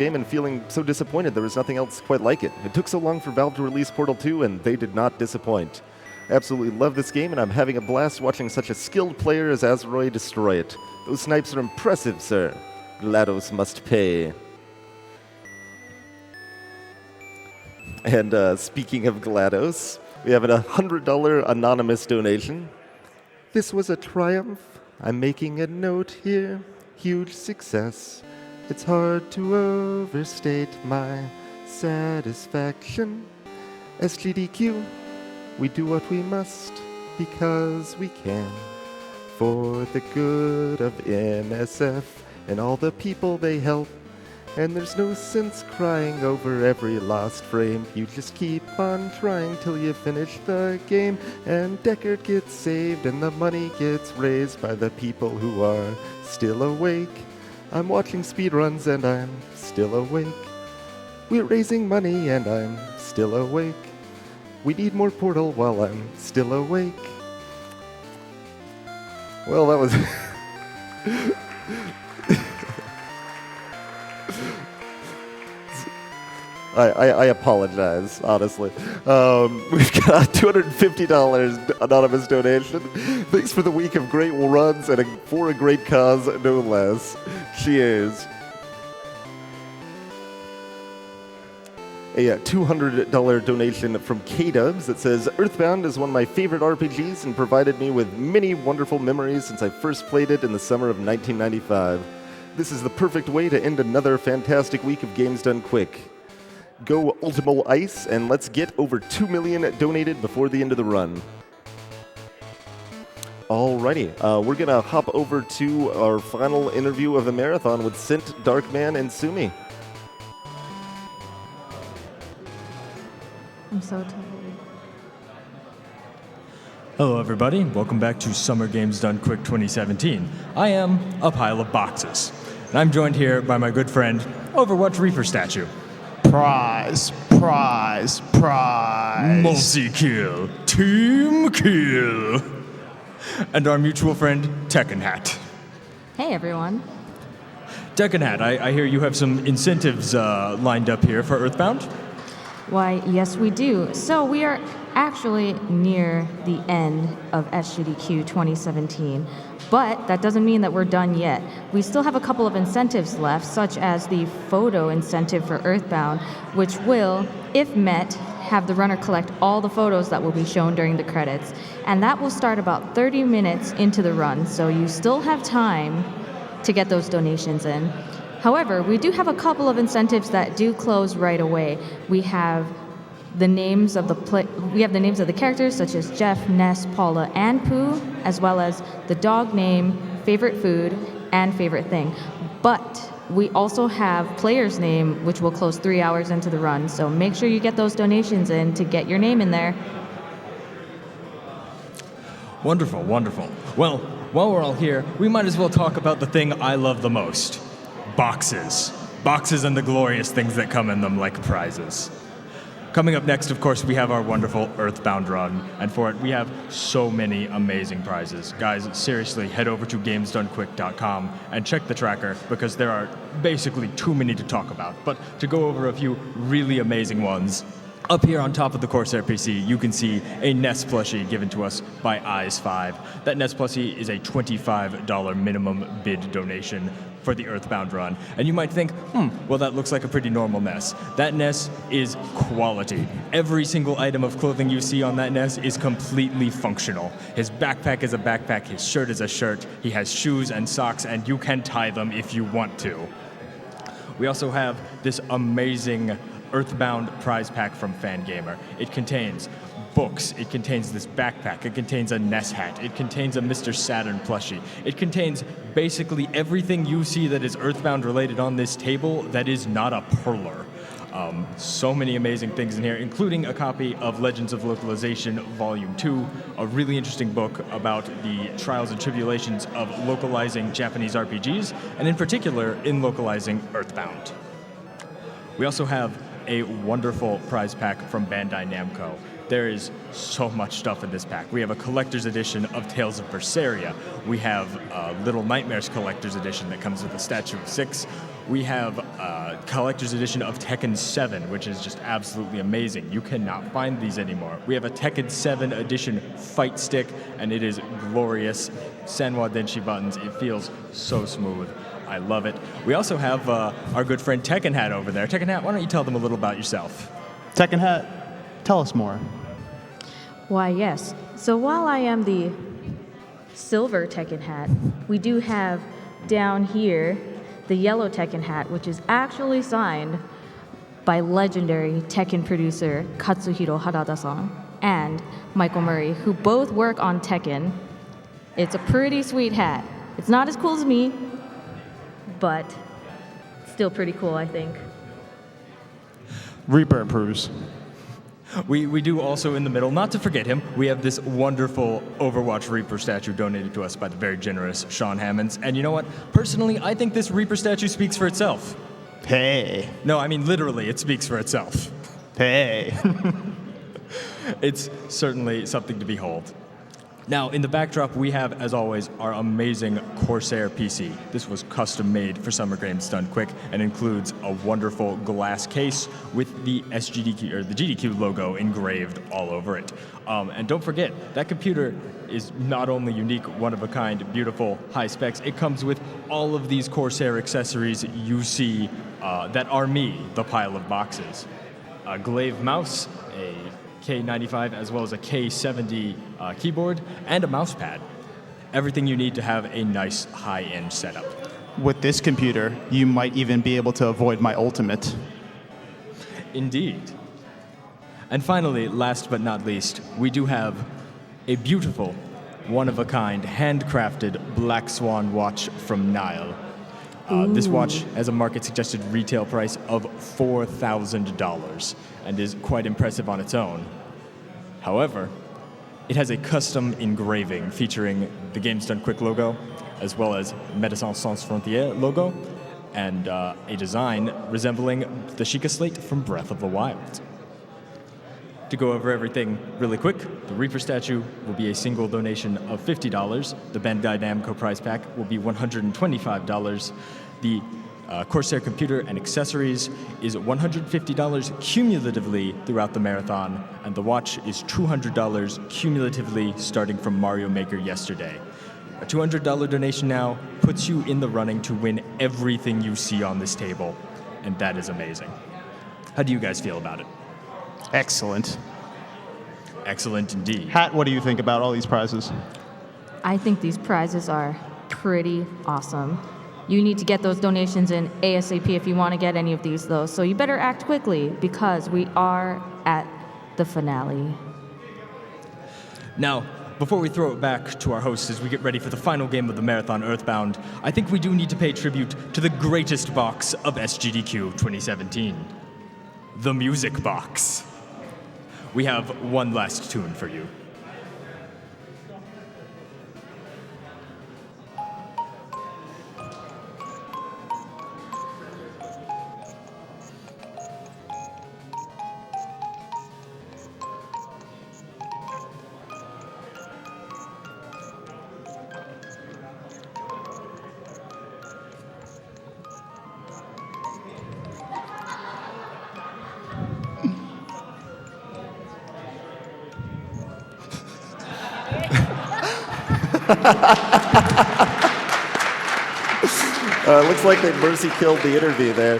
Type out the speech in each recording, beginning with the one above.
game and feeling so disappointed there was nothing else quite like it. It took so long for Valve to release Portal 2, and they did not disappoint. Absolutely love this game, and I'm having a blast watching such a skilled player as Azeroy destroy it. Those snipes are impressive, sir. GLaDOS must pay. And speaking of GLaDOS, we have a $100 anonymous donation. This was a triumph. I'm making a note here. Huge success. It's hard to overstate my satisfaction. SGDQ, we do what we must because we can. For the good of NSF and all the people they help. And there's no sense crying over every lost frame. You just keep on trying till you finish the game. And Deckard gets saved and the money gets raised by the people who are still awake. I'm watching speedruns and I'm still awake. We're raising money and I'm still awake. We need more Portal while I'm still awake. Well, that was... I apologize, honestly. We've got a $250 anonymous donation. Thanks for the week of great runs and for a great cause, no less. Cheers. A $200 donation from K-Dubs that says, Earthbound is one of my favorite RPGs and provided me with many wonderful memories since I first played it in the summer of 1995. This is the perfect way to end another fantastic week of games done quick. Go UltimoIce, and let's get over 2 million donated before the end of the run. Alrighty, we're going to hop over to our final interview of the marathon with Sint, Darkman, and Sumi. I'm so tired. Hello everybody, welcome back to Summer Games Done Quick 2017. I am a pile of boxes, and I'm joined here by my good friend, Overwatch Reaper Statue. Prize, prize, prize. Multi-kill, team kill. And our mutual friend, Tekken Hat. Hey, everyone. Tekken Hat, I hear you have some incentives lined up here for Earthbound? Why, yes, we do. So we are actually near the end of SGDQ 2017, but that doesn't mean that we're done yet. We still have a couple of incentives left, such as the photo incentive for Earthbound, which will, if met, have the runner collect all the photos that will be shown during the credits. And that will start about 30 minutes into the run, so you still have time to get those donations in. However, we do have a couple of incentives that do close right away. We have the names of the characters such as Jeff, Ness, Paula, and Pooh, as well as the dog name, favorite food, and favorite thing. But we also have player's name, which will close 3 hours into the run. So make sure you get those donations in to get your name in there. Wonderful, wonderful. Well, while we're all here, we might as well talk about the thing I love the most. Boxes. Boxes and the glorious things that come in them like prizes. Coming up next, of course, we have our wonderful Earthbound run, and for it, we have so many amazing prizes. Guys, seriously, head over to GamesDoneQuick.com and check the tracker, because there are basically too many to talk about. But to go over a few really amazing ones, up here on top of the Corsair PC, you can see a Ness plushie given to us by Eyes5. That Ness plushie is a $25 minimum bid donation for the Earthbound run. And you might think, well, that looks like a pretty normal Ness. That Ness is quality. Every single item of clothing you see on that Ness is completely functional. His backpack is a backpack, his shirt is a shirt, he has shoes and socks, and you can tie them if you want to. We also have this amazing Earthbound prize pack from Fangamer. It contains books, it contains this backpack, it contains a Ness hat, it contains a Mr. Saturn plushie. It contains basically everything you see that is Earthbound related on this table that is not a perler. So many amazing things in here, including a copy of Legends of Localization Volume 2, a really interesting book about the trials and tribulations of localizing Japanese RPGs, and in particular, in localizing Earthbound. We also have a wonderful prize pack from Bandai Namco. There is so much stuff in this pack. We have a collector's edition of Tales of Berseria. We have a Little Nightmares collector's edition that comes with a statue of 6. we have a collector's edition of Tekken 7, which is just absolutely amazing. You cannot find these anymore. We have a Tekken 7 edition fight stick, and it is glorious. Sanwa Denshi buttons. It feels so smooth. I love it. We also have our good friend Tekken Hat over there. Tekken Hat, why don't you tell them a little about yourself? Tekken Hat, tell us more. Why, yes. So while I am the silver Tekken Hat, we do have down here the yellow Tekken Hat, which is actually signed by legendary Tekken producer Katsuhiro Harada-san and Michael Murray, who both work on Tekken. It's a pretty sweet hat. It's not as cool as me, but still pretty cool, I think. Reaper approves. We do also in the middle, not to forget him, we have this wonderful Overwatch Reaper statue donated to us by the very generous Sean Hammonds. And you know what? Personally, I think this Reaper statue speaks for itself. Hey. No, I mean literally, it speaks for itself. Hey. It's certainly something to behold. Now, in the backdrop, we have, as always, our amazing Corsair PC. This was custom made for Summer Games Done Quick and includes a wonderful glass case with the SGDQ or the GDQ logo engraved all over it. And don't forget, that computer is not only unique, one of a kind, beautiful, high specs. It comes with all of these Corsair accessories you see that are me, the pile of boxes. A glaive mouse, a K95 as well as a K70 keyboard, and a mouse pad. Everything you need to have a nice high-end setup. With this computer, you might even be able to avoid my ultimate. Indeed. And finally, last but not least, we do have a beautiful, one-of-a-kind, handcrafted Black Swan watch from Nile. This watch has a market-suggested retail price of $4,000 and is quite impressive on its own. However, it has a custom engraving featuring the Games Done Quick logo, as well as Médecins Sans Frontières logo, and a design resembling the Sheikah slate from Breath of the Wild. To go over everything really quick, the Reaper statue will be a single donation of $50. The Bandai Namco prize pack will be $125. The Corsair computer and accessories is $150 cumulatively throughout the marathon, and the watch is $200 cumulatively starting from Mario Maker yesterday. A $200 donation now puts you in the running to win everything you see on this table, and that is amazing. How do you guys feel about it? Excellent. Excellent indeed. Hat, what do you think about all these prizes? I think these prizes are pretty awesome. You need to get those donations in ASAP if you want to get any of these, though. So you better act quickly because we are at the finale. Now, before we throw it back to our hosts as we get ready for the final game of the marathon, Earthbound, I think we do need to pay tribute to the greatest box of SGDQ 2017, the music box. We have one last tune for you. Looks like they mercy killed the interview there.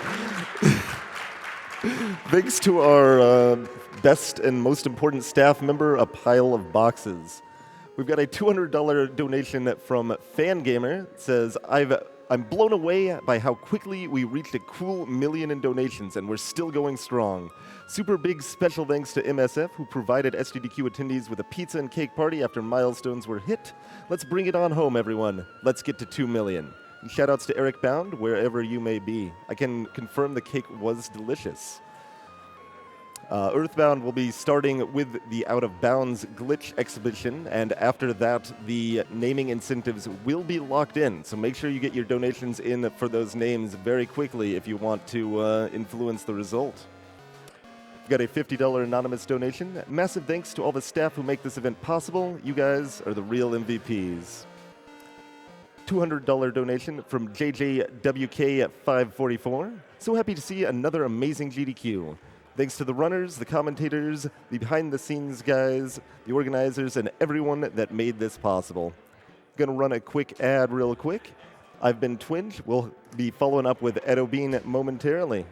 Thanks to our best and most important staff member, a pile of boxes. We've got a $200 donation from Fangamer. It says, I'm blown away by how quickly we reached a cool million in donations, and we're still going strong. Super big special thanks to MSF, who provided SGDQ attendees with a pizza and cake party after milestones were hit. Let's bring it on home, everyone. Let's get to 2 million. And shout-outs to Earthbound, wherever you may be. I can confirm the cake was delicious. Earthbound will be starting with the Out of Bounds glitch exhibition, and after that, the naming incentives will be locked in. So make sure you get your donations in for those names very quickly if you want to influence the result. We've got a $50 anonymous donation. Massive thanks to all the staff who make this event possible. You guys are the real MVPs. $200 donation from JJWK544. So happy to see another amazing GDQ. Thanks to the runners, the commentators, the behind-the-scenes guys, the organizers, and everyone that made this possible. Gonna run a quick ad real quick. I've been Twinge. We'll be following up with Ed O'Bean momentarily.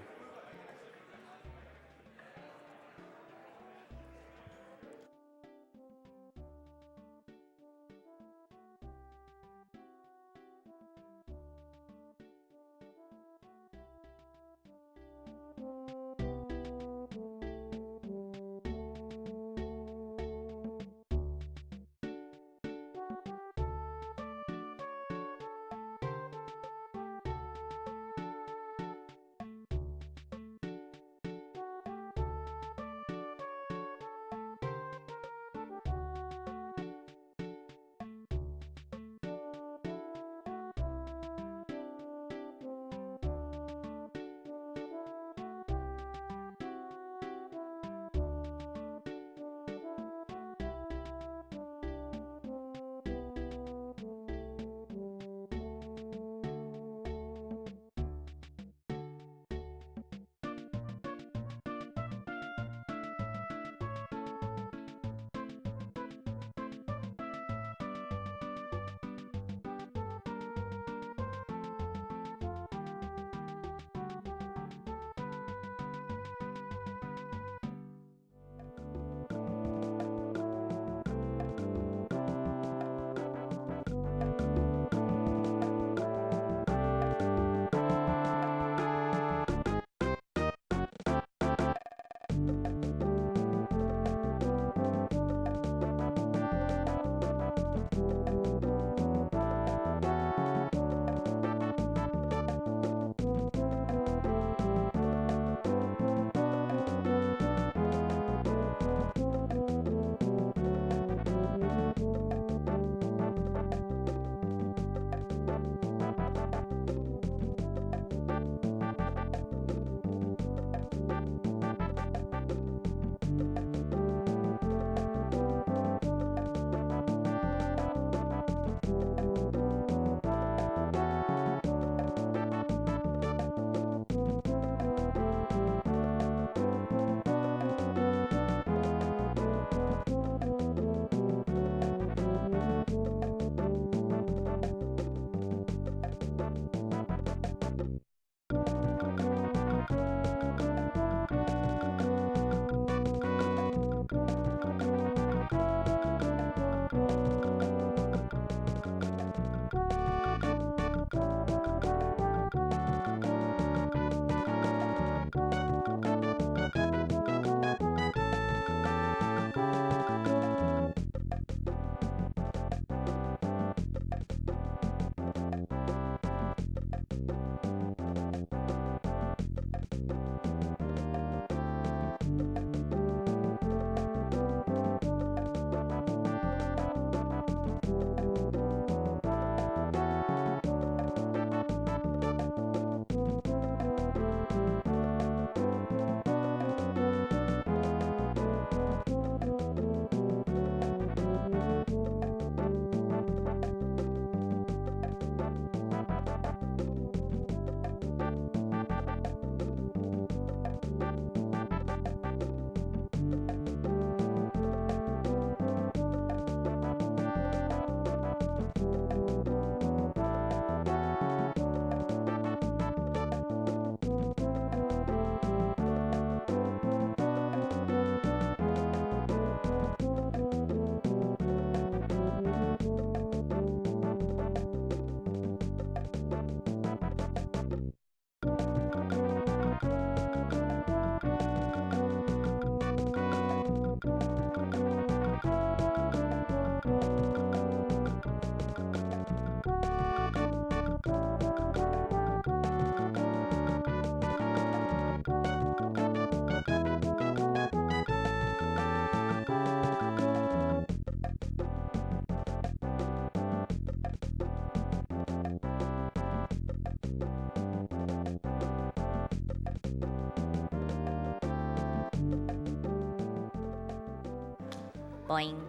Boing.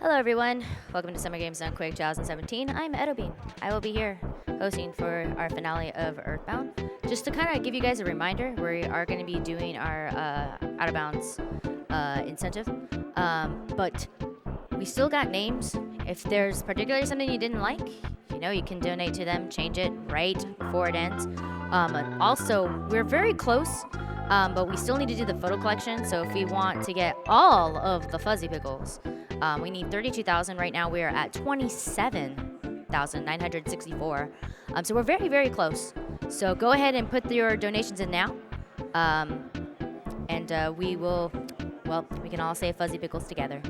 Hello everyone, welcome to Summer Games Done Quick 2017. I'm Edobean. I will be here hosting for our finale of Earthbound. Just to kind of give you guys a reminder, we are going to be doing our Out of Bounds incentive, but we still got names. If there's particularly something you didn't like, you know, you can donate to them, change it right before it ends. Also, we're very close, but we still need to do the photo collection, so if we want to get all of the Fuzzy Pickles, we need 32,000. Right now we are at 27,964. So we're very, very close. So go ahead and put your donations in now. And we will, well, we can all say Fuzzy Pickles together.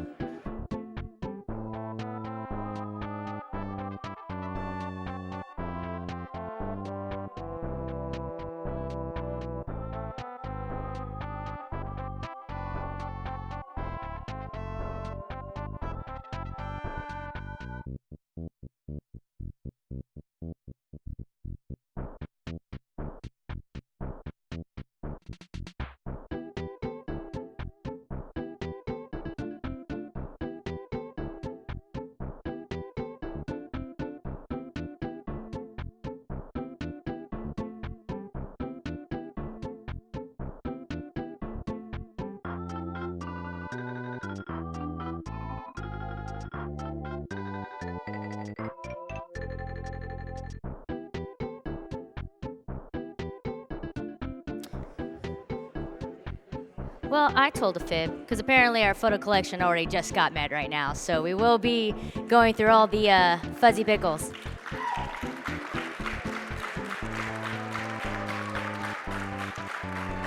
Well, I told a fib, because apparently our photo collection already just got met right now, so we will be going through all the Fuzzy Pickles.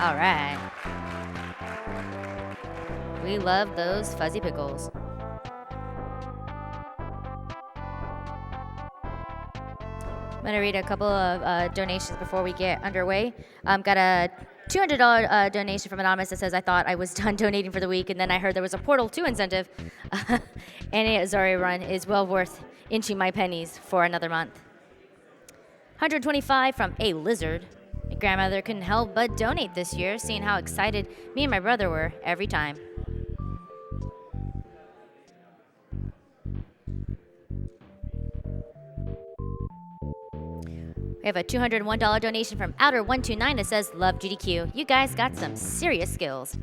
All right. We love those Fuzzy Pickles. I'm going to read a couple of donations before we get underway. Got a $200 donation from Anonymous that says, I thought I was done donating for the week, and then I heard there was a Portal 2 incentive. Any Azari run is well worth inching my pennies for another month. 125 from A Lizard. My grandmother couldn't help but donate this year, seeing how excited me and my brother were every time. We have a $201 donation from Outer129 that says, love GDQ. You guys got some serious skills.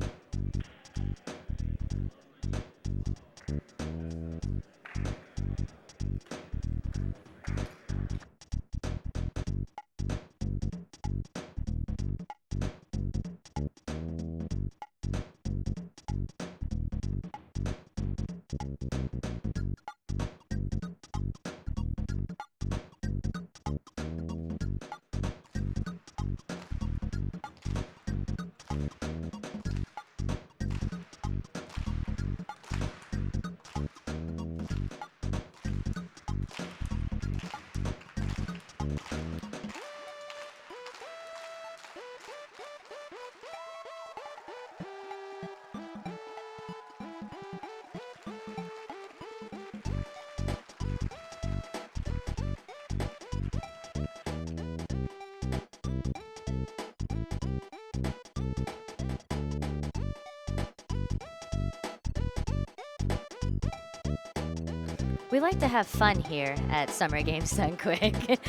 We like to have fun here at Summer Games Done Quick.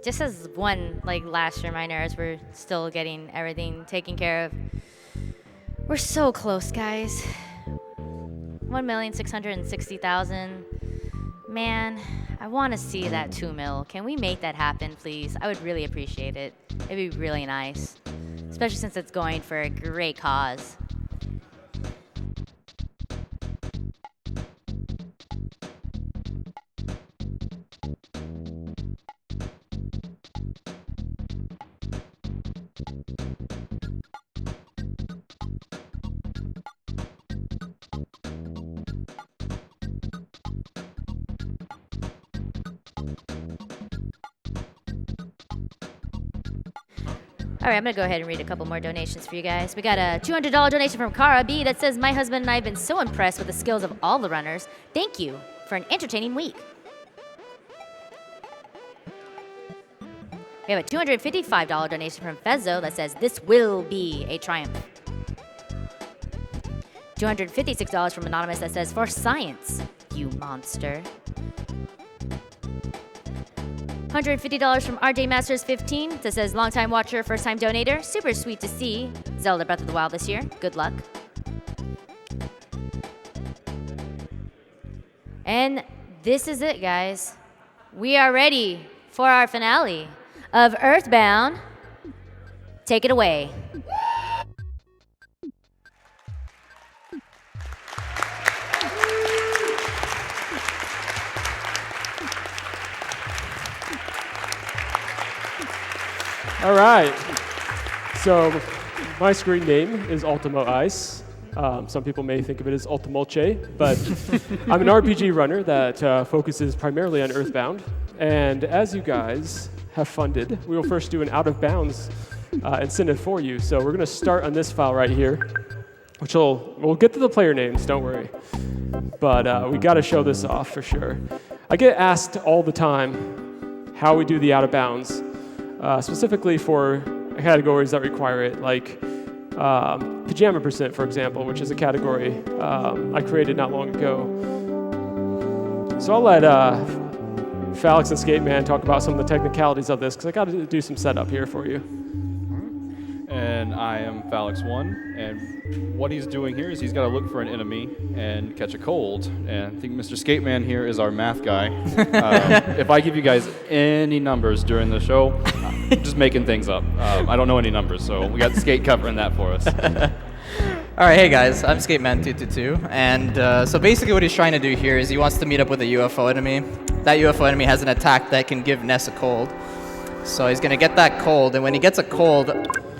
Just as one last reminder, as we're still getting everything taken care of, we're so close, guys. 1,660,000. Man, I want to see that 2 mil. Can we make that happen, please? I would really appreciate it. It'd be really nice, especially since it's going for a great cause. All right, I'm going to go ahead and read a couple more donations for you guys. We got a $200 donation from Cara B that says, my husband and I have been so impressed with the skills of all the runners. Thank you for an entertaining week. We have a $255 donation from Fezzo that says, "This will be a triumph." $256 from Anonymous that says, "For science, you monster." $150 from RJ Masters 15 that says, "Longtime watcher, first time donator. Super sweet to see Zelda Breath of the Wild this year. Good luck." And this is it, guys. We are ready for our finale of Earthbound. Take it away. All right. So my screen name is UltimoIce. Some people may think of it as Ultimolche, but I'm an RPG runner that focuses primarily on Earthbound. And as you guys have funded, we will first do an out-of-bounds incentive for you. So we're going to start on this file right here, which we'll get to the player names, don't worry. But we got to show this off for sure. I get asked all the time how we do the out-of-bounds, specifically for categories that require it, like Pajama Percent, for example, which is a category I created not long ago. So I'll let Falix and Skateman talk about some of the technicalities of this, because I got to do some setup here for you. And I am Falix1, and what he's doing here is he's got to look for an enemy and catch a cold. And I think Mr. Skateman here is our math guy. If I give you guys any numbers during the show, I'm just making things up. I don't know any numbers, so we got Skate covering that for us. All right, hey guys, I'm Skateman222, and so basically what he's trying to do here is he wants to meet up with a UFO enemy. That UFO enemy has an attack that can give Ness a cold. So he's gonna get that cold, and when he gets a cold,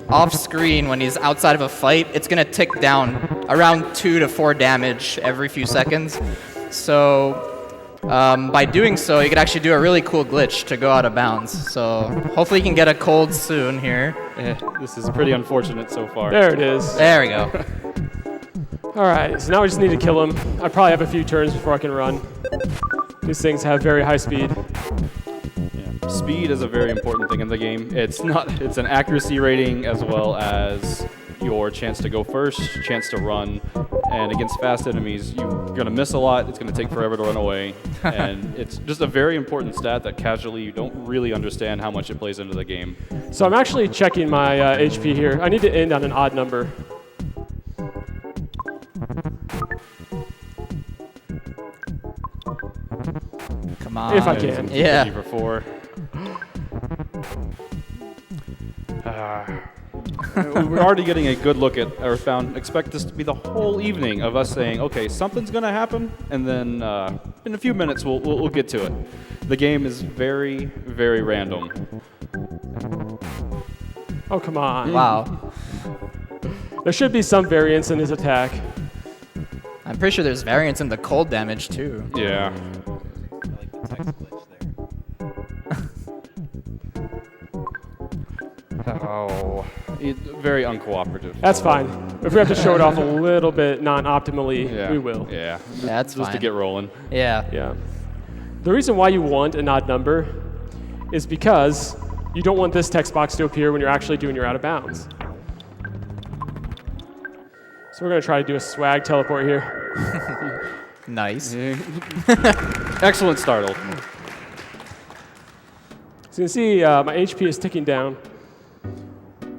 off screen, when he's outside of a fight, it's gonna tick down around 2 to 4 damage every few seconds. So by doing so, you could actually do a really cool glitch to go out of bounds. So hopefully you can get a cold soon here. This is pretty unfortunate so far. There it is. There we go. All right, so now we just need to kill him. I probably have a few turns before I can run. These things have very high speed. Yeah. Speed is a very important thing in the game. It's an accuracy rating as well as your chance to go first, chance to run, and against fast enemies, you're going to miss a lot, it's going to take forever to run away, and it's just a very important stat that casually you don't really understand how much it plays into the game. So I'm actually checking my HP here. I need to end on an odd number. Come on. If I can. Yeah. Before. We're already getting a good look at Earthbound. Expect this to be the whole evening of us saying, okay, something's going to happen, and then in a few minutes we'll get to it. The game is very, very random. Oh, come on. Wow. There should be some variance in his attack. I'm pretty sure there's variance in the cold damage too. Yeah. Oh, very uncooperative. That's fine. If we have to show it off a little bit non-optimally, we will. Yeah, That's just fine. to get rolling. Yeah. Yeah. The reason why you want an odd number is because you don't want this text box to appear when you're actually doing your out of bounds. So we're going to try to do a swag teleport here. Nice. Excellent startle. So you can see my HP is ticking down.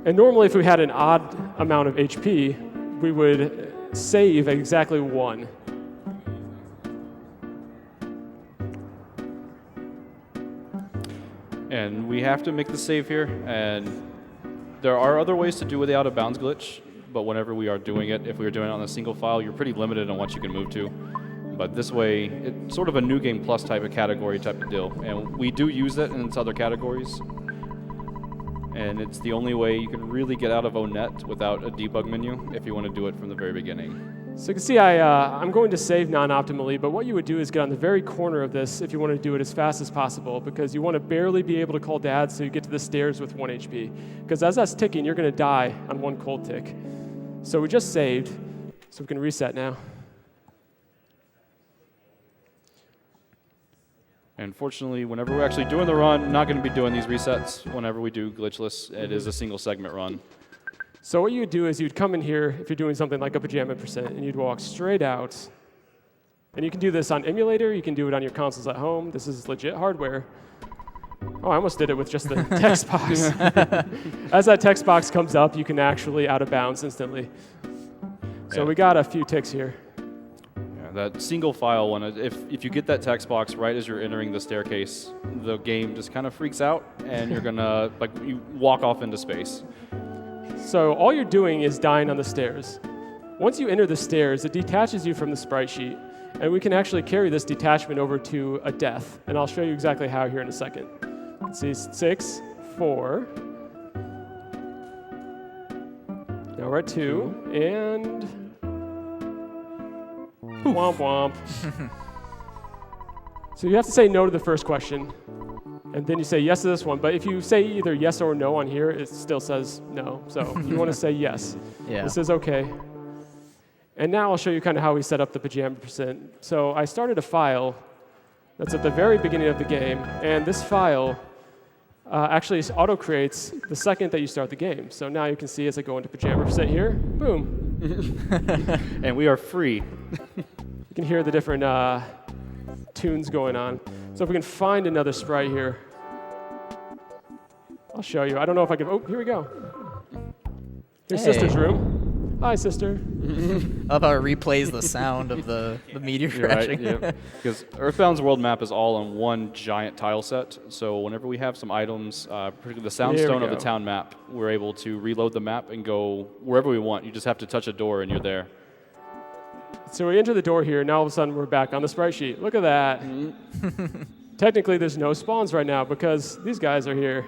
And normally if we had an odd amount of HP, we would save at exactly 1. And we have to make the save here, and there are other ways to do with the out of bounds glitch, but whenever we are doing it, if we were doing it on a single file, you're pretty limited on what you can move to. But this way, it's sort of a new game plus type of category type of deal, and we do use it in its other categories. And it's the only way you can really get out of ONET without a debug menu if you want to do it from the very beginning. So you can see I'm going to save non-optimally, but what you would do is get on the very corner of this if you want to do it as fast as possible, because you want to barely be able to call dad so you get to the stairs with 1 HP. Because as that's ticking, you're going to die on 1 cold tick. So we just saved, so we can reset now. And fortunately, whenever we're actually doing the run, not going to be doing these resets. Whenever we do glitchless, it is a single segment run. So what you'd do is you'd come in here if you're doing something like a pajama percent, and you'd walk straight out. And you can do this on emulator. You can do it on your consoles at home. This is legit hardware. Oh, I almost did it with just the text box. As that text box comes up, you can actually out of bounds instantly. So we got a few ticks here. Yeah, that single file one, if you get that text box right as you're entering the staircase, the game just kind of freaks out, and you're going to, like, you walk off into space. So all you're doing is dying on the stairs. Once you enter the stairs, it detaches you from the sprite sheet, and we can actually carry this detachment over to a death. And I'll show you exactly how here in a second. Let's see, 6, 4. Now we're at 2, and womp womp. So you have to say no to the first question, and then you say yes to this one. But if you say either yes or no on here, it still says no. So you want to say yes. Yeah. This is okay. And now I'll show you kind of how we set up the pajama percent. So I started a file that's at the very beginning of the game, and this file actually auto-creates the second that you start the game. So now you can see as I go into pajama percent here, boom. And we are free. You can hear the different tunes going on. So if we can find another sprite here, I'll show you. I don't know if I can, oh, here we go. Here's Sister's room. Hi, sister. Love how it replays the sound of the meteor crashing. Right, yeah. Because Earthbound's world map is all on one giant tile set. So whenever we have some items, particularly the soundstone of the town map, we're able to reload the map and go wherever we want. You just have to touch a door and you're there. So we enter the door here, and now all of a sudden we're back on the sprite sheet. Look at that. Technically, there's no spawns right now because these guys are here.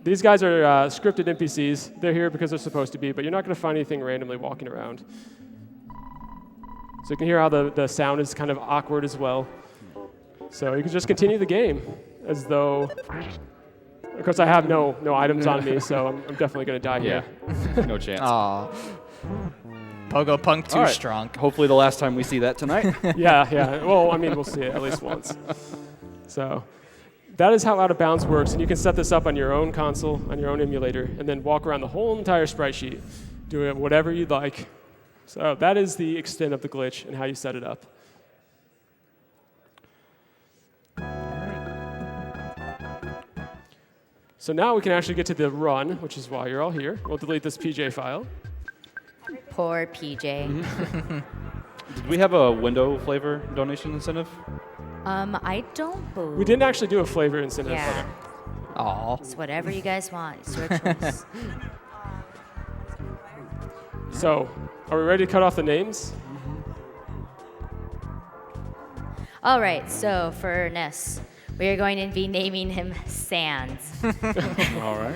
These guys are scripted NPCs. They're here because they're supposed to be, but you're not going to find anything randomly walking around. So you can hear how the sound is kind of awkward as well. So you can just continue the game as though... Of course, I have no items on me, so I'm definitely going to die here. No chance. Aw. Pogo Punk too All right. strong. Hopefully the last time we see that tonight. Yeah. Well, I mean, we'll see it at least once. So that is how Out of Bounds works, and you can set this up on your own console, on your own emulator, and then walk around the whole entire sprite sheet, doing whatever you'd like. So that is the extent of the glitch and how you set it up. So now we can actually get to the run, which is why you're all here. We'll delete this PJ file. Poor PJ. Did we have a window flavor donation incentive? I don't believe. We didn't actually do a flavor incentive. Yeah. Aw. It's whatever you guys want. It's your choice. So, are we ready to cut off the names? All right. So for Ness, we are going to be naming him Sands. All right.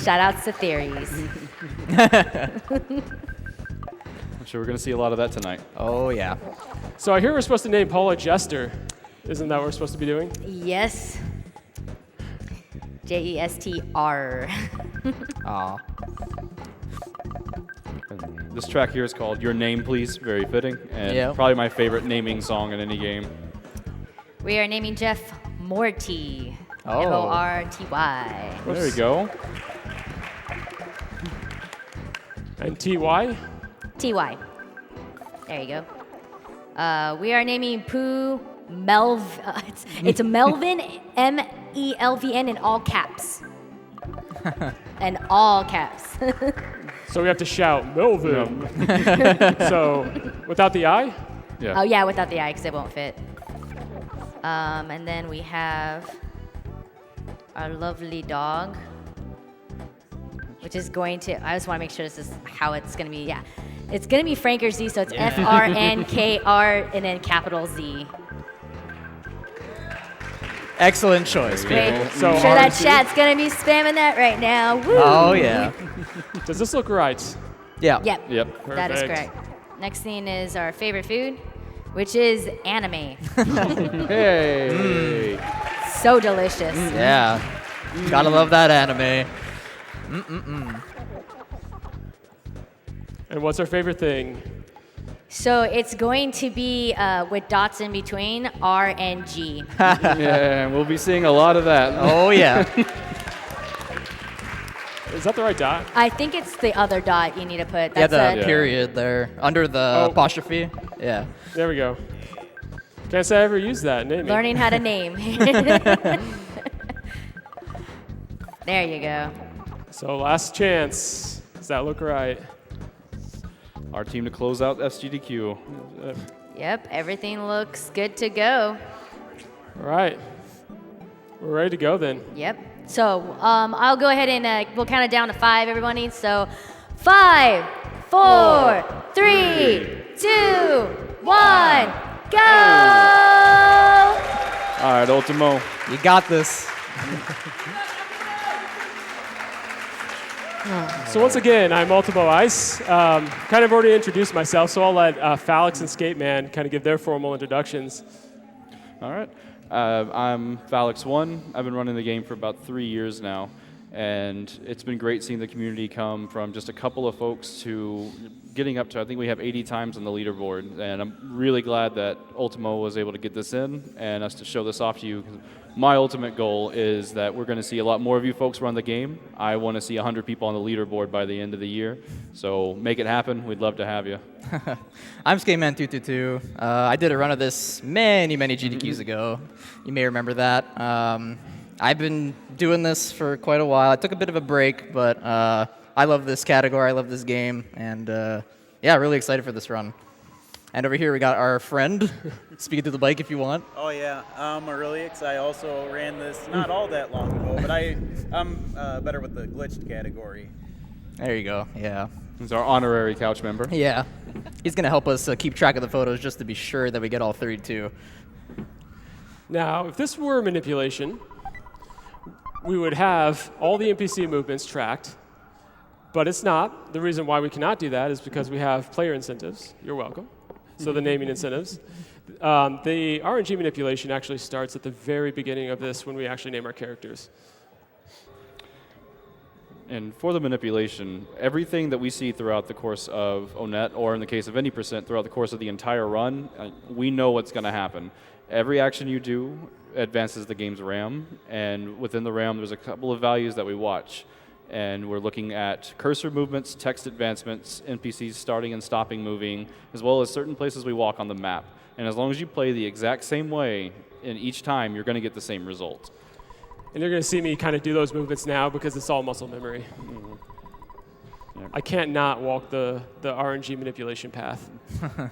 Shout outs to Theories. I'm sure we're going to see a lot of that tonight. Oh, yeah. So I hear we're supposed to name Paula Jester. Isn't that what we're supposed to be doing? Yes. Jestr. Aw. And this track here is called Your Name Please, very fitting, and Yep. probably my favorite naming song in any game. We are naming Jeff Morty. Oh. Morty. There we go. And TY? TY. There you go. We are naming Pooh it's Melvin, Melvn in all caps. And all caps. So we have to shout, Melvin. So, without the I? Yeah. Oh yeah, without the I, because it won't fit. And then we have our lovely dog, which is going to, I just want to make sure this is how it's going to be. Yeah. It's going to be Franker Z, so it's FRNKR and then capital Z. Excellent choice, Great. people. So I'm sure that RNC? chat's going to be spamming that right now. Woo! Oh, yeah. Does this look right? Yeah. Yep. Yep. That is Perfect. correct. Next thing is our favorite food, which is anime. Hey. So delicious. Yeah. Gotta love that anime. And what's our favorite thing? So it's going to be with dots in between, R and G. Yeah, we'll be seeing a lot of that. Oh, yeah. Is that the right dot? I think it's the other dot you need to put. Yeah, That's the a, period there, under the apostrophe. Yeah. There we go. Can't say I ever used that naming. learning how to name. There you go. So last chance. Does that look right? Our team to close out SGDQ. Yep, everything looks good to go. All right. We're ready to go then. Yep. So I'll go ahead and we'll count it down to 5, everybody. So 5, 4, 3, 2, 1, go! All right, Ultimo. You got this. So once again, I'm UltimoIce. Kind of already introduced myself, so I'll let Phalix and Skateman kind of give their formal introductions. All right. I'm Phalix1. I've been running the game for about 3 years now, and it's been great seeing the community come from just a couple of folks to getting up to, I think we have 80 times on the leaderboard, and I'm really glad that Ultimo was able to get this in and us to show this off to you. My ultimate goal is that we're going to see a lot more of you folks run the game. I want to see 100 people on the leaderboard by the end of the year, so make it happen. We'd love to have you. I'm Skateman222. I did a run of this many GDQs ago. You may remember that. I've been doing this for quite a while. I took a bit of a break, but I love this category. I love this game, and yeah, really excited for this run. And over here we got our friend. Speaking to the bike if you want. Oh yeah, Aurelius. I also ran this not all that long ago, but I'm better with the glitched category. There you go. Yeah. He's our honorary couch member. Yeah. He's gonna help us keep track of the photos just to be sure that we get all 32. Now, if this were manipulation, we would have all the NPC movements tracked, but it's not. The reason why we cannot do that is because we have player incentives. You're welcome. So the naming incentives. The RNG manipulation actually starts at the very beginning of this when we actually name our characters. And for the manipulation, everything that we see throughout the course of Onet, or in the case of any percent, throughout the course of the entire run, we know what's going to happen. Every action you do advances the game's RAM, and within the RAM there's a couple of values that we watch. And we're looking at cursor movements, text advancements, NPCs starting and stopping moving, as well as certain places we walk on the map. And as long as you play the exact same way in each time, you're going to get the same result. And you're going to see me kind of do those movements now because it's all muscle memory. Yep. I can't not walk the RNG manipulation path. Yeah.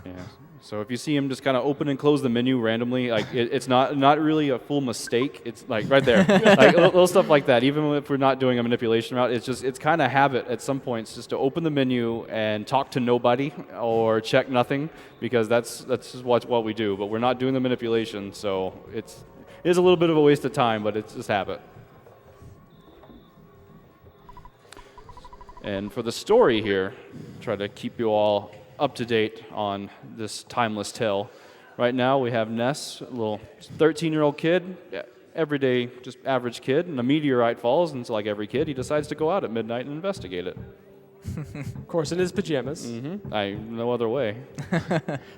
So if you see him just kind of open and close the menu randomly, like it's not really a full mistake. It's like right there, like little stuff like that. Even if we're not doing a manipulation route, it's kind of habit at some points just to open the menu and talk to nobody or check nothing, because that's just what we do. But we're not doing the manipulation, so it is a little bit of a waste of time, but it's just habit. And for the story here, try to keep you all up to date on this timeless tale. Right now we have Ness, a little 13-year-old kid, everyday, just average kid, and a meteorite falls, and so like every kid, he decides to go out at midnight and investigate it. Of course, in his pajamas. Mm-hmm. No other way.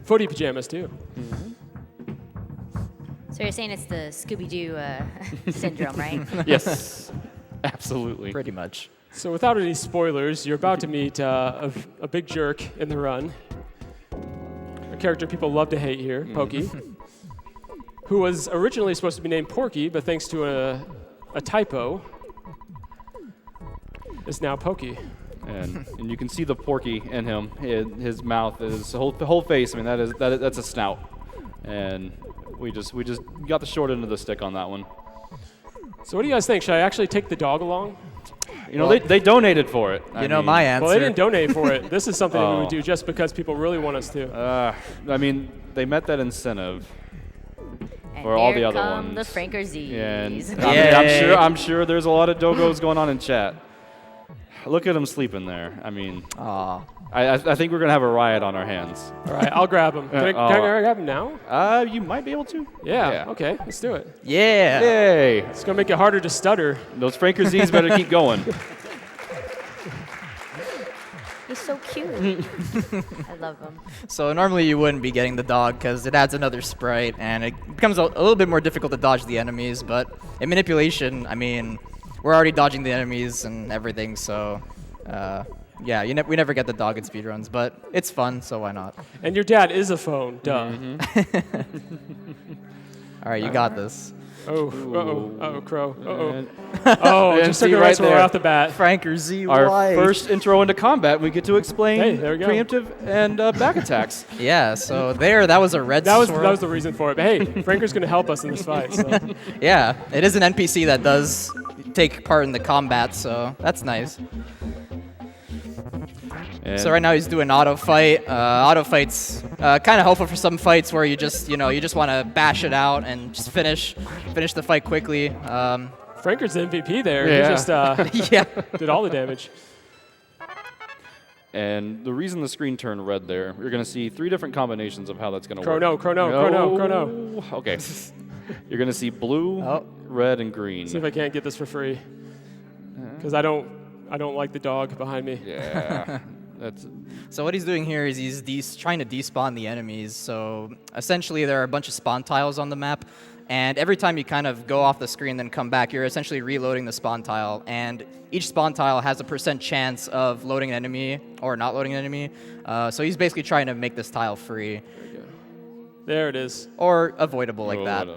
Footy pajamas, too. Mm-hmm. So you're saying it's the Scooby-Doo syndrome, right? Yes, absolutely. Pretty much. So without any spoilers, you're about to meet a big jerk in the run. A character people love to hate here, Pokey, who was originally supposed to be named Porky, but thanks to a typo, is now Pokey. And you can see the Porky in him. His mouth, the whole face. I mean, that's a snout. And we just got the short end of the stick on that one. So what do you guys think? Should I actually take the dog along? You know, they donated for it. You know my answer. Well, they didn't donate for it. This is something that we would do just because people really want us to. I mean, they met that incentive And for all the here other come ones. the Franker Z's. And Yay. I'm sure there's a lot of dogos going on in chat. Look at him sleeping there. I mean, Aw. I think we're gonna have a riot on our hands. All right, I'll grab him. Can I grab him now? You might be able to. Yeah. Okay, let's do it. Yeah. Yay! It's gonna make it harder to stutter. Those Franker Z's better keep going. You He's so cute. I love him. So normally you wouldn't be getting the dog because it adds another sprite, and it becomes a little bit more difficult to dodge the enemies. But in manipulation, I mean, we're already dodging the enemies and everything, so yeah, we never get the dog in speedruns, but it's fun, so why not? And your dad is a phone, duh. All right, you got this. Oh, uh-oh, Crow. And Oh, just took it right off the bat. Franker Z. our first intro into combat, we get to explain Hey, there we go. preemptive and back attacks. Yeah, so that was a red That was swirl. the reason for it. But hey, Franker's going to help us in this fight. So. Yeah, it is an NPC that does take part in the combat, so that's nice. And So right now he's doing auto fight. Auto fight's kind of helpful for some fights where you just want to bash it out and just finish the fight quickly. Franker's the MVP there. Yeah. He just Yeah. did all the damage. And the reason the screen turned red there, you're going to see 3 different combinations of how that's going to work. Chrono. Okay. You're going to see blue, red, and green. See if I can't get this for free. Because I don't like the dog behind me. Yeah. That's So what he's doing here is he's trying to despawn the enemies. So essentially there are a bunch of spawn tiles on the map, and every time you kind of go off the screen then come back, you're essentially reloading the spawn tile, and each spawn tile has a % chance of loading an enemy or not loading an enemy. So he's basically trying to make this tile free. There it is. Or avoidable like that.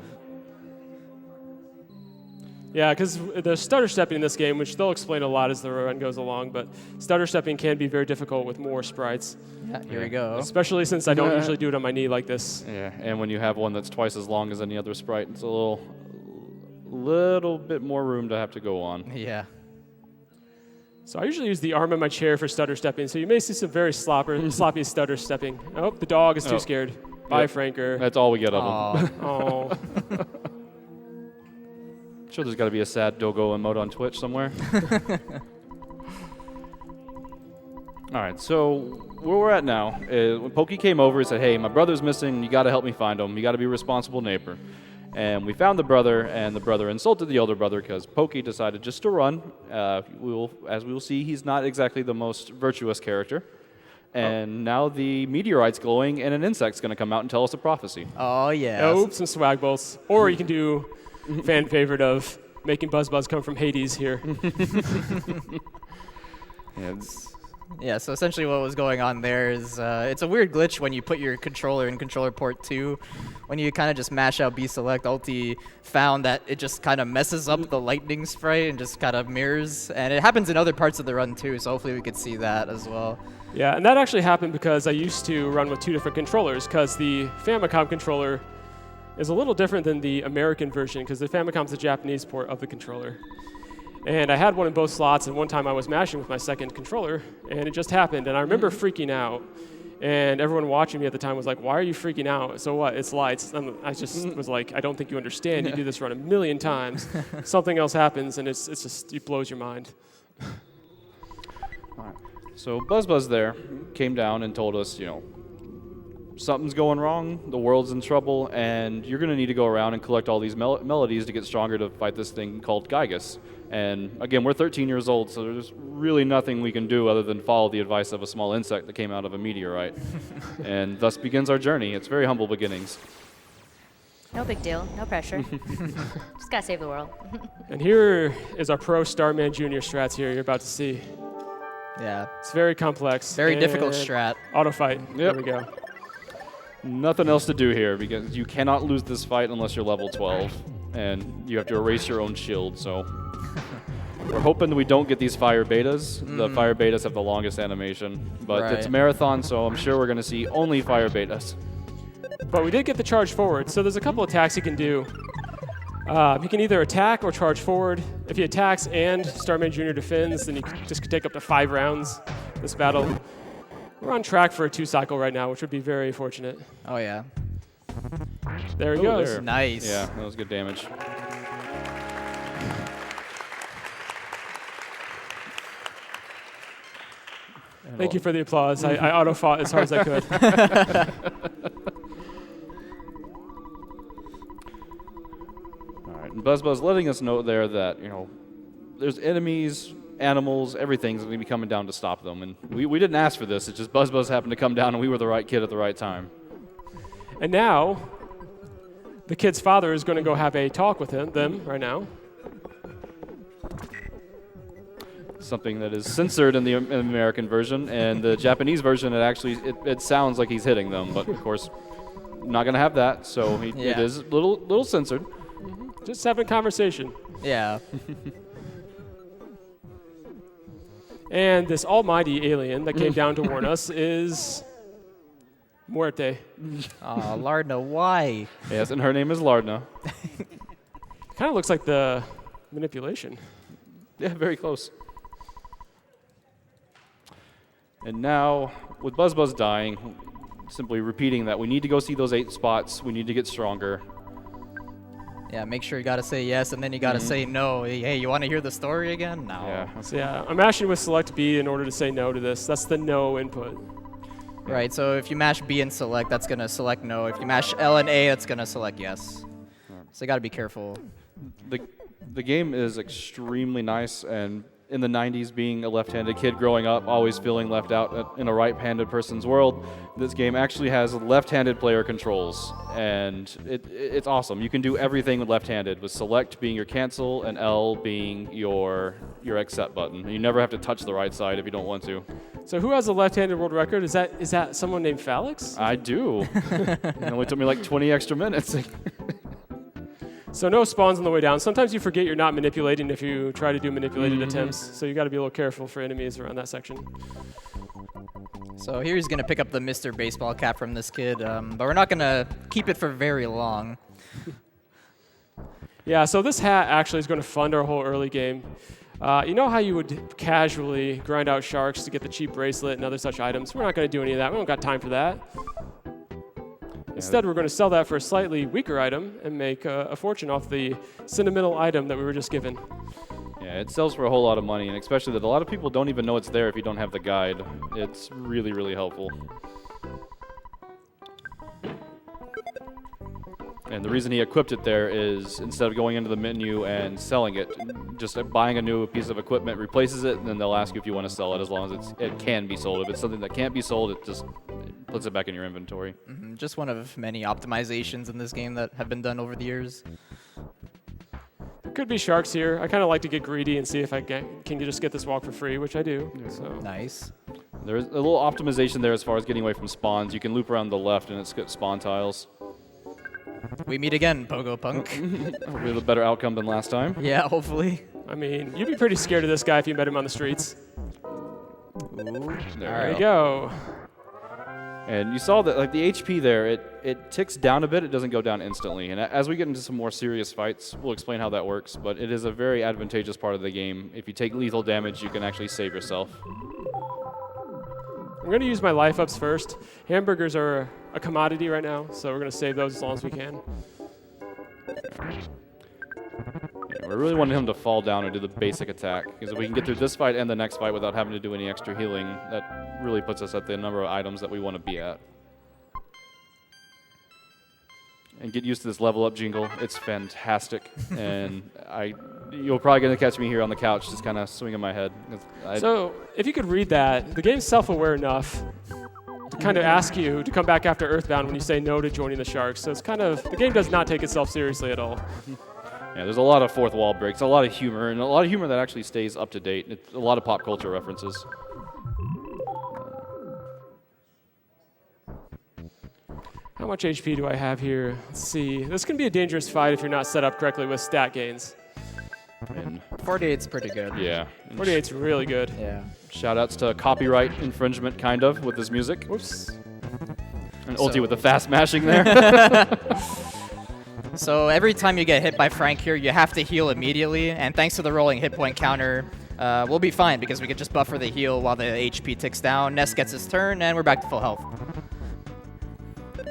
Yeah, because the stutter stepping in this game, which they'll explain a lot as the run goes along, but stutter stepping can be very difficult with more sprites. Yeah, here we go. Especially since I don't usually do it on my knee like this. Yeah, and when you have one that's twice as long as any other sprite, it's a little bit more room to have to go on. Yeah. So I usually use the arm of my chair for stutter stepping, so you may see some very sloppy stutter stepping. Oh, the dog is too scared. Bye, Yep. Franker. That's all we get of them. Oh. Sure, there's got to be a sad doggo emote on Twitch somewhere. All right, so where we're at now is when Pokey came over, he said, "Hey, my brother's missing. You got to help me find him. You got to be a responsible neighbor." And we found the brother, and the brother insulted the older brother because Pokey decided just to run. As we will see, he's not exactly the most virtuous character. And now the meteorite's glowing, and an insect's going to come out and tell us a prophecy. Oh, yeah. Oh, some swag bolts. Or you can do fan favorite of making Buzz come from Hades here. Yeah, so essentially what was going on there is it's a weird glitch when you put your controller in controller port 2. When you kind of just mash out B-select, Ulti found that it just kind of messes up the lightning sprite and just kind of mirrors. And it happens in other parts of the run too, so hopefully we could see that as well. Yeah, and that actually happened because I used to run with 2 different controllers, because the Famicom controller is a little different than the American version, because the Famicom's the Japanese port of the controller. And I had one in both slots, and one time I was mashing with my second controller, and it just happened. And I remember freaking out, and everyone watching me at the time was like, "Why are you freaking out? So what? It's lights." And I just was like, "I don't think you understand. You do this run a million times. Something else happens, and it blows your mind." All right. So Buzz there came down and told us, something's going wrong, the world's in trouble, and you're going to need to go around and collect all these melodies to get stronger to fight this thing called Gygus. And again, we're 13 years old, so there's really nothing we can do other than follow the advice of a small insect that came out of a meteorite. And thus begins our journey. It's very humble beginnings. No big deal. No pressure. Just gotta save the world. And here is our pro Starman Jr. strats here you're about to see. Yeah. It's very complex. Very difficult and strat. Auto fight. Yep. There we go. Nothing else to do here because you cannot lose this fight unless you're level 12. And you have to erase your own shield, so... We're hoping that we don't get these fire betas. The fire betas have the longest animation, but it's a marathon, so I'm sure we're going to see only fire betas. But we did get the charge forward, so there's a couple attacks he can do. He can either attack or charge forward. If he attacks and Starman Jr. defends, then he just could take up to 5 rounds this battle. We're on track for a 2-cycle right now, which would be very fortunate. Oh, yeah. There he goes. There. Nice. Yeah, that was good damage. Thank you for the applause. I auto-fought as hard as I could. All right, and Buzz letting us know there that, there's enemies animals, everything's going to be coming down to stop them. And we didn't ask for this. It's just Buzz happened to come down, and we were the right kid at the right time. And now, the kid's father is going to go have a talk with them right now. Something that is censored in the American version, and the Japanese version, it sounds like he's hitting them, but of course, not going to have that, so it is a little censored. Just having a conversation. Yeah. And this almighty alien that came down to warn us is Muerte. Aw, Lardna, why? Yes, and her name is Lardna. Kind of looks like the manipulation. Yeah, very close. And now, with Buzz dying, simply repeating that we need to go see those 8 spots, we need to get stronger. Yeah, make sure you gotta say yes, and then you gotta say no. Hey, you want to hear the story again? No. Yeah. So yeah, I'm mashing with select B in order to say no to this. That's the no input. Right, so if you mash B and select, that's gonna select no. If you mash L and A, that's gonna select yes. So you gotta be careful. The game is extremely nice, and in the 90s, being a left-handed kid growing up, always feeling left out in a right-handed person's world, this game actually has left-handed player controls, and it's awesome. You can do everything with left-handed, with select being your cancel and L being your accept button. You never have to touch the right side if you don't want to. So who has a left-handed world record? Is that someone named Phalix? I do. It only took me like 20 extra minutes. So no spawns on the way down. Sometimes you forget you're not manipulating if you try to do manipulated attempts, so you got to be a little careful for enemies around that section. So here he's gonna pick up the Mr. Baseball cap from this kid, but we're not gonna keep it for very long. Yeah, so this hat actually is going to fund our whole early game. You know how you would casually grind out sharks to get the cheap bracelet and other such items? We're not going to do any of that. We don't got time for that. Instead, we're going to sell that for a slightly weaker item and make a fortune off the sentimental item that we were just given. Yeah, it sells for a whole lot of money, and especially that a lot of people don't even know it's there if you don't have the guide. It's really, really helpful. And the reason he equipped it there is instead of going into the menu and selling it, just buying a new piece of equipment replaces it, and then they'll ask you if you want to sell it as long as it can be sold. If it's something that can't be sold, it just puts it back in your inventory. Just one of many optimizations in this game that have been done over the years. There could be sharks here. I kind of like to get greedy and see if I can just get this walk for free, which I do. Yeah. So. Nice. There's a little optimization there as far as getting away from spawns. You can loop around the left and it's got spawn tiles. We meet again, Pogo Punk. We have a better outcome than last time. Yeah, hopefully. I mean, you'd be pretty scared of this guy if you met him on the streets. Ooh. There you go. And you saw that, like the HP there, it ticks down a bit. It doesn't go down instantly. And as we get into some more serious fights, we'll explain how that works. But it is a very advantageous part of the game. If you take lethal damage, you can actually save yourself. I'm going to use my life ups first. Hamburgers are a commodity right now, so we're going to save those as long as we can. Yeah, we really wanted him to fall down and do the basic attack, because if we can get through this fight and the next fight without having to do any extra healing, that really puts us at the number of items that we want to be at. And get used to this level up jingle. It's fantastic. And you're probably going to catch me here on the couch just kind of swinging my head. So if you could read that, the game's self-aware enough to kind of ask you to come back after Earthbound when you say no to joining the Sharks. So it's kind of, the game does not take itself seriously at all. Yeah, there's a lot of fourth wall breaks, a lot of humor, and a lot of humor that actually stays up to date. It's a lot of pop culture references. How much HP do I have here? Let's see. This can be a dangerous fight if you're not set up correctly with stat gains. And 48's pretty good. yeah. 48's really good. Yeah. Shout-outs to copyright infringement, kind of, with this music. Whoops. And Ulti with the fast mashing there. So every time you get hit by Frank here, you have to heal immediately, and thanks to the rolling hit point counter, we'll be fine because we can just buffer the heal while the HP ticks down. Ness gets his turn, and we're back to full health.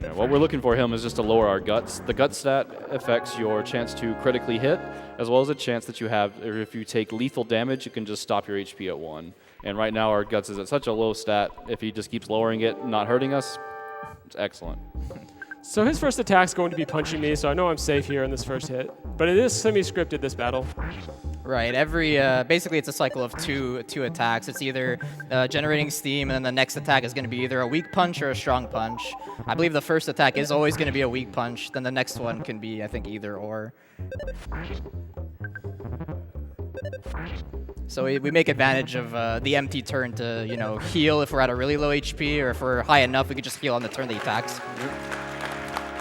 Yeah, what we're looking for him is just to lower our guts. The gut stat affects your chance to critically hit, as well as a chance that you have, if you take lethal damage, you can just stop your HP at 1. And right now our guts is at such a low stat, if he just keeps lowering it, not hurting us, it's excellent. So his first attack's going to be punching me, so I know I'm safe here in this first hit. But it is semi-scripted, this battle. Right. Every basically it's a cycle of two attacks. It's either generating steam, and then the next attack is going to be either a weak punch or a strong punch. I believe the first attack is always going to be a weak punch. Then the next one can be, I think, either or. So we make advantage of the empty turn to, you know, heal if we're at a really low HP, or if we're high enough, we can just heal on the turn that he attacks.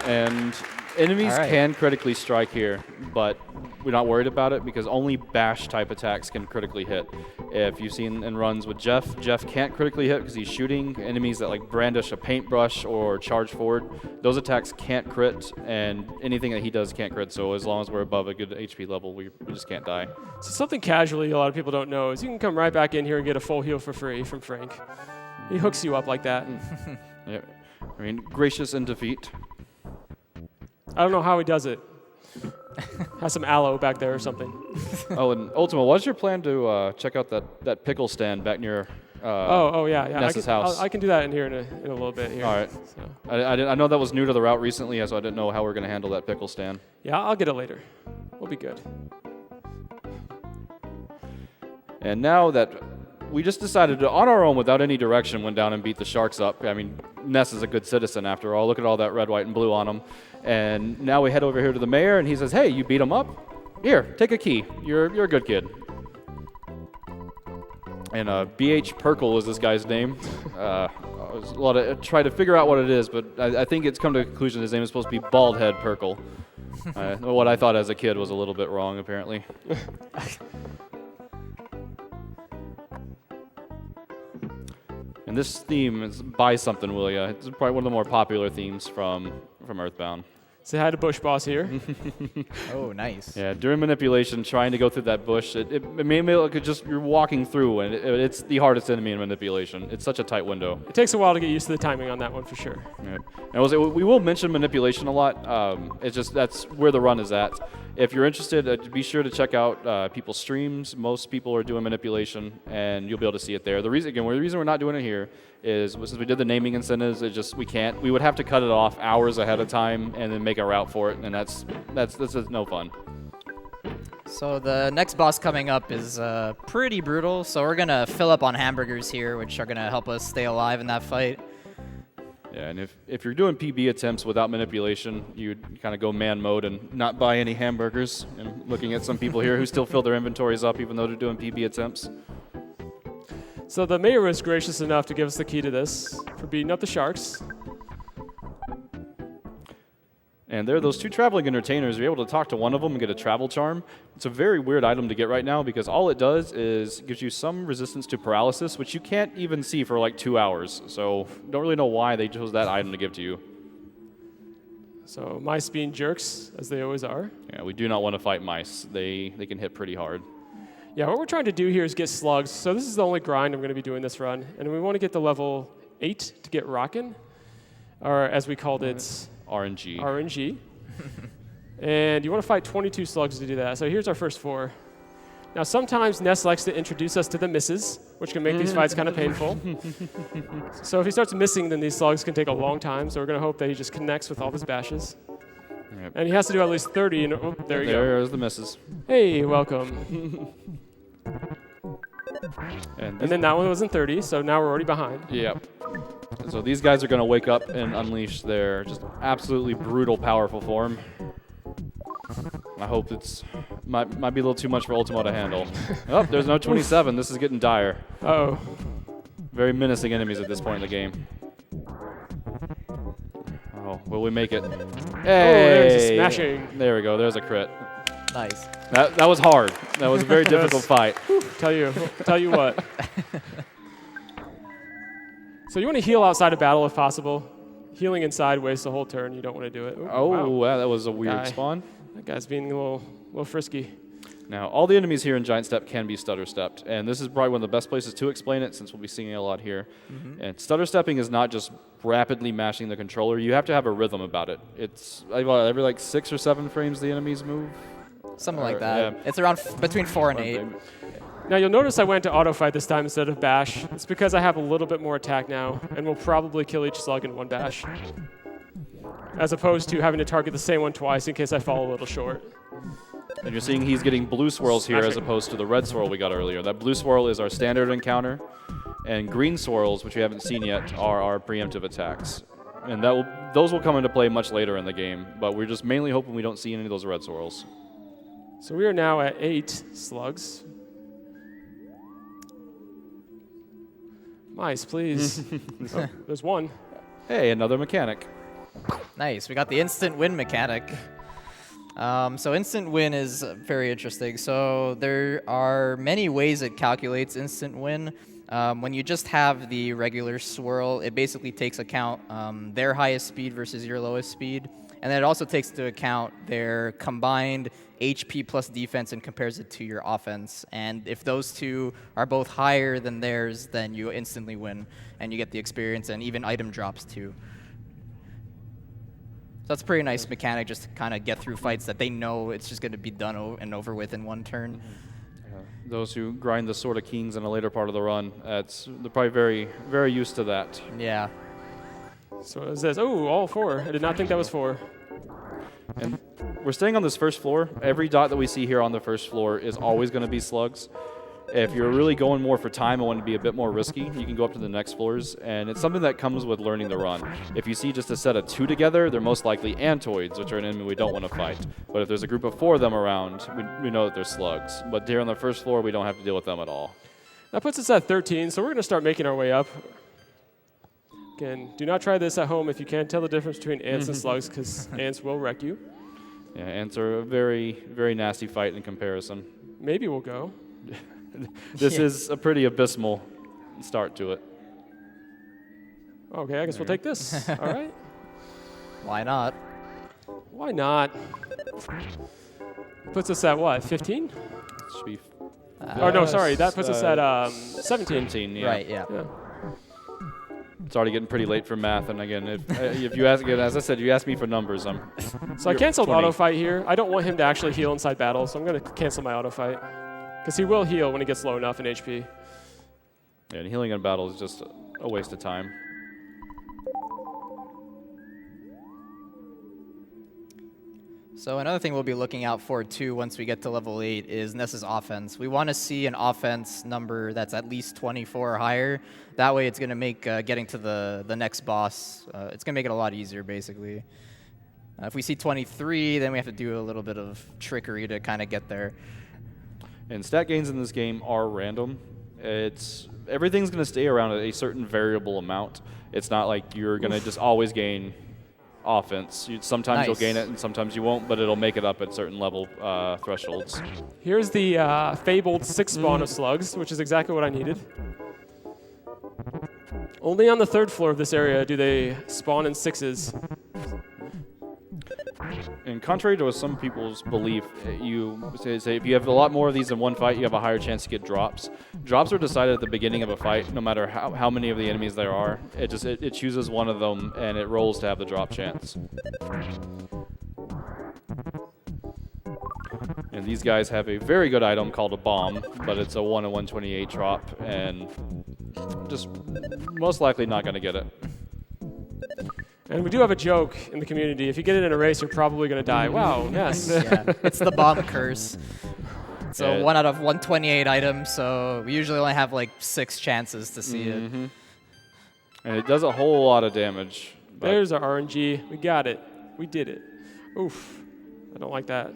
And enemies can critically strike here, but we're not worried about it because only bash type attacks can critically hit. If you've seen in runs with Jeff can't critically hit because he's shooting enemies that like brandish a paintbrush or charge forward. Those attacks can't crit, and anything that he does can't crit. So as long as we're above a good HP level, we just can't die. So something casually a lot of people don't know is you can come right back in here and get a full heal for free from Frank. He hooks you up like that. Yeah, I mean, gracious in defeat. I don't know how he does it. Has some aloe back there or something. Oh, and Ultimo, what's your plan to check out that pickle stand back near yeah. Ness's house? I can do that in here in a little bit here. All right. So. I know that was new to the route recently, so I didn't know how we're going to handle that pickle stand. Yeah, I'll get it later. We'll be good. And now that we just decided to, on our own, without any direction, went down and beat the Sharks up. I mean, Ness is a good citizen after all. Look at all that red, white, and blue on him. And now we head over here to the mayor, and he says, "Hey, you beat him up? Here, take a key. You're a good kid." And BH Perkle is this guy's name. There's a lot of try to figure out what it is, but I think it's come to the conclusion his name is supposed to be Baldhead Perkle. What I thought as a kid was a little bit wrong, apparently. And this theme is Buy Something, Will Ya? It's probably one of the more popular themes from Earthbound. Say hi to Bush Boss here. Oh, nice. Yeah, during manipulation, trying to go through that bush, it made me look just you're walking through, and it's the hardest enemy in manipulation. It's such a tight window. It takes a while to get used to the timing on that one for sure. Yeah. And we will mention manipulation a lot. It's just that's where the run is at. If you're interested, be sure to check out people's streams. Most people are doing manipulation, and you'll be able to see it there. The reason we're not doing it here is since we did the naming incentives, we can't. We would have to cut it off hours ahead of time and then make a route for it, and that's no fun. So the next boss coming up is pretty brutal. So we're gonna fill up on hamburgers here, which are gonna help us stay alive in that fight. Yeah, and if you're doing PB attempts without manipulation, you'd kind of go man mode and not buy any hamburgers. And looking at some people here who still fill their inventories up even though they're doing PB attempts. So the mayor was gracious enough to give us the key to this for beating up the Sharks. And there are those two traveling entertainers. You're able to talk to one of them and get a travel charm. It's a very weird item to get right now because all it does is gives you some resistance to paralysis, which you can't even see for like 2 hours. So don't really know why they chose that item to give to you. So mice being jerks, as they always are. Yeah, we do not want to fight mice. They can hit pretty hard. Yeah, what we're trying to do here is get slugs. So this is the only grind I'm going to be doing this run. And we want to get to level 8 to get rockin', or as we called it, RNG. And you want to fight 22 slugs to do that. So here's our first 4. Now sometimes Ness likes to introduce us to the misses, which can make these fights kind of painful. So if he starts missing, then these slugs can take a long time. So we're going to hope that he just connects with all of his bashes. Yep. And he has to do at least 30. And there you go. There's the misses. Hey, welcome. And then that one was in 30, so now we're already behind. Yep. So these guys are going to wake up and unleash their just absolutely brutal, powerful form. I hope might be a little too much for Ultimo to handle. Oh, there's no 27. This is getting dire. Uh-oh. Very menacing enemies at this point in the game. Oh, will we make it? Hey! Oh, there's a smashing. There we go. There's a crit. Nice. That was hard. That was a very difficult fight. Tell you what. So you want to heal outside of battle if possible. Healing inside wastes the whole turn. You don't want to do it. Ooh, wow, that was a weird spawn. That guy's being a little frisky. Now, all the enemies here in Giant Step can be stutter stepped, and this is probably one of the best places to explain it since we'll be seeing it a lot here. Mm-hmm. And stutter stepping is not just rapidly mashing the controller. You have to have a rhythm about it. It's every like 6 or 7 frames the enemies move. Something like that. Yeah. It's around between 4 and 8. Now you'll notice I went to auto fight this time instead of bash. It's because I have a little bit more attack now, and we'll probably kill each slug in 1 bash, as opposed to having to target the same one twice in case I fall a little short. And you're seeing he's getting blue swirls here as opposed to the red swirl we got earlier. That blue swirl is our standard encounter, and green swirls, which we haven't seen yet, are our preemptive attacks. And those will come into play much later in the game, but we're just mainly hoping we don't see any of those red swirls. So we are now at 8 slugs. Mice, please. Oh, there's one. Hey, another mechanic. Nice. We got the instant win mechanic. So instant win is very interesting. So there are many ways it calculates instant win. When you just have the regular swirl, it basically takes account their highest speed versus your lowest speed. And then it also takes into account their combined HP plus defense and compares it to your offense. And if those two are both higher than theirs, then you instantly win. And you get the experience and even item drops too. So that's a pretty nice mechanic just to kind of get through fights that they know it's just going to be done and over with in one turn. Those who grind the Sword of Kings in a later part of the run, they're probably very, very used to that. Yeah. So it says, oh, all 4. I did not think that was 4. And we're staying on this first floor. Every dot that we see here on the first floor is always going to be slugs. If you're really going more for time and want to be a bit more risky, you can go up to the next floors, and it's something that comes with learning the run. If you see just a set of 2 together, they're most likely Antoids, which are an enemy we don't want to fight. But if there's a group of 4 of them around, we know that they're slugs. But here on the first floor, we don't have to deal with them at all. That puts us at 13, so we're going to start making our way up. Again, do not try this at home if you can't tell the difference between ants and slugs, because ants will wreck you. Yeah, ants are a very, very nasty fight in comparison. Maybe we'll go. This is a pretty abysmal start to it. Okay, I guess we'll take this. All right. Why not? Why not? Puts us at what, 15? Should be Oh, no, sorry. That puts us at 17. 17, yeah. Right, yeah. It's already getting pretty late for math, and again, if you ask, again, as I said, you ask me for numbers, So I canceled auto fight here. I don't want him to actually heal inside battle, so I'm going to cancel my auto fight. Because he will heal when he gets low enough in HP. Yeah, and healing in battle is just a waste of time. So another thing we'll be looking out for too once we get to level 8 is Ness's offense. We want to see an offense number that's at least 24 or higher. That way it's going to make getting to the next boss, it's going to make it a lot easier basically. If we see 23, then we have to do a little bit of trickery to kind of get there. And stat gains in this game are random. Everything's going to stay around a certain variable amount. It's not like you're going to just always gain offense. Sometimes you'll gain it and sometimes you won't, but it'll make it up at certain level thresholds. Here's the fabled 6 spawn of slugs, which is exactly what I needed. Only on the 3rd floor of this area do they spawn in 6s. And contrary to some people's belief, you say if you have a lot more of these in one fight, you have a higher chance to get drops. Drops are decided at the beginning of a fight, no matter how many of the enemies there are. It chooses one of them, and it rolls to have the drop chance. And these guys have a very good item called a bomb, but it's a 1 in 128 drop, and just most likely not going to get it. And we do have a joke in the community. If you get it in a race, you're probably going to die. Wow, yes. Yeah, it's the bomb curse. It's a 1 out of 128 item, so we usually only have like 6 chances to see it. And it does a whole lot of damage. There's our RNG. We got it. We did it. Oof. I don't like that.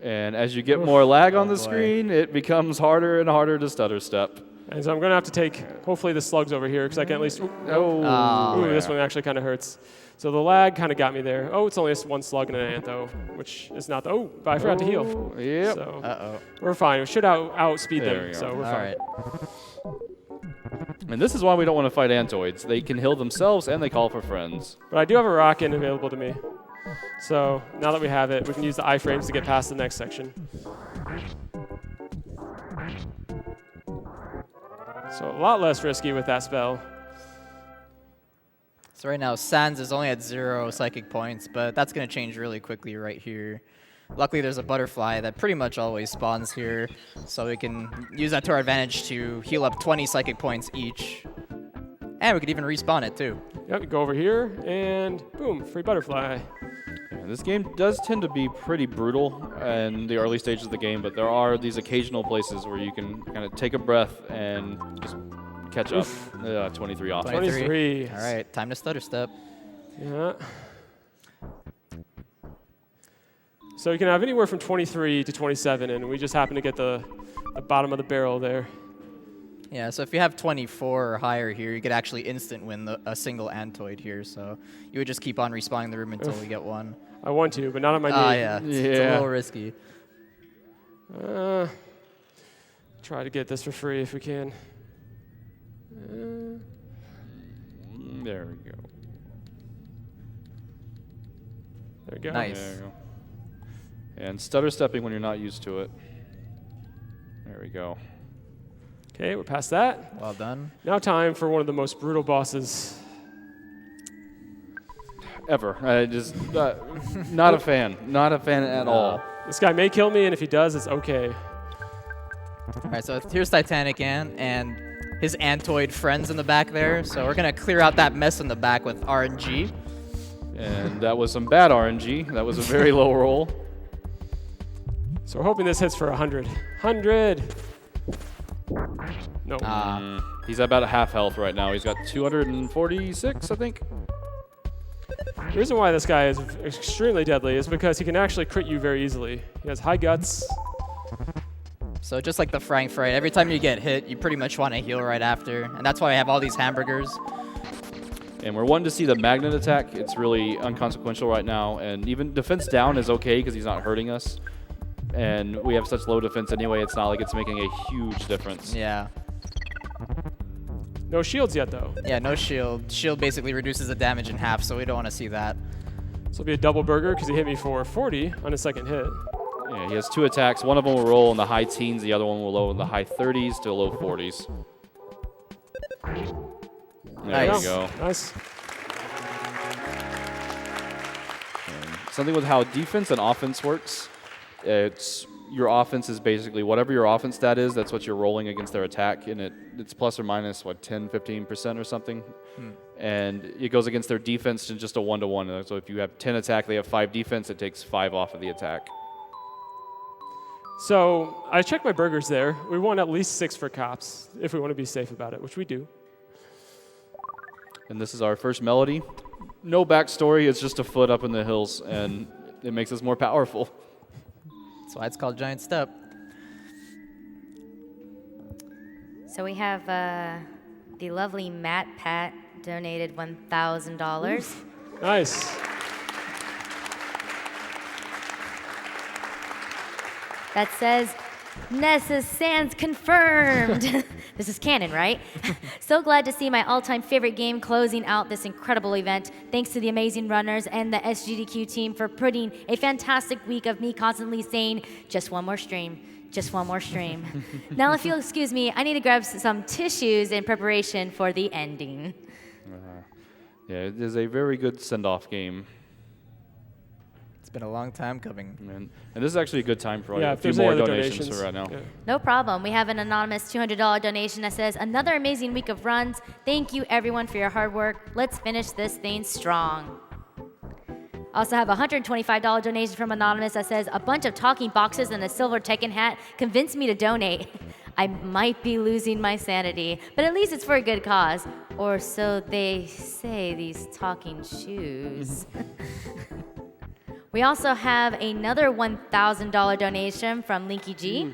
And as you get more lag on the screen, it becomes harder and harder to stutter step. And so I'm going to have to take, hopefully, the slugs over here, because I can at least... This one actually kind of hurts. So the lag kind of got me there. Oh, it's only 1 slug and an antho, which is not the... Oh, but I forgot to heal. Yep. So we're fine. We should outspeed them, so we're fine. And this is why we don't want to fight Antoids. They can heal themselves, and they call for friends. But I do have a rocket available to me. So now that we have it, we can use the iframes to get past the next section. So a lot less risky with that spell. So right now, Sans is only at 0 psychic points, but that's going to change really quickly right here. Luckily, there's a butterfly that pretty much always spawns here, so we can use that to our advantage to heal up 20 psychic points each. And we could even respawn it, too. Yep, go over here, and boom, free butterfly. Yeah, this game does tend to be pretty brutal in the early stages of the game, but there are these occasional places where you can kind of take a breath and just catch up. 23 off. 23. All right, time to stutter step. Yeah. So you can have anywhere from 23 to 27, and we just happen to get the bottom of the barrel there. Yeah, so if you have 24 or higher here, you could actually instant win a single Antoid here. So you would just keep on respawning the room until we get one. I want to, but not on my knee. Yeah, it's a little risky. Try to get this for free if we can. There we go. There we go. Nice. There we go. And stutter stepping when you're not used to it. There we go. Okay, we're past that. Well done. Now time for one of the most brutal bosses Ever. I just not a fan. Not a fan at all. This guy may kill me, and if he does, it's okay. All right, so here's Titanic and his Antoid friends in the back there. So we're going to clear out that mess in the back with RNG. And that was some bad RNG. That was a very low roll. So we're hoping this hits for 100. 100! No. He's about half health right now. He's got 246, I think. The reason why this guy is extremely deadly is because he can actually crit you very easily. He has high guts. So just like the Frankfurt, every time you get hit, you pretty much want to heal right after. And that's why I have all these hamburgers. And we're wanting to see the magnet attack. It's really unconsequential right now. And even defense down is okay because he's not hurting us. And we have such low defense anyway, it's not like it's making a huge difference. Yeah. No shields yet, though. Yeah, no shield. Shield basically reduces the damage in half, so we don't want to see that. This will be a double burger because he hit me for 40 on his second hit. Yeah, he has 2 attacks. One of them will roll in the high teens, the other one will roll in the high 30s to low 40s. There we go. Nice. And something with how defense and offense works, it's your offense is basically whatever your offense stat is, that's what you're rolling against their attack, and it's plus or minus, what, 10, 15% or something? And it goes against their defense to just a 1-to-1. So if you have 10 attack, they have 5 defense, it takes 5 off of the attack. So I checked my burgers there. We want at least 6 for cops if we want to be safe about it, which we do. And this is our first melody. No backstory, it's just a foot up in the hills, and it makes us more powerful. That's why it's called Giant Step. So we have the lovely Matt Pat donated $1,000. Nice. That says, Nessa Sands confirmed. This is canon, right? So glad to see my all-time favorite game closing out this incredible event. Thanks to the amazing runners and the SGDQ team for putting a fantastic week of me constantly saying, just one more stream, just one more stream. Now, if you'll excuse me, I need to grab some tissues in preparation for the ending. Yeah, it is a very good send-off game. It's been a long time coming. And this is actually a good time for yeah, a few more donations right now. Yeah. No problem. We have an anonymous $200 donation that says, another amazing week of runs. Thank you, everyone, for your hard work. Let's finish this thing strong. Also have a $125 donation from Anonymous that says, a bunch of talking boxes and a silver Tekken hat convinced me to donate. I might be losing my sanity, but at least it's for a good cause. Or so they say, these talking shoes. We also have another $1,000 donation from Linky G.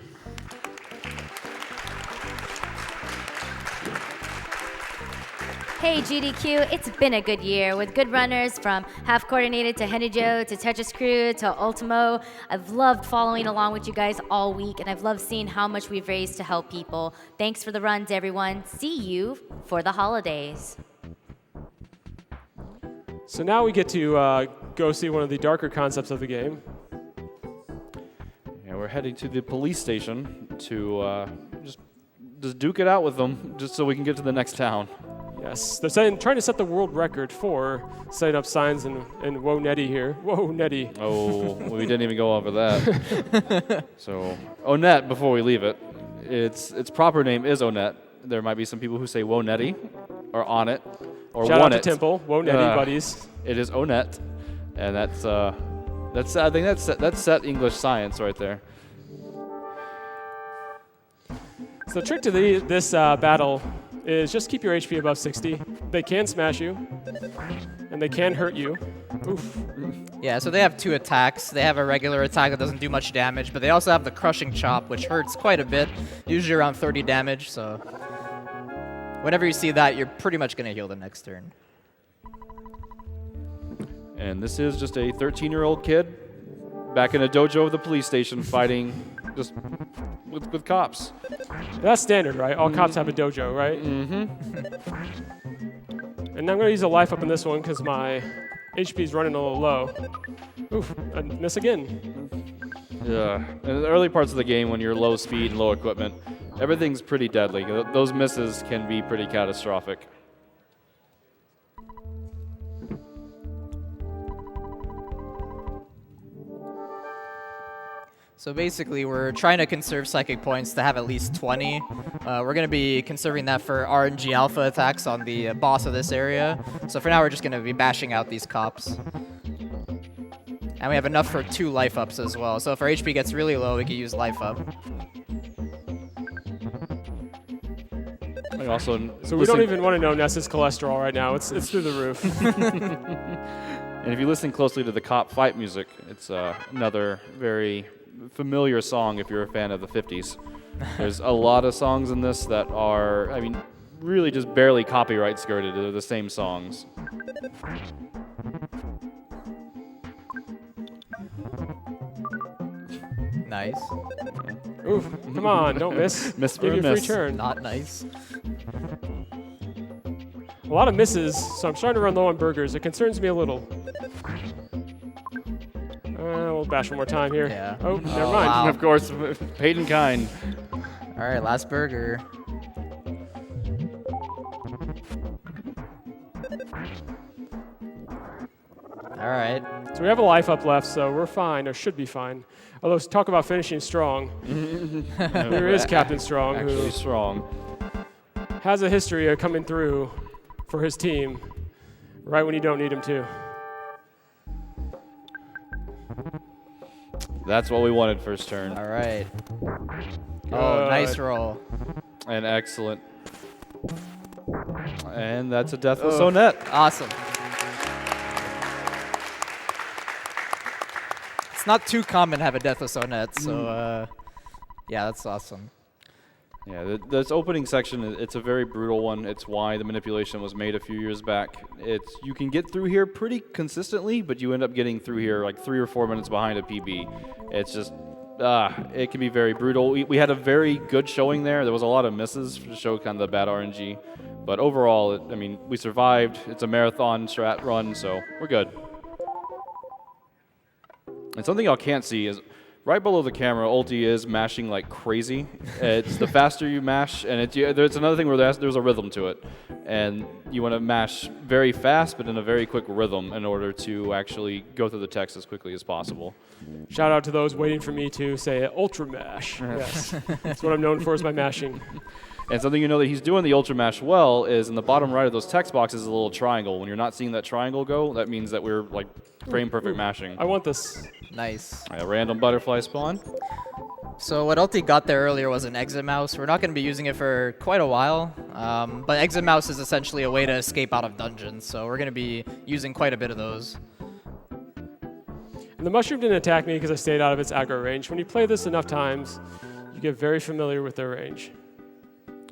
Hey GDQ, it's been a good year with good runners from Half Coordinated to Hennijo to Tetris Crew to Ultimo. I've loved following along with you guys all week, and I've loved seeing how much we've raised to help people. Thanks for the runs, everyone. See you for the holidays. So now we get to go see one of the darker concepts of the game. Yeah, we're heading to the police station to just duke it out with them, just so we can get to the next town. Yes, they're trying to set the world record for setting up signs in Whoa Netty here. Whoa Netty. Oh, we didn't even go over that. So, Onet, before we leave it, its proper name is Onet. There might be some people who say Whoa Netty, or On It, or Shout won out it. to Temple, Wonetti buddies. It is Onet, and that's I think that's set English science right there. So the trick to this battle is just keep your HP above 60. They can smash you, and they can hurt you. Oof. Yeah, so they have 2 attacks. They have a regular attack that doesn't do much damage, but they also have the crushing chop, which hurts quite a bit, usually around 30 damage. So whenever you see that, you're pretty much going to heal the next turn. And this is just a 13-year-old kid back in a dojo of the police station fighting just with cops. That's standard, right? All cops have a dojo, right? And I'm going to use a life up in this one because my HP is running a little low. Oof, I miss again. Yeah, in the early parts of the game when you're low speed and low equipment, everything's pretty deadly. Those misses can be pretty catastrophic. So basically, we're trying to conserve psychic points to have at least 20. We're going to be conserving that for RNG alpha attacks on the boss of this area. So for now, we're just going to be bashing out these cops. And we have enough for 2 life ups as well. So if our HP gets really low, we can use life up. So we don't even want to know Ness's cholesterol right now. It's through the roof. And if you listen closely to the cop fight music, it's another very familiar song if you're a fan of the 50s. There's a lot of songs in this that are, I mean, really just barely copyright skirted. They're the same songs. Nice. Oof, come on, don't miss. Miss for Give a you a free miss. turn. Not nice. A lot of misses, so I'm starting to run low on burgers. It concerns me a little. We'll bash one more time here. Yeah. Oh, never mind. Wow. Of course, paid in kind. All right, last burger. All right. So we have a life up left, so we're fine, or should be fine. Although, talk about finishing strong. There is Captain Strong, Actually who strong. has a history of coming through for his team right when you don't need him to. That's what we wanted first turn. All right. Oh, nice roll. And excellent. And that's a death with Sonet. Awesome. It's not too common to have a death with Sonet, so yeah, that's awesome. Yeah, this opening section, it's a very brutal one. It's why the manipulation was made a few years back. You can get through here pretty consistently, but you end up getting through here like 3 or 4 minutes behind a PB. It's just, it can be very brutal. We had a very good showing there. There was a lot of misses to show kind of the bad RNG. But overall, I mean, we survived. It's a marathon strat run, so we're good. And something y'all can't see is right below the camera, Ulti is mashing like crazy. It's the faster you mash, and there's another thing where there's a rhythm to it. And you want to mash very fast, but in a very quick rhythm in order to actually go through the text as quickly as possible. Shout out to those waiting for me to say Ultra Mash. Yes, that's what I'm known for is my mashing. And something you know that he's doing the Ultra Mash well is in the bottom right of those text boxes is a little triangle. When you're not seeing that triangle go, that means that we're like frame perfect mashing. I want this. Nice. A random butterfly spawn. So what Ulti got there earlier was an exit mouse. We're not going to be using it for quite a while, but exit mouse is essentially a way to escape out of dungeons, so we're going to be using quite a bit of those. And the mushroom didn't attack me because I stayed out of its aggro range. When you play this enough times, you get very familiar with their range.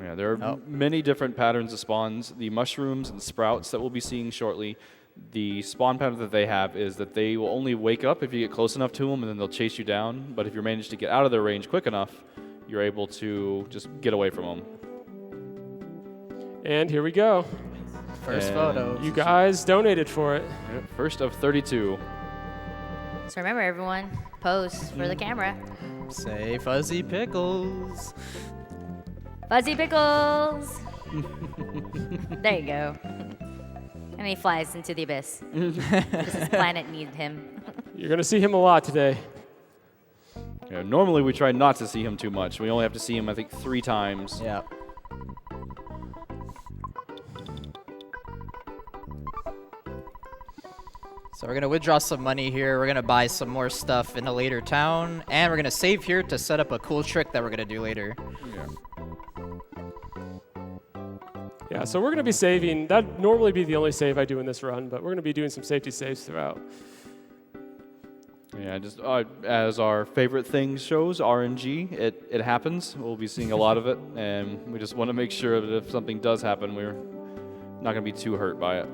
Yeah, there are many different patterns of spawns. The mushrooms and sprouts that we'll be seeing shortly, the spawn pattern that they have is that they will only wake up if you get close enough to them, and then they'll chase you down. But if you manage to get out of their range quick enough, you're able to just get away from them. And here we go. First photo. You guys donated for it. First of 32. So remember, everyone, pose for the camera. Say Fuzzy Pickles. Fuzzy Pickles! There you go. And he flies into the abyss. Because his planet needed him. You're going to see him a lot today. Yeah, normally we try not to see him too much. We only have to see him, I think, 3 times. Yeah. So we're going to withdraw some money here. We're going to buy some more stuff in a later town. And we're going to save here to set up a cool trick that we're going to do later. Yeah, so we're going to be saving. That'd normally be the only save I do in this run, but we're going to be doing some safety saves throughout. Yeah, just as our favorite thing shows, RNG, it happens. We'll be seeing a lot of it, and we just want to make sure that if something does happen, we're not going to be too hurt by it.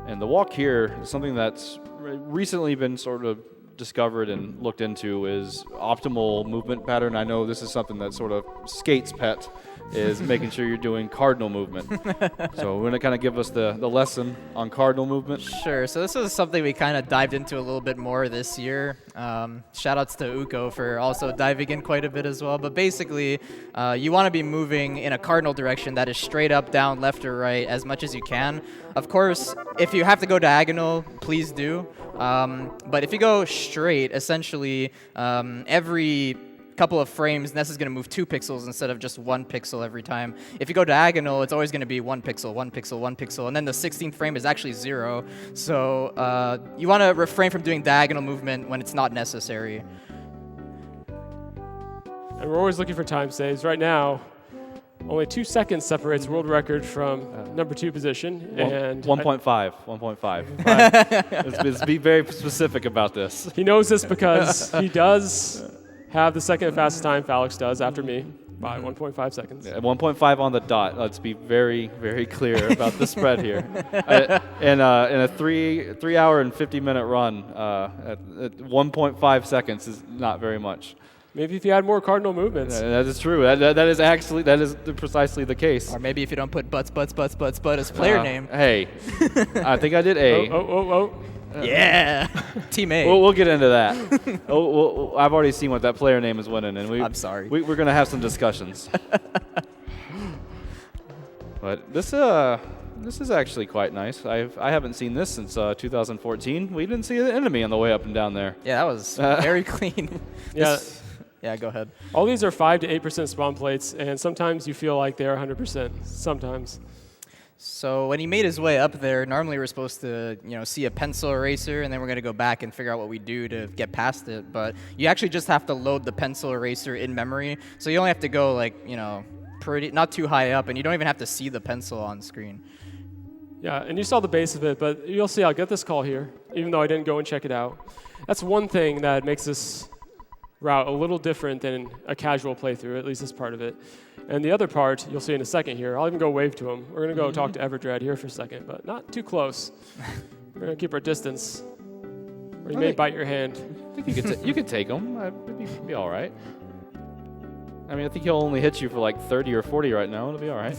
And the walk here is something that's recently been sort of discovered and looked into is optimal movement pattern. I know this is something that sort of Skate's pet is making sure you're doing cardinal movement. So we're going to kind of give us the lesson on cardinal movement. Sure. So this is something we kind of dived into a little bit more this year. Shout outs to Uko for also diving in quite a bit as well. But basically, you want to be moving in a cardinal direction that is straight up, down, left, or right as much as you can. Of course, if you have to go diagonal, please do. But if you go straight, essentially, every couple of frames, Ness is going to move 2 pixels instead of just 1 pixel every time. If you go diagonal, it's always going to be 1 pixel, 1 pixel, 1 pixel, and then the 16th frame is actually 0. So you want to refrain from doing diagonal movement when it's not necessary. And we're always looking for time saves. Right now, only 2 seconds separates world record from number 2 position. And 1.5. Let's be very specific about this. He knows this because he does have the second fastest time. Alex does after me by 1.5 seconds. Yeah, 1.5 on the dot. Let's be very, very clear about the spread here. In a 3 hour and 50-minute run, at 1.5 seconds is not very much. Maybe if you had more cardinal movements. That is true. That is precisely the case. Or maybe if you don't put butts as player name. Hey, I think I did A. Oh. Yeah, Team A. We'll get into that. I've already seen what that player name is winning, and I'm sorry. We're gonna have some discussions. But this is actually quite nice. I haven't seen this since 2014. We didn't see an enemy on the way up and down there. Yeah, that was very clean. Yeah. Yeah, go ahead. All these are 5 to 8% spawn plates, and sometimes you feel like they are 100%. Sometimes. So when he made his way up there, normally we're supposed to, see a pencil eraser, and then we're going to go back and figure out what we do to get past it. But you actually just have to load the pencil eraser in memory. So you only have to go pretty not too high up, and you don't even have to see the pencil on screen. Yeah, and you saw the base of it, but you'll see I'll get this call here, even though I didn't go and check it out. That's one thing that makes this route a little different than a casual playthrough, at least this part of it. And the other part, you'll see in a second here, I'll even go wave to him. We're going to go talk to Everdread here for a second, but not too close. We're going to keep our distance, or you may bite your hand. I think you could take him. It'd be all right. I mean, I think he'll only hit you for like 30 or 40 right now. It'll be all right.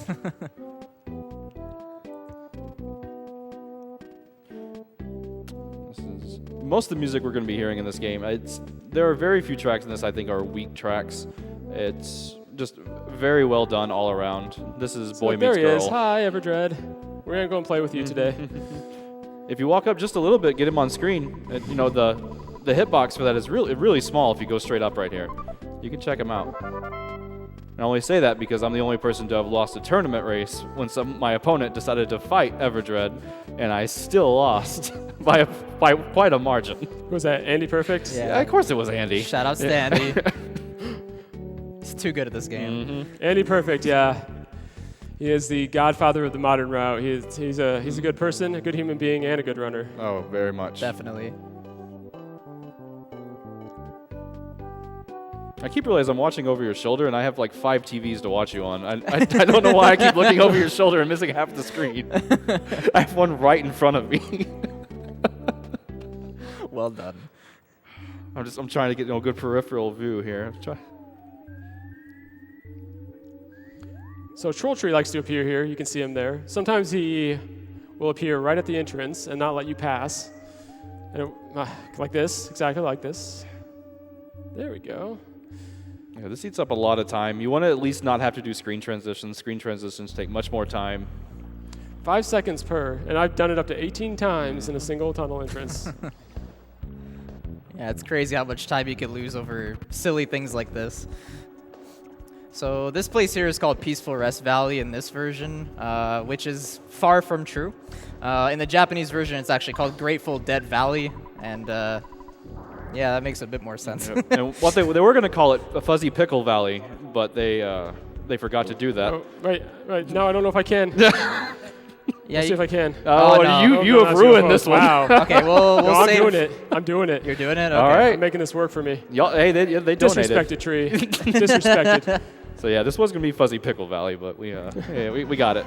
Most of the music we're going to be hearing in this game, there are very few tracks in this I think are weak tracks. It's just very well done all around. This is Boy Meets Girl. There he is. Hi, Everdread. We're going to go and play with you today. If you walk up just a little bit, get him on screen. The hitbox for that is really small if you go straight up right here. You can check him out. I only say that because I'm the only person to have lost a tournament race when my opponent decided to fight Everdread, and I still lost by quite a margin. Was that Andy Perfect? Yeah, of course it was Andy. Shout out to Andy. He's too good at this game. Mm-hmm. Andy Perfect, yeah. He is the godfather of the modern route. He's a good person, a good human being, and a good runner. Oh, very much. Definitely. I keep realizing I'm watching over your shoulder, and I have like 5 TVs to watch you on. I don't know why I keep looking over your shoulder and missing half the screen. I have one right in front of me. Well done. I'm trying to get a good peripheral view here. So Troll Tree likes to appear here. You can see him there. Sometimes he will appear right at the entrance and not let you pass. And like this, exactly like this. There we go. Yeah, this eats up a lot of time. You want to at least not have to do screen transitions. Screen transitions take much more time. 5 seconds per, and I've done it up to 18 times in a single tunnel entrance. Yeah, it's crazy how much time you could lose over silly things like this. So this place here is called Peaceful Rest Valley in this version, which is far from true. In the Japanese version, it's actually called Grateful Dead Valley, and yeah, that makes a bit more sense. Yeah. And what they were going to call it a Fuzzy Pickle Valley, but they forgot to do that. Oh, right. Now I don't know if I can. Yeah, Let's see if I can. Oh, no. you have ruined this one. Wow. Okay, we'll No, I'm save. doing it. I'm doing it. You're doing it? Okay. All right. I'm making this work for me. Y'all, hey, they donated. Disrespected tree. Disrespected. So yeah, this was going to be Fuzzy Pickle Valley, but we got it.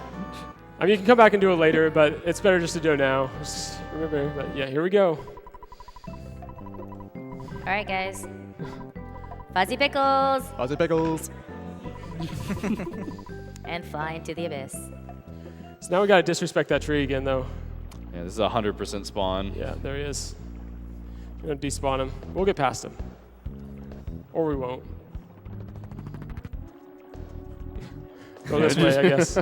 I mean, you can come back and do it later, but it's better just to do it now. Just remember, but yeah, here we go. All right, guys. Fuzzy pickles Fuzzy pickles. and fly into the abyss. So now we gotta disrespect that tree again, though. Yeah, this is 100% spawn. Yeah, there he is. We're gonna despawn him. We'll get past him. Or we won't. Go this way, I guess.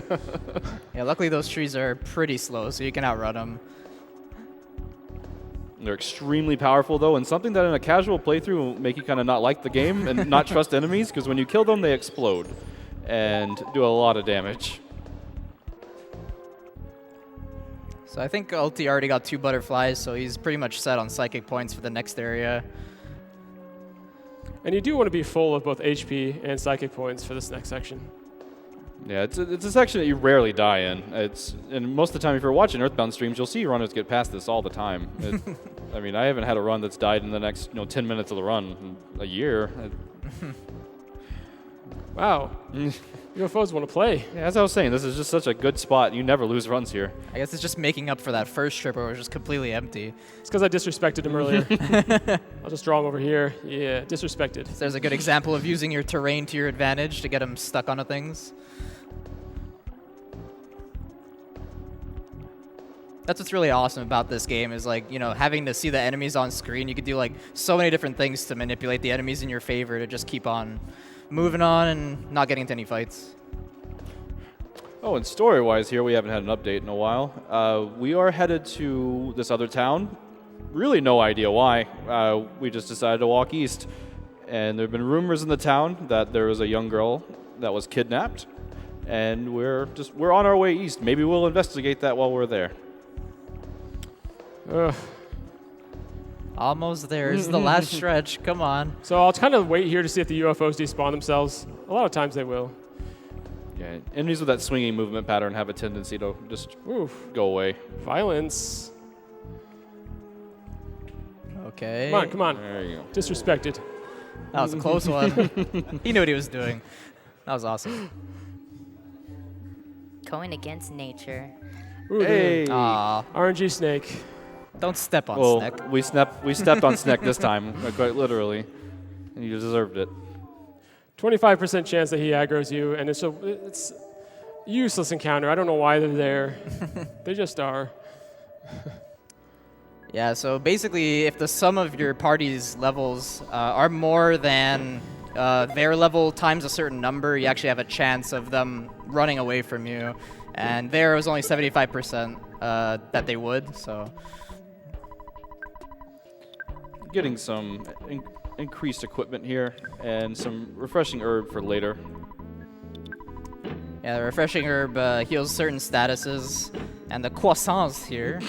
Yeah, luckily those trees are pretty slow, so you can outrun them. They're extremely powerful, though, and something that in a casual playthrough will make you kind of not like the game and not trust enemies, because when you kill them, they explode and do a lot of damage. So I think Ulti already got 2 butterflies, so he's pretty much set on psychic points for the next area. And you do want to be full of both HP and psychic points for this next section. Yeah, it's a section that you rarely die in. And most of the time, if you're watching Earthbound streams, you'll see runners get past this all the time. I mean, I haven't had a run that's died in the next 10 minutes of the run in a year. Wow. UFOs want to play. Yeah, as I was saying, this is just such a good spot. You never lose runs here. I guess it's just making up for that first trip where it was just completely empty. It's because I disrespected him earlier. I'll just draw him over here. Yeah, disrespected. So there's a good example of using your terrain to your advantage to get him stuck onto things. That's what's really awesome about this game is having to see the enemies on screen. You could do so many different things to manipulate the enemies in your favor to just keep on moving on and not getting into any fights. Oh, and story-wise here, we haven't had an update in a while. We are headed to this other town. Really no idea why. We just decided to walk east. And there have been rumors in the town that there was a young girl that was kidnapped. And we're on our way east. Maybe we'll investigate that while we're there. Almost there. This is the last stretch. Come on. So I'll kind of wait here to see if the UFOs despawn themselves. A lot of times they will. Yeah, enemies with that swinging movement pattern have a tendency to just go away. Violence. Okay. Come on. There you go. Disrespected. That was a close one. He knew what he was doing. That was awesome. Going against nature. Ooh, Hey! Aw. RNG snake. Don't step on Well, Snick. we stepped on Snick this time, quite literally, and you deserved it. 25% chance that he aggroes you, and it's a useless encounter. I don't know why they're there. They just are. Yeah, so basically, if the sum of your party's levels are more than their level times a certain number, you actually have a chance of them running away from you. And there was only 75% that they would, so... Getting some increased equipment here and some refreshing herb for later. Yeah, the refreshing herb heals certain statuses, and the croissants here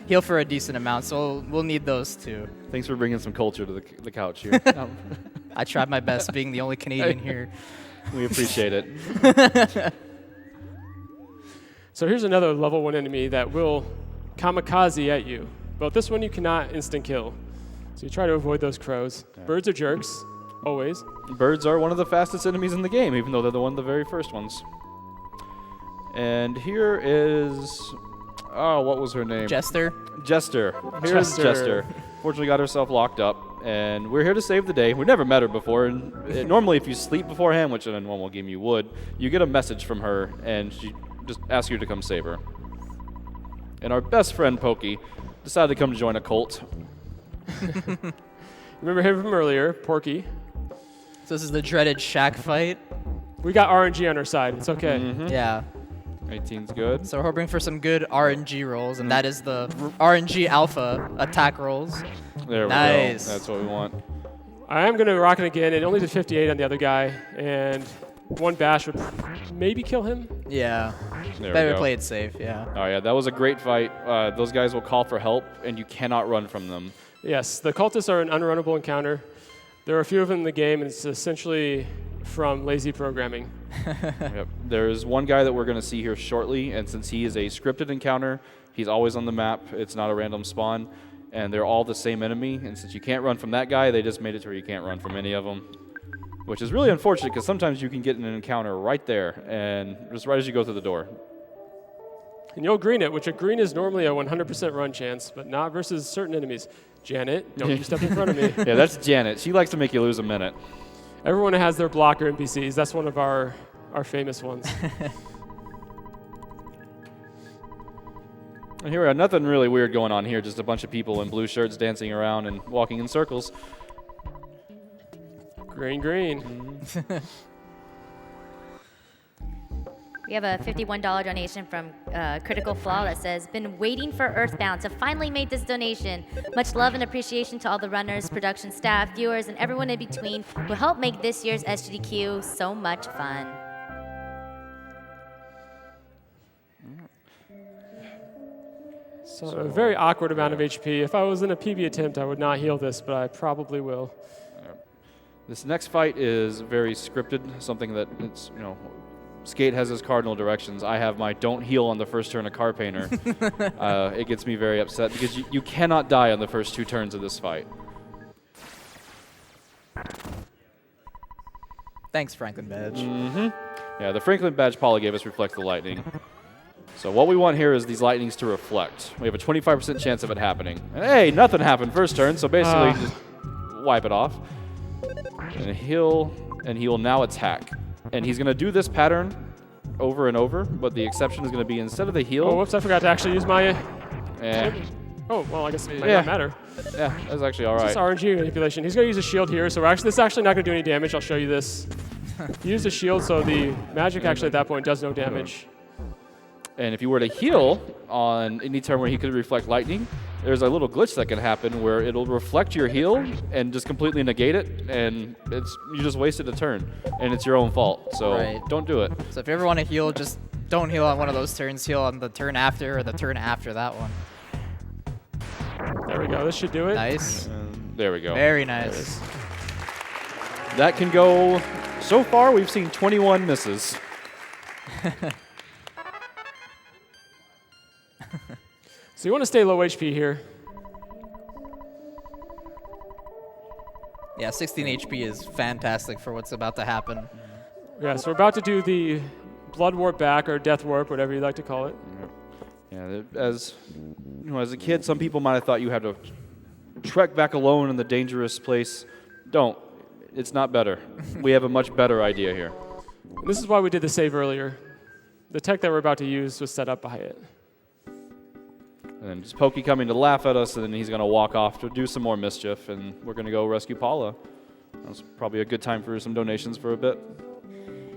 heal for a decent amount, so we'll need those too. Thanks for bringing some culture to the couch here. I tried my best being the only Canadian here. We appreciate it. So here's another level 1 enemy that will kamikaze at you. But this one you cannot instant kill. So you try to avoid those crows. Yeah. Birds are jerks, always. Birds are one of the fastest enemies in the game, even though they're one of the very first ones. And here is... Oh, what was her name? Jester. Jester. Here's Jester. Fortunately got herself locked up, and we're here to save the day. We've never met her before, and normally if you sleep beforehand, which in a normal game you would, you get a message from her, and she just asks you to come save her. And our best friend, Pokey, decided to come to join a cult. Remember him from earlier, Porky. So this is the dreaded shack fight. We got RNG on our side. It's okay. Mm-hmm. Yeah. 18's good. So we're hoping for some good RNG rolls, and that is the RNG alpha attack rolls. There we Nice. go. That's what we want. I am going to rock it again. It only did 58 on the other guy, and one bash would maybe kill him. Yeah. There we Better go. play it safe, yeah. Oh yeah, that was a great fight. Those guys will call for help, and you cannot run from them. Yes, the cultists are an unrunnable encounter. There are a few of them in the game, and it's essentially from lazy programming. Yep. There's one guy that we're going to see here shortly, and since he is a scripted encounter, he's always on the map. It's not a random spawn, and they're all the same enemy. And since you can't run from that guy, they just made it to where you can't run from any of them, which is really unfortunate because sometimes you can get in an encounter right there, and just right as you go through the door. And you'll green it, which a green is normally a 100% run chance, but not versus certain enemies. Janet, don't you step in front of me. Yeah, that's Janet. She likes to make you lose a minute. Everyone has their blocker NPCs. That's one of our famous ones. And here we are, nothing really weird going on here, just a bunch of people in blue shirts dancing around and walking in circles. Green, green. We have a $51 donation from Critical Flaw that says, been waiting for Earthbound to finally make this donation. Much love and appreciation to all the runners, production staff, viewers, and everyone in between who helped make this year's SGDQ so much fun. So a very awkward amount of HP. If I was in a PB attempt, I would not heal this, but I probably will. This next fight is very scripted, something that it's, Skate has his cardinal directions. I have my don't heal on the first turn of Car Painter. It gets me very upset because you cannot die on the first 2 turns of this fight. Thanks, Franklin Badge. Yeah, the Franklin Badge Paula gave us reflect the lightning. So what we want here is these lightnings to reflect. We have a 25% chance of it happening. And hey, nothing happened first turn, so basically just wipe it off. And he will now attack. And he's going to do this pattern over and over, but the exception is going to be instead of the heal... Oh, whoops, I forgot to actually use my... Yeah. Oh, well, I guess it might not matter. Yeah, that's actually all right. It's just RNG manipulation. He's going to use a shield here, so this is actually not going to do any damage. I'll show you this. He used a shield, so the magic actually at that point does no damage. And if you were to heal on any turn where he could reflect lightning, there's a little glitch that can happen where it'll reflect your heal and just completely negate it, and you just wasted a turn, and it's your own fault. So don't do it. So if you ever want to heal, just don't heal on one of those turns. Heal on the turn after or the turn after that one. There we go. This should do it. Nice. There we go. Very nice. That can go. So far, we've seen 21 misses. So you want to stay low HP here. Yeah, 16 HP is fantastic for what's about to happen. Yeah, so we're about to do the Blood Warp back, or Death Warp, whatever you like to call it. Yeah, as a kid, some people might have thought you had to trek back alone in the dangerous place. Don't. It's not better. We have a much better idea here. And this is why we did the save earlier. The tech that we're about to use was set up by it. And then just Pokey coming to laugh at us, and then he's going to walk off to do some more mischief, and we're going to go rescue Paula. That's probably a good time for some donations for a bit.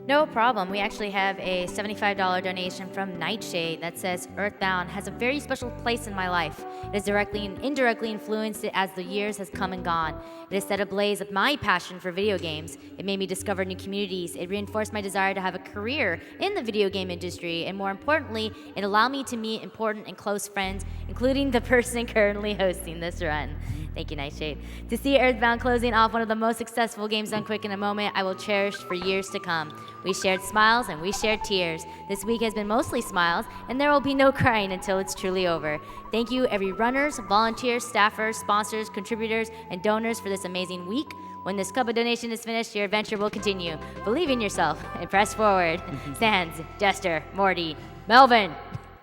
No problem. We actually have a $75 donation from Nightshade that says, Earthbound has a very special place in my life. It has directly and indirectly influenced it as the years has come and gone. It has set ablaze of my passion for video games. It made me discover new communities. It reinforced my desire to have a career in the video game industry. And more importantly, it allowed me to meet important and close friends, including the person currently hosting this run. Thank you, Nightshade. To see Earthbound closing off one of the most successful games done quick in a moment, I will cherish for years to come. We shared smiles and we shared tears. This week has been mostly smiles, and there will be no crying until it's truly over. Thank you, every runners, volunteers, staffers, sponsors, contributors, and donors for this amazing week. When this cup of donation is finished, your adventure will continue. Believe in yourself and press forward. Sans, Jester, Morty, Melvin,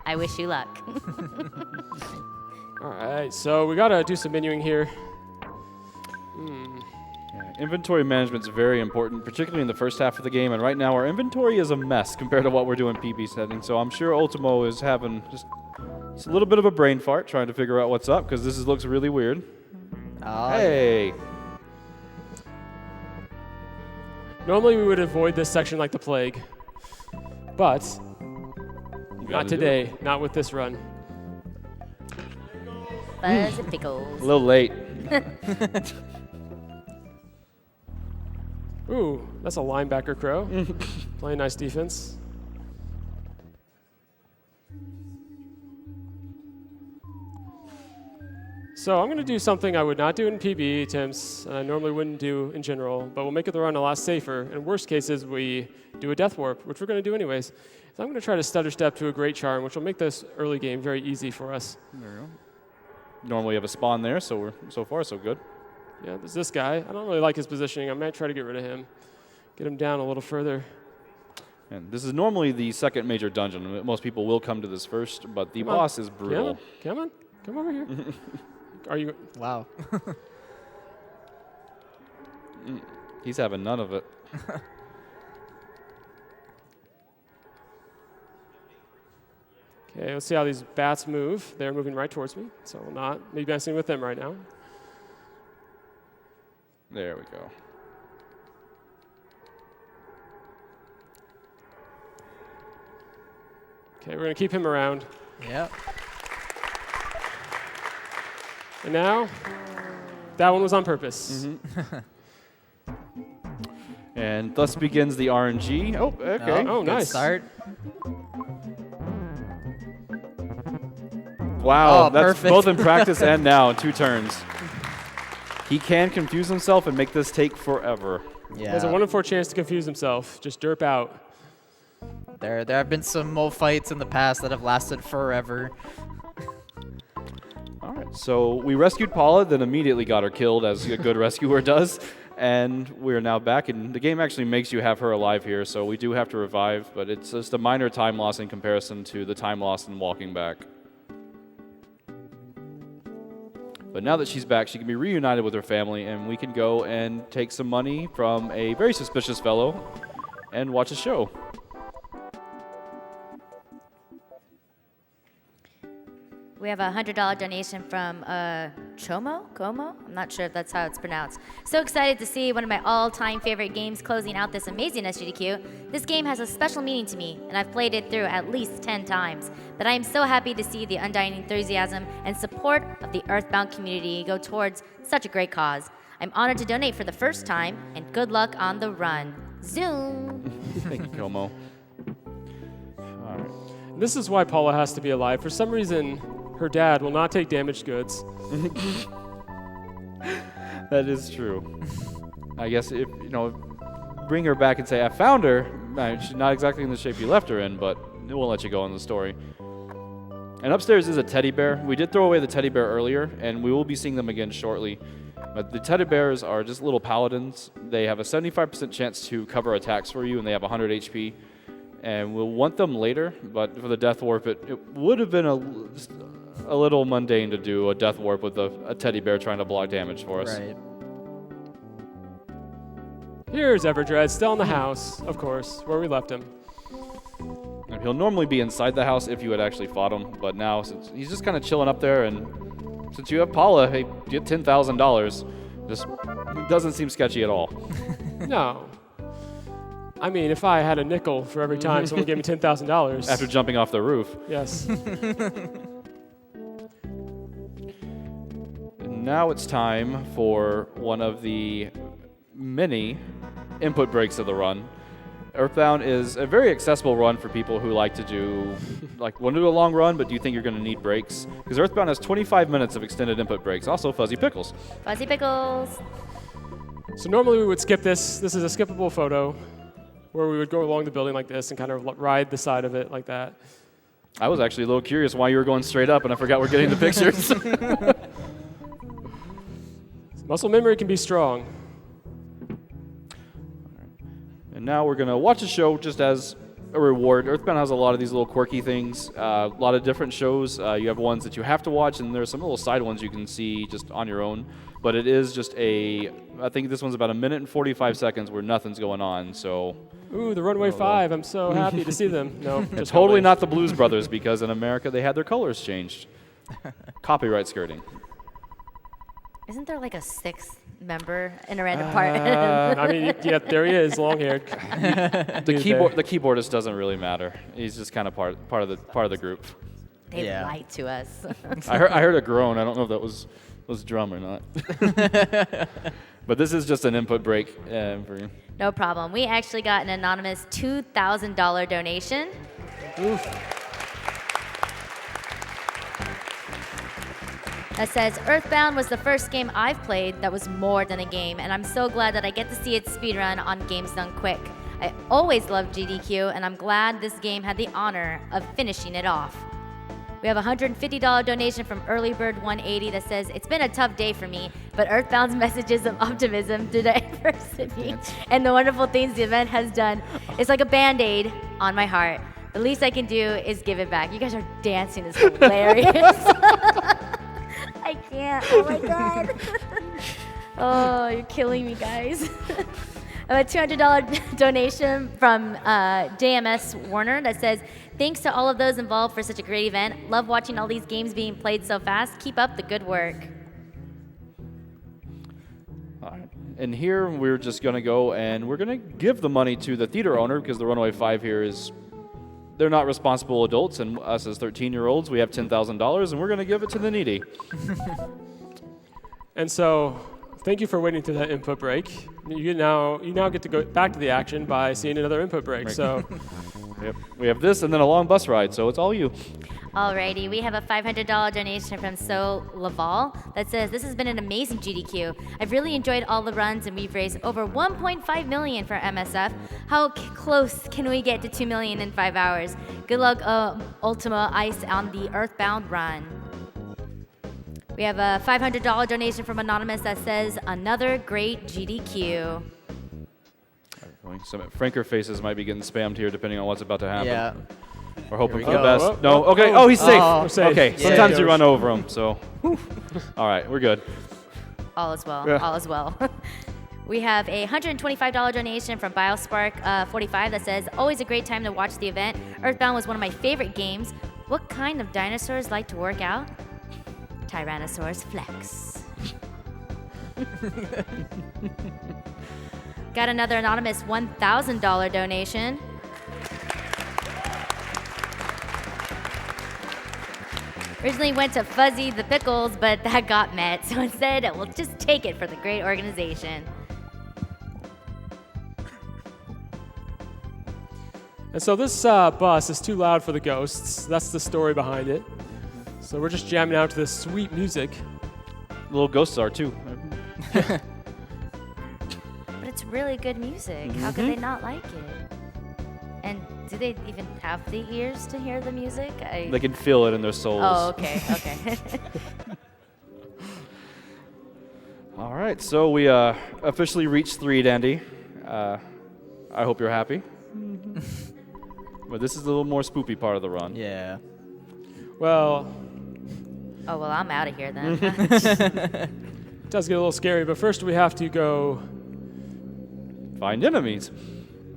I wish you luck. All right, so we got to do some menuing here. Inventory management is very important, particularly in the first half of the game, and right now our inventory is a mess compared to what we're doing PB settings, so I'm sure Ultimo is having just a little bit of a brain fart trying to figure out what's up, because this looks really weird. Hey! Normally we would avoid this section like the plague, but not today, not with this run. Fuzz and pickles. A little late. Ooh, that's a linebacker crow. Playing nice defense. So I'm going to do something I would not do in PB attempts, and I normally wouldn't do in general, but we'll make the run a lot safer. In worst cases, we do a death warp, which we're going to do anyways. So I'm going to try to stutter step to a great charm, which will make this early game very easy for us. There we go. Normally you have a spawn there, so so far so good. Yeah, there's this guy. I don't really like his positioning. I might try to get rid of him, get him down a little further. And this is normally the second major dungeon. Most people will come to this first, but the boss is brutal. Come on, come over here. Are you? Wow. He's having none of it. Okay, let's see how these bats move. They're moving right towards me, so we'll not be messing with them right now. There we go. Okay, we're going to keep him around. Yep. And now, that one was on purpose. And thus begins the RNG. Oh, okay. Oh, Good nice. start. Wow, Oh, that's perfect. both in practice and now in 2 turns. He can confuse himself and make this take forever. He has a 1 in 4 chance to confuse himself. Just derp out. There have been some Mo fights in the past that have lasted forever. All right, so we rescued Paula, then immediately got her killed, as a good rescuer does. And we're now back, and the game actually makes you have her alive here, so we do have to revive, but it's just a minor time loss in comparison to the time lost in walking back. But now that she's back, she can be reunited with her family, and we can go and take some money from a very suspicious fellow and watch a show. We have a $100 donation from Como? I'm not sure if that's how it's pronounced. So excited to see one of my all-time favorite games closing out this amazing SGDQ. This game has a special meaning to me, and I've played it through at least 10 times. But I am so happy to see the undying enthusiasm and support of the Earthbound community go towards such a great cause. I'm honored to donate for the first time, and good luck on the run. Zoom! Thank you, Como. All right. This is why Paula has to be alive. For some reason, her dad will not take damaged goods. That is true. I guess if, bring her back and say, I found her. She's not exactly in the shape you left her in, but it won't let you go in the story. And upstairs is a teddy bear. We did throw away the teddy bear earlier, and we will be seeing them again shortly. But the teddy bears are just little paladins. They have a 75% chance to cover attacks for you, and they have 100 HP. And we'll want them later, but for the death warp, it would have been a little mundane to do a death warp with a teddy bear trying to block damage for us. Right. Here's Everdread, still in the house, of course, where we left him. And he'll normally be inside the house if you had actually fought him, but now since he's just kind of chilling up there, and since you have Paula, hey, get $10,000. Just doesn't seem sketchy at all. No. I mean, if I had a nickel for every time someone gave me $10,000. After jumping off the roof. Yes. Now it's time for one of the many input breaks of the run. Earthbound is a very accessible run for people who like to do, want to do a long run, but do you think you're going to need breaks? Because Earthbound has 25 minutes of extended input breaks. Also, Fuzzy Pickles. Fuzzy Pickles! So normally we would skip this. This is a skippable photo where we would go along the building like this and kind of ride the side of it like that. I was actually a little curious why you were going straight up, and I forgot we're getting the pictures. Muscle memory can be strong. And now we're going to watch a show just as a reward. Earthbound has a lot of these little quirky things, a lot of different shows. You have ones that you have to watch, and there's some little side ones you can see just on your own. But it is just I think this one's about 1 minute and 45 seconds where nothing's going on, so... Ooh, the Runway 5. I'm so happy to see them. No, just totally Runway. not the Blues Brothers, because in America they had their colors changed. Copyright skirting. Isn't there like a 6th member in a random part? I mean, yeah, there he is, long-haired. The keyboardist doesn't really matter. He's just kind of part of the group. They Yeah. lied to us. I heard a groan. I don't know if that was was drum or not. But this is just an input break for you. No problem. We actually got an anonymous $2,000 donation. That says, Earthbound was the first game I've played that was more than a game, and I'm so glad that I get to see it speedrun on Games Done Quick. I always loved GDQ, and I'm glad this game had the honor of finishing it off. We have a $150 donation from Earlybird180 that says, it's been a tough day for me, but Earthbound's messages of optimism through diversity and the wonderful things the event has done is like a Band-Aid on my heart. The least I can do is give it back. You guys are dancing. It's hilarious. I can't. Oh, my God. Oh, you're killing me, guys. I have a $200 donation from JMS Warner that says, thanks to all of those involved for such a great event. Love watching all these games being played so fast. Keep up the good work. All right. And here we're just going to go and we're going to give the money to the theater owner because the Runaway 5 here is, they're not responsible adults, and us as 13-year-olds, we have $10,000, and we're going to give it to the needy. And so, thank you for waiting through that input break. You now get to go back to the action by seeing another input break. Right. So, Yep. We have this and then a long bus ride, so it's all you. Alrighty, we have a $500 donation from So Laval that says, this has been an amazing GDQ. I've really enjoyed all the runs and we've raised over $1.5 million for MSF. How close can we get to $2 million in 5 hours? Good luck, UltimoIce on the Earthbound run. We have a $500 donation from Anonymous that says, another great GDQ. Some franker faces might be getting spammed here depending on what's about to happen. Yeah. We're hoping Here for we the go. best. Oh, No, oh, okay. oh. Oh, he's safe. Oh. We're safe. Okay, Yeah. sometimes you run over him, so. All right, we're good. All is well. Yeah. All is well. We have a $125 donation from Biospark45 that says, always a great time to watch the event. Earthbound was one of my favorite games. What kind of dinosaurs like to work out? Tyrannosaurus Flex. Got another anonymous $1,000 donation. Originally went to Fuzzy the Pickles, but that got met. So instead, we'll just take it for the great organization. and so this bus is too loud for the ghosts. That's the story behind it. So we're just jamming out to this sweet music. Little ghosts are too. But it's really good music. How could they not like it? And do they even have the ears to hear the music? They can feel it in their souls. Oh, okay, okay. All right, so we officially reached 3, Dandy. I hope you're happy. But this is a little more spoopy part of the run. Yeah. Well, Oh, well, I'm out of here then. it does get a little scary, but first we have to go. Find enemies.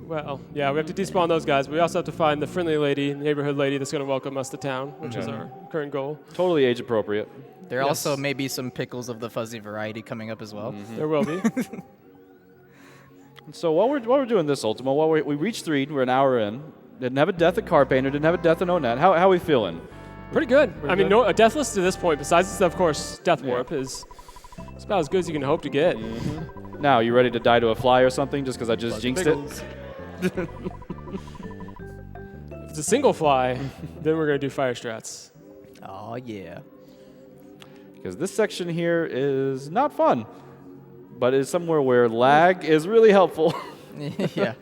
Well, yeah, we have to despawn those guys. But we also have to find the friendly lady, neighborhood lady that's going to welcome us to town, which is our current goal. Totally age appropriate. There Yes. also may be some pickles of the fuzzy variety coming up as well. There will be. So while we're doing this, Ultimo, while we reached 3, we're an hour in. Didn't have a death at Carpainter, didn't have a death at Onat. How are we feeling? Pretty good. I mean, good. no, a deathless to this point, besides, of course, Death Yeah. Warp is it's about as good as you can hope to get. Now, you ready to die to a fly or something just because I just jinxed it? If it's a single fly, then we're going to do fire strats. Oh, yeah. Because this section here is not fun, but it's somewhere where lag is really helpful. Yeah.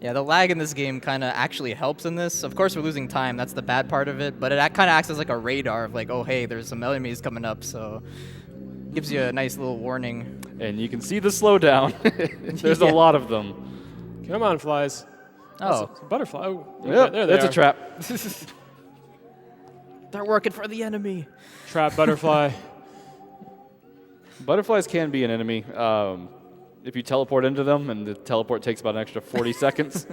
Yeah, the lag in this game kind of actually helps in this. Of course, we're losing time. That's the bad part of it. But it kind of acts as like a radar of like, oh, hey, there's some enemies coming up. So gives you a nice little warning. And you can see the slowdown. There's a Yeah. lot of them. Come on, flies. Oh, It's a butterfly. Oh, Yep, there they that's are. a trap. they're working for the enemy. Trap butterfly. Butterflies can be an enemy. If you teleport into them, and the teleport takes about an extra 40 seconds.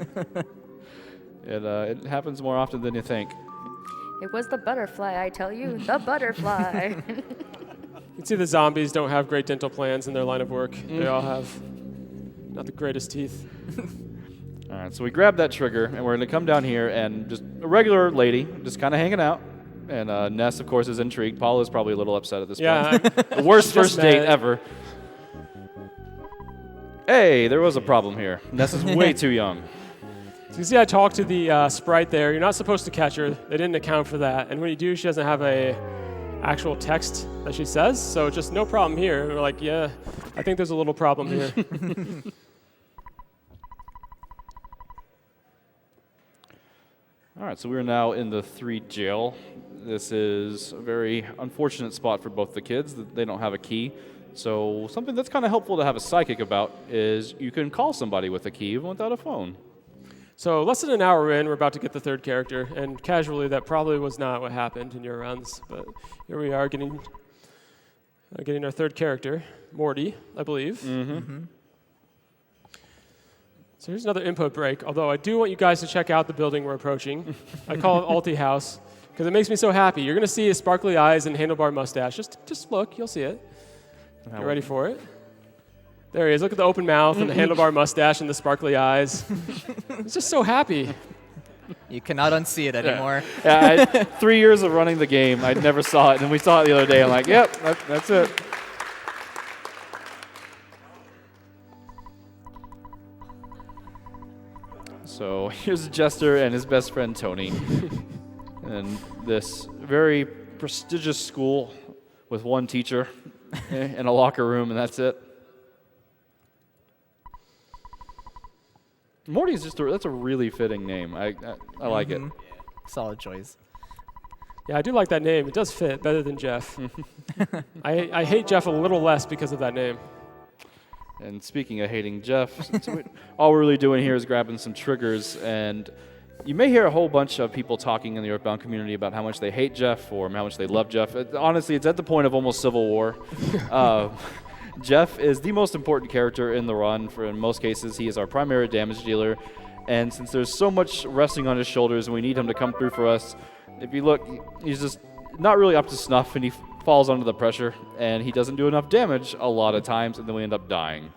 It happens more often than you think. It was the butterfly, I tell you. The butterfly. You can see the zombies don't have great dental plans in their line of work. They all have not the greatest teeth. All right, so we grab that trigger, and we're going to come down here, and just a regular lady, just kind of hanging out. And Ness, of course, is intrigued. Paul is probably a little upset at this Yeah, point. The worst first date mad. ever. Hey, there was a problem here. Ness is way too young. So you see I talked to the sprite there. You're not supposed to catch her. They didn't account for that. And when you do, she doesn't have a actual text that she says. So just no problem here. And we're like, yeah, I think there's a little problem here. All right, so we're now in the 3 jail. This is a very unfortunate spot for both the kids. They don't have a key. So something that's kind of helpful to have a psychic about is you can call somebody with a key even without a phone. So less than an hour in, we're about to get the 3rd character. And casually, that probably was not what happened in your rounds. But here we are getting our 3rd character, Morty, I believe. So here's another input break, although I do want you guys to check out the building we're approaching. I call it Alti House because it makes me so happy. You're going to see his sparkly eyes and handlebar mustache. Just look, you'll see it. You ready for it? There he is. Look at the open mouth and the handlebar mustache and the sparkly eyes. He's just so happy. You cannot unsee it anymore. Yeah, 3 years of running the game, I never saw it, and we saw it the other day. I'm like, yep, that's it. So here's Jester and his best friend Tony, and this very prestigious school with one teacher and a locker room, and that's it. Morty is that's a really fitting name. I like it. Solid choice. Yeah, I do like that name. It does fit better than Jeff. I hate Jeff a little less because of that name. And speaking of hating Jeff, all we're really doing here is grabbing some triggers, and you may hear a whole bunch of people talking in the Earthbound community about how much they hate Jeff or how much they love Jeff. Honestly, it's at the point of almost civil war. Jeff is the most important character in the run. In most cases, he is our primary damage dealer, and since there's so much resting on his shoulders and we need him to come through for us, if you look, he's just not really up to snuff, and he falls under the pressure, and he doesn't do enough damage a lot of times, and then we end up dying.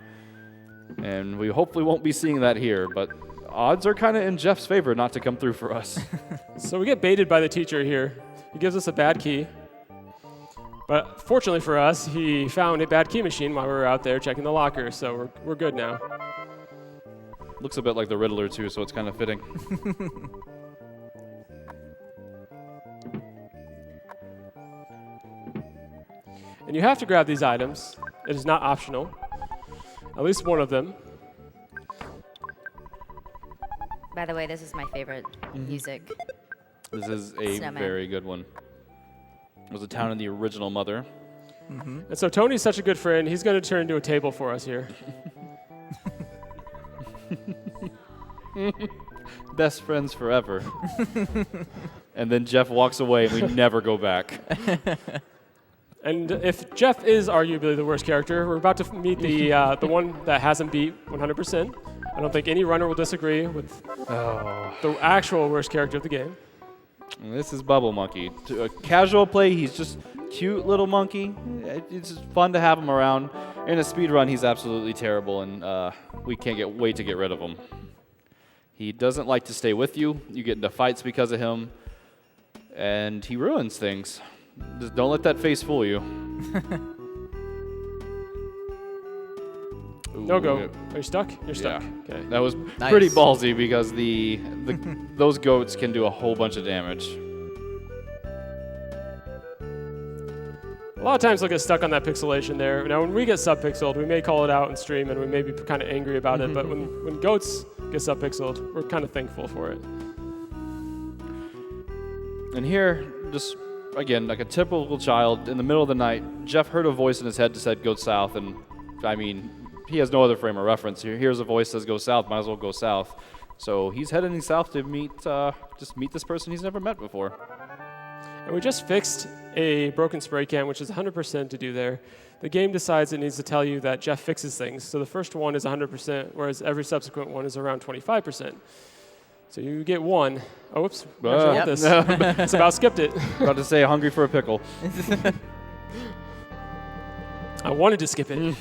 And we hopefully won't be seeing that here, but odds are kind of in Jeff's favor not to come through for us. So we get baited by the teacher here. He gives us a bad key. But fortunately for us, he found a bad key machine while we were out there checking the locker, so we're good now. Looks a bit like the Riddler, too, so it's kind of fitting. And you have to grab these items. It is not optional. At least one of them. By the way, this is my favorite music. This is a Snowman. very good one. It was a town in the original Mother. And so Tony's such a good friend, he's going to turn into a table for us here. Best friends forever. And then Jeff walks away and we never go back. And if Jeff is arguably the worst character, we're about to meet the one that hasn't beat 100%. I don't think any runner will disagree with the actual worst character of the game. And this is Bubble Monkey. To a casual play, he's just cute little monkey. It's just fun to have him around. In a speed run, he's absolutely terrible, and we can't wait to get rid of him. He doesn't like to stay with you. You get into fights because of him, and he ruins things. Just don't let that face fool you. No go. Are you stuck? You're stuck. Yeah. Okay. That was Nice. pretty ballsy because those goats can do a whole bunch of damage. A lot of times they'll get stuck on that pixelation there. Now, when we get subpixeled, we may call it out in stream and we may be kind of angry about it, but when goats get subpixeled, we're kind of thankful for it. And here, just again, like a typical child, in the middle of the night, Jeff heard a voice in his head that said, go south, and I mean, he has no other frame of reference. Here's a voice that says, go south, might as well go south. So he's heading south to meet this person he's never met before. And we just fixed a broken spray can, which is 100% to do there. The game decides it needs to tell you that Jeff fixes things. So the first one is 100%, whereas every subsequent one is around 25%. So you get one. Oh, whoops. We actually want this. It's about skipped it. About to say, hungry for a pickle. I wanted to skip it.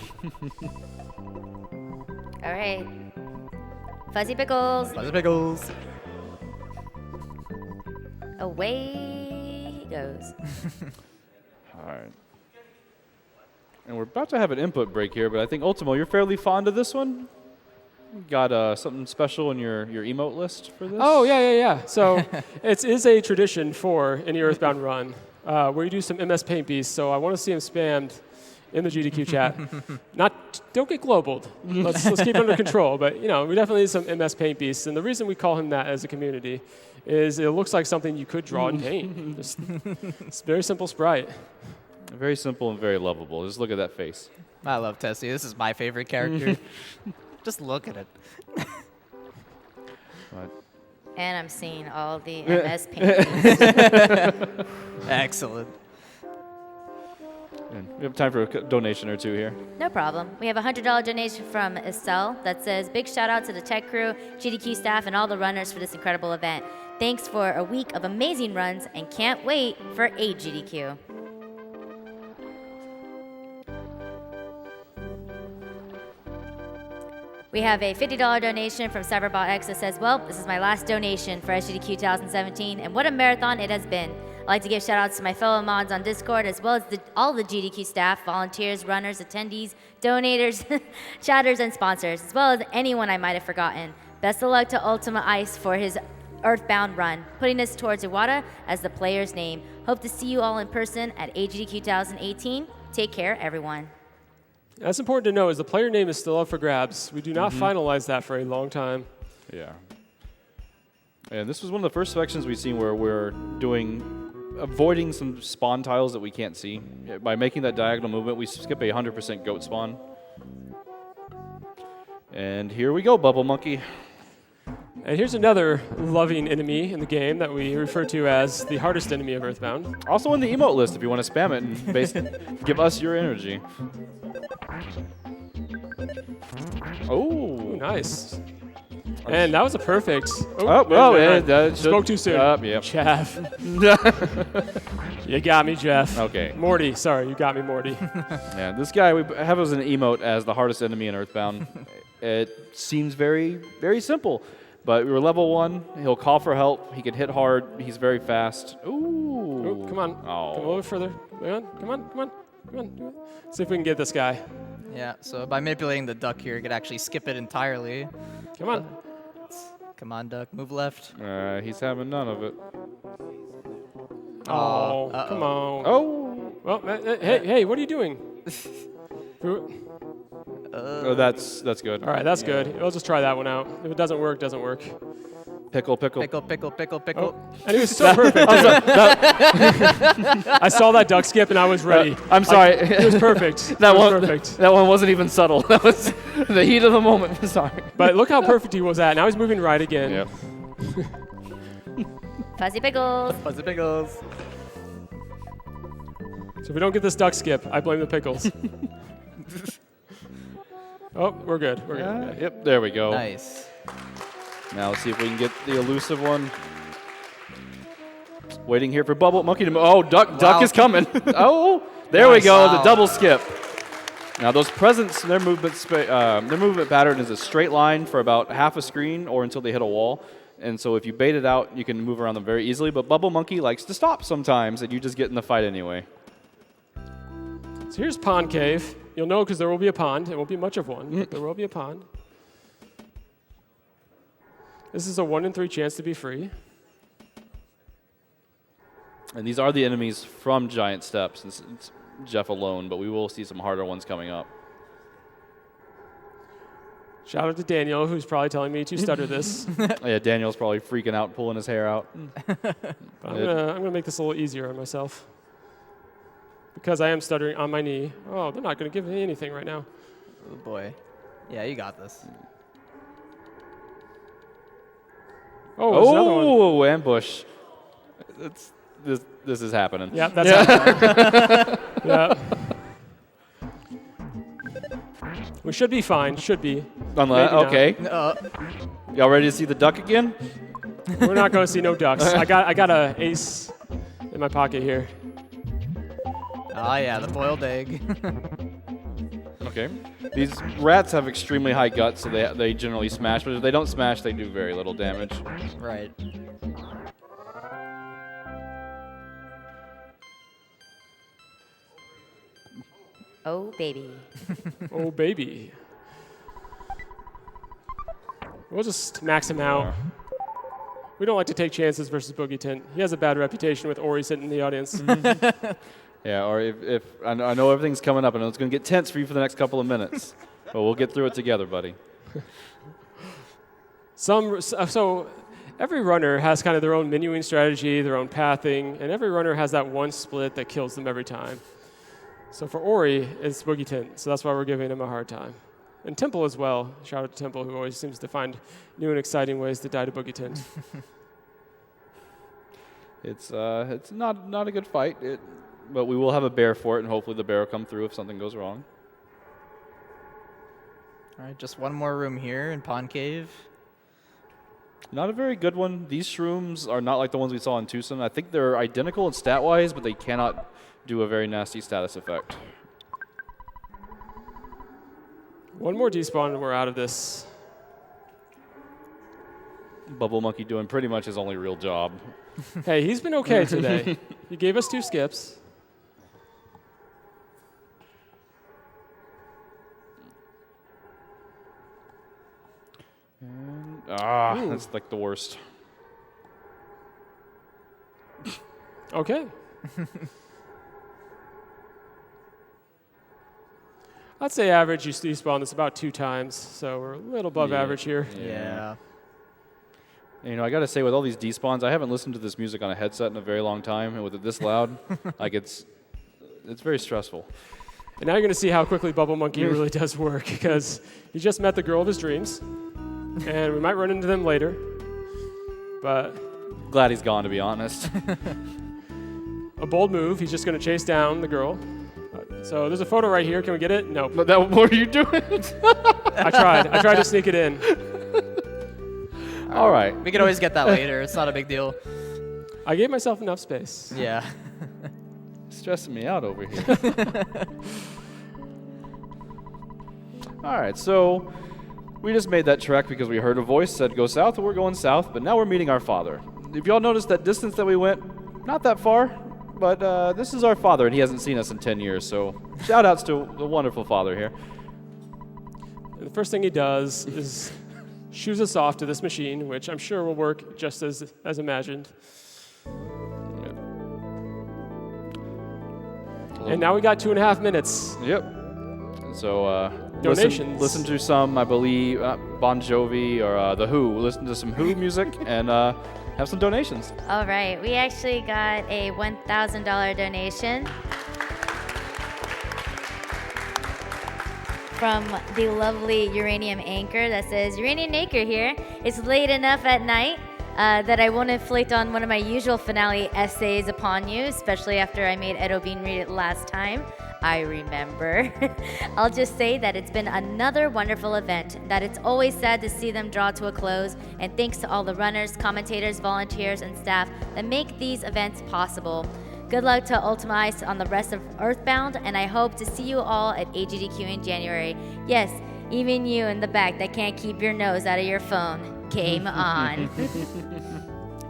All right. Fuzzy pickles. Fuzzy pickles. Away goes. All right. And we're about to have an input break here, but I think Ultimo, you're fairly fond of this one. Got something special in your emote list for this? Oh, yeah. So it is a tradition for any Earthbound run where you do some MS Paint Beasts, so I want to see him spammed in the GDQ chat. Don't get globaled. Let's keep it under control. But, you know, we definitely need some MS Paint Beasts. And the reason we call him that as a community is it looks like something you could draw in paint. It's a very simple sprite. Very simple and very lovable. Just look at that face. I love Tessie. This is my favorite character. Just look at it. And I'm seeing all the MS paintings. Excellent. And we have time for a donation or two here. No problem. We have a $100 donation from Estelle that says, big shout out to the tech crew, GDQ staff, and all the runners for this incredible event. Thanks for a week of amazing runs and can't wait for 8 GDQ. We have a $50 donation from CyberBotX that says, well, this is my last donation for SGDQ 2017, and what a marathon it has been. I'd like to give shout outs to my fellow mods on Discord, as well as all the GDQ staff, volunteers, runners, attendees, donators, chatters, and sponsors, as well as anyone I might have forgotten. Best of luck to UltimoIce for his Earthbound run, putting us towards Iwata as the player's name. Hope to see you all in person at AGDQ 2018. Take care, everyone. That's important to know is the player name is still up for grabs. We do not finalize that for a long time. Yeah. And this was one of the first sections we've seen where we're avoiding some spawn tiles that we can't see. By making that diagonal movement, we skip a 100% goat spawn. And here we go, Bubble Monkey. And here's another loving enemy in the game that we refer to as the hardest enemy of Earthbound. Also in the emote list if you want to spam it and give us your energy. Oh, nice. And that was a perfect. Spoke too soon. Yep. Jeff. You got me, Jeff. Okay. Morty, sorry, you got me, Morty. Yeah, this guy we have as an emote as the hardest enemy in Earthbound. It seems very, very simple. But we were level 1. He'll call for help. He can hit hard. He's very fast. Ooh. Come on. Oh. Come a little further. Come on. Do it. See if we can get this guy. Yeah, so by manipulating the duck here, you could actually skip it entirely. Come on. Come on, duck. Move left. He's having none of it. Oh, come on. Oh. Well, hey, what are you doing? Oh, that's good. All right, that's good. We'll just try that one out. If it doesn't work, doesn't work. Pickle. Oh, and he was so perfect. I saw that duck skip and I was ready. I'm sorry. It was perfect. That one wasn't even subtle. That was the heat of the moment. Sorry. But look how perfect he was at. Now he's moving right again. Yep. Fuzzy Pickles. Fuzzy Pickles. So if we don't get this duck skip, I blame the pickles. Oh, we're good. We're good. Yep, there we go. Nice. Now let's see if we can get the elusive one. Waiting here for Bubble Monkey to move. Oh, duck is coming. Oh, there we go. The double skip. Now those presents, their movement pattern is a straight line for about half a screen or until they hit a wall. And so if you bait it out, you can move around them very easily. But Bubble Monkey likes to stop sometimes, and you just get in the fight anyway. So here's Pond Cave. You'll know because there will be a pond. It won't be much of one, but there will be a pond. This is a 1 in 3 chance to be free. And these are the enemies from Giant Steps. It's Jeff alone, but we will see some harder ones coming up. Shout out to Daniel, who's probably telling me to stutter this. Yeah, Daniel's probably freaking out, pulling his hair out. I'm gonna make this a little easier on myself. Because I am stuttering on my knee. Oh, they're not going to give me anything right now. Oh, boy. Yeah, you got this. Oh, there's another one. Oh, ambush. This is happening. Yeah, that's happening. Yeah. We should be fine. Should be. Okay. Y'all ready to see the duck again? We're not going to see no ducks. I got a ace in my pocket here. Oh, yeah, the boiled egg. Okay. These rats have extremely high guts, so they generally smash, but if they don't smash, they do very little damage. Right. Oh, baby. Oh, baby. We'll just max him out. We don't like to take chances versus Boogie Tint. He has a bad reputation with Ori sitting in the audience. Yeah, or if I know everything's coming up, and it's going to get tense for you for the next couple of minutes. But we'll get through it together, buddy. So every runner has kind of their own menuing strategy, their own pathing, and every runner has that one split that kills them every time. So for Ori, it's Boogie Tint, so that's why we're giving him a hard time. And Temple as well. Shout out to Temple, who always seems to find new and exciting ways to die to Boogie Tint. It's not a good fight, but we will have a bear for it, and hopefully the bear will come through if something goes wrong. All right, just one more room here in Pond Cave. Not a very good one. These shrooms are not like the ones we saw in Tucson. I think they're identical in stat-wise, but they cannot do a very nasty status effect. One more despawn and we're out of this. Bubble Monkey doing pretty much his only real job. Hey, he's been okay today. He gave us 2 skips. And, that's like the worst. Okay. I'd say average you despawn this about 2 times, so we're a little above average here. Yeah. You know, I got to say, with all these despawns, I haven't listened to this music on a headset in a very long time, and with it this loud, like it's very stressful. And now you're going to see how quickly Bubble Monkey really does work, because he just met the girl of his dreams, and we might run into them later, but... Glad he's gone, to be honest. A bold move. He's just going to chase down the girl. So there's a photo right here. Can we get it? No. But what are you doing? I tried to sneak it in. All right. We can always get that later. It's not a big deal. I gave myself enough space. Yeah. Stressing me out over here. All right, so we just made that trek because we heard a voice said go south, and we're going south, but now we're meeting our father. If y'all noticed that distance that we went, not that far, but this is our father, and he hasn't seen us in 10 years, so shout outs to the wonderful father here. The first thing he does is shoos us off to this machine, which I'm sure will work just as imagined. And now we got 2.5 minutes. Yep. So donations. Listen to some, I believe, Bon Jovi or The Who. Listen to some Who music and have some donations. All right, we actually got a $1,000 donation from the lovely Uranium Anchor that says, Uranium Anchor here. It's late enough at night that I won't inflict on one of my usual finale essays upon you, especially after I made Edo Bean read it last time. I remember. I'll just say that it's been another wonderful event, that it's always sad to see them draw to a close, and thanks to all the runners, commentators, volunteers, and staff that make these events possible. Good luck to UltimoIce on the rest of Earthbound, and I hope to see you all at AGDQ in January. Yes, even you in the back that can't keep your nose out of your phone. Game on.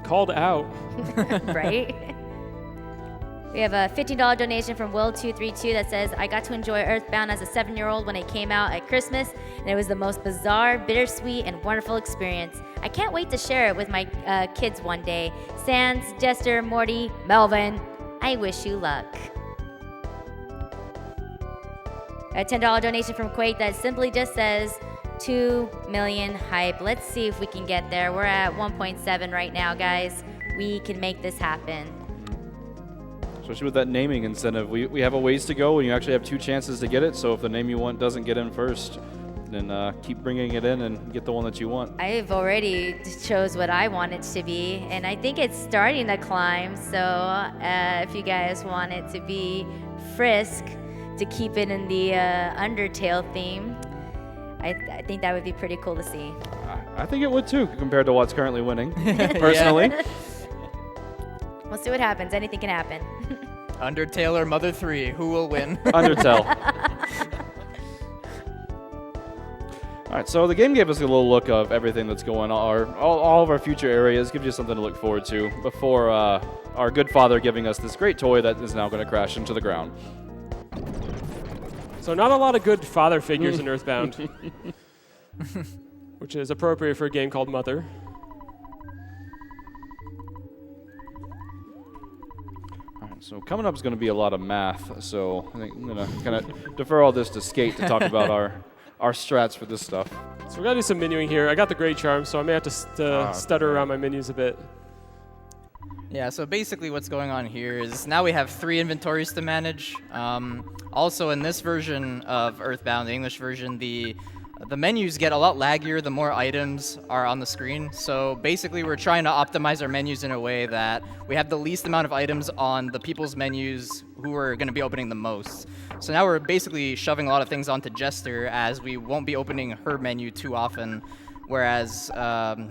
Called out. Right? We have a $15 donation from Will232 that says, I got to enjoy Earthbound as a 7-year-old when it came out at Christmas, and it was the most bizarre, bittersweet, and wonderful experience. I can't wait to share it with my kids one day. Sans, Jester, Morty, Melvin, I wish you luck. A $10 donation from Quake that simply just says, 2 million hype. Let's see if we can get there. We're at 1.7 right now, guys. We can make this happen. Especially with that naming incentive. We have a ways to go, and you actually have 2 chances to get it, so if the name you want doesn't get in first, then keep bringing it in and get the one that you want. I've already chose what I want it to be, and I think it's starting to climb, so if you guys want it to be Frisk, to keep it in the Undertale theme, I think that would be pretty cool to see. I think it would too, compared to what's currently winning, personally. We'll see what happens. Anything can happen. Undertale or Mother 3, who will win? Undertale. All right, so the game gave us a little look of everything that's going on, all of our future areas, gives you something to look forward to before our good father giving us this great toy that is now going to crash into the ground. So not a lot of good father figures in Earthbound, which is appropriate for a game called Mother. All right, so coming up is going to be a lot of math, so I think I'm going to kind of defer all this to Skate to talk about our strats for this stuff. So we got to do some menuing here. I got the Great Charm, so I may have to stutter around my menus a bit. Yeah, so basically what's going on here is now we have 3 inventories to manage. Also, in this version of Earthbound, the English version, the menus get a lot laggier the more items are on the screen. So basically we're trying to optimize our menus in a way that we have the least amount of items on the people's menus who are going to be opening the most. So now we're basically shoving a lot of things onto Jester, as we won't be opening her menu too often, whereas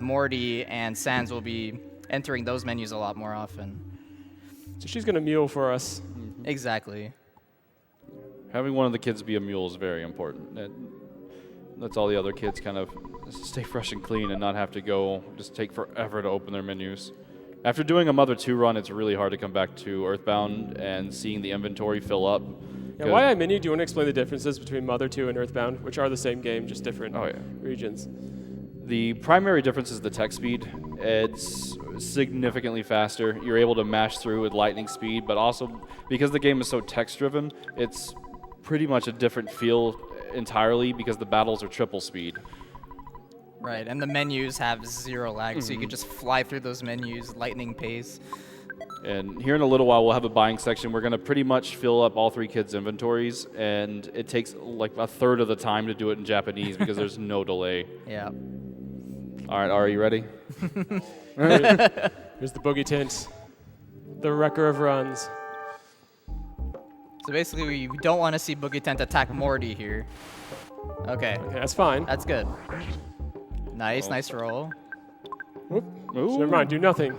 Morty and Sans will be entering those menus a lot more often. So she's going to mule for us. Exactly. Having one of the kids be a mule is very important. That lets all the other kids kind of stay fresh and clean and not have to go just take forever to open their menus. After doing a Mother 2 run, it's really hard to come back to Earthbound and seeing the inventory fill up. Yeah, why I menu? Do you want to explain the differences between Mother 2 and Earthbound, which are the same game, just different regions? The primary difference is the tech speed. It's significantly faster. You're able to mash through with lightning speed, but also because the game is so text-driven, it's pretty much a different feel entirely because the battles are triple speed. Right, and the menus have 0 lag, so you can just fly through those menus, lightning pace. And here in a little while, we'll have a buying section. We're going to pretty much fill up all 3 kids' inventories, and it takes like a third of the time to do it in Japanese because there's no delay. Yeah. All right, are you ready? Here's the boogie tint, the wrecker of runs. So basically, we don't want to see Boogie Tent attack Morty here. Okay. Okay, that's fine. That's good. Nice, nice roll. Whoop. So never mind, do nothing.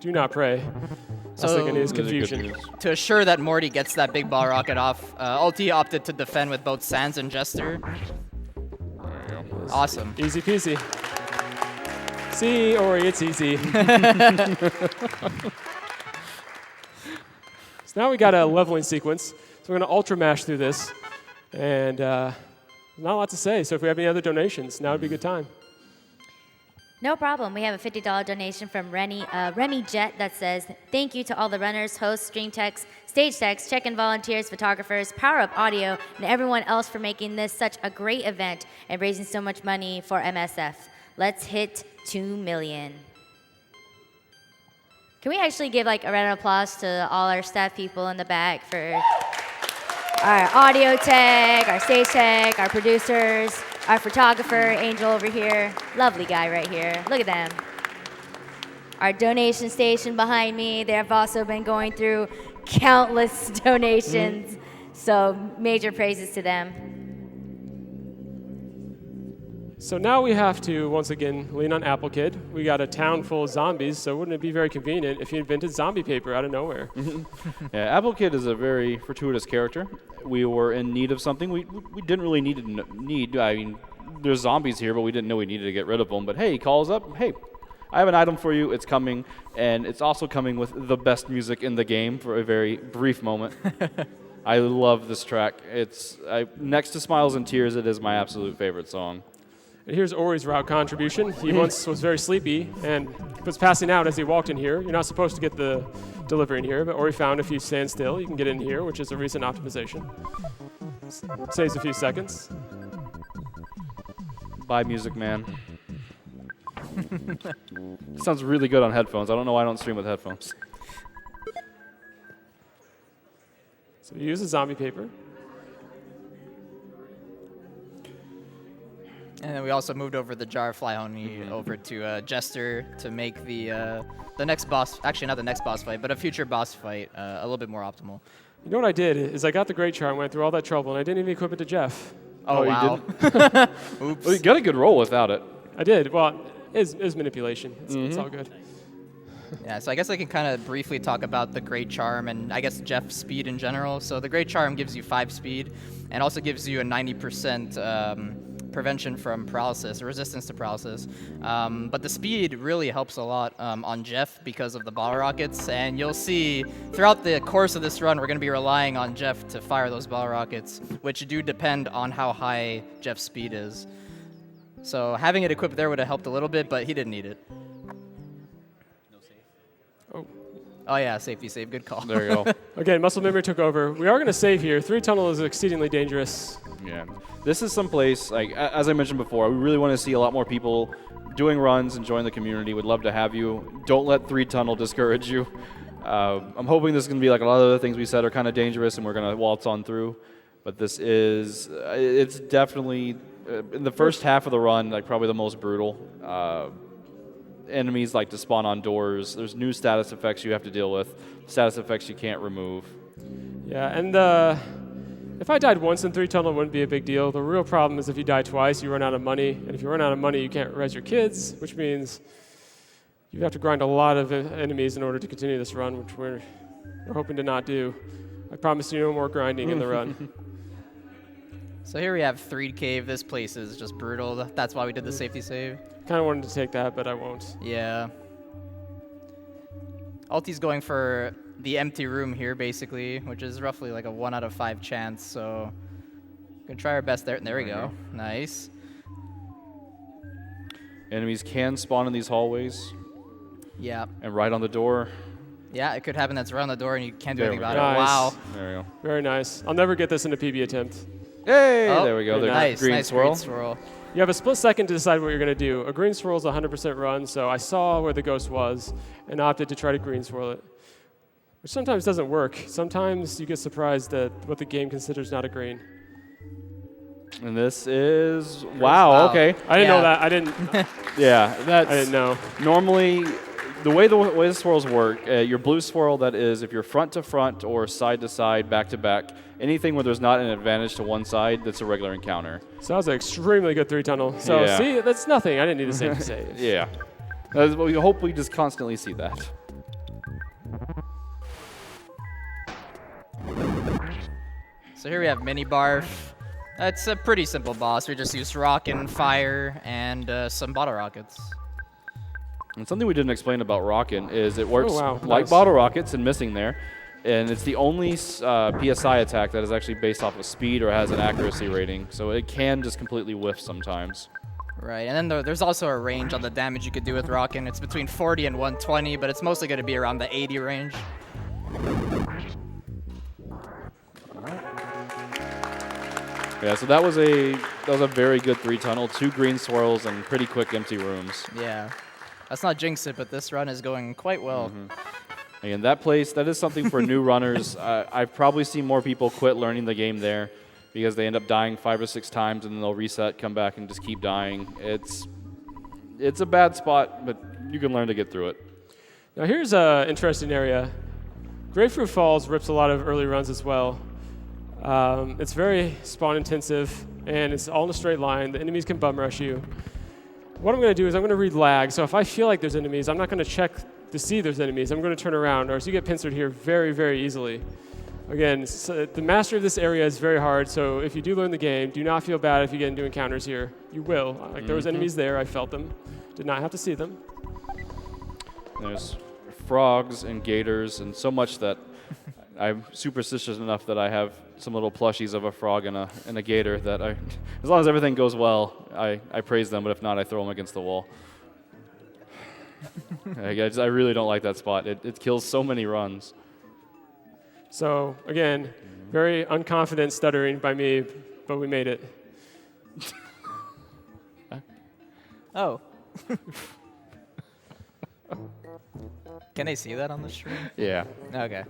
Do not pray. I was thinking his confusion. To assure that Morty gets that big ball rocket off, Ulti opted to defend with both Sans and Jester. Awesome. Easy peasy. See, Ori, it's easy. So now we got a leveling sequence. So we're going to ultra mash through this. And not a lot to say. So if we have any other donations, now would be a good time. No problem. We have a $50 donation from Remy Jet that says, thank you to all the runners, hosts, stream techs, stage techs, check-in volunteers, photographers, Power Up Audio, and everyone else for making this such a great event and raising so much money for MSF. Let's hit 2 million. Can we actually give like a round of applause to all our staff people in the back for our audio tech, our stage tech, our producers, our photographer, Angel over here. Lovely guy right here. Look at them. Our donation station behind me. They have also been going through countless donations. So major praises to them. So now we have to, once again, lean on Apple Kid. We got a town full of zombies, so wouldn't it be very convenient if he invented zombie paper out of nowhere? Yeah, Apple Kid is a very fortuitous character. We were in need of something. We didn't really need. I mean, there's zombies here, but we didn't know we needed to get rid of them. But hey, he calls up, hey, I have an item for you. It's coming, and it's also coming with the best music in the game for a very brief moment. I love this track. It's next to Smiles and Tears, it is my absolute favorite song. And here's Ori's route contribution. He once was very sleepy and was passing out as he walked in here. You're not supposed to get the delivery in here, but Ori found if you stand still, you can get in here, which is a recent optimization. Saves a few seconds. Bye, Music Man. Sounds really good on headphones. I don't know why I don't stream with headphones. So you use a zombie paper. And then we also moved over the jar of fly honey over to Jester to make the next boss, actually not the next boss fight, but a future boss fight a little bit more optimal. You know what I did is I got the Great Charm, went through all that trouble, and I didn't even equip it to Jeff. Oh, wow. You didn't? Oops. Well, you got a good roll without it. I did. Well, it's manipulation. It's all good. Yeah, so I guess I can kind of briefly talk about the Great Charm and I guess Jeff's speed in general. So the Great Charm gives you 5 speed and also gives you a 90% prevention from paralysis, or resistance to paralysis. But the speed really helps a lot on Jeff because of the bottle rockets, and you'll see throughout the course of this run, we're going to be relying on Jeff to fire those bottle rockets, which do depend on how high Jeff's speed is. So having it equipped there would have helped a little bit, but he didn't need it. Oh yeah, safety save, good call. There you go. Okay, muscle memory took over. We are going to save here. 3 tunnel is exceedingly dangerous. Yeah. This is some place, like, as I mentioned before, we really want to see a lot more people doing runs and join the community. Would love to have you. Don't let 3 tunnel discourage you. I'm hoping this is going to be like a lot of other things we said are kind of dangerous and we're going to waltz on through. But this is, it's definitely, in the first half of the run, like probably the most brutal. Enemies like to spawn on doors. There's new status effects you have to deal with. Status effects you can't remove. Yeah, and if I died once in 3 tunnel, it wouldn't be a big deal. The real problem is if you die twice, you run out of money. And if you run out of money, you can't res your kids, which means you have to grind a lot of enemies in order to continue this run, which we're hoping to not do. I promise you no more grinding in the run. So here we have Threed Cave. This place is just brutal. That's why we did the safety save. Kind of wanted to take that, but I won't. Yeah. Alti's going for the empty room here, basically, which is roughly like a 1 out of 5 chance, so gonna try our best there. There we go. Nice. Enemies can spawn in these hallways. Yeah. And right on the door. Yeah, it could happen that's around the door and you can't do There anything we about go. it. Wow. There we go. Very nice. I'll never get this in a PB attempt. Hey, Oh, there we go. There's nice, green nice swirl. green swirl. You have a split second to decide what you're going to do. A green swirl is a 100% run, so I saw where the ghost was and opted to try to green swirl it, which sometimes doesn't work. Sometimes you get surprised at what the game considers not a green. And this is, wow, okay. I didn't know that. I didn't. Yeah, that's. I didn't know. Normally, the way the swirls work, your blue swirl, that is, if you're front to front or side to side, back to back, anything where there's not an advantage to one side, that's a regular encounter. So that was an extremely good 3 tunnel. So Yeah. see, that's nothing. I didn't need a safety save. Yeah. We hope we just constantly see that. So here we have Mini Barf. It's a pretty simple boss. We just use rock and fire and some bottle rockets. And something we didn't explain about Rockin' is it works like Nice. bottle rockets and missing there. And it's the only PSI attack that is actually based off of speed or has an accuracy rating. So it can just completely whiff sometimes. Right, and then there's also a range on the damage you could do with Rockin'. It's between 40 and 120, but it's mostly going to be around the 80 range. Yeah, so that was a very good 3 tunnel, 2 green swirls, and pretty quick empty rooms. Yeah. Let's not jinx it, but this run is going quite well. And that place, that is something for new runners. I've probably seen more people quit learning the game there because they end up dying 5 or 6 times and then they'll reset, come back, and just keep dying. It's a bad spot, but you can learn to get through it. Now here's an interesting area. Grapefruit Falls rips a lot of early runs as well. It's very spawn intensive, and it's all in a straight line. The enemies can bum rush you. What I'm going to do is I'm going to read lag. So if I feel like there's enemies, I'm not going to check to see there's enemies. I'm going to turn around, or else you get pincered here very, very easily. Again, the mastery of this area is very hard, so if you do learn the game, do not feel bad if you get into encounters here. You will. Like there was enemies there, I felt them. Did not have to see them. There's frogs and gators and so much that I'm superstitious enough that I have some little plushies of a frog and a gator that as long as everything goes well, I praise them, but if not, I throw them against the wall. I really don't like that spot. It kills so many runs. So again, very unconfident stuttering by me, but we made it. Oh. Can they see that on the stream? Yeah. Okay.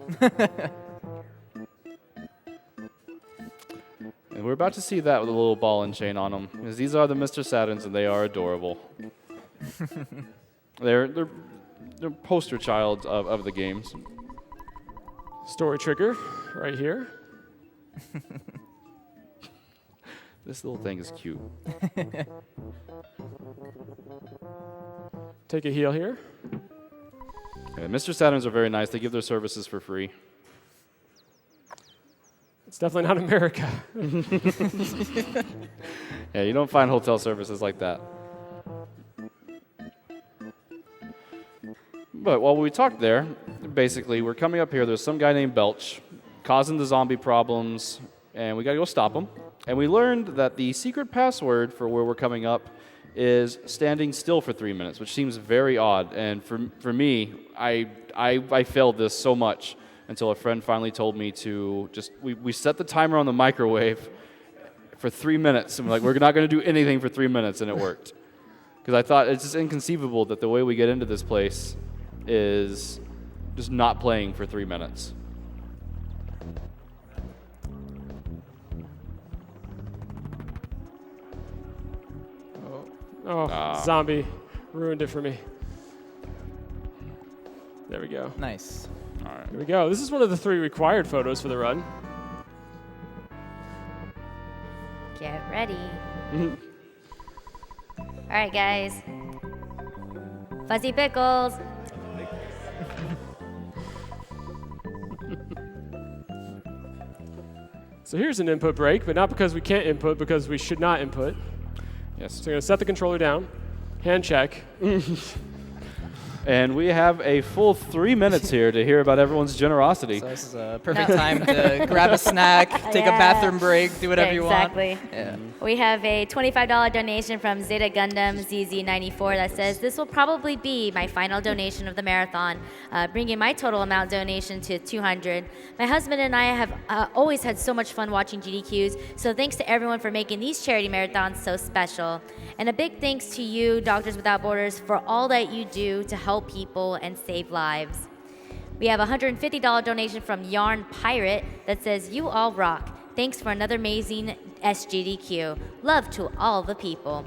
And we're about to see that with a little ball and chain on them. Because these are the Mr. Saturns, and they are adorable. They're poster child of the games. Story trigger right here. This little thing is cute. Take a heal here. Yeah, Mr. Saturns are very nice. They give their services for free. It's definitely not America. Yeah, you don't find hotel services like that. But while we talked there, basically, we're coming up here. There's some guy named Belch causing the zombie problems, and we got to go stop him. And we learned that the secret password for where we're coming up is standing still for 3 minutes, which seems very odd. And for me, I failed this so much until a friend finally told me to just, we set the timer on the microwave for 3 minutes. And we're like, we're not going to do anything for 3 minutes, and it worked. Because I thought it's just inconceivable that the way we get into this place is just not playing for 3 minutes. Zombie ruined it for me. There we go. Nice. All right. Here we go. This is one of the 3 required photos for the run. Get ready. All right, guys. Fuzzy Pickles. So here's an input break, but not because we can't input, because we should not input. Yes. So we're going to set the controller down, hand check. And we have a full 3 minutes here to hear about everyone's generosity. So this is a perfect time to grab a snack, take a bathroom break, do whatever you want. Exactly. Yeah. We have a $25 donation from Zeta Gundam ZZ94 that says, this will probably be my final donation of the marathon, bringing my total amount donation to $200. My husband and I have always had so much fun watching GDQs, so thanks to everyone for making these charity marathons so special. And a big thanks to you, Doctors Without Borders, for all that you do to help people and save lives. We have a $150 donation from Yarn Pirate that says, you all rock. Thanks for another amazing SGDQ. Love to all the people.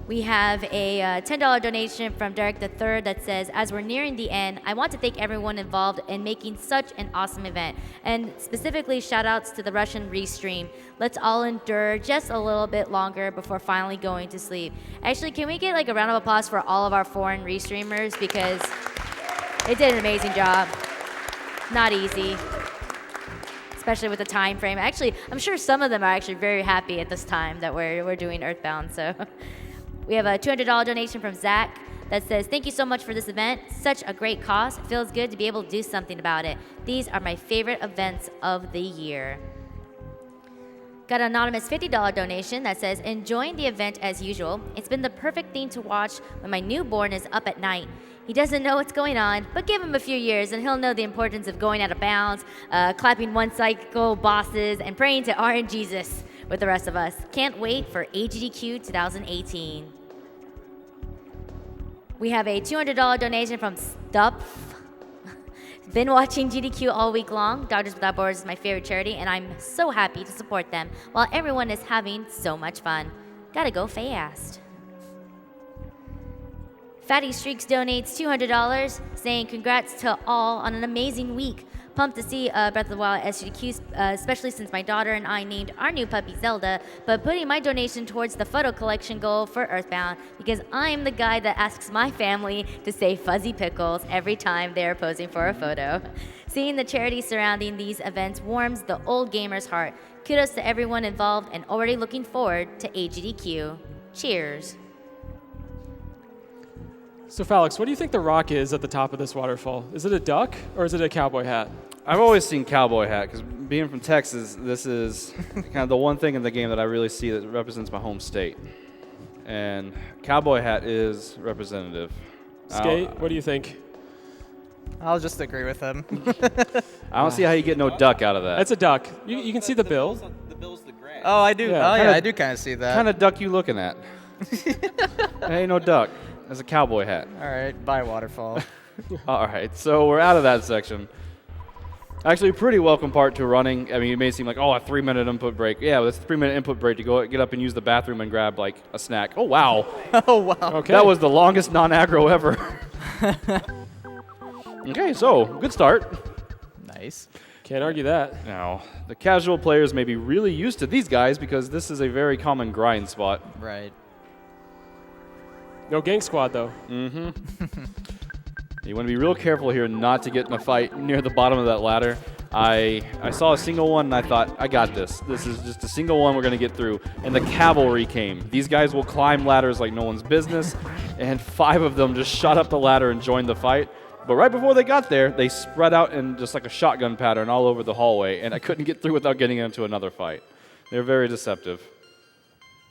We have a $10 donation from Derek III that says, as we're nearing the end, I want to thank everyone involved in making such an awesome event. And specifically, shout outs to the Russian restream. Let's all endure just a little bit longer before finally going to sleep. Actually, can we get like a round of applause for all of our foreign restreamers, because they did an amazing job. Not easy, especially with the time frame. Actually, I'm sure some of them are actually very happy at this time that we're doing Earthbound. So we have a $200 donation from Zach that says, thank you so much for this event. Such a great cause. It feels good to be able to do something about it. These are my favorite events of the year. Got an anonymous $50 donation that says, enjoying the event as usual. It's been the perfect thing to watch when my newborn is up at night. He doesn't know what's going on, but give him a few years and he'll know the importance of going out of bounds, clapping one cycle bosses, and praying to RNGesus with the rest of us. Can't wait for AGDQ 2018. We have a $200 donation from Stuff. Been watching GDQ all week long. Doctors Without Borders is my favorite charity, and I'm so happy to support them while everyone is having so much fun. Gotta go fast. Fatty Streaks donates $200, saying congrats to all on an amazing week. Pumped to see Breath of the Wild at SGDQ, especially since my daughter and I named our new puppy Zelda, but putting my donation towards the photo collection goal for Earthbound, because I'm the guy that asks my family to say fuzzy pickles every time they're posing for a photo. Seeing the charity surrounding these events warms the old gamer's heart. Kudos to everyone involved, and already looking forward to AGDQ. Cheers. So Felix, what do you think the rock is at the top of this waterfall? Is it a duck or is it a cowboy hat? I've always seen cowboy hat, because being from Texas, this is kind of the one thing in the game that I really see that represents my home state. And cowboy hat is representative. Skate, what do you think? I'll just agree with him. I don't see how you get no duck out of that. It's a duck. You can see the bill. The bill's the grass. Oh, I do. Yeah. Oh, yeah, I do kind of see that. What kind of duck you looking at? Ain't no duck. That's a cowboy hat. All right, bye, waterfall. All right, so we're out of that section. Actually, a pretty welcome part to running. I mean, it may seem like, oh, a 3-minute input break. Yeah, well, it's a 3-minute input break to go get up and use the bathroom and grab, like, a snack. Oh, wow. Oh, wow. Okay. That was the longest non-aggro ever. Okay, so, good start. Nice. Can't argue that. Now, the casual players may be really used to these guys because this is a very common grind spot. Right. No gang squad, though. Mm-hmm. You want to be real careful here not to get in a fight near the bottom of that ladder. I saw a single one and I thought, I got this. This is just a single one we're going to get through. And the cavalry came. These guys will climb ladders like no one's business. And 5 of them just shot up the ladder and joined the fight. But right before they got there, they spread out in just like a shotgun pattern all over the hallway. And I couldn't get through without getting into another fight. They're very deceptive.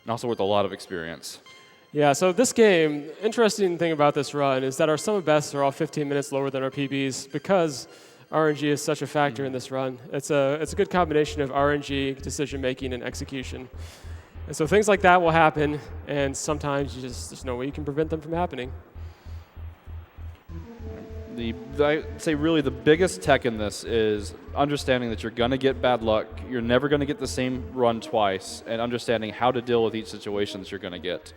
And also worth a lot of experience. Yeah, so this game, interesting thing about this run is that our sum of bests are all 15 minutes lower than our PBs because RNG is such a factor in this run. It's a good combination of RNG, decision making, and execution. And so things like that will happen, and sometimes there's no way you can prevent them from happening. I'd say really the biggest tech in this is understanding that you're going to get bad luck, you're never going to get the same run twice, and understanding how to deal with each situation that you're going to get.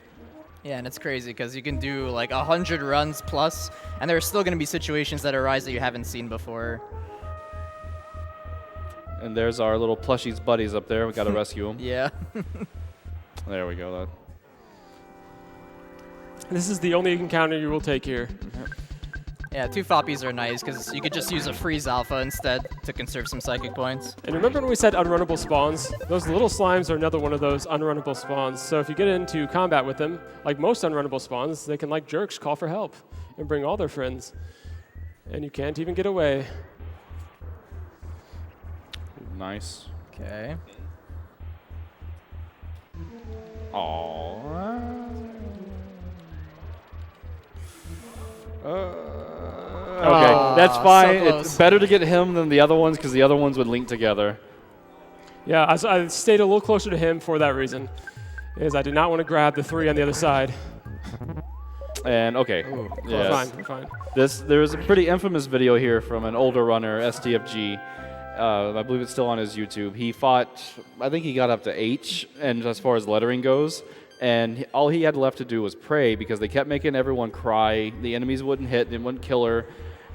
Yeah, and it's crazy because you can do like 100 runs plus, and there are still going to be situations that arise that you haven't seen before. And there's our little plushies buddies up there. We got to rescue them. Yeah. There we go. This is the only encounter you will take here. Yeah, 2 floppies are nice because you could just use a freeze alpha instead to conserve some psychic points. And remember when we said unrunnable spawns? Those little slimes are another one of those unrunnable spawns. So if you get into combat with them, like most unrunnable spawns, they can, like jerks, call for help and bring all their friends. And you can't even get away. Nice. Okay. Okay, that's fine. So it's better to get him than the other ones because the other ones would link together. Yeah, I stayed a little closer to him for that reason, is I did not want to grab the 3 on the other side. And okay, yes. We're fine. There's a pretty infamous video here from an older runner, STFG. I believe it's still on his YouTube. He fought, I think he got up to H, and as far as lettering goes, and all he had left to do was pray because they kept making everyone cry. The enemies wouldn't hit, they wouldn't kill her,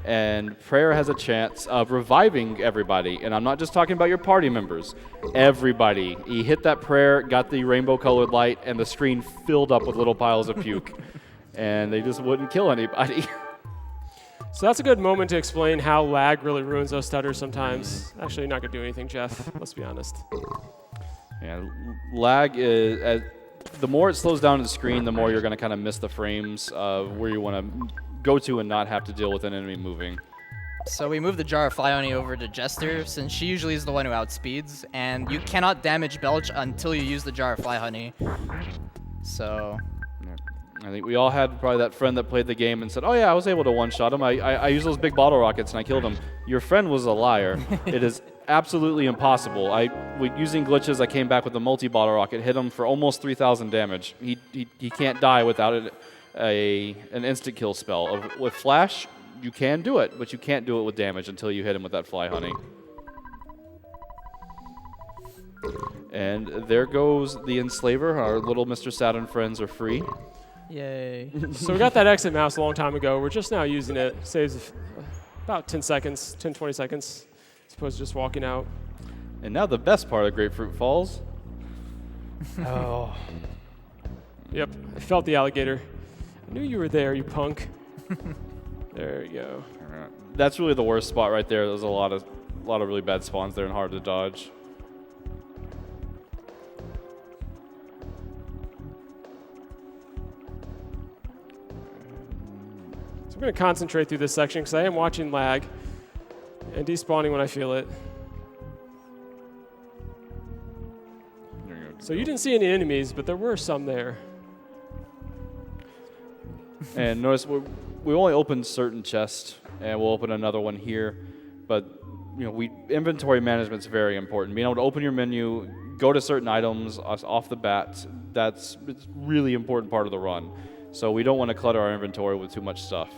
and prayer has a chance of reviving everybody. And I'm not just talking about your party members, everybody. He hit that prayer, got the rainbow-colored light, and the screen filled up with little piles of puke, and they just wouldn't kill anybody. So that's a good moment to explain how lag really ruins those stutters sometimes. Actually, not going to do anything, Jeff. Let's be honest. Yeah, lag is... the more it slows down the screen, the more you're going to kind of miss the frames of where you want to go to and not have to deal with an enemy moving. So we moved the Jar of Fly Honey over to Jester, since she usually is the one who outspeeds, and you cannot damage Belch until you use the Jar of Fly Honey. So... I think we all had probably that friend that played the game and said, oh yeah, I was able to one-shot him. I used those big bottle rockets and I killed him. Your friend was a liar. It is absolutely impossible. Using glitches, I came back with a multi-bottle rocket, hit him for almost 3,000 damage. He can't die without an instant kill spell. With Flash, you can do it, but you can't do it with damage until you hit him with that Fly Honey. And there goes the Enslaver. Our little Mr. Saturn friends are free. Yay. So we got that exit mouse a long time ago. We're just now using it. Saves about 10 seconds, 10, 20 seconds, as opposed to just walking out. And now the best part of Grapefruit Falls. Oh. Yep, I felt the alligator. I knew you were there, you punk. There you go. That's really the worst spot right there. There's a lot of really bad spawns there and hard to dodge. I'm going to concentrate through this section because I am watching lag and despawning when I feel it. So you didn't see any enemies, but there were some there. And notice we only opened certain chests, and we'll open another one here. But inventory management is very important. Being able to open your menu, go to certain items off the bat, it's a really important part of the run. So we don't want to clutter our inventory with too much stuff.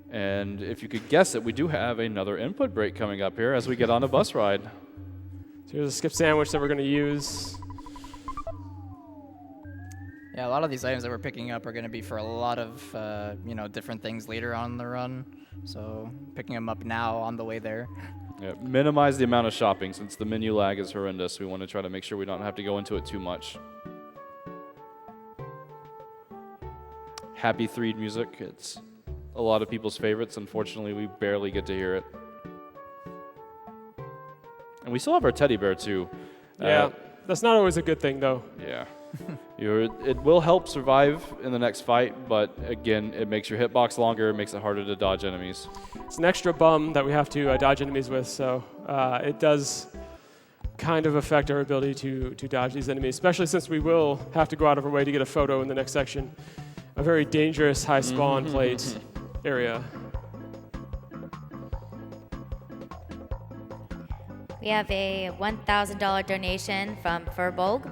And if you could guess it, we do have another input break coming up here as we get on a bus ride. So here's a skip sandwich that we're going to use. Yeah, a lot of these items that we're picking up are going to be for a lot of, different things later on in the run. So picking them up now on the way there. Yeah, minimize the amount of shopping since the menu lag is horrendous. We want to try to make sure we don't have to go into it too much. Happy 3 music. It's a lot of people's favorites. Unfortunately, we barely get to hear it. And we still have our teddy bear, too. Yeah, that's not always a good thing, though. Yeah. It will help survive in the next fight, but again, it makes your hitbox longer, it makes it harder to dodge enemies. It's an extra bum that we have to dodge enemies with, so it does kind of affect our ability to dodge these enemies, especially since we will have to go out of our way to get a photo in the next section. A very dangerous high spawn plate area. We have a $1,000 donation from Furbolg.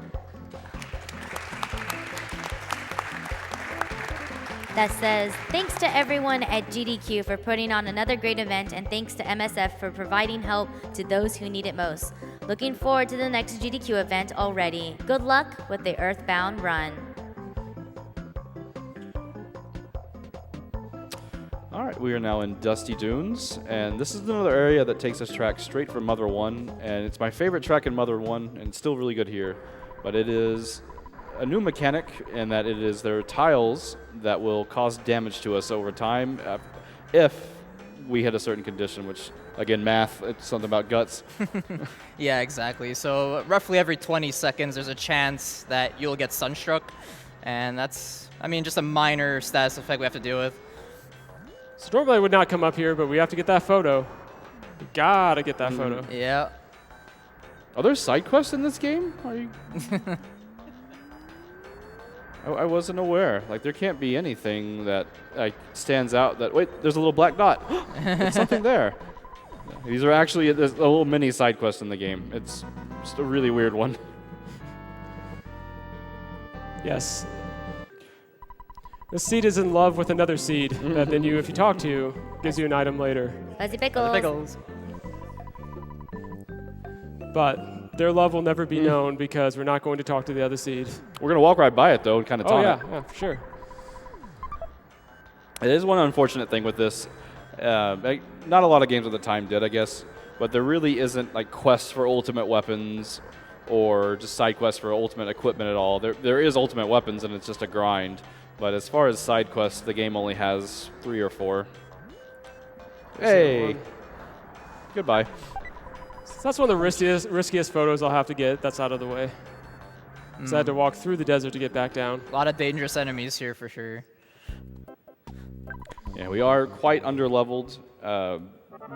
That says, thanks to everyone at GDQ for putting on another great event, and thanks to MSF for providing help to those who need it most. Looking forward to the next GDQ event already. Good luck with the Earthbound run. All right, we are now in Dusty Dunes, and this is another area that takes us track straight from Mother 1, and it's my favorite track in Mother 1, and it's still really good here. But it is a new mechanic in that there are tiles that will cause damage to us over time if we hit a certain condition, which, again, math, it's something about guts. Yeah, exactly. So roughly every 20 seconds, there's a chance that you'll get sunstruck, and that's, I mean, just a minor status effect we have to deal with. So normally I would not come up here, but we have to get that photo. We gotta get that photo. Yeah. Are there side quests in this game? Are you? I wasn't aware. Like, there can't be anything that stands out that, wait, there's a little black dot. There's something there. These are actually, there's a little mini side quest in the game. It's just a really weird one. Yes. The seed is in love with another seed that then if you talk to, gives you an item later. Fuzzy Pickles. Pickles. But their love will never be known because we're not going to talk to the other seed. We're going to walk right by it, though, and kind of taunt it. Yeah, for sure. It is one unfortunate thing with this. Not a lot of games at the time did, I guess, but there really isn't like quests for ultimate weapons or just side quests for ultimate equipment at all. There is ultimate weapons, and it's just a grind. But as far as side quests, the game only has 3 or 4. Hey! Goodbye. So that's one of the riskiest photos I'll have to get that's out of the way. So I had to walk through the desert to get back down. A lot of dangerous enemies here for sure. Yeah, we are quite underleveled.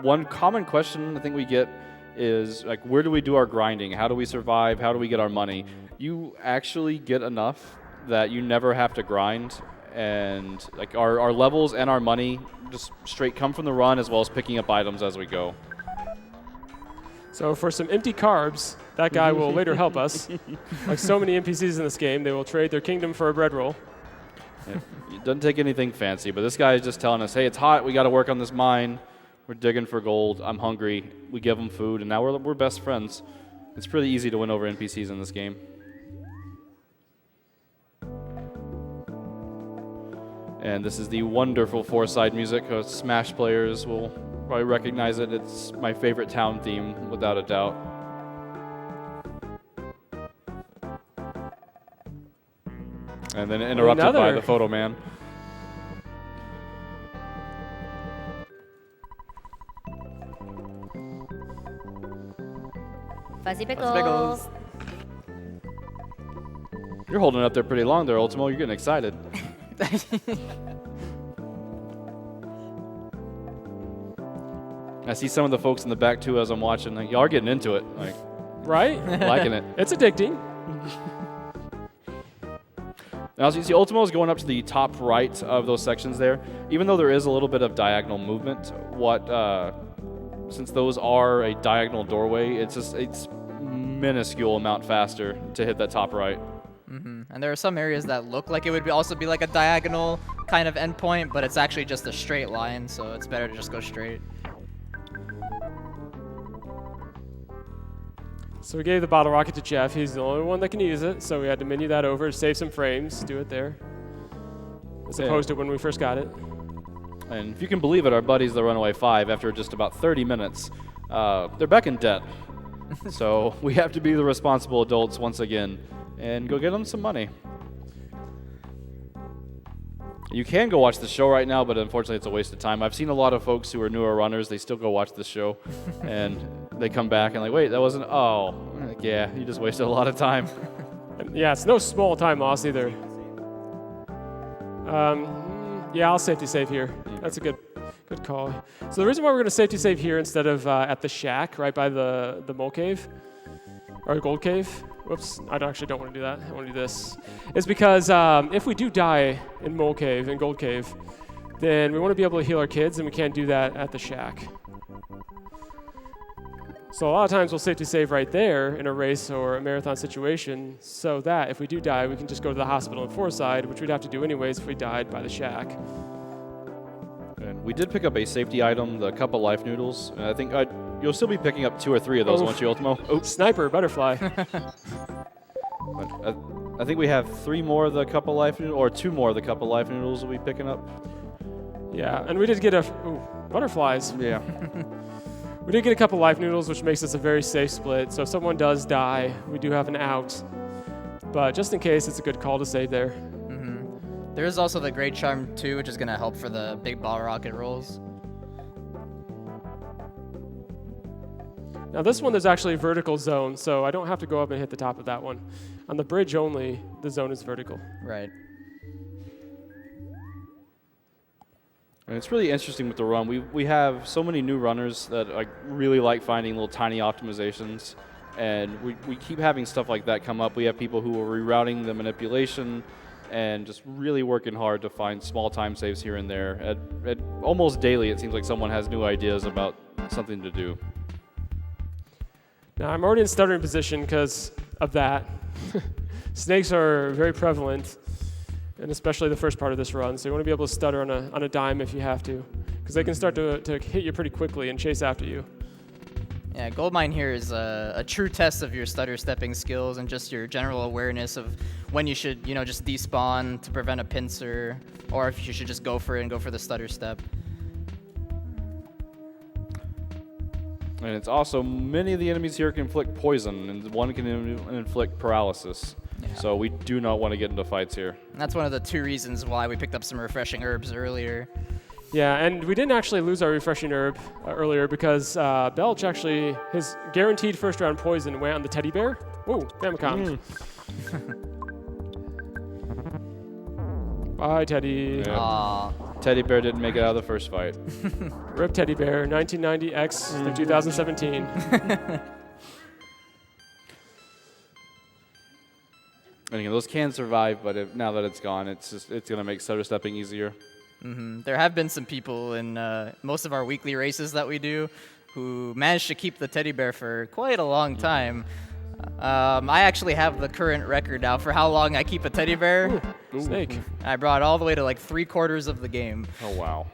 One common question I think we get is, like, where do we do our grinding? How do we survive? How do we get our money? You actually get enough that you never have to grind, and like our levels and our money just straight come from the run, as well as picking up items as we go. So for some empty carbs, that guy will later help us. Like so many NPCs in this game, they will trade their kingdom for a bread roll. It doesn't take anything fancy, but this guy is just telling us, hey, it's hot, we got to work on this mine, we're digging for gold, I'm hungry, we give him food, and now we're best friends. It's pretty easy to win over NPCs in this game. And this is the wonderful 4-side music. Smash players will probably recognize it. It's my favorite town theme, without a doubt. And then interrupted by the photo man. Fuzzy Pickles. Fuzzy Pickles. You're holding it up there pretty long there, Ultimo. You're getting excited. I see some of the folks in the back too as I'm watching. Like, y'all are getting into it, like, right? Liking it. It's addicting. Now, as you see, Ultimo is going up to the top right of those sections there. Even though there is a little bit of diagonal movement, since those are a diagonal doorway, it's minuscule amount faster to hit that top right. And there are some areas that look like it would also be like a diagonal kind of endpoint, but it's actually just a straight line, so it's better to just go straight. So we gave the bottle rocket to Jeff. He's the only one that can use it, so we had to menu that over, save some frames, do it there, as opposed to when we first got it. And if you can believe it, our buddies, the Runaway 5, after just about 30 minutes, they're back in debt. So we have to be the responsible adults once again and go get them some money. You can go watch the show right now, but unfortunately it's a waste of time. I've seen a lot of folks who are newer runners, they still go watch the show, and they come back and like, wait, that wasn't, oh, like, yeah, you just wasted a lot of time. Yeah, it's no small time loss either. Yeah, I'll safety save here. That's a good call. So the reason why we're going to safety save here instead of at the shack right by the mole cave, or gold cave, whoops, I actually don't want to do that. I want to do this. Is because if we do die in mole cave and gold cave, then we want to be able to heal our kids, and we can't do that at the shack. So a lot of times we'll safety save right there in a race or a marathon situation, so that if we do die, we can just go to the hospital in Foreside, which we'd have to do anyways if we died by the shack. And we did pick up a safety item, the cup of life noodles, and I think you'll still be picking up 2 or 3 of those, won't you, Ultimo? Oh, sniper, butterfly. I think we have 3 more of the cup of life noodles, or 2 more of the cup of life noodles we'll be picking up. Yeah, and we did get butterflies. Yeah. We did get a couple life noodles, which makes this a very safe split. So if someone does die, we do have an out. But just in case, it's a good call to save there. Mm-hmm. There is also the Great Charm too, which is going to help for the big ball rocket rolls. Now this one, there's actually a vertical zone, so I don't have to go up and hit the top of that one. On the bridge only, the zone is vertical. Right. And it's really interesting with the run. We have so many new runners that really like finding little tiny optimizations, and we keep having stuff like that come up. We have people who are rerouting the manipulation and just really working hard to find small time saves here and there. At almost daily, it seems like someone has new ideas about something to do. Now I'm already in stuttering position because of that. Snakes are very prevalent, and especially the first part of this run, so you want to be able to stutter on a dime if you have to, because they can start to hit you pretty quickly and chase after you. Yeah, Goldmine here is a true test of your stutter stepping skills and just your general awareness of when you should, just despawn to prevent a pincer, or if you should just go for it and go for the stutter step. And it's also, many of the enemies here can inflict poison, and one can inflict paralysis. Yeah. So we do not want to get into fights here. And that's one of the 2 reasons why we picked up some refreshing herbs earlier. Yeah, and we didn't actually lose our refreshing herb earlier because Belch actually, his guaranteed first round poison went on the teddy bear. Whoa, Famicom. Bye, Teddy. Yeah. Teddy bear didn't make it out of the first fight. Rip Teddy Bear, 1990X through 2017. And again, those can survive, but now that it's gone, it's going to make stutter stepping easier. Mm-hmm. There have been some people in most of our weekly races that we do who managed to keep the teddy bear for quite a long time. I actually have the current record now for how long I keep a teddy bear. Ooh, snake. I brought all the way to like 3/4 of the game. Oh, wow.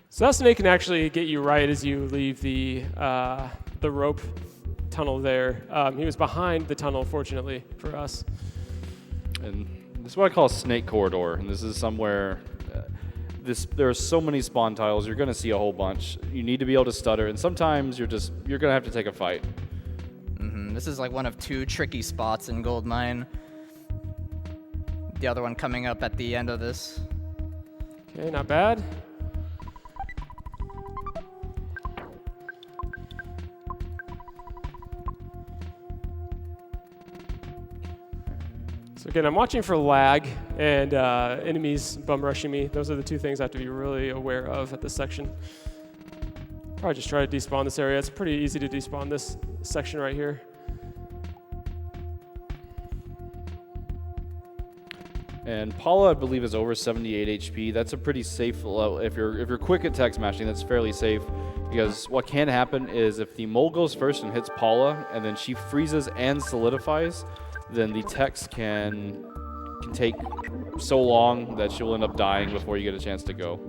So that snake can actually get you right as you leave the rope tunnel there. He was behind the tunnel, fortunately, for us. And this is what I call a snake corridor. And this is somewhere, there are so many spawn tiles, you're going to see a whole bunch. You need to be able to stutter, and sometimes you're going to have to take a fight. Mm-hmm. This is like one of 2 tricky spots in Goldmine. The other one coming up at the end of this. Okay, not bad. So again, I'm watching for lag and enemies bum rushing me. Those are the 2 things I have to be really aware of at this section. Probably just try to despawn this area. It's pretty easy to despawn this section right here. And Paula, I believe, is over 78 HP. That's a pretty safe level. If you're quick at tech smashing, that's fairly safe. Because what can happen is if the mole goes first and hits Paula, and then she freezes and solidifies, then the text can take so long that she'll end up dying before you get a chance to go.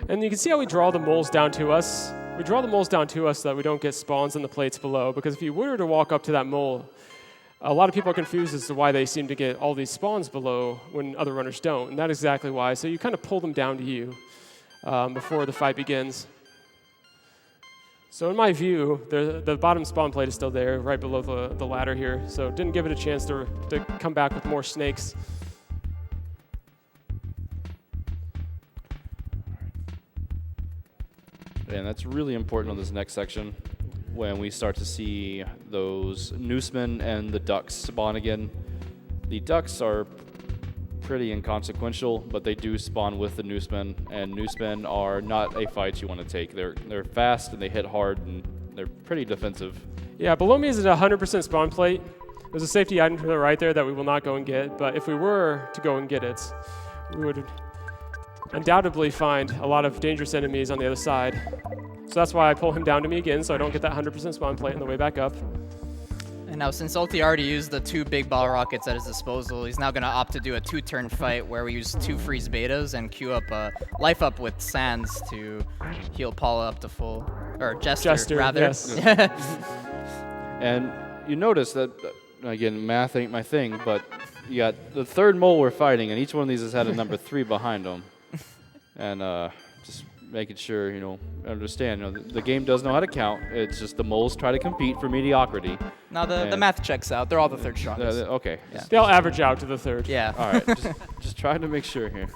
And you can see how we draw the moles down to us. We draw the moles down to us so that we don't get spawns on the plates below, because if you were to walk up to that mole, a lot of people are confused as to why they seem to get all these spawns below when other runners don't, and that's exactly why. So you kind of pull them down to you before the fight begins. So in my view, the bottom spawn plate is still there, right below the ladder here, so didn't give it a chance to come back with more snakes. And that's really important on this next section when we start to see those noosemen and the ducks spawn again. The ducks are pretty inconsequential, but they do spawn with the noosemen, and noosemen are not a fight you want to take. They're fast and they hit hard and they're pretty defensive. Yeah, below me is a 100% spawn plate. There's a safety item to the right there that we will not go and get, but if we were to go and get it, we would undoubtedly find a lot of dangerous enemies on the other side. So that's why I pull him down to me again, so I don't get that 100% spawn plate on the way back up. And now, since Ulti already used the 2 big ball rockets at his disposal, he's now going to opt to do a 2-turn fight where we use 2 freeze betas and queue up life up with Sands to heal Paula up to full. Or Jester rather. Yes. And you notice that, again, math ain't my thing, but you got the 3rd mole we're fighting, and each one of these has had a number 3 behind them. And just making sure, understand, the game does know how to count. It's just the moles try to compete for mediocrity. Now the math checks out. They're all the 3rd strongest. Okay. Yeah. They'll average out to the 3rd. Yeah. All right. just trying to make sure here.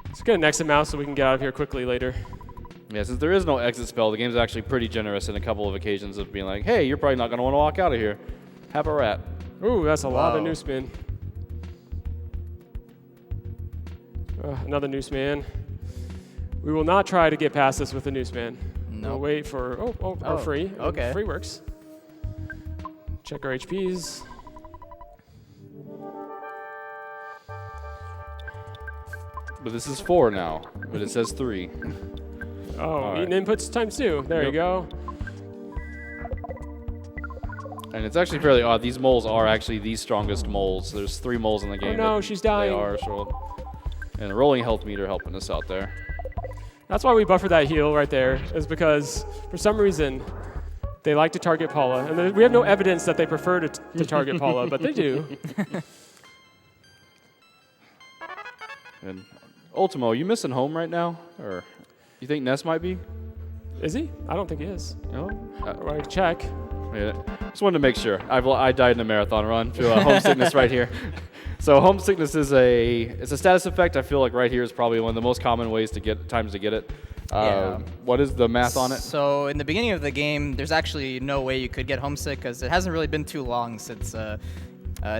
Let's get an exit mouse so we can get out of here quickly later. Yeah, since there is no exit spell, the game's actually pretty generous in a couple of occasions of being like, hey, you're probably not going to want to walk out of here. Have a rat. Ooh, that's a lot of new spin. Another noose man. We will not try to get past this with the noose man. No. We'll wait for our free. Okay. Free works. Check our HPs. But this is 4 now, but it says 3. Oh, eating inputs times 2. There you go. And it's actually fairly odd. These moles are actually the strongest moles. There's 3 moles in the game. Oh no, she's dying. They are, so. And the rolling health meter helping us out there. That's why we buffer that heal right there, is because for some reason they like to target Paula. And we have no evidence that they prefer to target Paula, but they do. And Ultimo, you missing home right now? Or you think Ness might be? Is he? I don't think he is. No? I can check. Yeah. Just wanted to make sure. I died in a marathon run to homesickness right here. So homesickness is it's a status effect. I feel like right here is probably one of the most common times to get it. Yeah. What is the math on it? So in the beginning of the game, there's actually no way you could get homesick because it hasn't really been too long since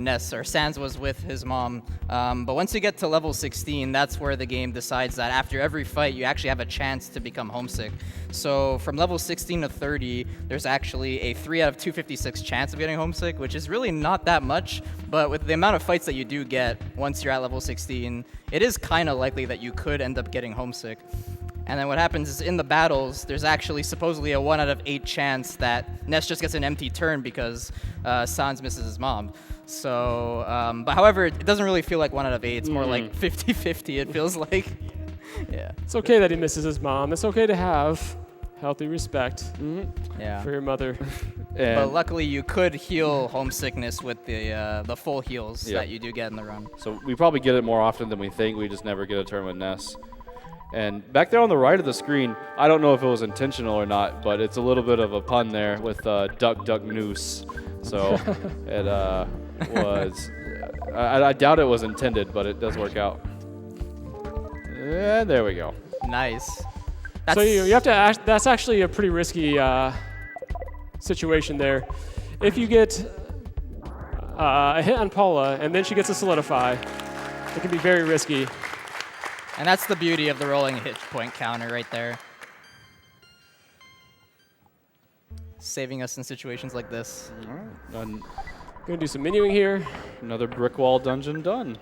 Ness or Sans was with his mom. But once you get to level 16, that's where the game decides that after every fight, you actually have a chance to become homesick. So from level 16 to 30, there's actually a 3 out of 256 chance of getting homesick, which is really not that much. But with the amount of fights that you do get once you're at level 16, it is kind of likely that you could end up getting homesick. And then what happens is in the battles, there's actually supposedly a 1 out of 8 chance that Ness just gets an empty turn because Sans misses his mom. So, but however, it doesn't really feel like 1 out of 8. It's more like 50-50, it feels like. Yeah. It's okay that he misses his mom. It's okay to have healthy respect for your mother. But luckily, you could heal homesickness with the full heals that you do get in the run. So we probably get it more often than we think. We just never get a turn with Ness. And back there on the right of the screen, I don't know if it was intentional or not, but it's a little bit of a pun there with duck, duck, noose. So it was, I doubt it was intended, but it does work out. And there we go. Nice. So you have to that's actually a pretty risky situation there. If you get a hit on Paula and then she gets a solidify, it can be very risky. And that's the beauty of the rolling hit point counter right there. Saving us in situations like this. All right. Done. Gonna do some menuing here. Another brick wall dungeon done.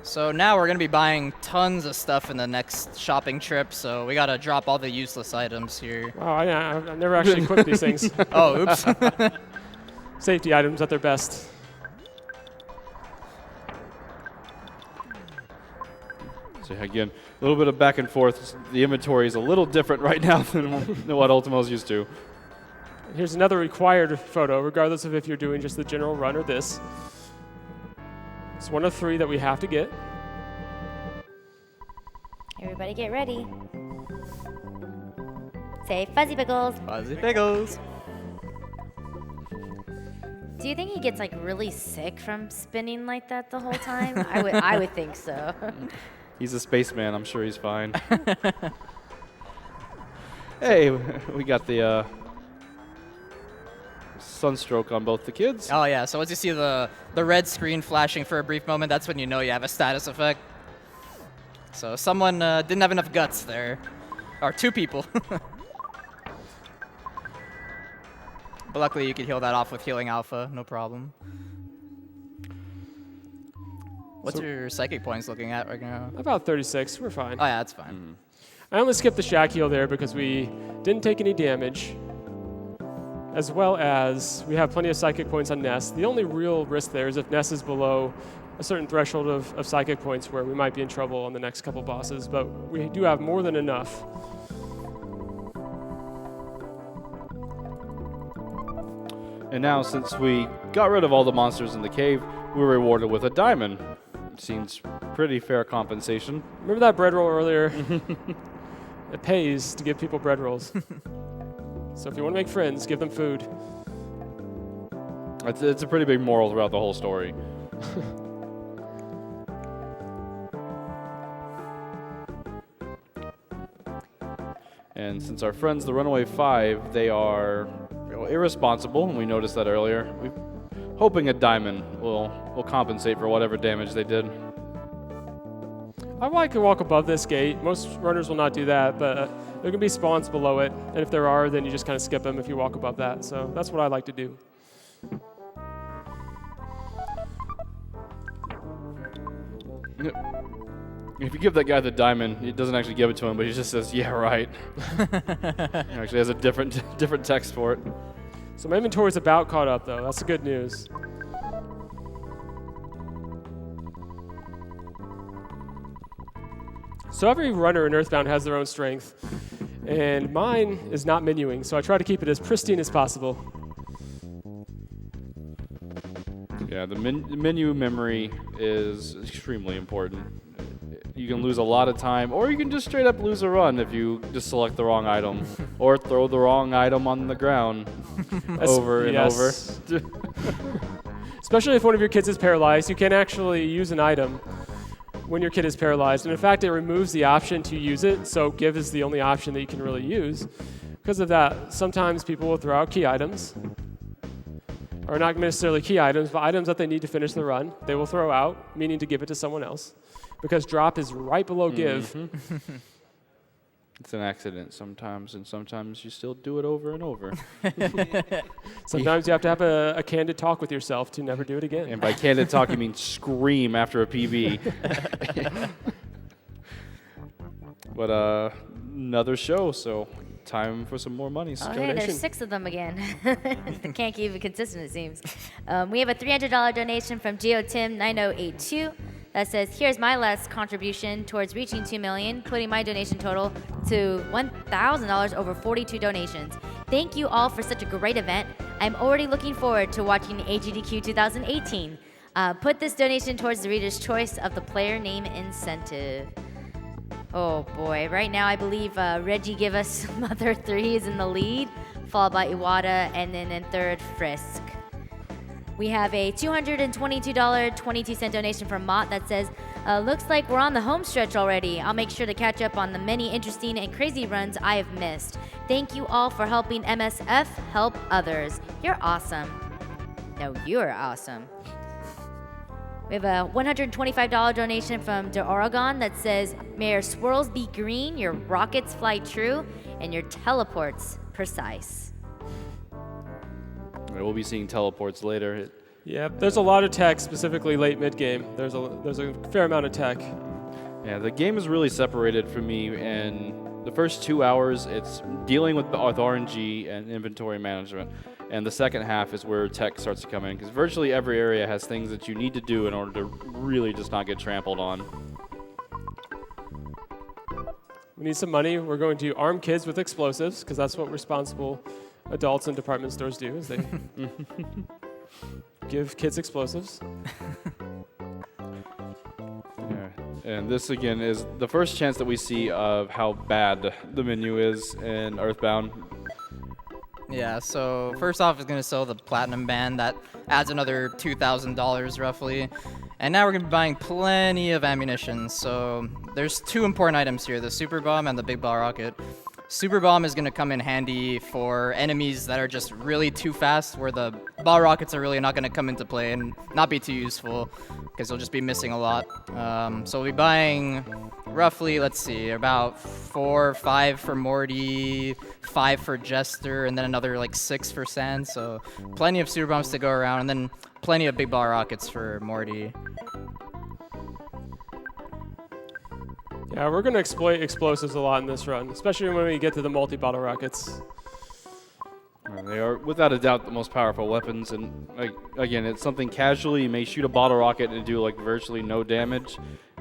So now we're going to be buying tons of stuff in the next shopping trip, so we got to drop all the useless items here. Wow, I've never actually equipped these things. Oh, oops. Safety items at their best. So again, a little bit of back and forth. The inventory is a little different right now than what Ultimo's used to. Here's another required photo, regardless of if you're doing just the general run or this. It's 1 of 3 that we have to get. Everybody get ready. Say Fuzzy Pickles. Fuzzy Pickles. Do you think he gets like really sick from spinning like that the whole time? I would think so. He's a spaceman. I'm sure he's fine. Hey, we got the sunstroke on both the kids. Oh yeah, so once you see the red screen flashing for a brief moment, that's when you know you have a status effect. So someone didn't have enough guts there. Or 2 people. But luckily you could heal that off with healing alpha, no problem. What's your psychic points looking at right now? About 36, we're fine. Oh yeah, that's fine. I only skipped the shack heal there because we didn't take any damage, as well as we have plenty of psychic points on Ness. The only real risk there is if Ness is below a certain threshold of psychic points where we might be in trouble on the next couple bosses, but we do have more than enough. And now, since we got rid of all the monsters in the cave, we're rewarded with a diamond. Seems pretty fair compensation. Remember that bread roll earlier? It pays to give people bread rolls. So if you want to make friends, give them food. It's a pretty big moral throughout the whole story. And since our friends, the Runaway Five, they are irresponsible, and we noticed that earlier. We're hoping a diamond will compensate for whatever damage they did. I like to walk above this gate. Most runners will not do that, but there can be spawns below it. And if there are, then you just kind of skip them if you walk above that. So that's what I like to do. If you give that guy the diamond, he doesn't actually give it to him, but he just says, "Yeah, right." He actually has a different text for it. So my inventory's about caught up, though. That's the good news. So every runner in Earthbound has their own strength, and mine is not menuing, so I try to keep it as pristine as possible. Yeah, the menu memory is extremely important. You can lose a lot of time, or you can just straight up lose a run if you just select the wrong item, or throw the wrong item on the ground over and over. Especially if one of your kids is paralyzed, you can't actually use an item when your kid is paralyzed. And in fact, it removes the option to use it, so give is the only option that you can really use. Because of that, sometimes people will throw out key items, or not necessarily key items, but items that they need to finish the run, they will throw out, meaning to give it to someone else. Because drop is right below give. It's an accident sometimes, and sometimes you still do it over and over. Sometimes you have to have a candid talk with yourself to never do it again. And by candid talk, you mean scream after a PB. But another show, so time for some more money. Oh, hey, there's 6 of them again. Can't keep it consistent, it seems. We have a $300 donation from GeoTim9082 that says, "Here's my last contribution towards reaching 2 million, putting my donation total to $1,000 over 42 donations. Thank you all for such a great event. I'm already looking forward to watching AGDQ 2018. Put this donation towards the reader's choice of the player name incentive." Oh boy, right now I believe Reggie give us some other 3 is in the lead, followed by Iwata, and then in third, Frisk. We have a $222.22 donation from Mott that says, "Looks like we're on the home stretch already. I'll make sure to catch up on the many interesting and crazy runs I have missed. Thank you all for helping MSF help others. You're awesome." No, you're awesome. We have a $125 donation from De Oregon that says, "May your swirls be green, your rockets fly true, and your teleports precise." We'll be seeing teleports later. Yeah, there's a lot of tech, specifically late mid-game. There's a fair amount of tech. Yeah, the game is really separated for me, and the first 2 hours, it's dealing with RNG and inventory management. And the second half is where tech starts to come in, because virtually every area has things that you need to do in order to really just not get trampled on. We need some money. We're going to arm kids with explosives, because that's what responsible adults in department stores do, is they give kids explosives. Yeah. And this, again, is the first chance that we see of how bad the menu is in Earthbound. Yeah, so first off, it's going to sell the Platinum Band. That adds another $2,000 roughly. And now we're going to be buying plenty of ammunition. So there's 2 important items here, the super bomb and the big ball rocket. Super bomb is going to come in handy for enemies that are just really too fast, where the ball rockets are really not going to come into play and not be too useful because you'll just be missing a lot. So we'll be buying roughly, let's see, about 4 or 5 for Morty, 5 for Jester, and then another like 6 for Sand. So plenty of super bombs to go around, and then plenty of big ball rockets for Morty. Yeah, we're going to exploit explosives a lot in this run, especially when we get to the multi-bottle rockets. They are, without a doubt, the most powerful weapons. And again, it's something casually. You may shoot a bottle rocket and do like virtually no damage.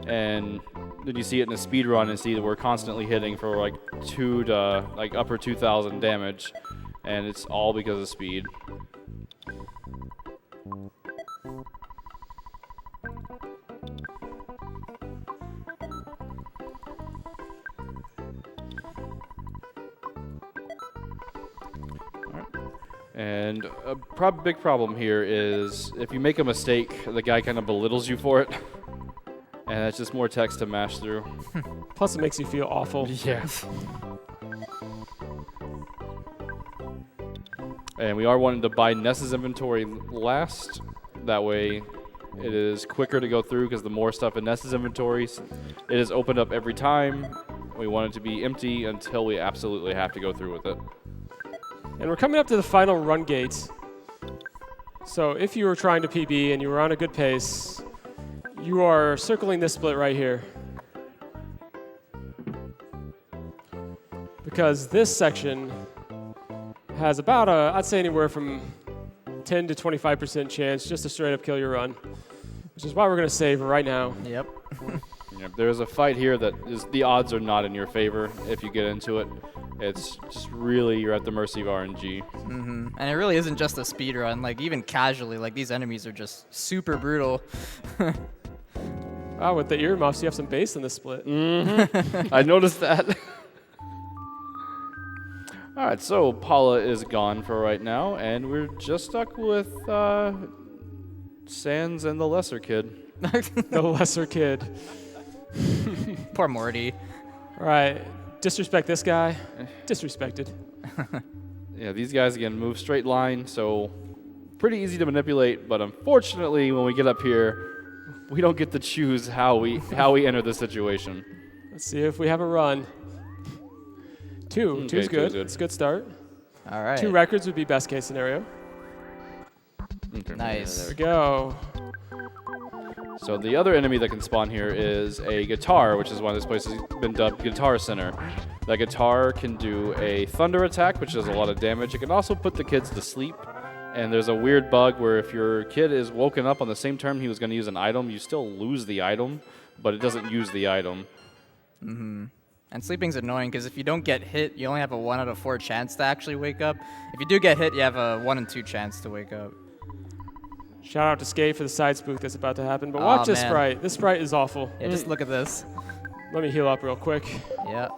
And then you see it in a speed run and see that we're constantly hitting for like 2 to like upper 2,000 damage. And it's all because of speed. And a big problem here is if you make a mistake, the guy kind of belittles you for it. And that's just more text to mash through. Plus, it makes you feel awful. Yeah. And we are wanting to buy Ness's inventory last. That way, it is quicker to go through because the more stuff in Ness's inventories, it is opened up every time. We want it to be empty until we absolutely have to go through with it. And we're coming up to the final run gate. So if you were trying to PB and you were on a good pace, you are circling this split right here. Because this section has about I'd say anywhere from 10 to 25% chance just to straight up kill your run, which is why we're going to save right now. Yep. Yep. There's a fight here that the odds are not in your favor if you get into it. It's just really, you're at the mercy of RNG. Mm-hmm. And it really isn't just a speed run. Like, even casually, like, these enemies are just super brutal. Wow, with the earmuffs, you have some bass in this split. Mm-hmm. I noticed that. All right, so Paula is gone for right now, and we're just stuck with Sans and the lesser kid. The lesser kid. Poor Morty. All right. Disrespect this guy. Disrespected. Yeah, these guys, again, move straight line, so pretty easy to manipulate, but unfortunately, when we get up here, we don't get to choose how we enter the situation. Let's see if we have a run. 2. Okay, 2's good. good. It's a good start. All right. 2 records would be best case scenario. Okay. Nice. There we go. So the other enemy that can spawn here is a guitar, which is why this place has been dubbed Guitar Center. That guitar can do a thunder attack, which does a lot of damage. It can also put the kids to sleep. And there's a weird bug where if your kid is woken up on the same turn he was going to use an item, you still lose the item, but it doesn't use the item. Mm-hmm. And sleeping's annoying because if you don't get hit, you only have a 1 out of 4 chance to actually wake up. If you do get hit, you have a 1 in 2 chance to wake up. Shout out to Skate for the side spook that's about to happen. But watch this man. sprite. This sprite is awful. Yeah, just look at this. Let me heal up real quick. Yeah.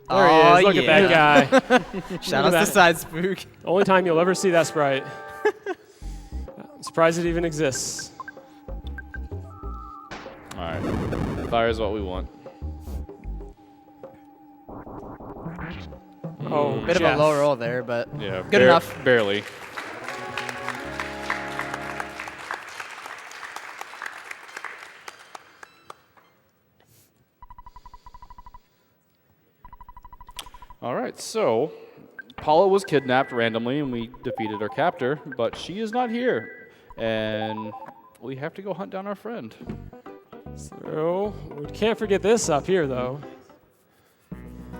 There he is. Look at that guy. Shout out to Side Spook. Only time you'll ever see that sprite. I'm surprised it even exists. All right. Fire is what we want. Oh, Bit of a low roll there, but Yeah, good enough. Barely. All right, so Paula was kidnapped randomly, and we defeated our captor, but she is not here, and we have to go hunt down our friend. So, we can't forget this up here, though.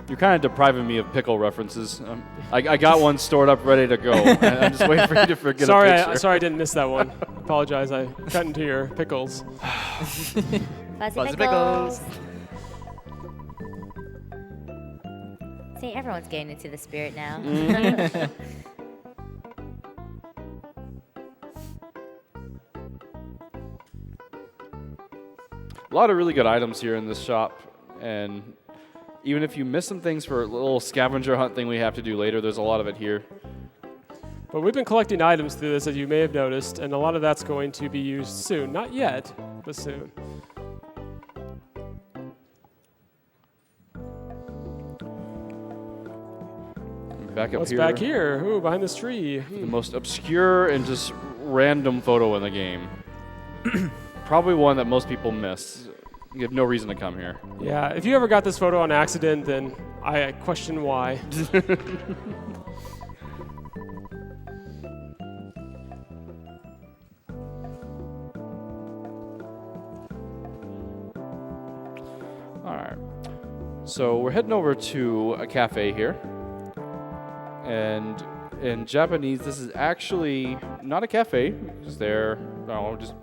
You're kind of depriving me of pickle references. I got one stored up ready to go, and I'm just waiting for you to forget Sorry, a picture. sorry I didn't miss that one. Apologize, I cut into your pickles. Fuzzy pickles. See, everyone's getting into the spirit now. A lot of really good items here in this shop, and even if you miss some things for a little scavenger hunt thing we have to do later, there's a lot of it here. But we've been collecting items through this, as you may have noticed, and a lot of that's going to be used soon. Not yet, bassoon. Back up What's here. back here? Ooh, behind this tree. The most obscure and just random photo in the game. Probably one that most people miss. You have no reason to come here. Yeah, if you ever got this photo on accident, then I question why. All right. So we're heading over to a cafe here. And in Japanese, this is actually not a cafe, because they're just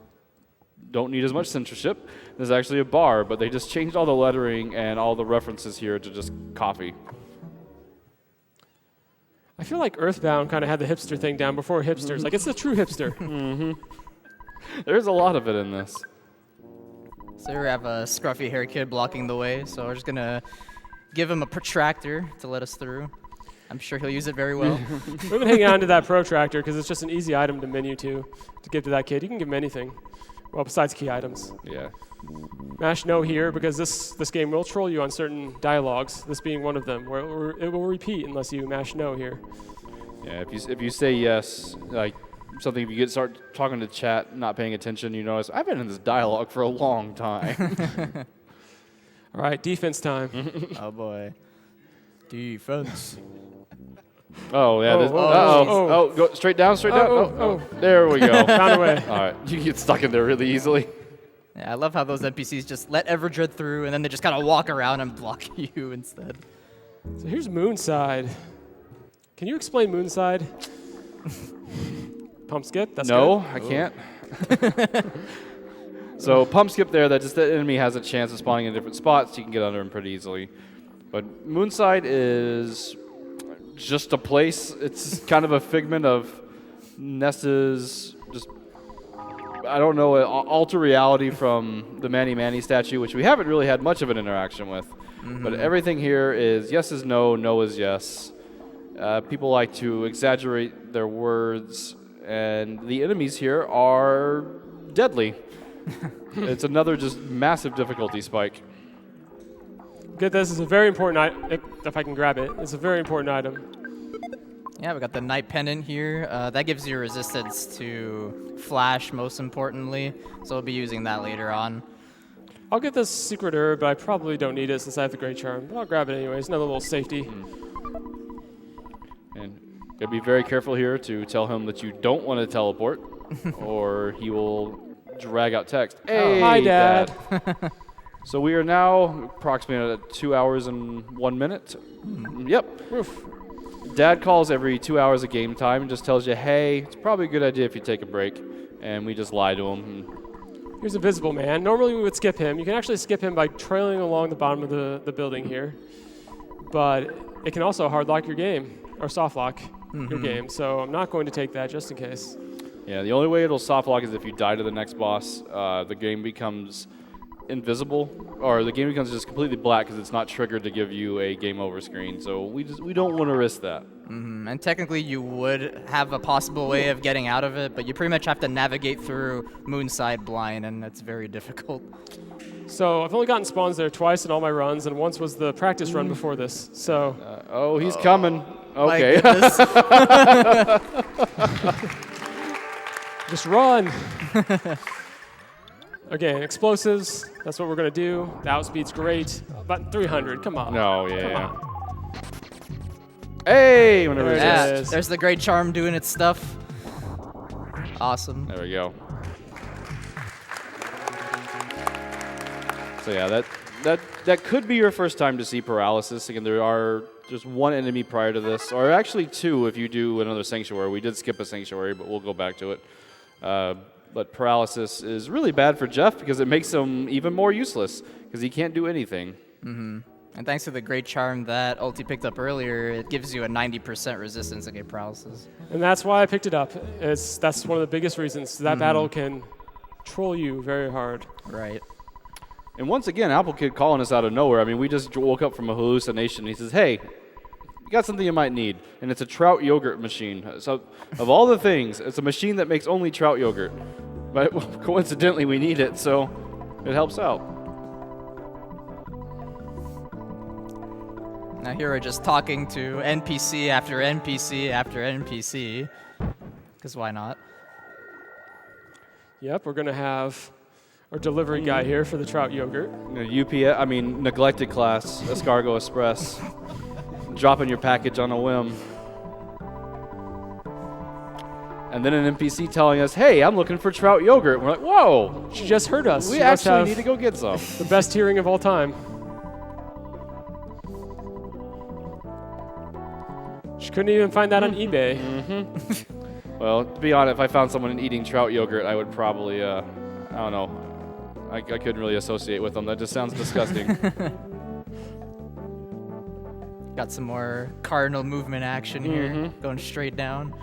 don't need as much censorship. This is actually a bar, but they just changed all the lettering and all the references here to just coffee. I feel like Earthbound kind of had the hipster thing down before hipsters. Like, it's the true hipster. There's a lot of it in this. So we have a scruffy hair kid blocking the way, so we're just gonna give him a protractor to let us through. I'm sure he'll use it very well. We've been hanging on to that protractor because it's just an easy item to menu to give to that kid. You can give him anything. Well, besides key items. Yeah. Mash no here because this game will troll you on certain dialogues, this being one of them, where it will repeat unless you mash no here. Yeah, if you say yes, like something, if you start talking to chat, not paying attention, you notice, I've been in this dialogue for a long time. All right, defense time. Oh boy. Defense. Oh, yeah. Go straight down, straight down. Oh. There we go. Found a way. All right, you get stuck in there really easily. Yeah, I love how those NPCs just let Everdread through and then they just kind of walk around and block you instead. So here's Moonside. Can you explain Moonside? Pump skip? That's No, good. I can't. So pump skip there, that just the enemy has a chance of spawning in different spots. You can get under him pretty easily. But Moonside is just a place. It's kind of a figment of Ness's just, I don't know, alter reality from the Manny Manny statue, which we haven't really had much of an interaction with. But everything here is yes is no, no is yes. People like to exaggerate their words, and the enemies here are deadly. It's another just massive difficulty spike. Get this, is a very important item, if I can grab it. It's a very important item. Yeah, we got the Night Pendant here. That gives you resistance to flash, most importantly. So we'll be using that later on. I'll get this secret herb, but I probably don't need it since I have the Great Charm. But I'll grab it anyways, another little safety. And gotta be very careful here to tell him that you don't want to teleport, or he will drag out text. Hey, hi, Dad. So we are now approximately at 2 hours and 1 minute. Yep. Oof. Dad calls every 2 hours of game time and just tells you, hey, it's probably a good idea if you take a break. And we just lie to him. Here's Invisible Man. Normally we would skip him. You can actually skip him by trailing along the bottom of the building here. But it can also hard lock your game, or soft lock your game. So I'm not going to take that just in case. Yeah, the only way it'll soft lock is if you die to the next boss. The game becomes invisible, or the game becomes just completely black because it's not triggered to give you a game over screen. So we don't want to risk that. And technically you would have a possible way of getting out of it, but you pretty much have to navigate through Moonside blind, and it's very difficult. So I've only gotten spawns there twice in all my runs, and once was the practice run before this. So Oh, he's coming. My Okay. goodness. just run. Again, explosives, that's what we're going to do. The outspeed's great. About 300, come on. No, Come yeah. on. Hey, whenever There it it Yeah, is. there's the Great Charm doing its stuff. Awesome. There we go. So yeah, that could be your first time to see paralysis. Again, there are just one enemy prior to this, or actually two if you do another sanctuary. We did skip a sanctuary, but we'll go back to it. But paralysis is really bad for Jeff because it makes him even more useless because he can't do anything. And thanks to the Great Charm that Ulti picked up earlier, it gives you a 90% resistance against paralysis. And that's why I picked it up. That's one of the biggest reasons. That battle can troll you very hard. Right. And once again, Apple Kid calling us out of nowhere. I mean, we just woke up from a hallucination. He says, hey, you got something you might need. And it's a trout yogurt machine. So of all the things, it's a machine that makes only trout yogurt. But coincidentally, we need it, so it helps out. Now here we're just talking to NPC after NPC after NPC. Because why not? Yep, we're going to have our delivery guy here for the trout yogurt. Neglected class, Escargot Express. Dropping your package on a whim. And then an NPC telling us, hey, I'm looking for trout yogurt. And we're like, whoa. She just heard us. We She must actually have need to go get some. the best hearing of all time. She couldn't even find that on eBay. Well, to be honest, if I found someone eating trout yogurt, I would probably, I don't know. I couldn't really associate with them. That just sounds disgusting. Got some more cardinal movement action here, going straight down.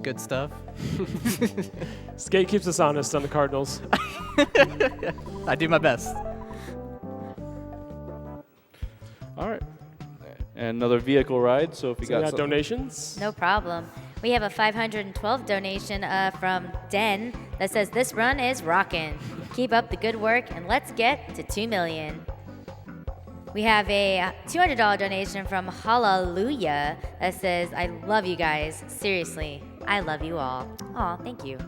Good stuff. Skate keeps us honest on the Cardinals. I do my best. All right. And another vehicle ride, so if you got something. donations? No problem. We have a 512 donation from Den that says, this run is rockin'. Keep up the good work, and let's get to 2 million. We have a $200 donation from Hallelujah that says, I love you guys. Seriously, I love you all. Aw, thank you.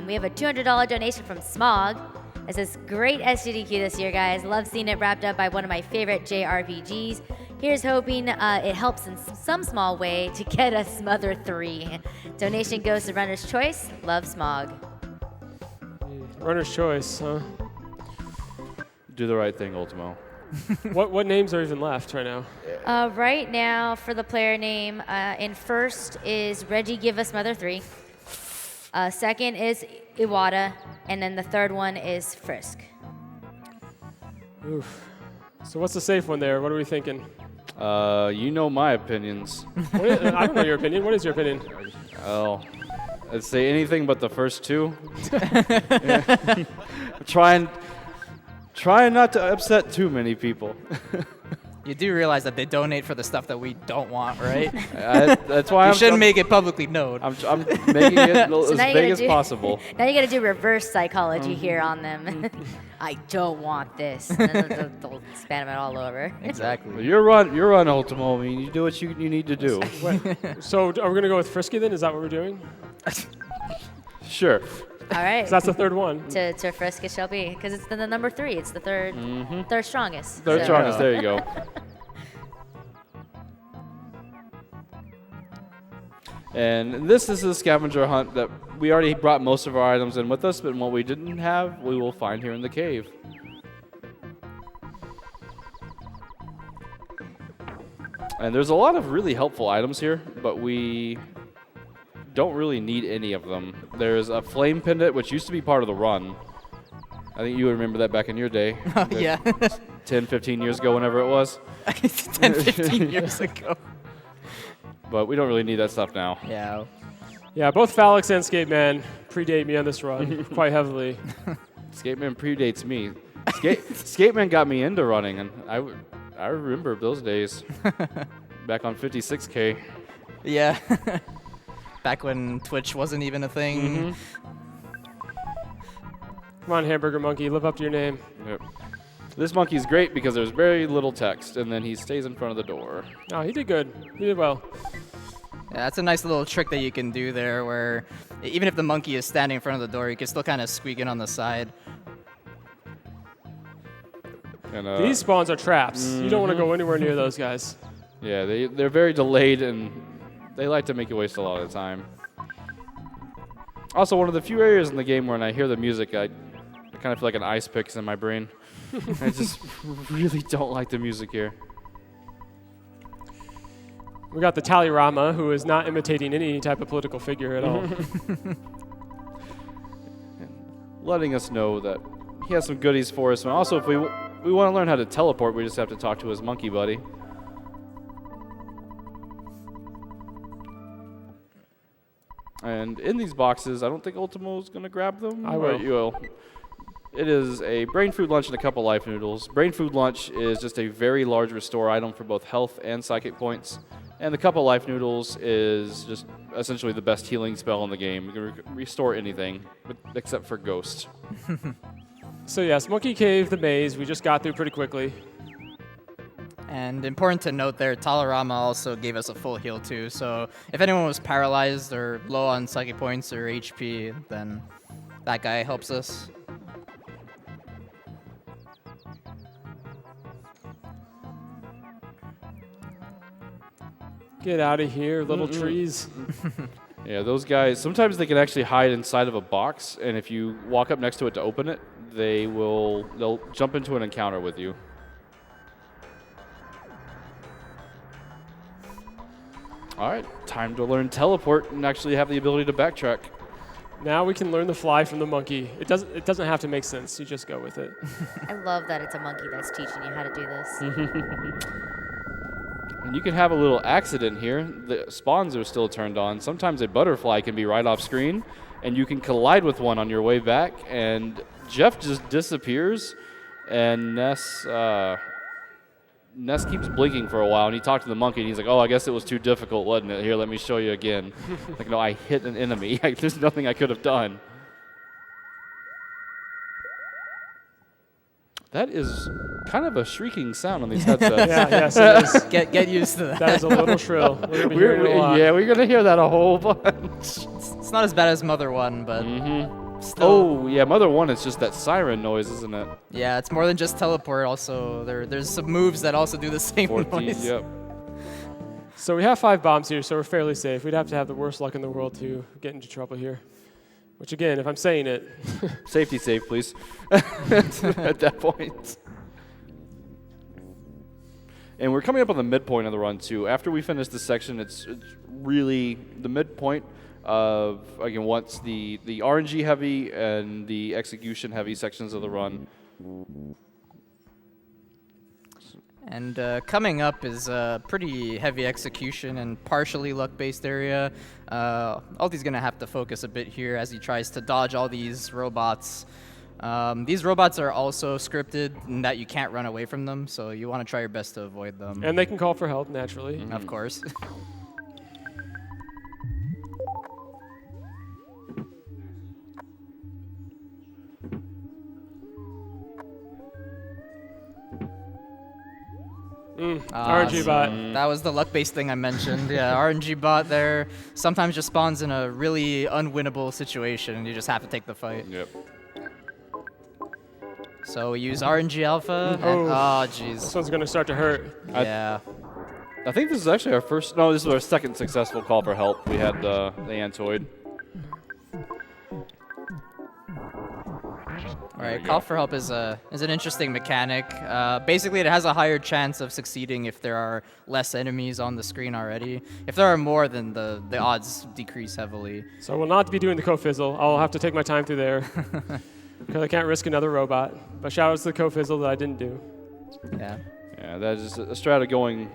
We have a $200 donation from Smog that says, great SGDQ this year, guys. Love seeing it wrapped up by one of my favorite JRPGs. Here's hoping it helps in some small way to get a Smother 3. Donation goes to Runner's Choice. Love, Smog. Runner's Choice, huh? Do the right thing, Ultimo. What names are even left right now? Right now, for the player name, in first is Reggie Give Us Mother 3. Second is Iwata. And then the third one is Frisk. Oof. So what's the safe one there? What are we thinking? You know my opinions. I don't know your opinion. What is your opinion? Oh, I'd say anything but the first two. Trying not to upset too many people. You do realize that they donate for the stuff that we don't want, right? That's why you shouldn't make it publicly known. I'm making it as big as possible. Now you got to do reverse psychology here on them. I don't want this. And then they'll spam it all over. Exactly. You're on Ultimo. I mean, you do what you need to do. So are we going to go with Frisky then? Is that what we're doing? Sure. All right. So that's the third one. To Frisk it shall be, because it's the number 3. It's the third strongest. Third strongest. There you go. And this is a scavenger hunt that we already brought most of our items in with us, but what we didn't have, we will find here in the cave. And there's a lot of really helpful items here, but we don't really need any of them. There's a flame pendant, which used to be part of the run. I think you would remember that back in your day. Yeah. 10, 15 years ago, whenever it was. 10, 15 years ago. But we don't really need that stuff now. Yeah. Yeah, both Phalix and Skateman predate me on this run quite heavily. Skateman predates me. Skateman got me into running, and I remember those days. Back on 56K. Yeah. Back when Twitch wasn't even a thing. Come on, Hamburger Monkey, live up to your name. Yep. This monkey's great because there's very little text, and then he stays in front of the door. Oh, he did good. He did well. Yeah, that's a nice little trick that you can do there where even if the monkey is standing in front of the door, you can still kind of squeak in on the side. And, these spawns are traps. You don't want to go anywhere near those guys. Yeah, they're very delayed, and they like to make you waste a lot of time. Also, one of the few areas in the game when I hear the music, I kind of feel like an ice picks in my brain. I just really don't like the music here. We got the Tallyrama, who is not imitating any type of political figure at all. Letting us know that he has some goodies for us. And also, if we want to learn how to teleport, we just have to talk to his monkey buddy. And in these boxes, I don't think Ultimo's going to grab them. I will. Right, you will. It is a brain food lunch and a couple life noodles. Brain food lunch is just a very large restore item for both health and psychic points. And the Cup of Life Noodles is just essentially the best healing spell in the game. You can restore anything, except for Ghost. So yes, Monkey Cave, the maze, we just got through pretty quickly. And important to note there, Talarama also gave us a full heal too, so if anyone was paralyzed or low on psychic points or HP, then that guy helps us. Get out of here, little trees. Yeah, those guys, sometimes they can actually hide inside of a box, and if you walk up next to it to open it, they'll jump into an encounter with you. All right, time to learn teleport and actually have the ability to backtrack. Now we can learn the fly from the monkey. It doesn't have to make sense. You just go with it. I love that it's a monkey that's teaching you how to do this. And you can have a little accident here. The spawns are still turned on. Sometimes a butterfly can be right off screen, and you can collide with one on your way back, and Jeff just disappears, and Ness keeps blinking for a while, and he talked to the monkey, and he's like, oh, I guess it was too difficult, wasn't it? Here, let me show you again. Like, no, I hit an enemy. There's nothing I could have done. That is kind of a shrieking sound on these headsets. Yes, it is. Get used to that. That is a little shrill. We're gonna be hearing it a lot. Yeah, we're going to hear that a whole bunch. It's not as bad as Mother 1, but still. Oh, yeah, Mother 1 is just that siren noise, isn't it? Yeah, it's more than just teleport also. There's some moves that also do the same 14, noise. yep. So we have 5 bombs here, so we're fairly safe. We'd have to have the worst luck in the world to get into trouble here. Which again, if I'm saying it. Safety save, please. At that point. And we're coming up on the midpoint of the run, too. After we finish this section, it's really the midpoint of, again, once the RNG heavy and the execution heavy sections of the run. And coming up is a pretty heavy execution and partially luck-based area. Ulti's going to have to focus a bit here as he tries to dodge all these robots. These robots are also scripted in that you can't run away from them, so you want to try your best to avoid them. And they can call for help, naturally. Of course. RNG bot. That was the luck-based thing I mentioned. Yeah, RNG bot there sometimes just spawns in a really unwinnable situation, and you just have to take the fight. Yep. So we use RNG alpha. Oh, jeez. This one's going to start to hurt. Yeah. I think this is actually our first, no, this is our second successful call for help. We had the Antoid. All right, call for help is an interesting mechanic. Basically, it has a higher chance of succeeding if there are less enemies on the screen already. If there are more, then the odds decrease heavily. So I will not be doing the co-fizzle. I'll have to take my time through there. Because I can't risk another robot. But shout out to the co-fizzle that I didn't do. Yeah. Yeah, that is a strata going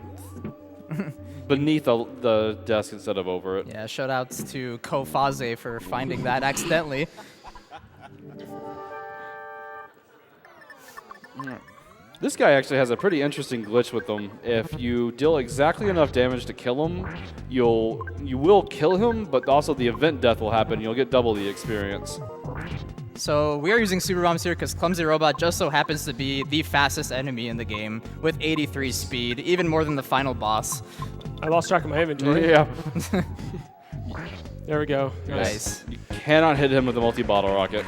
beneath the desk instead of over it. Yeah, shout outs to Kofaze for finding that accidentally. This guy actually has a pretty interesting glitch with him. If you deal exactly enough damage to kill him, you will kill him, but also the event death will happen. You'll get double the experience. So we are using super bombs here because Clumsy Robot just so happens to be the fastest enemy in the game with 83 speed, even more than the final boss. I lost track of my inventory. Yeah. There we go. Nice. You cannot hit him with a multi-bottle rocket.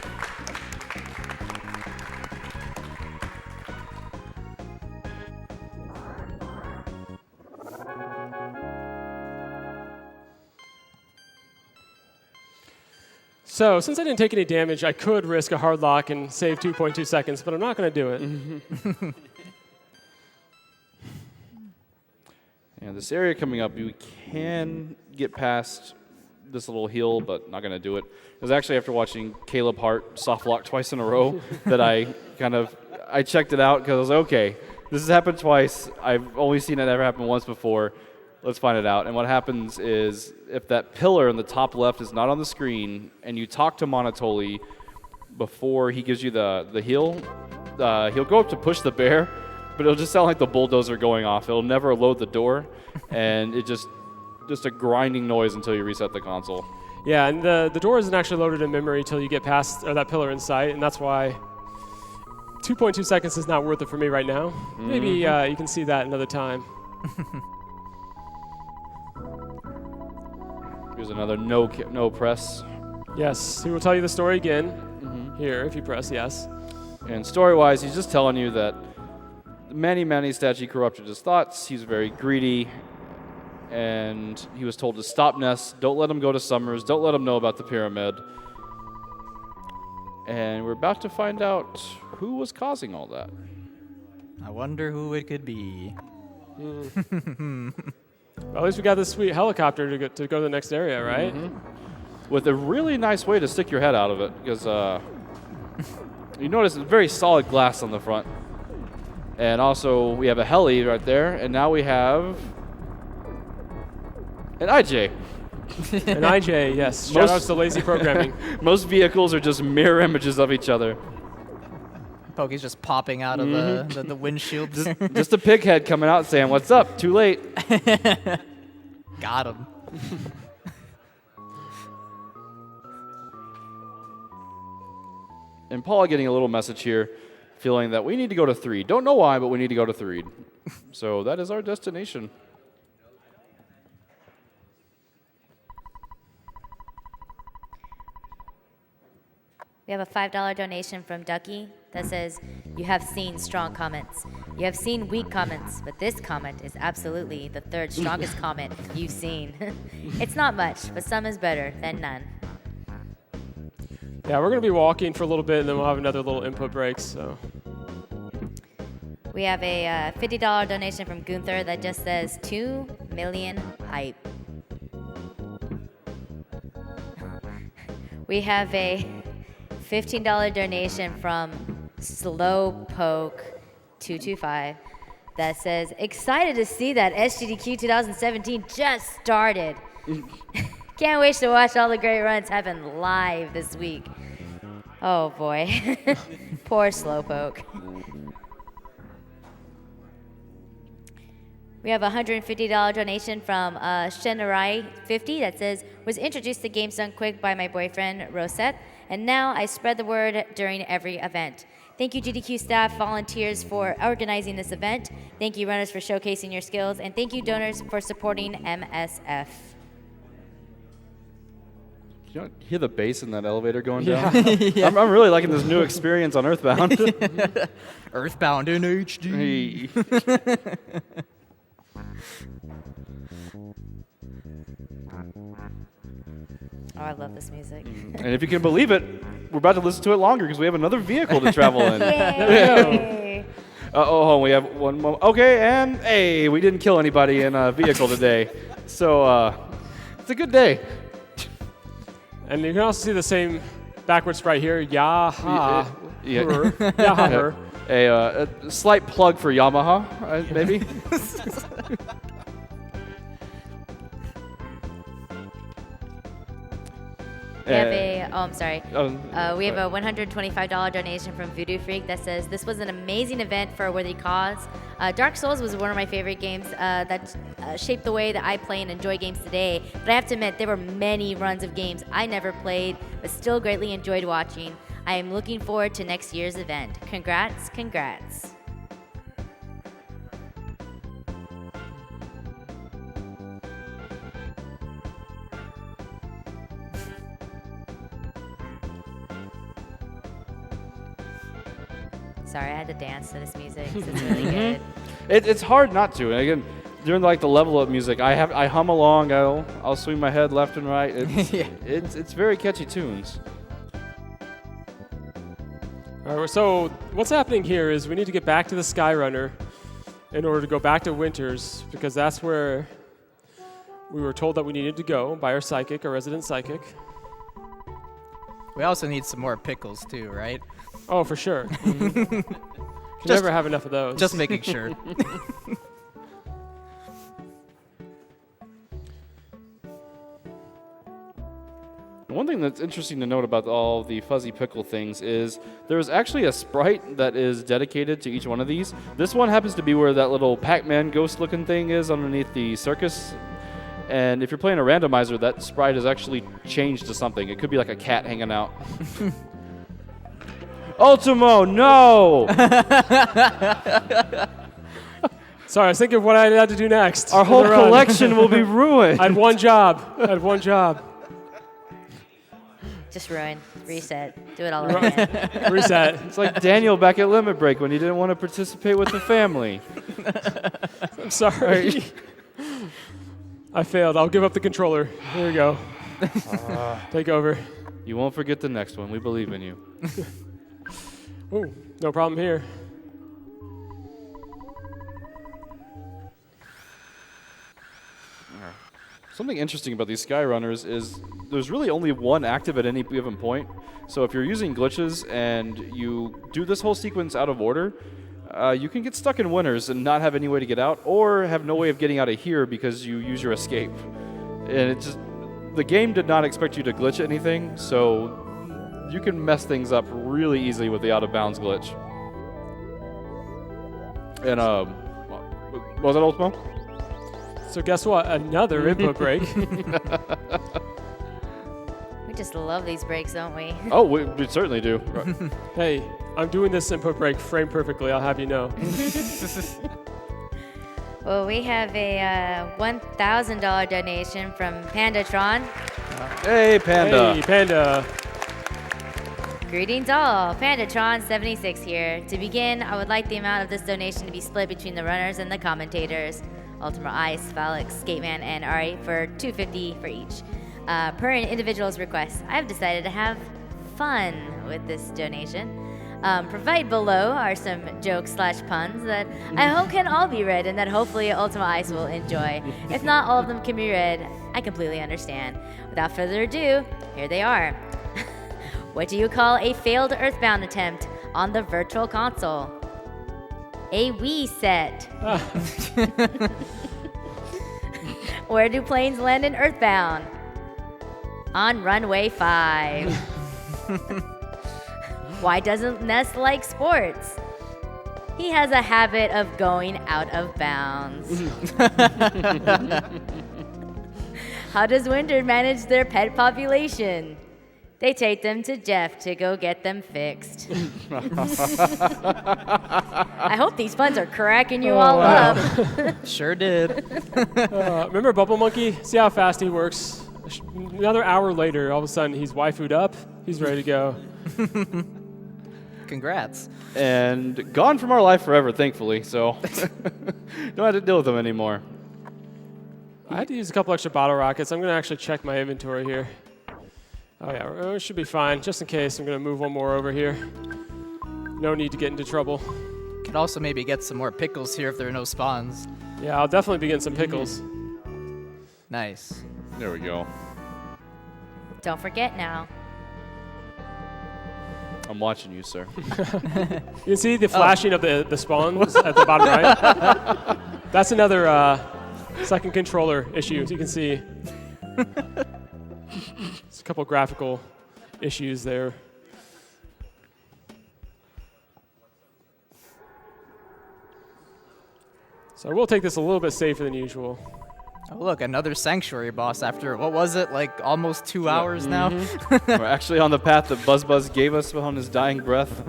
So, since I didn't take any damage, I could risk a hard lock and save 2.2 seconds, but I'm not going to do it. And this area coming up, you can get past this little hill, but not going to do it. It was actually after watching Caleb Hart soft lock twice in a row that I checked it out because I was like, okay, this has happened twice. I've only seen it ever happen once before. Let's find it out. And what happens is if that pillar in the top left is not on the screen and you talk to Monotoli before he gives you the heal, he'll go up to push the bear, but it'll just sound like the bulldozer going off. It'll never load the door, and it just a grinding noise until you reset the console. Yeah, and the door isn't actually loaded in memory until you get past that pillar in sight, and that's why 2.2 seconds is not worth it for me right now. Maybe you can see that another time. Here's another no press. Yes, he will tell you the story again here if you press yes. And story-wise, he's just telling you that many statue corrupted his thoughts. He's very greedy, and he was told to stop Ness. Don't let him go to Summers. Don't let him know about the pyramid. And we're about to find out who was causing all that. I wonder who it could be. Well, at least we got this sweet helicopter to go to the next area, right? With a really nice way to stick your head out of it, because you notice it's very solid glass on the front. And also, we have a heli right there, and now we have an IJ. An IJ, yes. Shout outs to lazy programming. Most vehicles are just mirror images of each other. Pokey's just popping out of the windshield. Just a pig head coming out saying, "What's up? Too late." Got him. And Paul getting a little message here, feeling that we need to go to Threed. Don't know why, but we need to go to Threed. So that is our destination. We have a $5 donation from Ducky that says, "You have seen strong comments. You have seen weak comments, but this comment is absolutely the third strongest comment you've seen. It's not much, but some is better than none." Yeah, we're going to be walking for a little bit, and then we'll have another little input break, so. We have a $50 donation from Gunther that just says, 2 million hype. We have a $15 donation from Slowpoke225 that says, "Excited to see that SGDQ 2017 just started. Can't wait to watch all the great runs happen live this week." Oh boy. Poor Slowpoke. We have a $150 donation from Shenarai50 that says, "Was introduced to Games Done Quick by my boyfriend, Rosette, and now I spread the word during every event. Thank you, GDQ staff, volunteers for organizing this event. Thank you, runners, for showcasing your skills. And thank you, donors, for supporting MSF." You hear the bass in that elevator going down? Yeah. I'm really liking this new experience on Earthbound. Earthbound in HD. Oh, I love this music. And if you can believe it, we're about to listen to it longer because we have another vehicle to travel in. Yay! We have one more. Okay, and hey, we didn't kill anybody in a vehicle today. So it's a good day. And you can also see the same backward sprite here. Yaha. Yeah. Yaha. A slight plug for Yamaha, maybe. We have we have a $125 donation from Voodoo Freak that says, "This was an amazing event for a worthy cause. Dark Souls was one of my favorite games that shaped the way that I play and enjoy games today. But I have to admit, there were many runs of games I never played, but still greatly enjoyed watching. I am looking forward to next year's event. Congrats, congrats." Sorry, I had to dance to this music. It's really good. It's hard not to. And again, during the level up music, I hum along. I'll swing my head left and right. It's very catchy tunes. All right, so what's happening here is we need to get back to the Skyrunner in order to go back to Winters, because that's where we were told that we needed to go by our psychic, our resident psychic. We also need some more pickles too, right? Oh, for sure. Can never have enough of those. Just making sure. One thing that's interesting to note about all the fuzzy pickle things is there's actually a sprite that is dedicated to each one of these. This one happens to be where that little Pac-Man ghost-looking thing is underneath the circus. And if you're playing a randomizer, that sprite is actually changed to something. It could be like a cat hanging out. Ultimo, no! Sorry, I was thinking of what I had to do next. Our whole collection will be ruined. I had one job. Just ruin. Reset. Do it all over again. Reset. It's like Daniel back at Limit Break when he didn't want to participate with the family. I'm sorry. I failed. I'll give up the controller. Here we go. Take over. You won't forget the next one. We believe in you. Ooh, no problem here. Something interesting about these Skyrunners is there's really only one active at any given point. So if you're using glitches and you do this whole sequence out of order, you can get stuck in winners and not have any way to get out, or have no way of getting out of here because you use your escape. And the game did not expect you to glitch anything, so you can mess things up really easily with the out of bounds glitch. And was that Ultimo? So guess what? Another input break. We just love these breaks, don't we? Oh, we certainly do. Hey, I'm doing this input break frame perfectly, I'll have you know. Well, we have a $1,000 donation from Pandatron. Hey, Panda. Hey, Panda. Greetings all, Pandatron76 here. To begin, I would like the amount of this donation to be split between the runners and the commentators. UltimoIce, Felix, Skateman, and Ari for $250 for each. Per an individual's request, I have decided to have fun with this donation. Provided below are some jokes/puns that I hope can all be read and that hopefully UltimoIce will enjoy. If not all of them can be read, I completely understand. Without further ado, here they are. What do you call a failed Earthbound attempt on the Virtual Console? A Wii set. Where do planes land in Earthbound? On runway 5. Why doesn't Ness like sports? He has a habit of going out of bounds. How does Winder manage their pet population? They take them to Jeff to go get them fixed. I hope these puns are cracking you all up. Sure did. Remember Bubble Monkey? See how fast he works? Another hour later, all of a sudden, he's waifu'd up. He's ready to go. Congrats. And gone from our life forever, thankfully, so don't have to deal with them anymore. I had to use a couple extra bottle rockets. I'm going to actually check my inventory here. Oh yeah, it should be fine. Just in case, I'm going to move one more over here. No need to get into trouble. Could also maybe get some more pickles here if there are no spawns. Yeah, I'll definitely be getting some pickles. Nice. There we go. Don't forget now. I'm watching you, sir. You can see the flashing of the spawns at the bottom right. That's another second controller issue, as you can see. There's a couple graphical issues there. So I will take this a little bit safer than usual. Oh, look, another sanctuary boss after, what was it, like almost 2 hours now? We're actually on the path that Buzz gave us on his dying breath.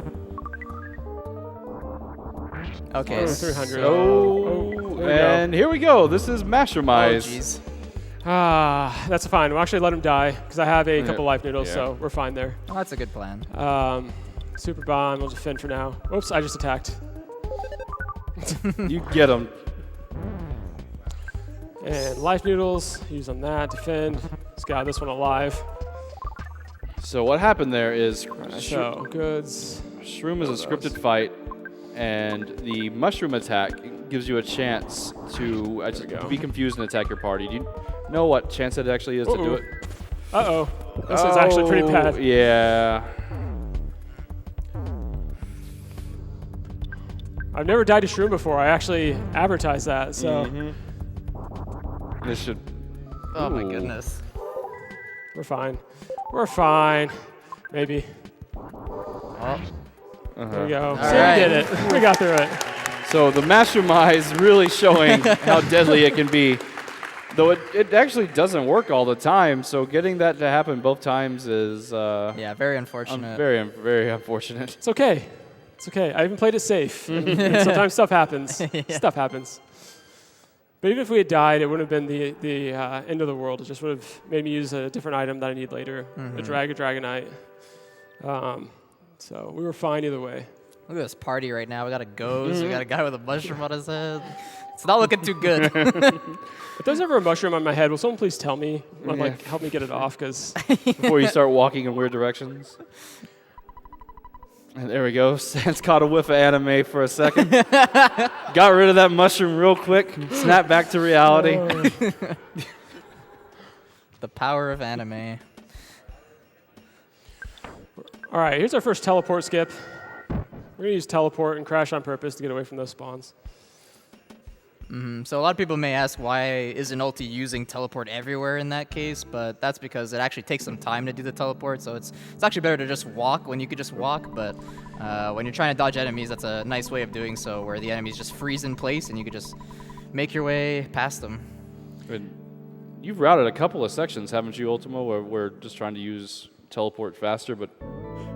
Okay. 300. And here we go. This is Mastermize. Oh, jeez. That's fine. We'll actually let him die, because I have a couple life noodles, so we're fine there. Well, that's a good plan. Super Bomb, we'll defend for now. Oops, I just attacked. You get him. And life noodles, use on that, defend. Let's get out of this one alive. So what happened there is So, goods. Shroom is a scripted fight, and the mushroom attack gives you a chance to be confused and attack your party. Do you know what chance it actually is to do it? Uh-oh. This is actually pretty bad. Yeah. I've never died to Shroom before. I actually advertised that, so This should... Oh my goodness. we're fine. We're fine. Maybe. There we go. See, right. we did it. We got through it. So the Mastermind really showing how deadly it can be. Though it actually doesn't work all the time, so getting that to happen both times is Yeah, very unfortunate. very, very unfortunate. It's okay. It's okay. I even played it safe. And sometimes stuff happens. Stuff happens. But even if we had died, it wouldn't have been the end of the world. It just would have made me use a different item that I need later. A Dragonite. So we were fine either way. Look at this party right now. We got a ghost. We got a guy with a mushroom on his head. It's not looking too good. If there's ever a mushroom on my head, will someone please tell me? Or, like, help me get it off, because... Before you start walking in weird directions. And there we go. Sans caught a whiff of anime for a second. Got rid of that mushroom real quick. Snapped back to reality. The power of anime. All right, here's our first teleport skip. We're going to use teleport and crash on purpose to get away from those spawns. So a lot of people may ask, why isn't ulti using teleport everywhere in that case? But that's because it actually takes some time to do the teleport. So it's actually better to just walk when you could just walk. But when you're trying to dodge enemies, that's a nice way of doing so, where the enemies just freeze in place and you could just make your way past them. And you've routed a couple of sections, haven't you, Ultimo, where we're just trying to use teleport faster? But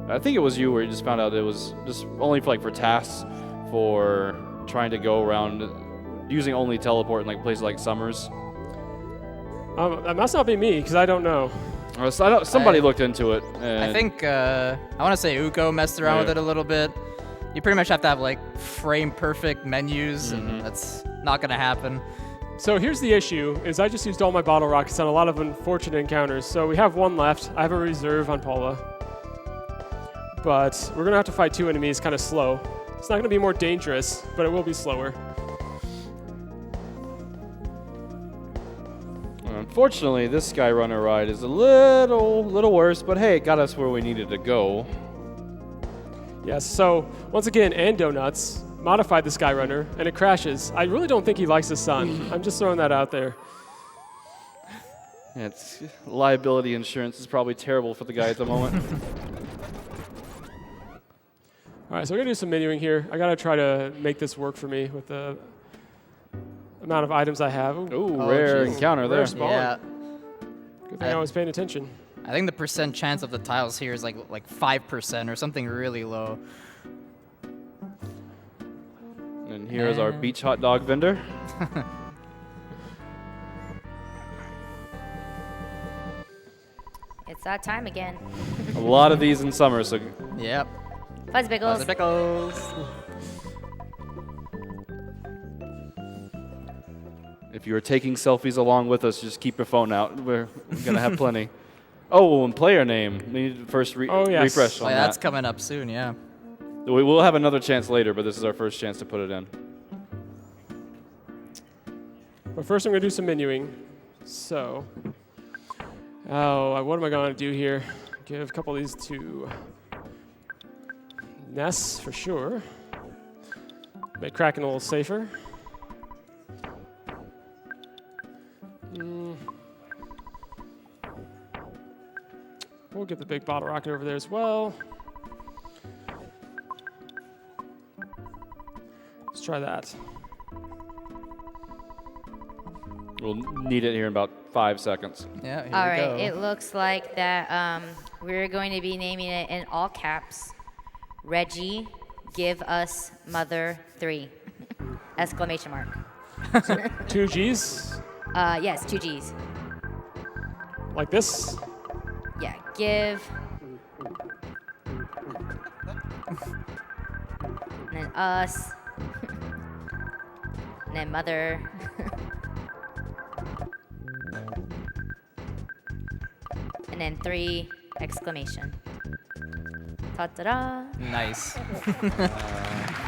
I think it was you where you just found out it was just only for tasks, for trying to go around using only teleport in places like Summers. That must not be me, because I don't know. Somebody looked into it. I think, I want to say Uko messed around with it a little bit. You pretty much have to have frame perfect menus, and that's not going to happen. So here's the issue, is I just used all my bottle rockets on a lot of unfortunate encounters. So we have one left. I have a reserve on Paula. But we're going to have to fight 2 enemies kind of slow. It's not going to be more dangerous, but it will be slower. Unfortunately, this Skyrunner ride is a little worse, but hey, it got us where we needed to go. Yes, so once again, Donuts modified the Skyrunner, and it crashes. I really don't think he likes the sun. I'm just throwing that out there. Yeah, liability insurance is probably terrible for the guy at the moment. All right, so we're going to do some menuing here. I got to try to make this work for me with the amount of items I have. Ooh, rare encounter there. Spawn. Yeah. Good thing I was paying attention. I think the percent chance of the tiles here is like 5% or something really low. And here's our beach hot dog vendor. It's that time again. A lot of these in summer, so Yep. Fuzzbiggles. Fuzzbiggles. if you are taking selfies along with us, just keep your phone out. We're going to have plenty. Oh, and player name. We need to first refresh on that. That's coming up soon, yeah. We will have another chance later, but this is our first chance to put it in. But first I'm going to do some menuing. So, what am I going to do here? Give a couple of these to Ness for sure. Make Kraken a little safer. We'll get the big bottle rocket over there as well. Let's try that. We'll need it here in about 5 seconds. Yeah, here All we right, go. it looks like that we're going to be naming it in all caps. Reggie, give us Mother 3! Exclamation mark. So 2 G's? Yes, 2 G's. Like this? Yeah, give. And then us. And then Mother. And then 3! Exclamation. Ta-da-da! Nice.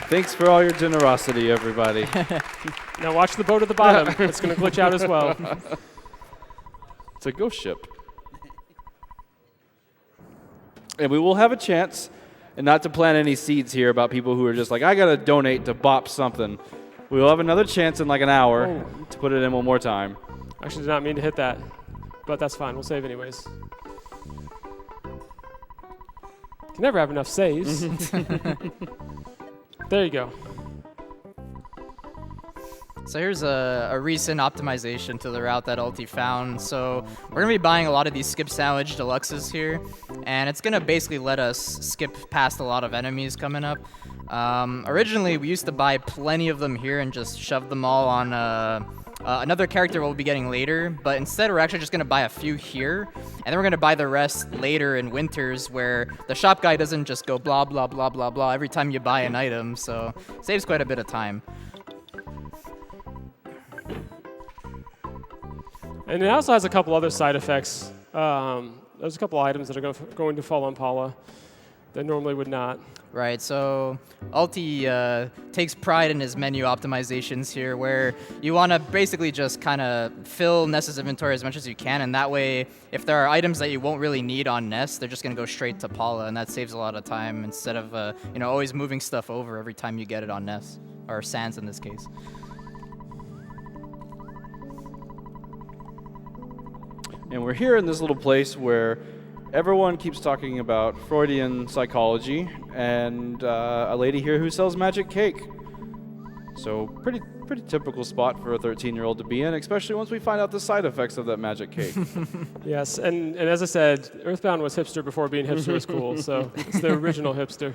Thanks for all your generosity, everybody. Now watch the boat at the bottom. It's going to glitch out as well. It's a ghost ship. And we will have a chance, and not to plant any seeds here about people who are just like, I got to donate to bop something. We will have another chance in like an hour to put it in one more time. Actually did not mean to hit that, but that's fine. We'll save anyways. Can never have enough saves. There you go. So here's a recent optimization to the route that Ulti found. So we're going to be buying a lot of these skip sandwich deluxes here, and it's going to basically let us skip past a lot of enemies coming up. Originally, we used to buy plenty of them here and just shove them all on another character we'll be getting later, but instead we're actually just going to buy a few here, and then we're going to buy the rest later in Winters, where the shop guy doesn't just go blah, blah, blah, blah, blah every time you buy an item, so it saves quite a bit of time. And it also has a couple other side effects. There's a couple items that are going to fall on Paula that normally would not. Right, so Ulti takes pride in his menu optimizations here, where you want to basically just kind of fill Ness's inventory as much as you can, and that way, if there are items that you won't really need on Ness, they're just going to go straight to Paula, and that saves a lot of time instead of always moving stuff over every time you get it on Ness, or Sans in this case. And we're here in this little place where everyone keeps talking about Freudian psychology, and a lady here who sells magic cake. So pretty typical spot for a 13-year-old to be in, especially once we find out the side effects of that magic cake. Yes, and as I said, Earthbound was hipster before being hipster was cool, so it's the original hipster.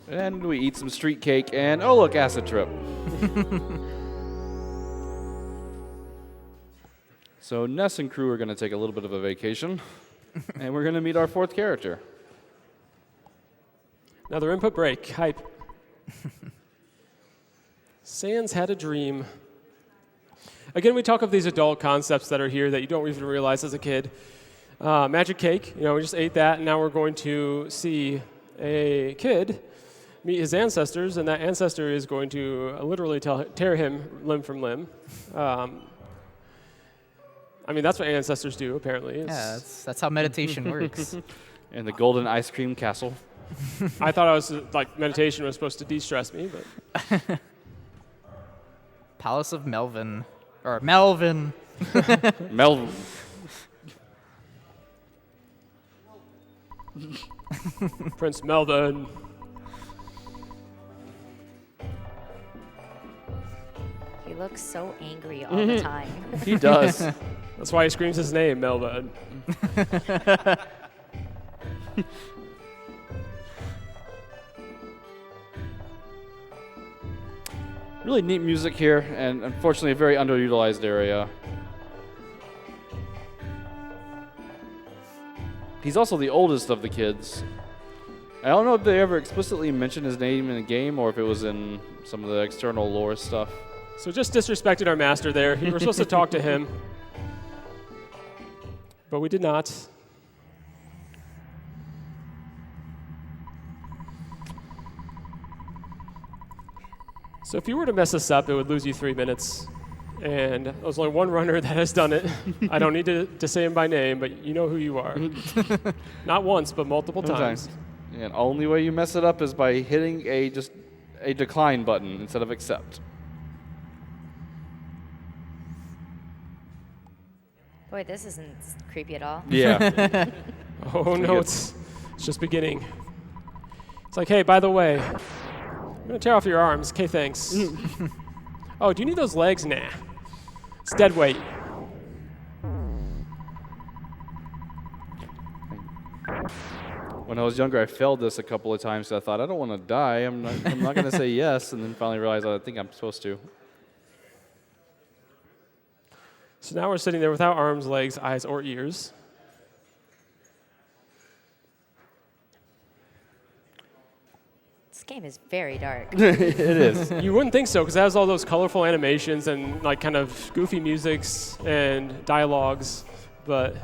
And we eat some street cake, and oh look, acid trip. So Ness and crew are going to take a little bit of a vacation, and we're going to meet our fourth character. Another input break. Hype. Sans had a dream. Again, we talk of these adult concepts that are here that you don't even realize as a kid. Magic cake, we just ate that, and now we're going to see a kid meet his ancestors, and that ancestor is going to literally tear him limb from limb. That's what ancestors do, apparently. Yeah, that's how meditation works. And the golden ice cream castle. I thought meditation was supposed to de-stress me, but... Palace of Melvin. Or Melvin. Melvin. Prince Melvin. He looks so angry all the time. He does. That's why he screams his name, Melvin. Really neat music here, and unfortunately a very underutilized area. He's also the oldest of the kids. I don't know if they ever explicitly mentioned his name in the game or if it was in some of the external lore stuff. So just disrespected our master there. We were supposed to talk to him, but we did not. So if you were to mess this up, it would lose you 3 minutes. And there's only one runner that has done it. I don't need to say him by name, but you know who you are. Not once, but multiple times. And only way you mess it up is by hitting a decline button instead of accept. Boy, this isn't creepy at all. Yeah. Oh no, it's just beginning. It's like, hey, by the way, I'm gonna tear off your arms. Okay, thanks. Oh, do you need those legs? Nah. It's dead weight. When I was younger, I failed this a couple of times. So I thought, I don't want to die. I'm not going to say yes, and then finally realized I think I'm supposed to. So now we're sitting there without arms, legs, eyes, or ears. This game is very dark. It is. You wouldn't think so, because it has all those colorful animations and kind of goofy musics and dialogues, but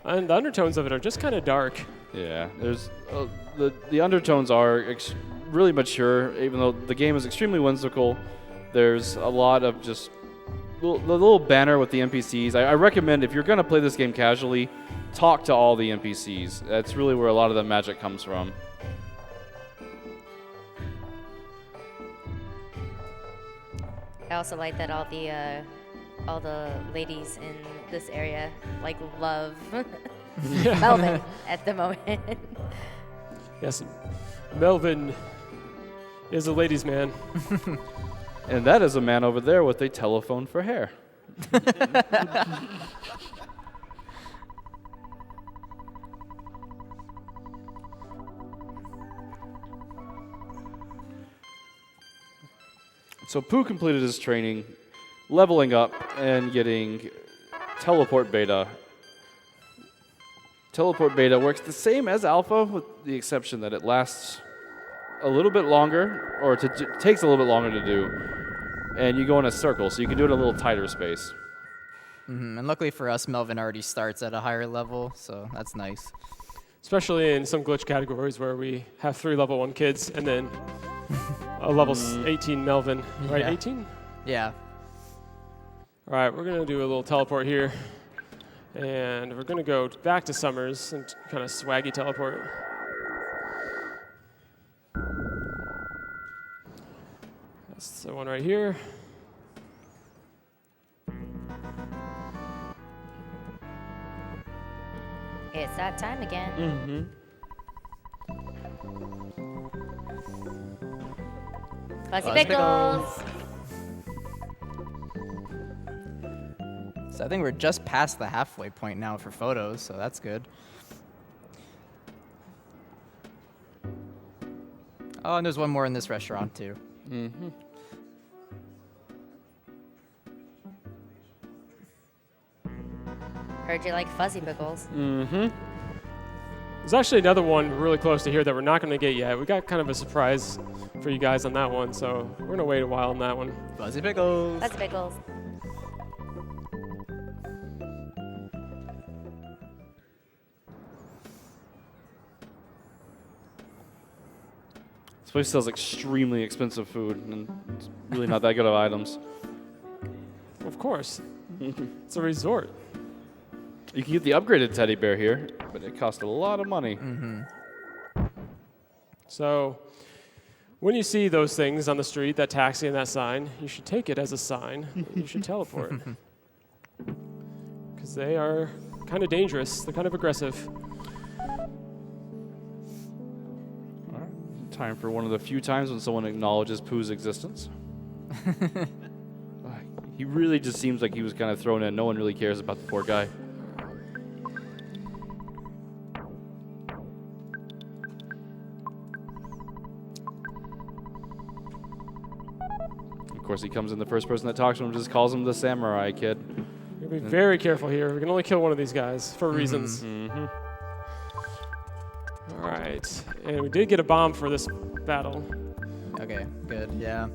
the undertones of it are just kind of dark. Yeah, there's the undertones are really mature, even though the game is extremely whimsical. There's a lot of just the little banner with the NPCs. I recommend if you're going to play this game casually, talk to all the NPCs. That's really where a lot of the magic comes from. I also like that all the all the ladies in this area like love Melvin at the moment. Yes, Melvin is a ladies' man. And that is a man over there with a telephone for hair. So Pooh completed his training, leveling up and getting Teleport Beta. Teleport Beta works the same as Alpha, with the exception that it lasts a little bit longer, or takes a little bit longer to do. And you go in a circle, so you can do it in a little tighter space. And luckily for us, Melvin already starts at a higher level, so that's nice. Especially in some glitch categories where we have 3 level 1 kids and then a level 18 Melvin, right? Yeah. 18? Yeah. All right, we're going to do a little teleport here. And we're going to go back to Summers and kind of swaggy teleport. That's the one right here. It's that time again. Fuzzy Pickles. So I think we're just past the halfway point now for photos, so that's good. Oh, and there's one more in this restaurant too. Heard you like Fuzzy Pickles. There's actually another one really close to here that we're not going to get yet. We got kind of a surprise for you guys on that one, so we're going to wait a while on that one. Fuzzy Pickles. Fuzzy Pickles. This place sells extremely expensive food, and it's really not that good of items. Of course. It's a resort. You can get the upgraded teddy bear here, but it costs a lot of money. So when you see those things on the street, that taxi and that sign, you should take it as a sign that you should teleport. Because they are kind of dangerous. They're kind of aggressive. All right. Time for one of the few times when someone acknowledges Pooh's existence. He really just seems like he was kind of thrown in. No one really cares about the poor guy. Of course, he comes in, the first person that talks to him just calls him the samurai kid. You'll be very careful here. We can only kill one of these guys for reasons. All right. And we did get a bomb for this battle. Okay, good, yeah.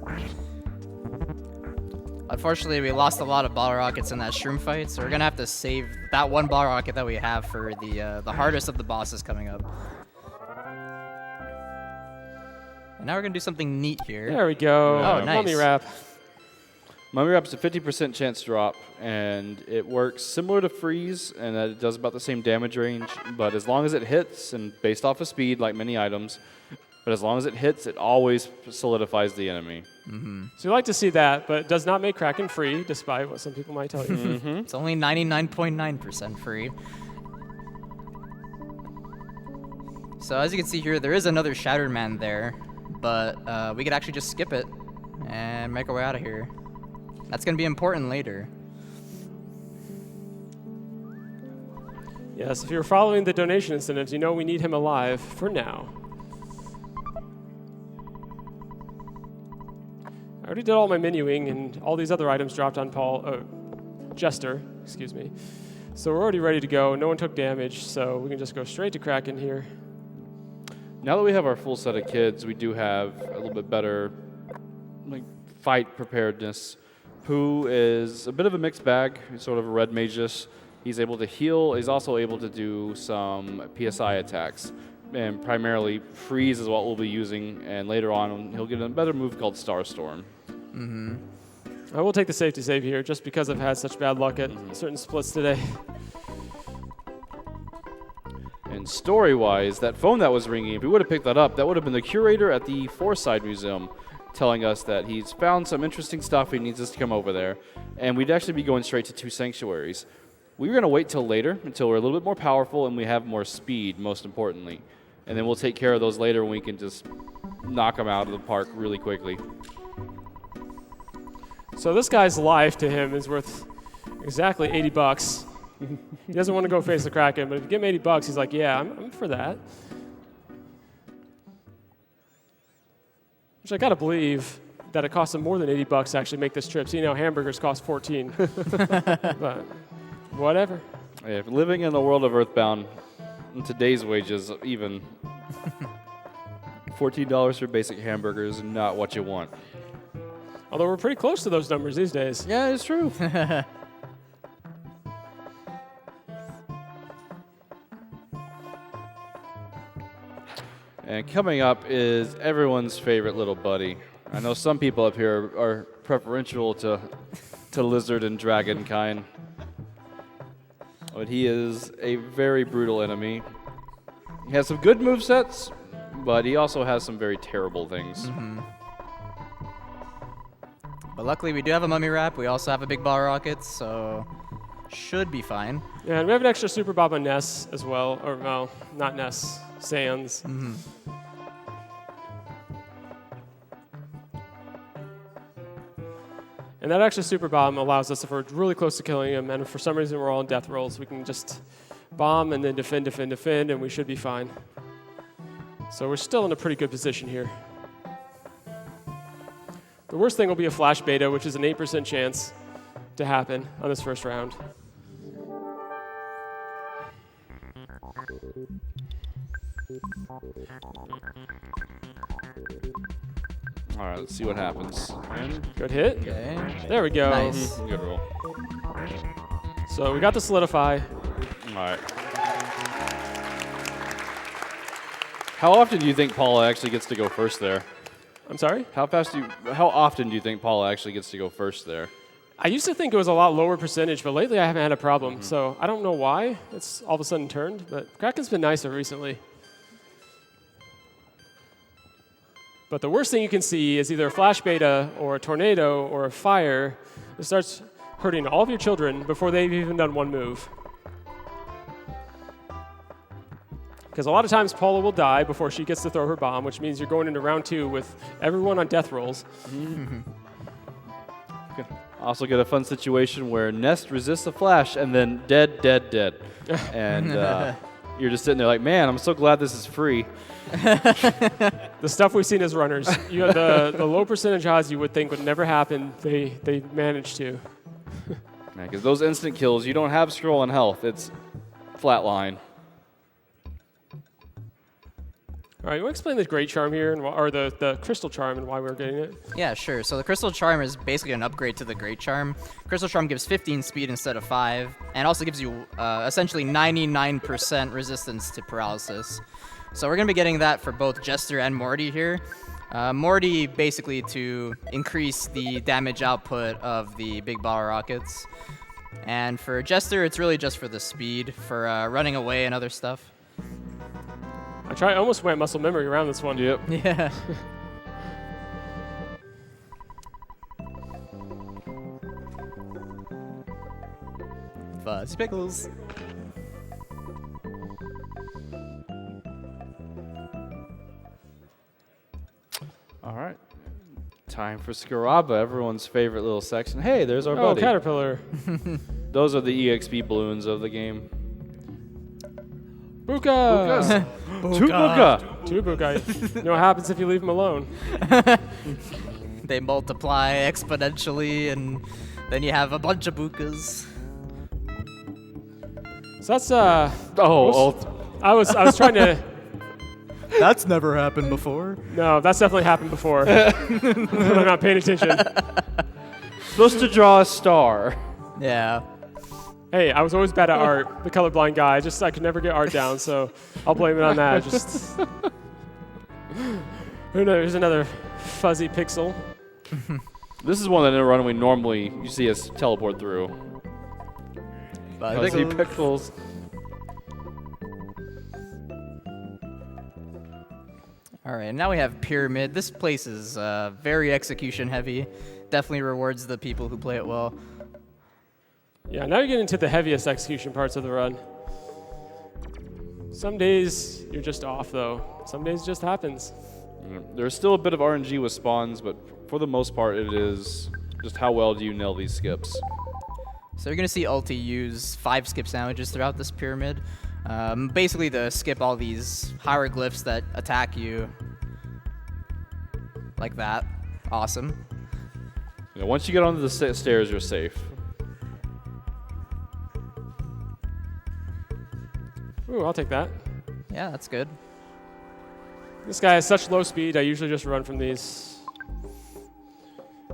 Unfortunately, we lost a lot of bottle rockets in that shroom fight, so we're gonna have to save that one bottle rocket that we have for the hardest of the bosses coming up. And now we're gonna do something neat here. There we go. Oh, nice. Mummy wrap. Mummy Wrap's a 50% chance drop, and it works similar to Freeze, and that it does about the same damage range, but as long as it hits, and based off of speed, like many items, but as long as it hits, it always solidifies the enemy. So you like to see that, but it does not make Kraken free, despite what some people might tell you. It's only 99.9% free. So as you can see here, there is another Shattered Man there, but we could actually just skip it and make our way out of here. That's going to be important later. Yes, if you're following the donation incident, you know we need him alive for now. I already did all my menuing, and all these other items dropped on Jester, excuse me. So we're already ready to go. No one took damage, so we can just go straight to Kraken here. Now that we have our full set of kids, we do have a little bit better fight preparedness. Pooh is a bit of a mixed bag. He's sort of a red magus. He's able to heal. He's also able to do some PSI attacks. And primarily, Freeze is what we'll be using. And later on, he'll get a better move called Starstorm. I will take the safety save here, just because I've had such bad luck at certain splits today. And story-wise, that phone that was ringing, if we would have picked that up, that would have been the curator at the Forside Museum. telling us that he's found some interesting stuff. He needs us to come over there. And we'd actually be going straight to 2 sanctuaries. We were going to wait till later, until we're a little bit more powerful and we have more speed, most importantly. And then we'll take care of those later when we can just knock them out of the park really quickly. So this guy's life to him is worth exactly $80. He doesn't want to go face the Kraken, but if you give him $80, he's like, yeah, I'm for that. Which I gotta believe that it costs him more than $80 to actually make this trip. See, now hamburgers cost 14. But whatever. If living in the world of Earthbound, in today's wages, even $14 for basic hamburgers is not what you want. Although we're pretty close to those numbers these days. Yeah, it's true. And coming up is everyone's favorite little buddy. I know some people up here are preferential to lizard and dragon kind. But he is a very brutal enemy. He has some good movesets, but he also has some very terrible things. But luckily, we do have a mummy wrap. We also have a big ball rocket, so should be fine. Yeah, and we have an extra Super Bob on Ness as well. Or, well, not Ness, Sans. And that extra Super Bomb allows us, if we're really close to killing him, and if for some reason we're all in death rolls, we can just bomb and then defend, and we should be fine. So we're still in a pretty good position here. The worst thing will be a flash beta, which is an 8% chance to happen on this first round. All right, let's see what happens. And Good hit. Okay. There we go. Nice. good roll. So we got the solidify. All right. How often do you think Paula actually gets to go first there? I'm sorry? How often do you think Paula actually gets to go first there? I used to think it was a lot lower percentage, but lately I haven't had a problem. So I don't know why it's all of a sudden turned, but Kraken's been nicer recently. But the worst thing you can see is either a flash beta or a tornado or a fire that starts hurting all of your children before they've even done one move. Because a lot of times Paula will die before she gets to throw her bomb, which means you're going into round 2 with everyone on death rolls. Also get a fun situation where Nest resists a flash and then dead. And you're just sitting there like, man, I'm so glad this is free. The stuff we've seen as runners, you have the low percentage odds you would think would never happen, they managed to. Because those instant kills, you don't have scroll and health. It's flatline. All right, you want to explain the Great Charm here, or the Crystal Charm and why we're getting it? Yeah, sure. So the Crystal Charm is basically an upgrade to the Great Charm. Crystal Charm gives 15 speed instead of 5, and also gives you essentially 99% resistance to paralysis. So we're going to be getting that for both Jester and Morty here. Morty basically to increase the damage output of the big ball rockets. And for Jester, it's really just for the speed, for running away and other stuff. I almost went muscle memory around this one. Yep. Yeah. Fuzz pickles. All right. Time for Scaraba, everyone's favorite little section. Hey, there's our buddy. Caterpillar. Those are the EXP balloons of the game. Buka! Two Buka! Two Buka. You know what happens if you leave them alone? They multiply exponentially, and then you have a bunch of Bukas. So that's I was trying to. That's never happened before. No, that's definitely happened before. But I'm not paying attention. Supposed to draw a star. Yeah. Hey, I was always bad at art. The colorblind guy. I could never get art down, so I'll blame it on that. Just here's another fuzzy pixel. This is one that in a runway normally you see us teleport through. Fuzzy pixels. All All right, now we have Pyramid. This place is very execution heavy. Definitely rewards the people who play it well. Yeah, now you're getting into the heaviest execution parts of the run. Some days you're just off, though. Some days it just happens. There's still a bit of RNG with spawns, but for the most part, it is just how well do you nail these skips. So you're going to see Ulti use 5 skip sandwiches throughout this pyramid. Basically to skip all these hieroglyphs that attack you. Like that. Awesome. You know, once you get onto the stairs, you're safe. Ooh, I'll take that. Yeah, that's good. This guy has such low speed, I usually just run from these.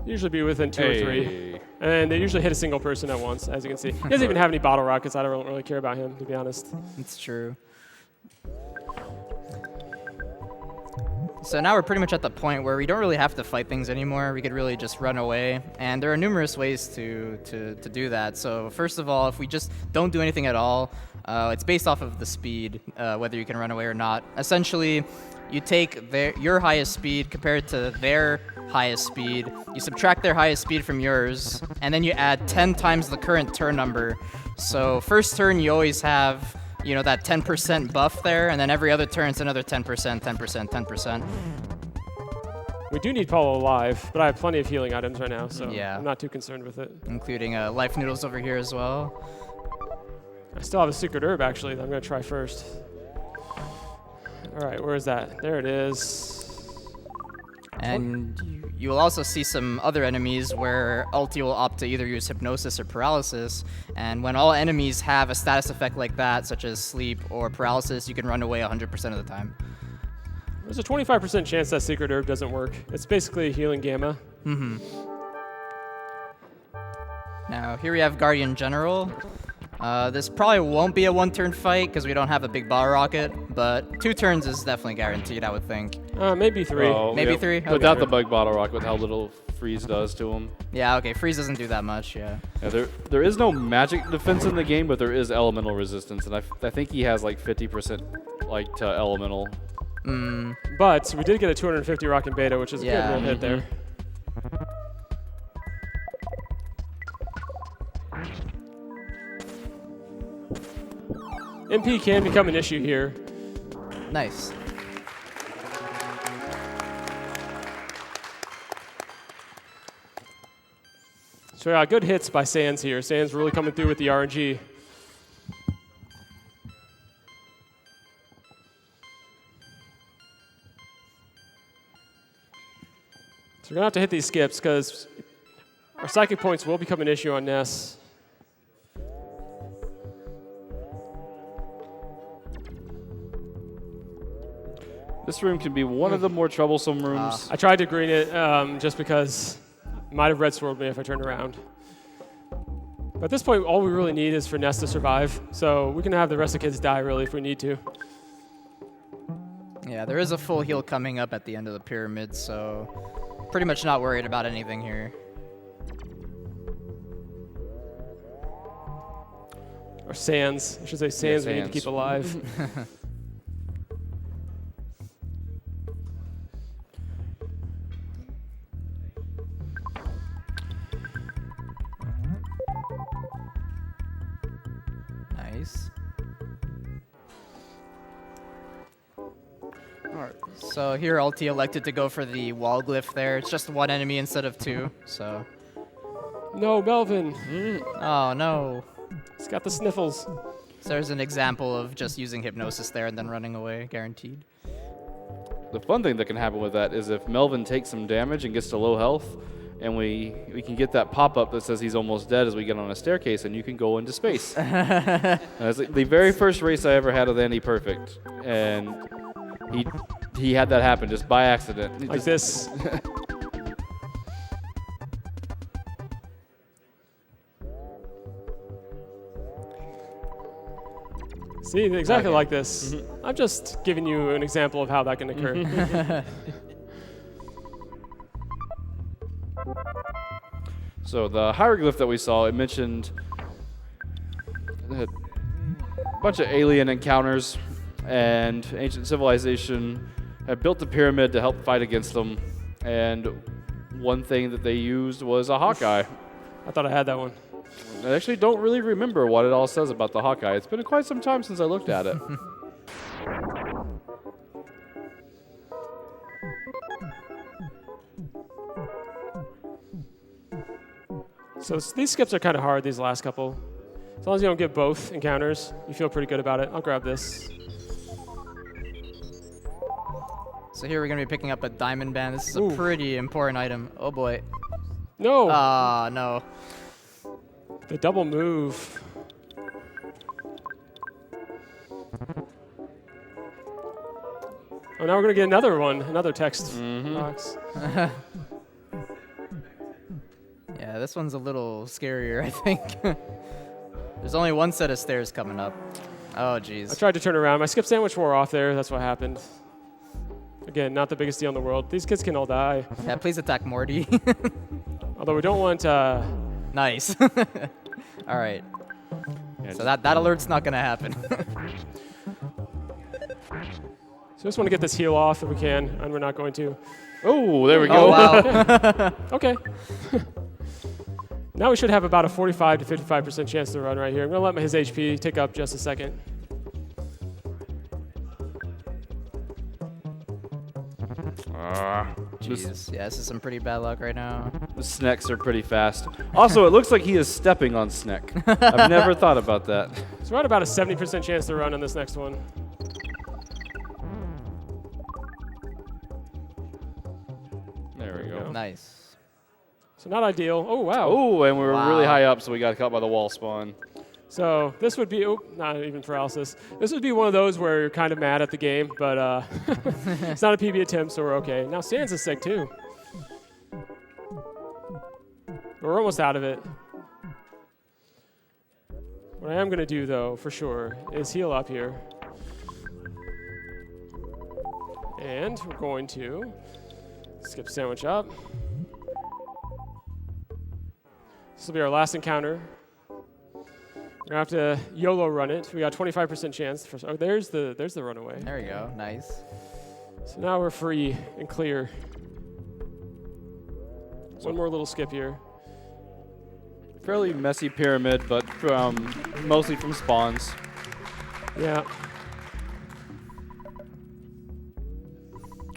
Usually be within 2 or 3. And they usually hit a single person at once, as you can see. He doesn't even have any bottle rockets. I don't really care about him, to be honest. It's true. So now we're pretty much at the point where we don't really have to fight things anymore. We could really just run away. And there are numerous ways to do that. So first of all, if we just don't do anything at all, it's based off of the speed, whether you can run away or not. Essentially, you take your highest speed compared to their highest speed, you subtract their highest speed from yours, and then you add 10 times the current turn number. So first turn you always have, you know, that 10% buff there, and then every other turn it's another 10%, 10%, 10%. We do need Paulo alive, but I have plenty of healing items right now, so yeah. I'm not too concerned with it. Including life noodles over here as well. I still have a secret herb, actually, that I'm going to try first. All right, where is that? There it is. And you will also see some other enemies where Ulti will opt to either use Hypnosis or Paralysis. And when all enemies have a status effect like that, such as Sleep or Paralysis, you can run away 100% of the time. There's a 25% chance that secret herb doesn't work. It's basically healing gamma. Mm-hmm. Now, here we have Guardian General. This probably won't be a one-turn fight because we don't have a big ball rocket, but 2 turns is definitely guaranteed, I would think. Maybe 3. Oh, Maybe yeah, 3? Without Okay. the bug bottle rocket, with how little freeze does to him. Yeah, okay, freeze doesn't do that much, yeah. There is no magic defense in the game, but there is elemental resistance, and I think he has like 50% like to elemental. But we did get a 250 rocket beta, which is a good little hit there. MP can become an issue here. Nice. So yeah, good hits by Sans here. Sans really coming through with the RNG. So we're gonna have to hit these skips because our psychic points will become an issue on Ness. This room can be one of the more troublesome rooms. I tried to green it just because it might have red swirled me if I turned around. But at this point, all we really need is for Ness to survive. So we can have the rest of the kids die, really, if we need to. Yeah, there is a full heal coming up at the end of the pyramid, so pretty much not worried about anything here. Or Sans. I should say Sans we need to Sans. keep alive. Nice. So here Ulti elected to go for the wall glyph there. It's just 1 enemy instead of 2, so. No, Melvin. Oh no. He's got the sniffles. So there's an example of just using Hypnosis there and then running away, guaranteed. The fun thing that can happen with that is if Melvin takes some damage and gets to low health, and we can get that pop-up that says he's almost dead as we get on a staircase, and you can go into space. That's the very first race I ever had with Andy Perfect, and he had that happen just by accident. Like this. See, exactly like this. I'm just giving you an example of how that can occur. So the hieroglyph that we saw, it mentioned a bunch of alien encounters and ancient civilization have built the pyramid to help fight against them. And one thing that they used was a Hawkeye. I thought I had that one. I actually don't really remember what it all says about the Hawkeye. It's been quite some time since I looked at it. So these skips are kind of hard, these last couple. As long as you don't get both encounters, you feel pretty good about it. I'll grab this. So here we're going to be picking up a diamond band. This is a pretty important item. Oh boy. No! Ah, no. The double move. Oh, now we're going to get another one, another text box. Yeah, this one's a little scarier, I think. There's only one set of stairs coming up. Oh, jeez. I tried to turn around. My skip sandwich wore off there. That's what happened. Again, not the biggest deal in the world. These kids can all die. Yeah, please attack Morty. Although we don't want... Nice. All right. Yeah, so that alert's not going to happen. So I just want to get this heal off if we can, and we're not going to. Oh, there we go. Oh, wow. Okay. Now we should have about a 45 to 55% chance to run right here. I'm going to let his HP tick up just a second. Jeez. Yeah, this is some pretty bad luck right now. The snacks are pretty fast. Also, it looks like he is stepping on Sneck. I've never thought about that. So we're at about a 70% chance to run on this next one. There we go. Nice. So not ideal. Oh, wow. Oh, and we were really high up, so we got caught by the wall spawn. So this would be, not even paralysis. This would be one of those where you're kind of mad at the game, but it's not a PB attempt, so we're okay. Now Sans is sick too. But we're almost out of it. What I am going to do, though, for sure, is heal up here. And we're going to skip sandwich up. This will be our last encounter. We're going to have to YOLO run it. We got 25% chance. Oh, there's the runaway. There we go. Nice. So now we're free and clear. One more little skip here. Fairly messy pyramid, but mostly from spawns. Yeah.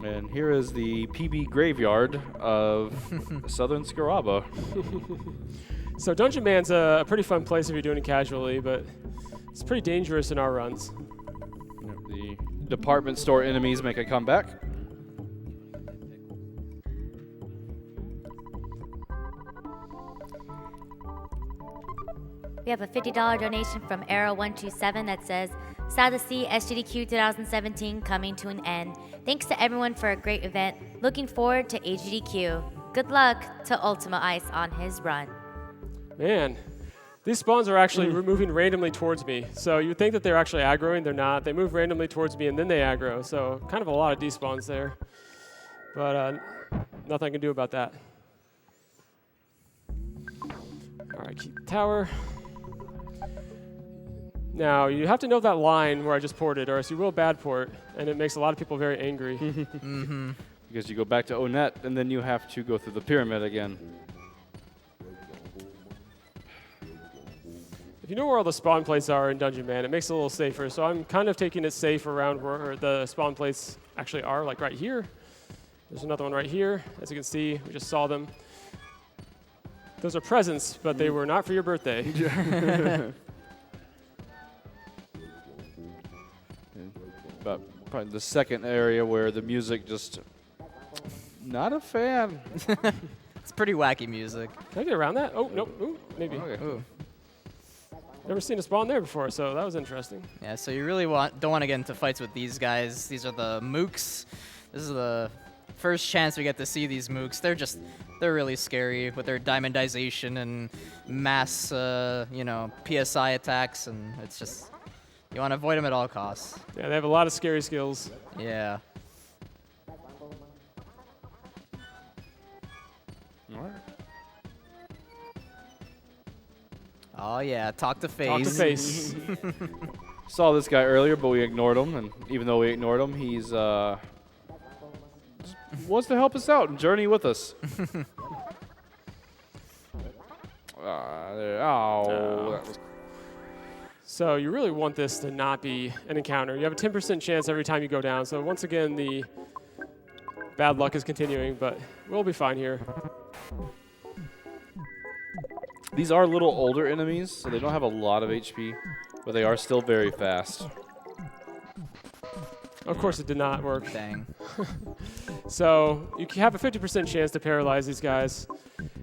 And here is the PB graveyard of Southern Scaraba. So Dungeon Man's a pretty fun place if you're doing it casually, but it's pretty dangerous in our runs. The department store enemies make a comeback. We have a $50 donation from Arrow127 that says, sad to see SGDQ 2017 coming to an end. Thanks to everyone for a great event. Looking forward to AGDQ. Good luck to UltimoIce on his run. Man, these spawns are actually moving randomly towards me. So you would think that they're actually aggroing. They're not. They move randomly towards me, and then they aggro. So kind of a lot of despawns there. But nothing I can do about that. All right, keep the tower. Now, you have to know that line where I just ported, or else you will bad port, and it makes a lot of people very angry. Because you go back to Onet, and then you have to go through the pyramid again. If you know where all the spawn plates are in Dungeon Man, it makes it a little safer. So I'm kind of taking it safe around where the spawn plates actually are, like right here. There's another one right here. As you can see, we just saw them. Those are presents, but they were not for your birthday. But probably the second area where the music just not a fan. It's pretty wacky music. Can I get around that? Oh, nope. Ooh, maybe. Okay. Ooh. Never seen a spawn there before, so that was interesting. Yeah, so you really don't want to get into fights with these guys. These are the mooks. This is the first chance we get to see these mooks. They're really scary with their diamondization and mass, PSI attacks, and it's just, you want to avoid them at all costs. Yeah, they have a lot of scary skills. Yeah. All right. Oh yeah, talk to face. Talk to face. Saw this guy earlier, but we ignored him, and even though we ignored him, he's wants to help us out and journey with us. That was So you really want this to not be an encounter. You have a 10% chance every time you go down. So once again, the bad luck is continuing, but we'll be fine here. These are a little older enemies, so they don't have a lot of HP, but they are still very fast. Of course, it did not work. Dang. So you have a 50% chance to paralyze these guys,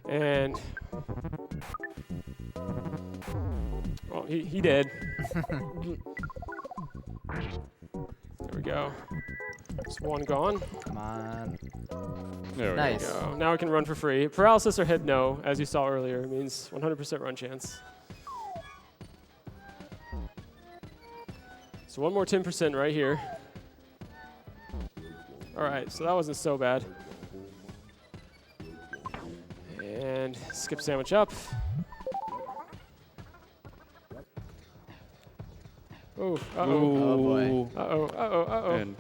and well, he did. There we go. Just one gone. Come on. There we Nice. Go. Now we can run for free. Paralysis or hit no, as you saw earlier, means 100% run chance. So one more 10% right here. All right, so that wasn't so bad. And skip sandwich up. Oh, uh-oh. Oh, boy. Uh-oh, uh-oh, uh-oh. And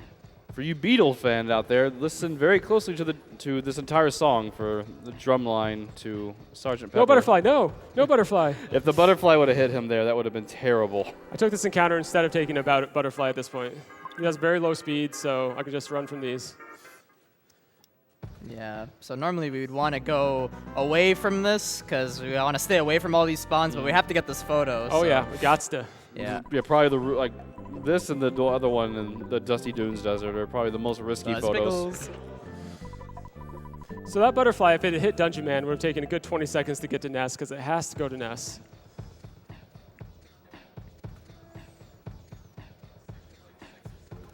for you Beatle fans out there, listen very closely to this entire song for the drum line to Sergeant Pepper. No butterfly, no. No butterfly. If the butterfly would have hit him there, that would have been terrible. I took this encounter instead of taking a butterfly at this point. He has very low speed, so I can just run from these. Yeah, so normally we would want to go away from this because we want to stay away from all these spawns, but we have to get this photo. Oh so yeah, we gots to. Yeah. Yeah, probably like this and the other one in the Dusty Dunes Desert are probably the most risky photos. So that butterfly, if it had hit Dungeon Man, would have taken a good 20 seconds to get to Ness because it has to go to Ness.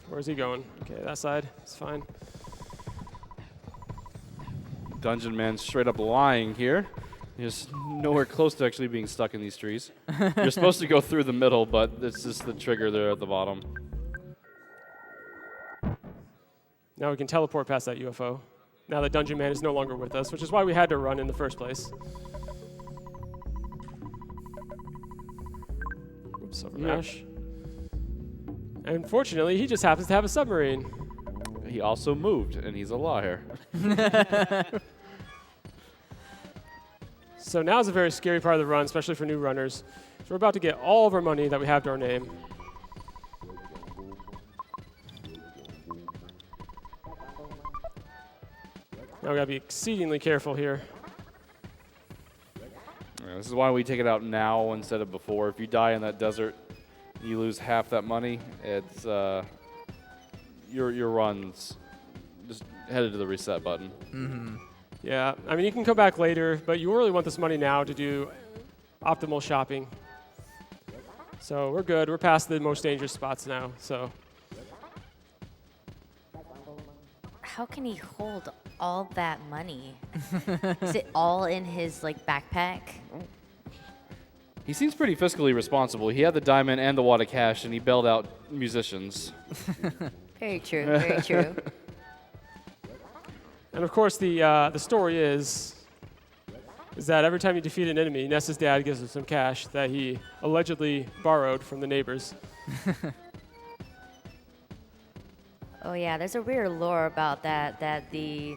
Where's he going? Okay, that side. It's fine. Dungeon Man straight up lying here. He's nowhere close to actually being stuck in these trees. You're supposed to go through the middle, but it's just the trigger there at the bottom. Now we can teleport past that UFO. Now that Dungeon Man is no longer with us, which is why we had to run in the first place. Oops, overmash. And unfortunately, he just happens to have a submarine. He also moved, and he's a liar. So now is a very scary part of the run, especially for new runners. So we're about to get all of our money that we have to our name. Now we gotta be exceedingly careful here. Yeah, this is why we take it out now instead of before. If you die in that desert, you lose half that money. It's your run's just headed to the reset button. Mm-hmm. Yeah, I mean, you can come back later, but you really want this money now to do optimal shopping. So we're good. We're past the most dangerous spots now, so. How can he hold all that money? Is it all in his backpack? He seems pretty fiscally responsible. He had the diamond and the wad of cash, and he bailed out musicians. Very true. Very true. And of course, the story is that every time you defeat an enemy, Ness's dad gives him some cash that he allegedly borrowed from the neighbors. Oh yeah, there's a weird lore about that the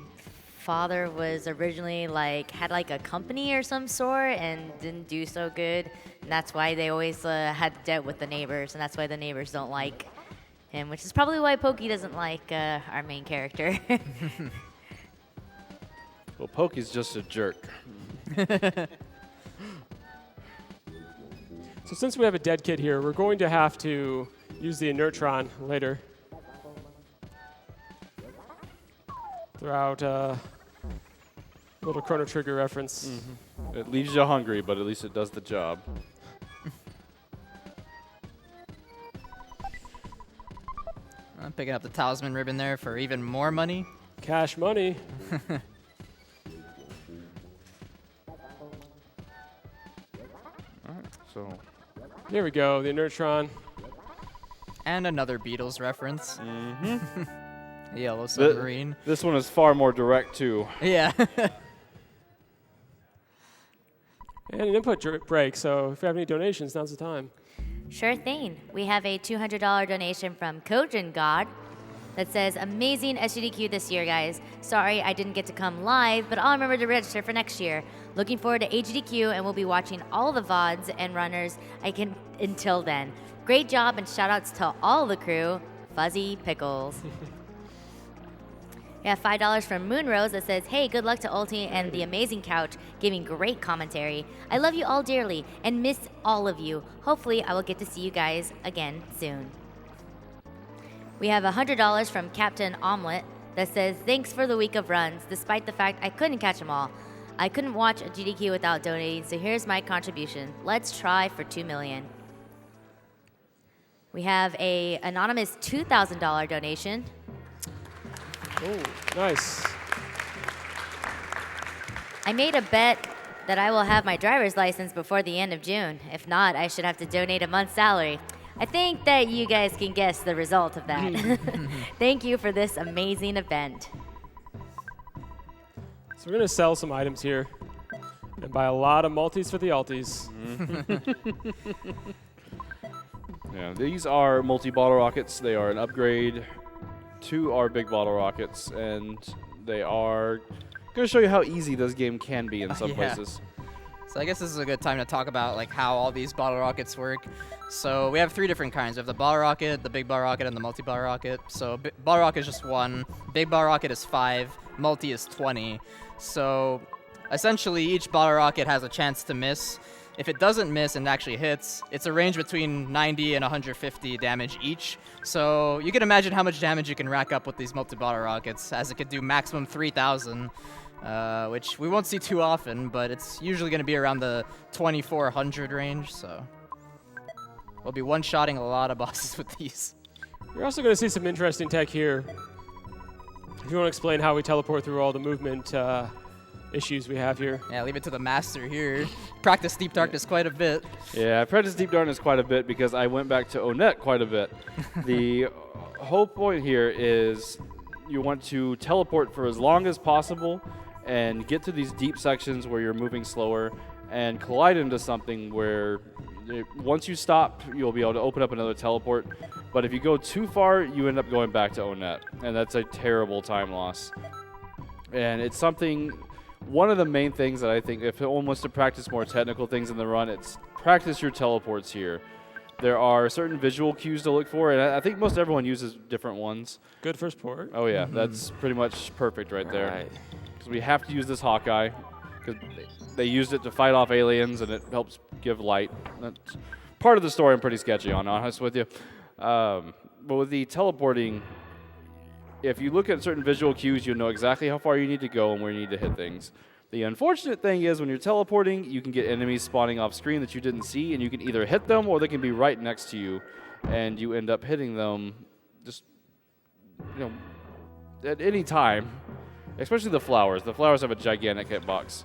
father was originally had a company or some sort and didn't do so good, and that's why they always had debt with the neighbors, and that's why the neighbors don't like him, which is probably why Pokey doesn't like our main character. Well, Pokey's just a jerk. So since we have a dead kid here, we're going to have to use the Inertron later. Throughout little Chrono Trigger reference. Mm-hmm. It leaves you hungry, but at least it does the job. I'm picking up the talisman ribbon there for even more money. Cash money. So Here we go, the Inertron. And another Beatles reference. mm-hmm. Yellow submarine. This one is far more direct, too. Yeah. And an input break, so if you have any donations, now's the time. Sure thing. We have a $200 donation from Kojin God. that says, amazing SGDQ this year, guys. Sorry I didn't get to come live, but I'll remember to register for next year. Looking forward to HGDQ, and we'll be watching all the VODs and runners I can until then. Great job, and shout outs to all the crew. Fuzzy Pickles. We have $5 from Moonrose that says, hey, good luck to Ulti and the amazing couch, giving great commentary. I love you all dearly and miss all of you. Hopefully, I will get to see you guys again soon. We have $100 from Captain Omelette that says, thanks for the week of runs, despite the fact I couldn't catch them all. I couldn't watch a GDQ without donating, so here's my contribution. Let's try for 2 million. We have a anonymous $2,000 donation. Oh, nice. I made a bet that I will have my driver's license before the end of June. If not, I should have to donate a month's salary. I think that you guys can guess the result of that. Thank you for this amazing event. So we're going to sell some items here and buy a lot of multis for the alties. Yeah, these are multi-bottle rockets. They are an upgrade to our big bottle rockets, and they are going to show you how easy this game can be in some places. So I guess this is a good time to talk about like how all these bottle rockets work. So we have 3 different kinds. We have the bottle rocket, the big bottle rocket, and the multi-bottle rocket. So bottle rocket is just 1, big bottle rocket is 5, multi is 20. So essentially each bottle rocket has a chance to miss. If it doesn't miss and actually hits, it's a range between 90 and 150 damage each. So you can imagine how much damage you can rack up with these multi-bottle rockets, as it could do maximum 3,000, which we won't see too often, but it's usually going to be around the 2,400 range. So we'll be one-shotting a lot of bosses with these. You're also going to see some interesting tech here. If you want to explain how we teleport through all the movement issues we have here. Yeah, leave it to the master here. Practice Deep Darkness quite a bit. Yeah, I practiced Deep Darkness quite a bit because I went back to Onet quite a bit. The whole point here is you want to teleport for as long as possible and get to these deep sections where you're moving slower and collide into something where once you stop, you'll be able to open up another teleport. But if you go too far, you end up going back to Onet, and that's a terrible time loss. And it's something... One of the main things that I think, if one wants to practice more technical things in the run, it's practice your teleports here. There are certain visual cues to look for, and I think most everyone uses different ones. Good first port. Oh yeah, that's pretty much perfect right there. Because we have to use this Hawkeye, because they used it to fight off aliens, and it helps give light. That's part of the story I'm pretty sketchy on, honest with you. But with the teleporting, if you look at certain visual cues, you'll know exactly how far you need to go and where you need to hit things. The unfortunate thing is when you're teleporting, you can get enemies spawning off screen that you didn't see, and you can either hit them or they can be right next to you, and you end up hitting them just, at any time. Especially the flowers. The flowers have a gigantic hitbox.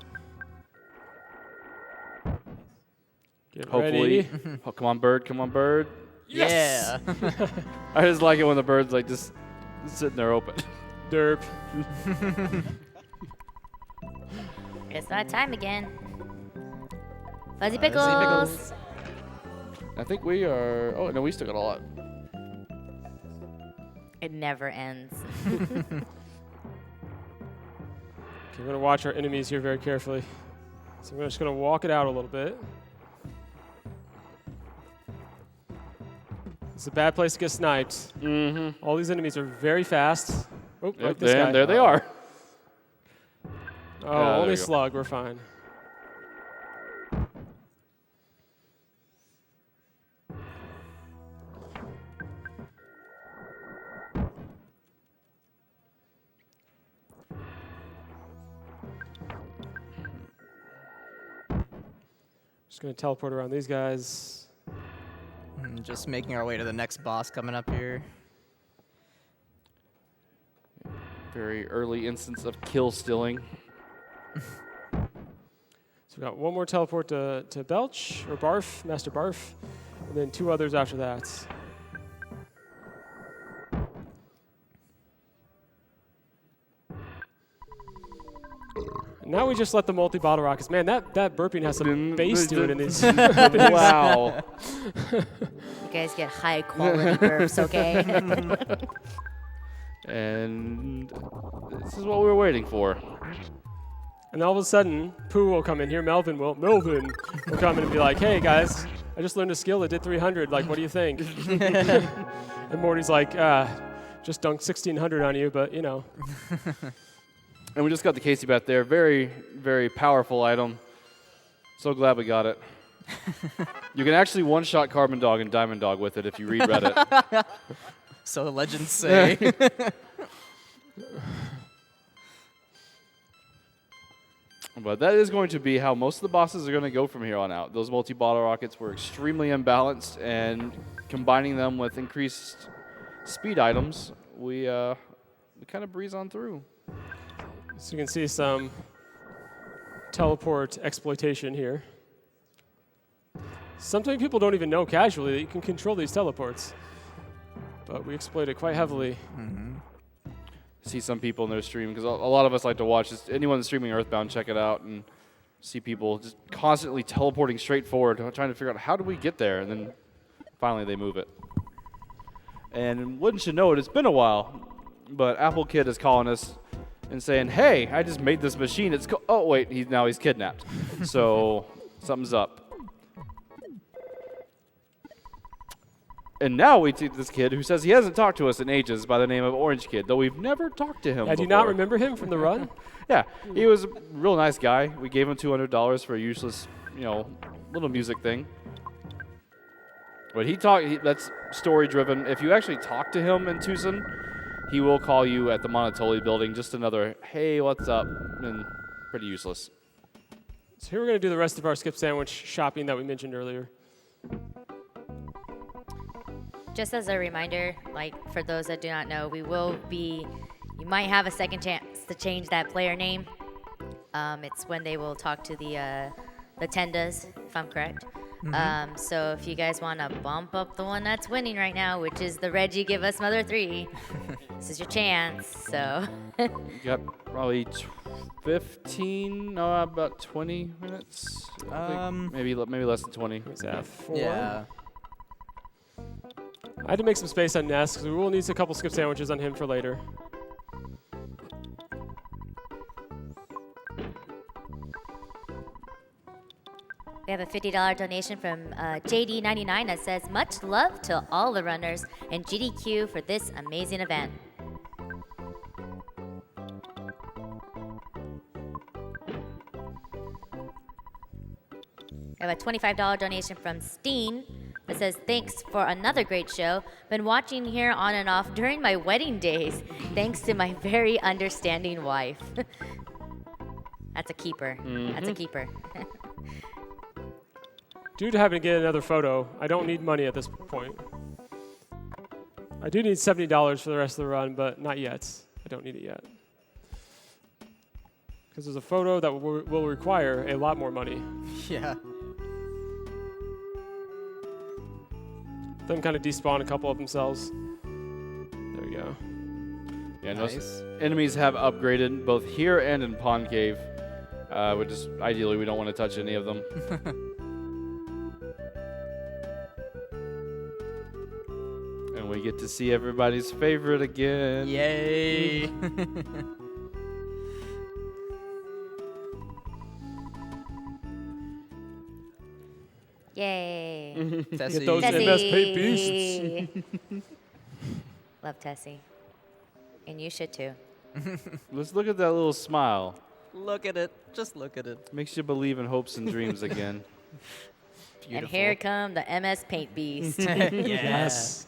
Get Hopefully. ready. Oh, come on, bird. Come on, bird. Yes! Yeah. I just like it when the bird's like just sitting there open. Derp. It's that time again. Fuzzy Pickles. I think we are... Oh, no, we still got a lot. It never ends. Okay, we're going to watch our enemies here very carefully. So we're just going to walk it out a little bit. It's a bad place to get sniped. Mm-hmm. All these enemies are very fast. Oh, Yep, like this guy. there they are. Oh, only there you go. slug. We're fine. Just going to teleport around these guys. Just making our way to the next boss coming up here. Very early instance of kill stealing. So we got one more teleport to Belch, or Barf, Master Barf, and then 2 others after that. Now we just let the multi-bottle rockets. Man, that burping has some bass to it in these. Wow. You guys get high quality burps, okay? And this is what we were waiting for. And all of a sudden, Pooh will come in here, Melvin will come in and be like, hey guys, I just learned a skill that did 300, like what do you think? And Morty's like, just dunked 1600 on you, but you know. And we just got the Casey bat there. Very, very powerful item. So glad we got it. You can actually one-shot Carbon Dog and Diamond Dog with it if you read Reddit. So the legends say. But that is going to be how most of the bosses are going to go from here on out. Those multi-bottle rockets were extremely imbalanced, and combining them with increased speed items, we kind of breeze on through. So you can see some teleport exploitation here. Sometimes people don't even know casually that you can control these teleports, but we exploit it quite heavily. See some people in their stream, because a lot of us like to watch this. Anyone that's streaming Earthbound, check it out and see people just constantly teleporting straight forward, trying to figure out how do we get there, and then finally they move it. And wouldn't you know it, it's been a while, but Apple Kid is calling us and saying, hey, I just made this machine. It's oh, wait, now he's kidnapped. So something's up. And now we see this kid who says he hasn't talked to us in ages by the name of Orange Kid, though we've never talked to him before. Do you not remember him from the run? Yeah, he was a real nice guy. We gave him $200 for a useless, little music thing. But that's story-driven. If you actually talk to him in Tucson, he will call you at the Monotoli building, just another, hey, what's up, and pretty useless. So here we're going to do the rest of our skip sandwich shopping that we mentioned earlier. Just as a reminder, like for those that do not know, you might have a second chance to change that player name. It's when they will talk to the Tendas, if I'm correct. So if you guys want to bump up the one that's winning right now, which is the Reggie Give Us Mother 3, this is your chance. So You got probably 20 minutes. I think. Maybe less than 20. Is that 4? Yeah. I had to make some space on Ness, because we will need a couple skip sandwiches on him for later. we have a $50 donation from JD99 that says, much love to all the runners and GDQ for this amazing event. We have a $25 donation from Steen that says, thanks for another great show. Been watching here on and off during my wedding days, thanks to my very understanding wife. That's a keeper. That's a keeper. Due to having to get another photo, I don't need money at this point. I do need $70 for the rest of the run, but not yet. I don't need it yet. Because there's a photo that will require a lot more money. Yeah. Them kind of despawn a couple of themselves. There we go. Yeah, Nice. Enemies have upgraded both here and in Pond Cave. Ideally, we don't want to touch any of them. And we get to see everybody's favorite again. Yay. Yay. Tessie. Get those Tessie. MS Paint beasts. Love Tessie. And you should too. Let's look at that little smile. Look at it. Just look at it. Makes you believe in hopes and dreams again. Beautiful. And here come the MS Paint Beast. Yes.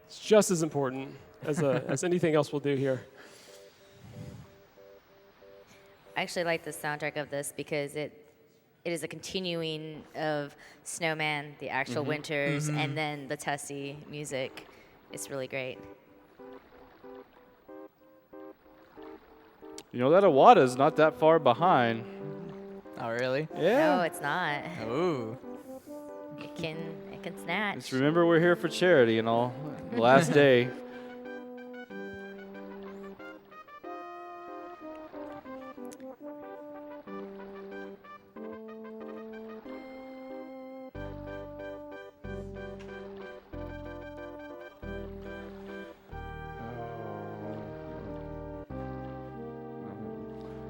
It's just as important as anything else we'll do here. I actually like the soundtrack of this because it is a continuing of Snowman, the actual winters, and then the Tessie music. It's really great. You know, that Awada's not that far behind. Oh, really? No, it's not. Ooh. It can snatch. Just remember, we're here for charity and all. The last day.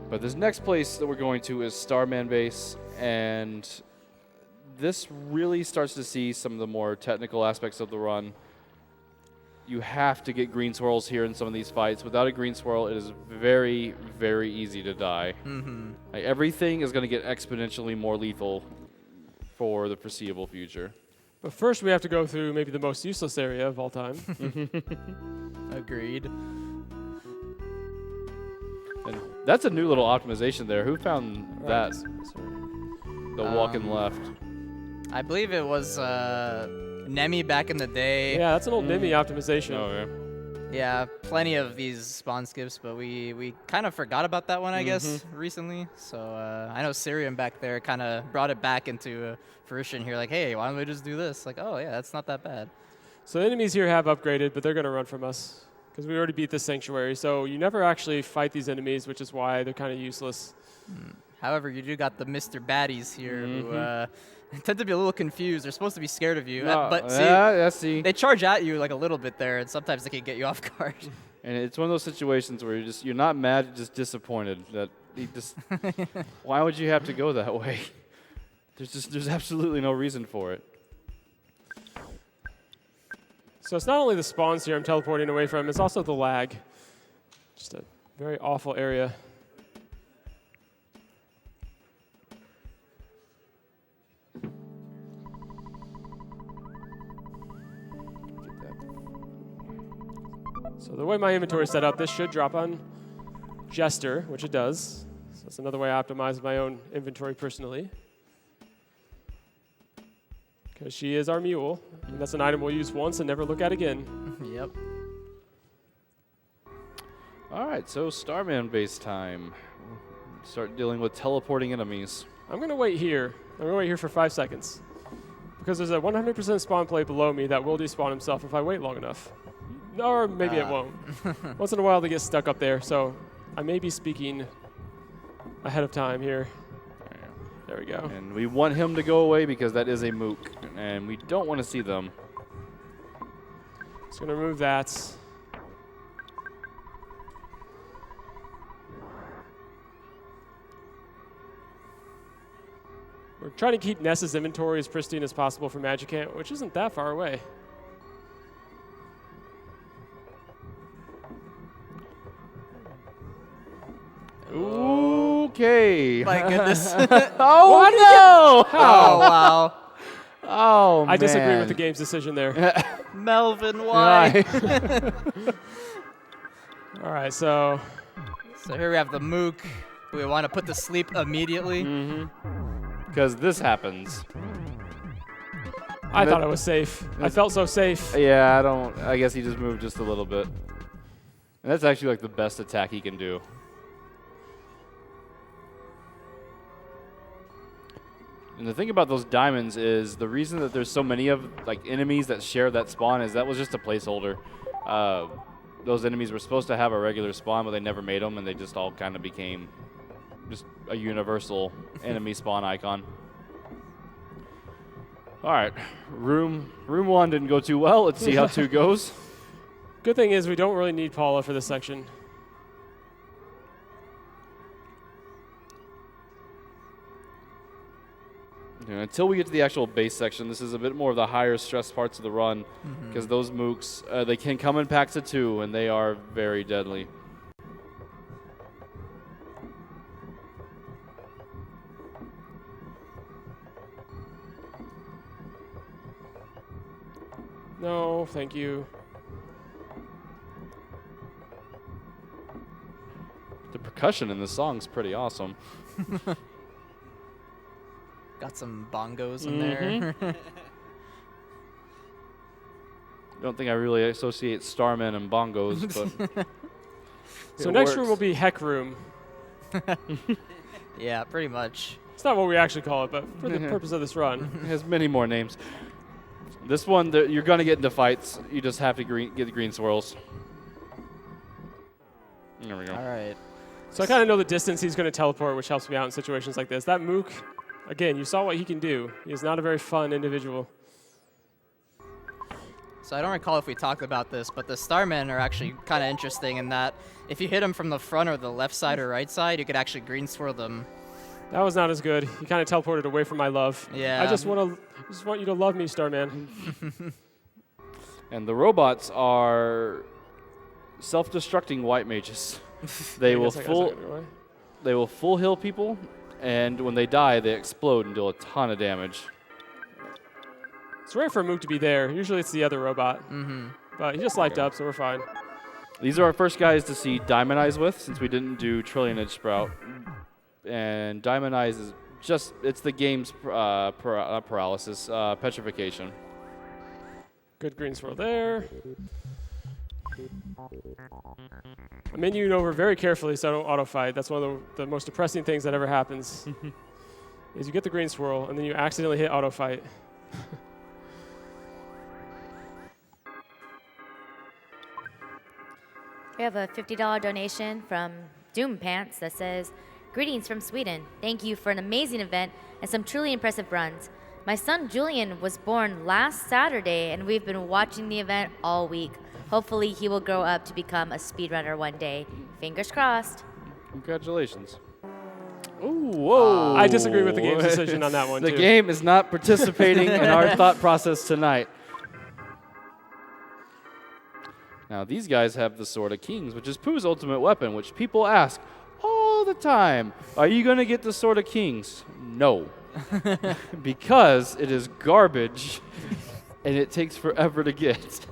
But this next place that we're going to is Starman Base, and this really starts to see some of the more technical aspects of the run. You have to get green swirls here in some of these fights. Without a green swirl, it is very, very easy to die. Like, everything is going to get exponentially more lethal for the foreseeable future. But first, we have to go through maybe the most useless area of all time. Agreed. And that's a new little optimization there. Who found that? The walking left. I believe it was Nemi back in the day. Yeah, that's an old Nemi optimization. Oh, yeah. Yeah, plenty of these spawn skips, but we kind of forgot about that one, I guess, recently. So I know Syrian back there kind of brought it back into fruition here. Like, hey, why don't we just do this? Like, oh, yeah, that's not that bad. So the enemies here have upgraded, but they're going to run from us because we already beat this sanctuary. So you never actually fight these enemies, which is why they're kind of useless. However, you do got the Mr. Baddies here who tend to be a little confused. They're supposed to be scared of you. But see, they charge at you like a little bit there, and sometimes they can get you off guard. And it's one of those situations where you're not mad, you're just disappointed that he just. Why would you have to go that way? There's absolutely no reason for it. So it's not only the spawns here I'm teleporting away from, it's also the lag. Just a very awful area. So the way my inventory is set up, this should drop on Jester, which it does. So that's another way I optimize my own inventory personally. Because she is our mule, and that's an item we'll use once and never look at again. Yep. All right, so Starman base time. Start dealing with teleporting enemies. I'm going to wait here. I'm going to wait here for 5 seconds. Because there's a 100% spawn plate below me that will despawn himself if I wait long enough. Or maybe it won't. Once in a while they get stuck up there, so I may be speaking ahead of time here. There we go. And we want him to go away because that is a mook, and we don't want to see them. Just going to remove that. We're trying to keep Ness's inventory as pristine as possible for Magicant, which isn't that far away. Okay. My goodness. Oh, no! Oh, wow. Oh, man. I disagree with the game's decision there. Melvin, why? All right, so here we have the mook. We want to put to sleep immediately. Because this happens. I thought I was safe. I felt so safe. Yeah, I guess he just moved just a little bit. And that's actually like the best attack he can do. And the thing about those diamonds is the reason that there's so many of like enemies that share that spawn is that was just a placeholder. Those enemies were supposed to have a regular spawn, but they never made them, and they just all kind of became just a universal enemy spawn icon. All right, room 1 didn't go too well. Let's see how 2 goes. Good thing is we don't really need Paula for this section. Until we get to the actual base section, this is a bit more of the higher stress parts of the run, because those mooks, they can come in packs of 2, and they are very deadly. No, thank you. The percussion in this song is pretty awesome. Got some bongos in there. Don't think I really associate Starmen and bongos, but So next room will be Heck Room. Yeah, pretty much. It's not what we actually call it, but for the purpose of this run. It has many more names. This one, you're going to get into fights. You just have to get the green swirls. There we go. All right. So I kind of know the distance he's going to teleport, which helps me out in situations like this. That mook, again, you saw what he can do. He is not a very fun individual. So I don't recall if we talked about this, but the Starmen are actually kind of interesting in that if you hit them from the front or the left side or right side, you could actually green swirl them. That was not as good. You kind of teleported away from my love. Yeah. I just want you to love me, Starman. And the robots are self-destructing white mages. They will full heal people, and when they die, they explode and deal a ton of damage. It's rare for Mook to be there. Usually it's the other robot. But he just lifed up, so we're fine. These are our first guys to see Diamond Eyes with, since we didn't do Trillionage Sprout. And Diamond Eyes is it's the game's paralysis, petrification. Good green swirl there. I'm menuing over very carefully so I don't auto-fight. That's one of the most depressing things that ever happens. Is you get the green swirl, and then you accidentally hit auto-fight. We have a $50 donation from Doom Pants that says, "Greetings from Sweden. Thank you for an amazing event and some truly impressive runs. My son Julian was born last Saturday, and we've been watching the event all week. Hopefully he will grow up to become a speedrunner one day. Fingers crossed." Congratulations. Ooh, whoa. I disagree with the game's decision on that one, The too. game is not participating in our thought process tonight. Now, these guys have the Sword of Kings, which is Pooh's ultimate weapon, which people ask all the time, are you going to get the Sword of Kings? No. Because it is garbage, and it takes forever to get.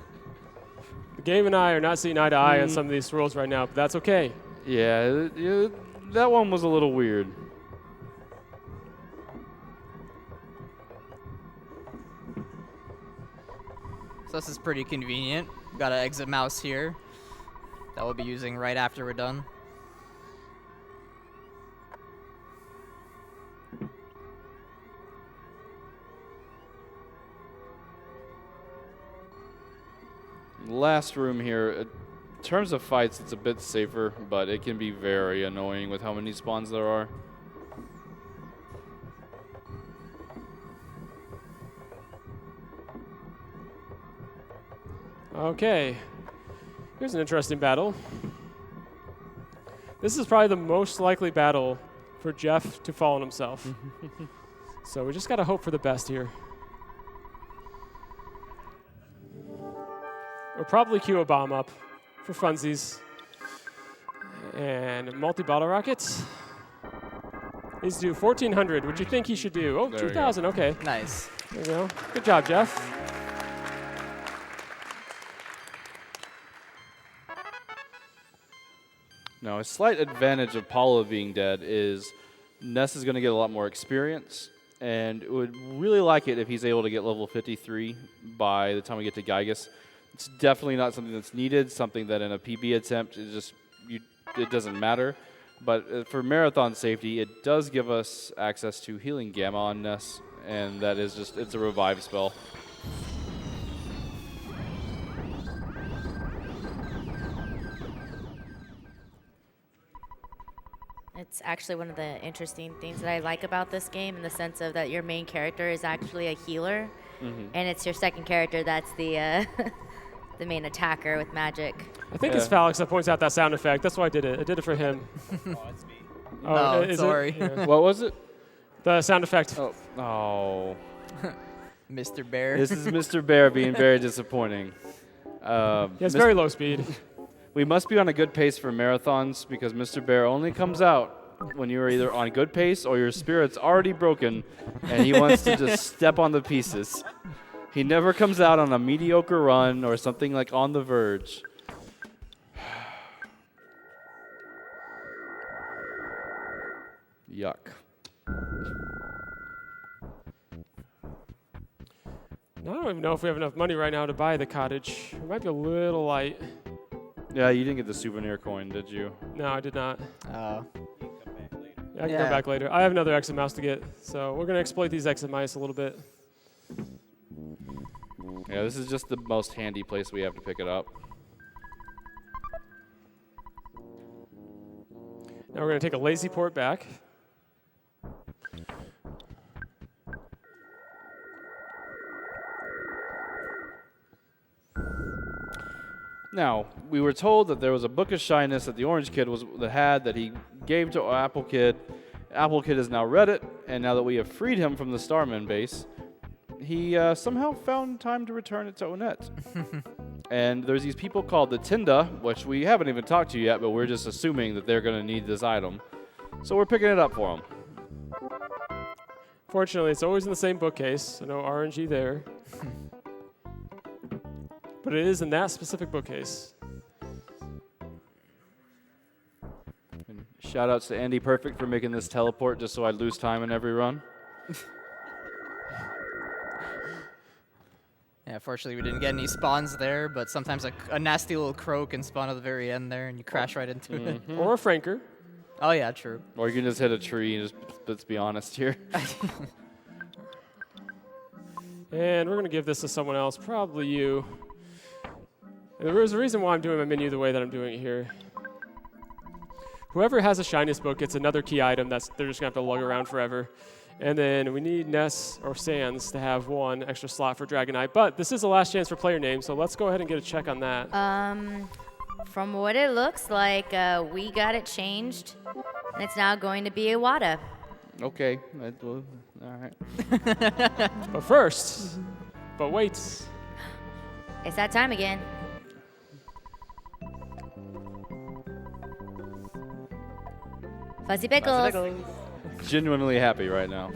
The game and I are not seeing eye to eye on some of these swirls right now, but that's okay. Yeah, that one was a little weird. So this is pretty convenient. Got an exit mouse here that we'll be using right after we're done. Last room here, in terms of fights, it's a bit safer, but it can be very annoying with how many spawns there are. Okay. Here's an interesting battle. This is probably the most likely battle for Jeff to fall on himself. So we just got to hope for the best here. We'll probably queue a bomb up for funsies. And multi-bottle rockets. He's due 1,400. What do you think he should do? Oh, 2,000. Okay. Nice. There you go. Good job, Jeff. Now, a slight advantage of Paula being dead is Ness is going to get a lot more experience, and would really like it if he's able to get level 53 by the time we get to Gygus. It's definitely not something that's needed, something that in a PB attempt is just it doesn't matter. But for marathon safety, it does give us access to healing Gamma on Ness, and that is just, it's a revive spell. It's actually one of the interesting things that I like about this game, in the sense of that your main character is actually a healer, and it's your second character that's the the main attacker with magic. I think it's Falix that points out that sound effect. That's why I did it. I did it for him. Oh, it's me. Oh, is sorry. It? Yeah. What was it? The sound effect. Oh. Mr. Bear. This is Mr. Bear being very disappointing. He has very low speed. We must be on a good pace for marathons, because Mr. Bear only comes out when you're either on good pace or your spirit's already broken and he wants to just step on the pieces. He never comes out on a mediocre run or something like on the verge. Yuck. I don't even know if we have enough money right now to buy the cottage. It might be a little light. Yeah, you didn't get the souvenir coin, did you? No, I did not. Oh. Yeah, I can come back later. I have another exit mouse to get, so we're going to exploit these exit mice a little bit. Yeah, this is just the most handy place we have to pick it up. Now we're going to take a lazy port back. Now, we were told that there was a book of shyness that the Orange Kid had that he gave to Apple Kid. Apple Kid has now read it, and now that we have freed him from the Starman base, he somehow found time to return it to Onett. And there's these people called the Tinda, which we haven't even talked to yet, but we're just assuming that they're going to need this item. So we're picking it up for them. Fortunately, it's always in the same bookcase, so no RNG there. But it is in that specific bookcase. And shout outs to Andy Perfect for making this teleport just so I'd lose time in every run. Yeah, fortunately we didn't get any spawns there, but sometimes a nasty little crow can spawn at the very end there and you crash right into it. Or a Franker. Oh yeah, true. Or you can just hit a tree and just, let's be honest here. And we're going to give this to someone else, probably you. And there is a reason why I'm doing my menu the way that I'm doing it here. Whoever has a shyness book gets another key item that they're just going to have to lug around forever. And then we need Ness or Sans to have one extra slot for Dragonite. But this is the last chance for player names, so let's go ahead and get a check on that. From what it looks like, we got it changed, and it's now going to be Iwata. Okay. All right. But first, but wait. It's that time again. Fuzzy Pickles. Genuinely happy right now.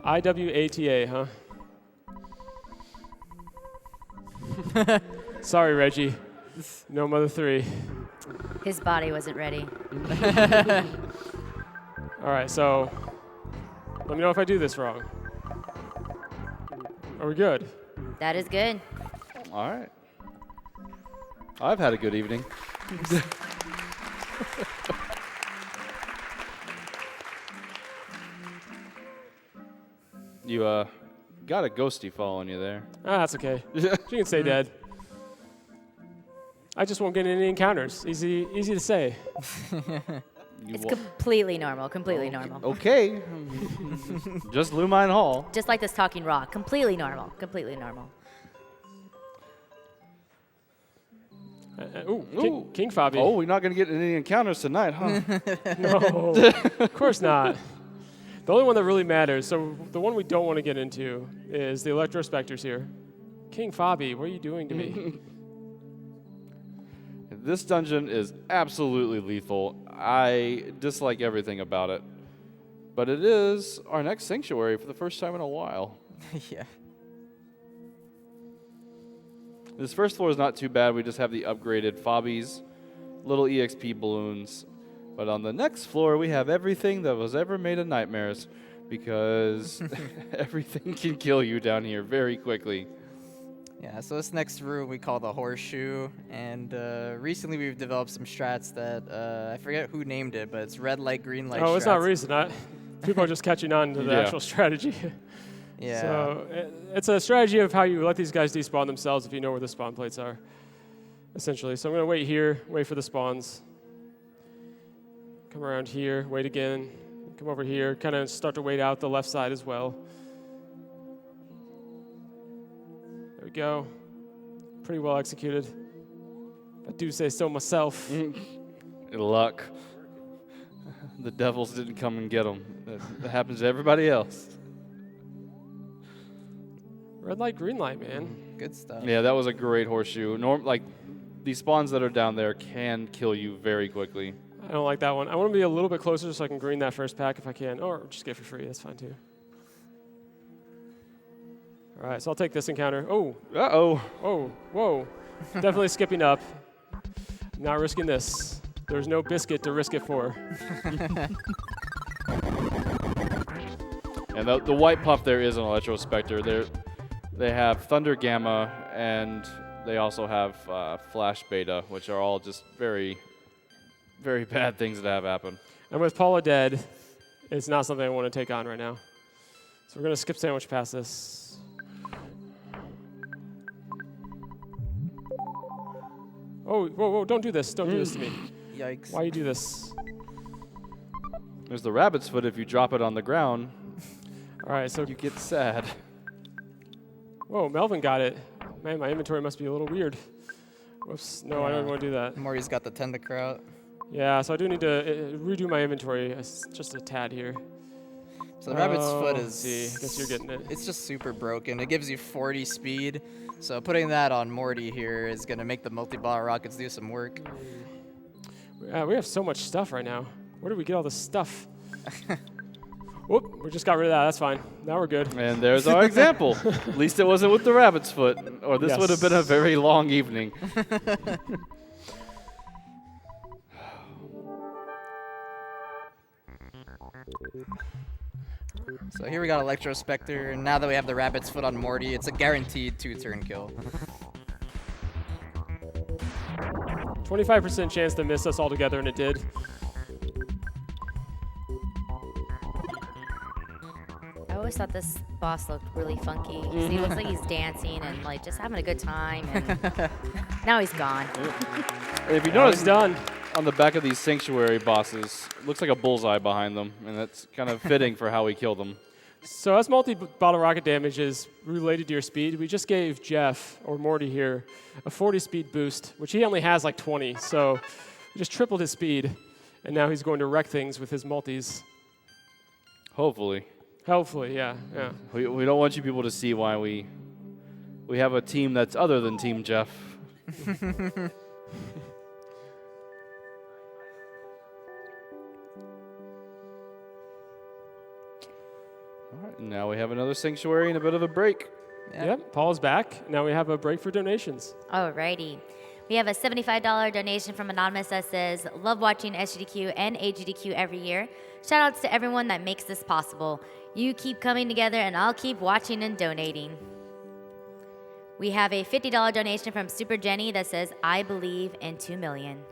IWATA, huh? Sorry, Reggie. No Mother 3. His body wasn't ready. All right, so let me know if I do this wrong. Are we good? That is good. All right. I've had a good evening. You got a ghosty following you there. Ah, that's okay. She can stay dead. I just won't get any encounters. Easy to say. It's completely normal. Completely normal. Okay. Just Lumine Hall. Just like this talking rock. Completely normal. Completely normal. King Fabi. Oh, we're not going to get any encounters tonight, huh? No, of course not. The only one that really matters, so the one we don't want to get into is the Electrospectors here. King Fabi, what are you doing to me? This dungeon is absolutely lethal. I dislike everything about it. But it is our next sanctuary for the first time in a while. Yeah. This first floor is not too bad. We just have the upgraded Fabi's, little EXP balloons. But on the next floor, we have everything that was ever made of nightmares, because everything can kill you down here very quickly. Yeah, so this next room we call the Horseshoe, and recently we've developed some strats that I forget who named it, but it's red light, green light. Oh, it's not recent. People are just catching on to the actual strategy. Yeah. So it's a strategy of how you let these guys despawn themselves if you know where the spawn plates are, essentially. So I'm going to wait here, wait for the spawns. Come around here, wait again. Come over here, kind of start to wait out the left side as well. There we go. Pretty well executed. I do say so myself. Luck. The devils didn't come and get them. That happens to everybody else. Red light, green light, man. Good stuff. Yeah, that was a great horseshoe. Like, these spawns that are down there can kill you very quickly. I don't like that one. I want to be a little bit closer so I can green that first pack if I can, or just get it for free. That's fine too. All right, so I'll take this encounter. Oh. Uh-oh. Oh, whoa. Definitely skipping up. Not risking this. There's no biscuit to risk it for. And the white puff there is an Electrospector. They have Thunder Gamma, and they also have Flash Beta, which are all just very, very bad things that have happened. And with Paula dead, it's not something I want to take on right now. So we're going to skip sandwich past this. Oh, whoa, don't do this. Don't do this to me. Yikes. Why you do this? There's the rabbit's foot. If you drop it on the ground, all right, so you get sad. Whoa, Melvin got it. Man, my inventory must be a little weird. Whoops. No, I don't want to do that. Morty's got the Tentakraut. Yeah, so I do need to redo my inventory just a tad here. So the rabbit's foot is. See, I guess you're getting it. It's just super broken. It gives you 40 speed. So putting that on Morty here is going to make the multi-ball rockets do some work. We have so much stuff right now. Where did we get all this stuff? Whoop, we just got rid of that. That's fine. Now we're good. And there's our example. At least it wasn't with the rabbit's foot, or this would have been a very long evening. So here we got Electrospectre, and now that we have the rabbit's foot on Morty, it's a guaranteed 2-turn kill. 25% chance to miss us altogether, and it did. I always thought this boss looked really funky. 'Cause he looks like he's dancing and like just having a good time. And now he's gone. If you Now notice, he's done. on the back of these sanctuary bosses, looks like a bullseye behind them, and that's kind of fitting for how we kill them. So as multi-bottle rocket damage is related to your speed, we just gave Jeff, or Morty here, a 40 speed boost, which he only has like 20. So we just tripled his speed, and now he's going to wreck things with his multis. Hopefully. Hopefully, yeah. We don't want you people to see why we have a team that's other than Team Jeff. All right, now we have another sanctuary and a bit of a break. Yep, Paul's back. Now we have a break for donations. Alrighty. We have a $75 donation from Anonymous that says, love watching SGDQ and AGDQ every year. Shout outs to everyone that makes this possible. You keep coming together and I'll keep watching and donating. We have a $50 donation from Super Jenny that says, I believe in 2 million.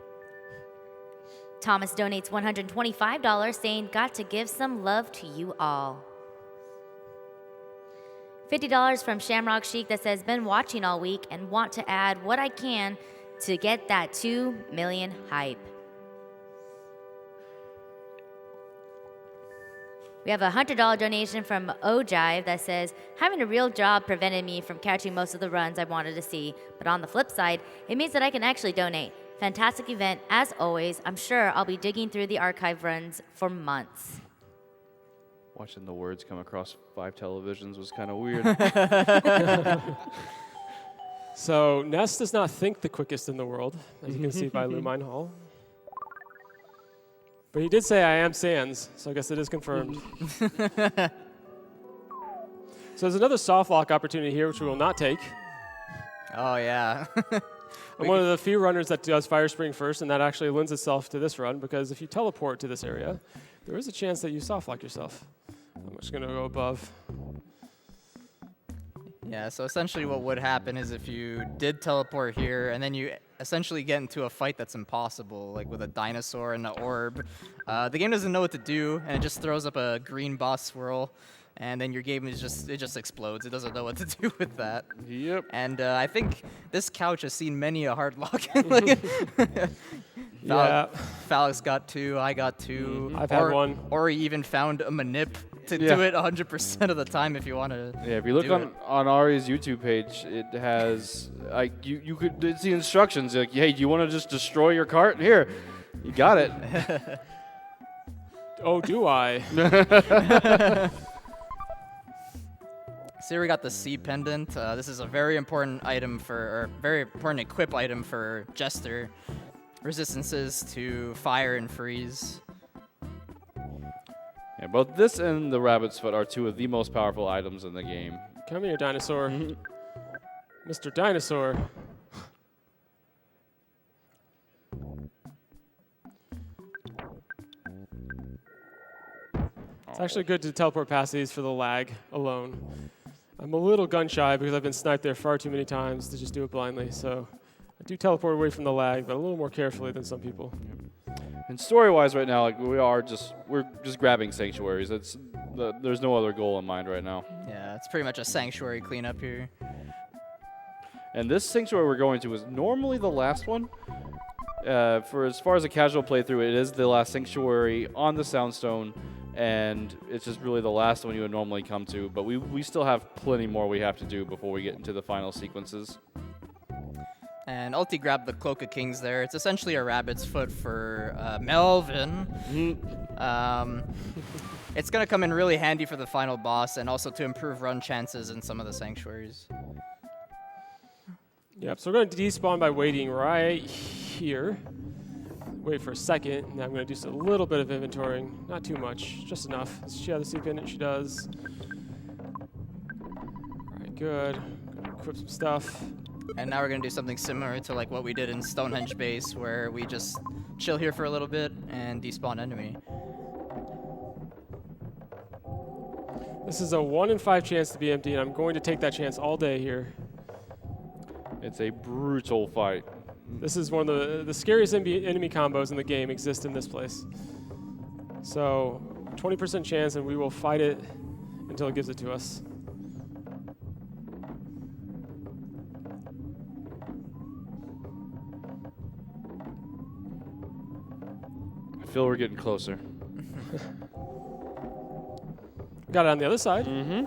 Thomas donates $125 saying, got to give some love to you all. $50 from Shamrock Chic that says, been watching all week and want to add what I can to get that 2 million hype. We have a $100 donation from Ojive that says, having a real job prevented me from catching most of the runs I wanted to see, but on the flip side, it means that I can actually donate. Fantastic event, as always. I'm sure I'll be digging through the archive runs for months. Watching the words come across 5 televisions was kind of weird. So Ness does not think the quickest in the world, as you can see by Lumine Hall. But he did say I am Sans, so I guess it is confirmed. So there's another soft lock opportunity here, which we will not take. Oh, yeah. I'm one of the few runners that does Fire Spring first, and that actually lends itself to this run, because if you teleport to this area, there is a chance that you soft lock yourself. I'm just going to go above. Yeah, so essentially what would happen is if you did teleport here and then you essentially get into a fight that's impossible, like with a dinosaur and an orb, the game doesn't know what to do, and it just throws up a green boss swirl, and then your game is just explodes. It doesn't know what to do with that. Yep. And I think this couch has seen many a hard lock. Yeah. Falix got 2, I got 2. I've had 1. Or he even found a manip to do it 100% of the time if you want to. Yeah, if you look on Ari's YouTube page, it has you could, it's the instructions like, hey, do you want to just destroy your cart? Here, you got it. Oh, do I? So here we got the C pendant. This is a very important item or very important equip item for Jester. Resistances to fire and freeze. Yeah, both this and the rabbit's foot are 2 of the most powerful items in the game. Come here, dinosaur. Mr. Dinosaur. It's actually good to teleport past these for the lag alone. I'm a little gun shy because I've been sniped there far too many times to just do it blindly, so I do teleport away from the lag, but a little more carefully than some people. And story-wise, right now, like we're just grabbing sanctuaries. There's no other goal in mind right now. Yeah, it's pretty much a sanctuary cleanup here. And this sanctuary we're going to is normally the last one. For as far as a casual playthrough, it is the last sanctuary on the Soundstone, and it's just really the last one you would normally come to. But we still have plenty more we have to do before we get into the final sequences. And Ulti grabbed the Cloak of Kings there. It's essentially a rabbit's foot for Melvin. It's going to come in really handy for the final boss and also to improve run chances in some of the sanctuaries. Yep, so we're going to despawn by waiting right here. Wait for a second, and I'm going to do just a little bit of inventorying. Not too much, just enough. Does she have the sleep in it? She does. All right, good. Gonna equip some stuff. And now we're going to do something similar to like what we did in Stonehenge base, where we just chill here for a little bit and despawn enemy. This is a 1 in 5 chance to be empty, and I'm going to take that chance all day here. It's a brutal fight. This is one of the scariest enemy combos in the game exist in this place. So 20% chance, and we will fight it until it gives it to us. I feel we're getting closer. Got it on the other side. Mm-hmm.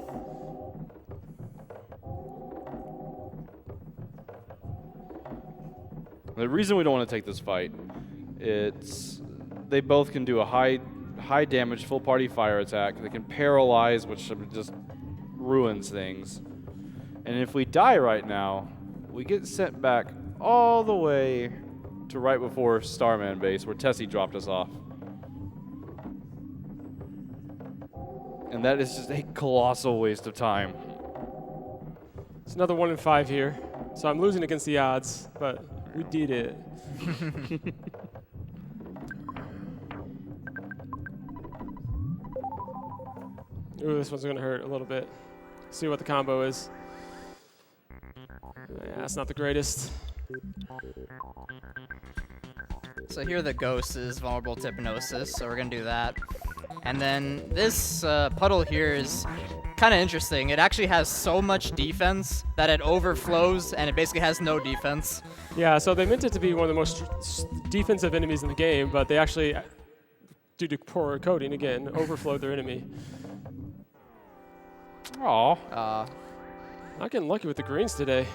The reason we don't want to take this fight, they both can do a high damage full party fire attack. They can paralyze, which just ruins things. And if we die right now, we get sent back all the way to right before Starman base, where Tessie dropped us off. And that is just a colossal waste of time. It's another 1 in 5 here. So I'm losing against the odds, but we did it. Ooh, this one's going to hurt a little bit. See what the combo is. Yeah, that's not the greatest. So here the ghost is vulnerable to hypnosis, so we're going to do that. And then this puddle here is kind of interesting. It actually has so much defense that it overflows, and it basically has no defense. Yeah, so they meant it to be one of the most defensive enemies in the game, but they actually, due to poor coding, again, overflowed their enemy. Aw. Not getting lucky with the greens today.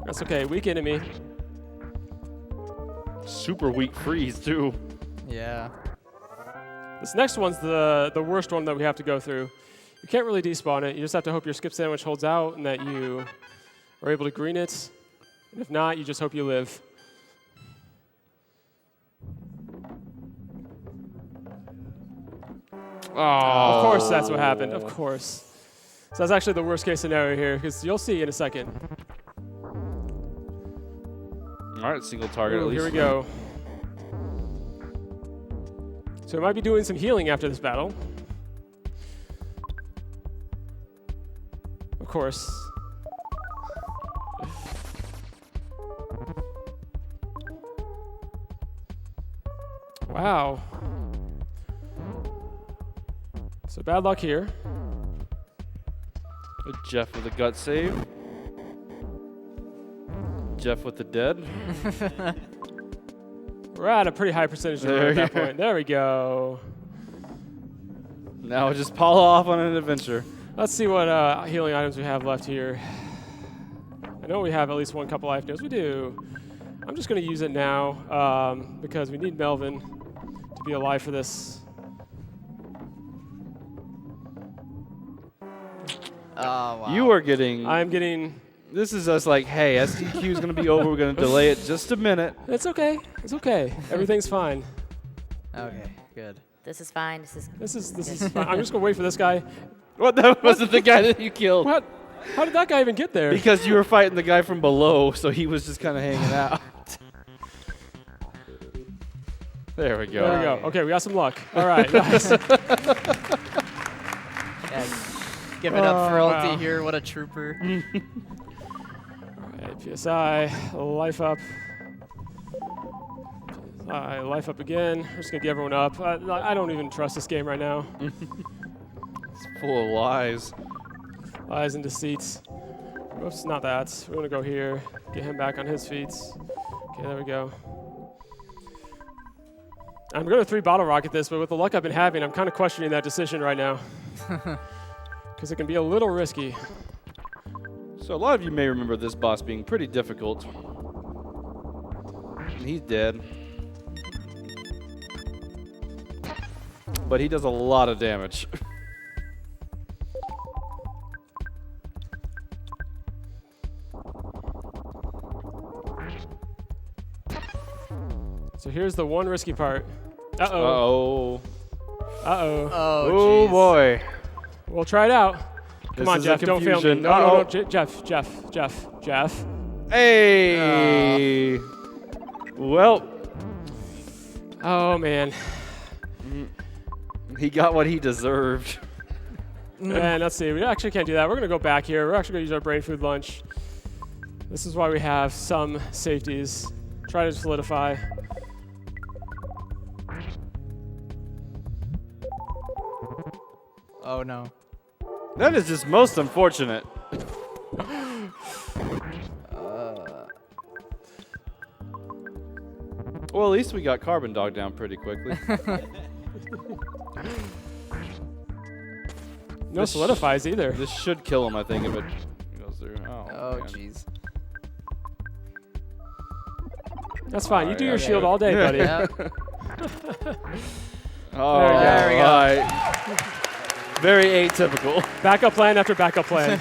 That's okay, weak enemy. Super weak freeze, too. Yeah. This next one's the worst one that we have to go through. You can't really despawn it. You just have to hope your skip sandwich holds out and that you are able to green it. And if not, you just hope you live. Oh. Of course that's what happened, of course. So that's actually the worst case scenario here, because you'll see in a second. All right, single target Ooh, at least. here we go. So we might be doing some healing after this battle. Of course. Wow. So bad luck here. Jeff with a gut save. Jeff with the dead. We're at a pretty high percentage at that point. There we go. Now just pile off on an adventure. Let's see what healing items we have left here. I know we have at least one couple life nodes. We do. I'm just going to use it now because we need Melvin to be alive for this. Oh, wow. You are getting... I'm getting... This is us like, hey, SDQ is going to be over. We're going to delay it just a minute. It's okay. It's okay. Everything's fine. Okay, good. This is fine. This is fine. I'm just going to wait for this guy. What? That wasn't the guy that you killed. What? How did that guy even get there? Because you were fighting the guy from below, so he was just kind of hanging out. There we go. There we go. Okay, we got some luck. All right, nice. Yeah, give it up for Ulti wow. here. What a trooper. All right, PSI, life up. Life up again. We're just going to get everyone up. I don't even trust this game right now. It's full of lies. Lies and deceits. Whoops, not that. We're going to go here, get him back on his feet. Okay, there we go. I'm going to 3 bottle rocket this, but with the luck I've been having, I'm kind of questioning that decision right now. Because it can be a little risky. So a lot of you may remember this boss being pretty difficult. And he's dead. But he does a lot of damage. So here's the one risky part. Uh-oh. Uh-oh. Uh-oh. Oh, jeez. boy. We'll try it out. Come This on, is a Jeff. Don't fail me. confusion. No, Jeff. Hey! Well, Oh, man. he got what he deserved. And let's see. We actually can't do that. We're going to go back here. We're actually going to use our brain food lunch. This is why we have some safeties. Try to solidify. Oh no. That is just most unfortunate. Well, at least we got Carbon Dog down pretty quickly. No solidifies either. This should kill him, I think, if it goes through. Oh man. jeez. That's fine. You do your okay. shield all day, buddy. Yeah. Oh, There we go. right. Very atypical. Backup plan after backup plan.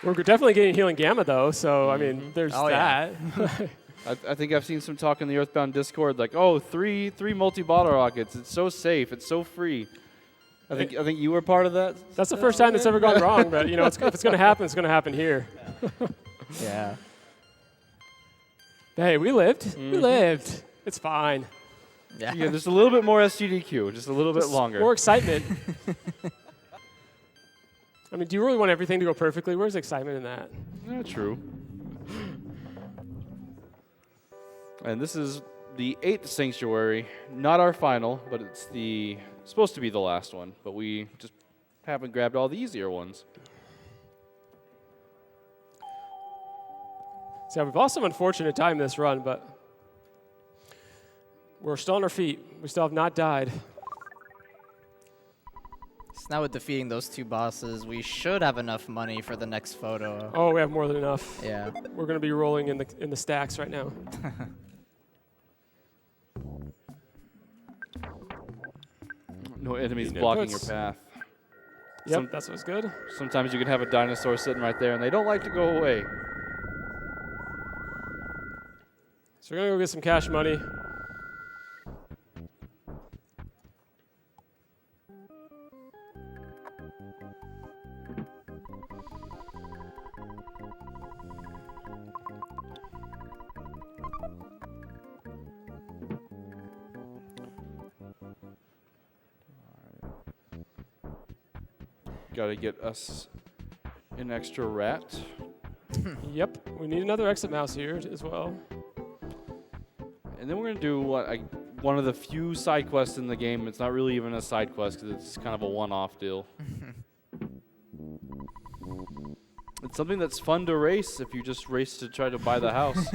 We're definitely getting healing gamma, though, so, I mean, there's Oh, yeah. that. I think I've seen some talk in the Earthbound Discord, like, oh, three multi-bottle rockets. It's so safe. It's so free. I think you were part of that. That's the first time it's ever gone wrong, but, you know, if it's going to happen, it's going to happen here. Yeah. Hey, we lived. We lived. It's fine. Yeah. Yeah, just a little bit more SGDQ, just a little bit longer. More excitement. I mean, do you really want everything to go perfectly? Where's the excitement in that? Yeah, true. And this is the 8th Sanctuary. Not our final, but it's supposed to be the last one. But we just haven't grabbed all the easier ones. So we've lost some unfortunate time this run, but we're still on our feet. We still have not died. So now with defeating those 2 bosses, we should have enough money for the next photo. Oh, we have more than enough. Yeah. We're going to be rolling in the stacks right now. No enemies Getting blocking your inputs. path. Yep, that's what's good. Sometimes you can have a dinosaur sitting right there, and they don't like to go away. So we're going to go get some cash money. Got to get us an extra rat. Yep, we need another exit mouse here as well. And then we're going to do one of the few side quests in the game. It's not really even a side quest because it's kind of a one-off deal. It's something that's fun to race if you just race to try to buy the house.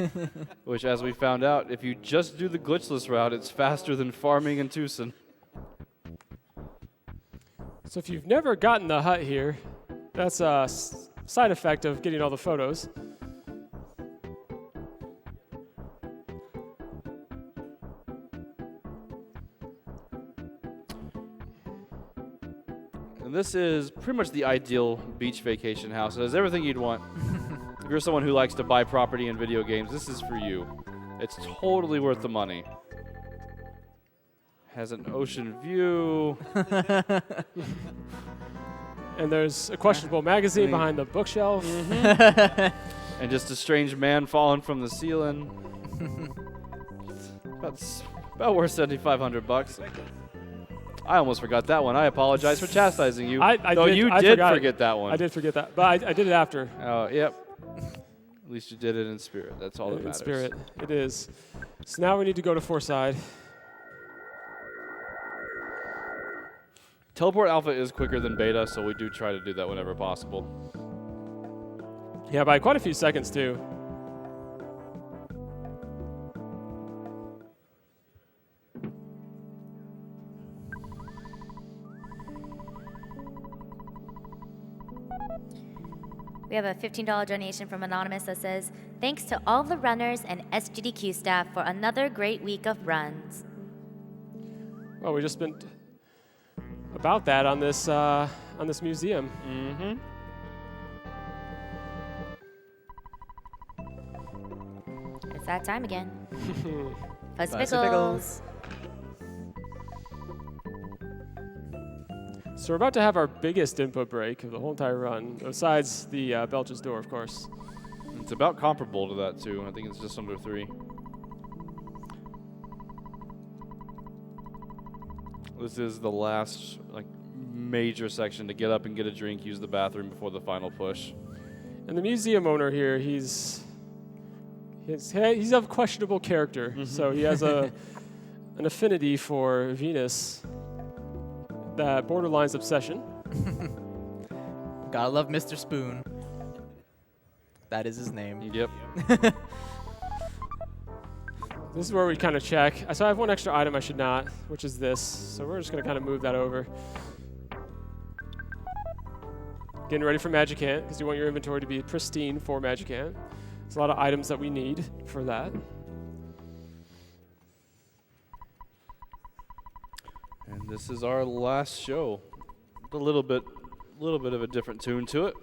Which, as we found out, if you just do the glitchless route, it's faster than farming in Tucson. So if you've never gotten the hut here, that's a side effect of getting all the photos. And this is pretty much the ideal beach vacation house. It has everything you'd want. If you're someone who likes to buy property in video games, this is for you. It's totally worth the money. Has an ocean view. And there's a questionable magazine behind the bookshelf. And just a strange man falling from the ceiling. That's about worth $7,500. I almost forgot that one. I apologize for chastising you. I did forget that one. I did forget that, but I did it after. Oh, yep. At least you did it in spirit. That's all that In matters. spirit, it is. So now we need to go to Foreside. Teleport Alpha is quicker than Beta, so we do try to do that whenever possible. Yeah, by quite a few seconds, too. We have a $15 donation from Anonymous that says, "Thanks to all the runners and SGDQ staff for another great week of runs." Well, we just spent about that on this museum. Mm-hmm. It's that time again. Fuzzy Fuzzy Pickles. So we're about to have our biggest input break of the whole entire run, besides the Belch's door, of course. It's about comparable to that, too. I think it's just under 3. This is the last major section to get up and get a drink, use the bathroom before the final push. And the museum owner here, he's of questionable character, so he has an affinity for Venus, that borderlines obsession. Gotta love Mr. Spoon. That is his name. Yep. This is where we kind of check. So I have one extra item I should not, which is this. So we're just going to kind of move that over. Getting ready for Magicant, because you want your inventory to be pristine for Magicant. There's a lot of items that we need for that. And this is our last show. A little bit of a different tune to it.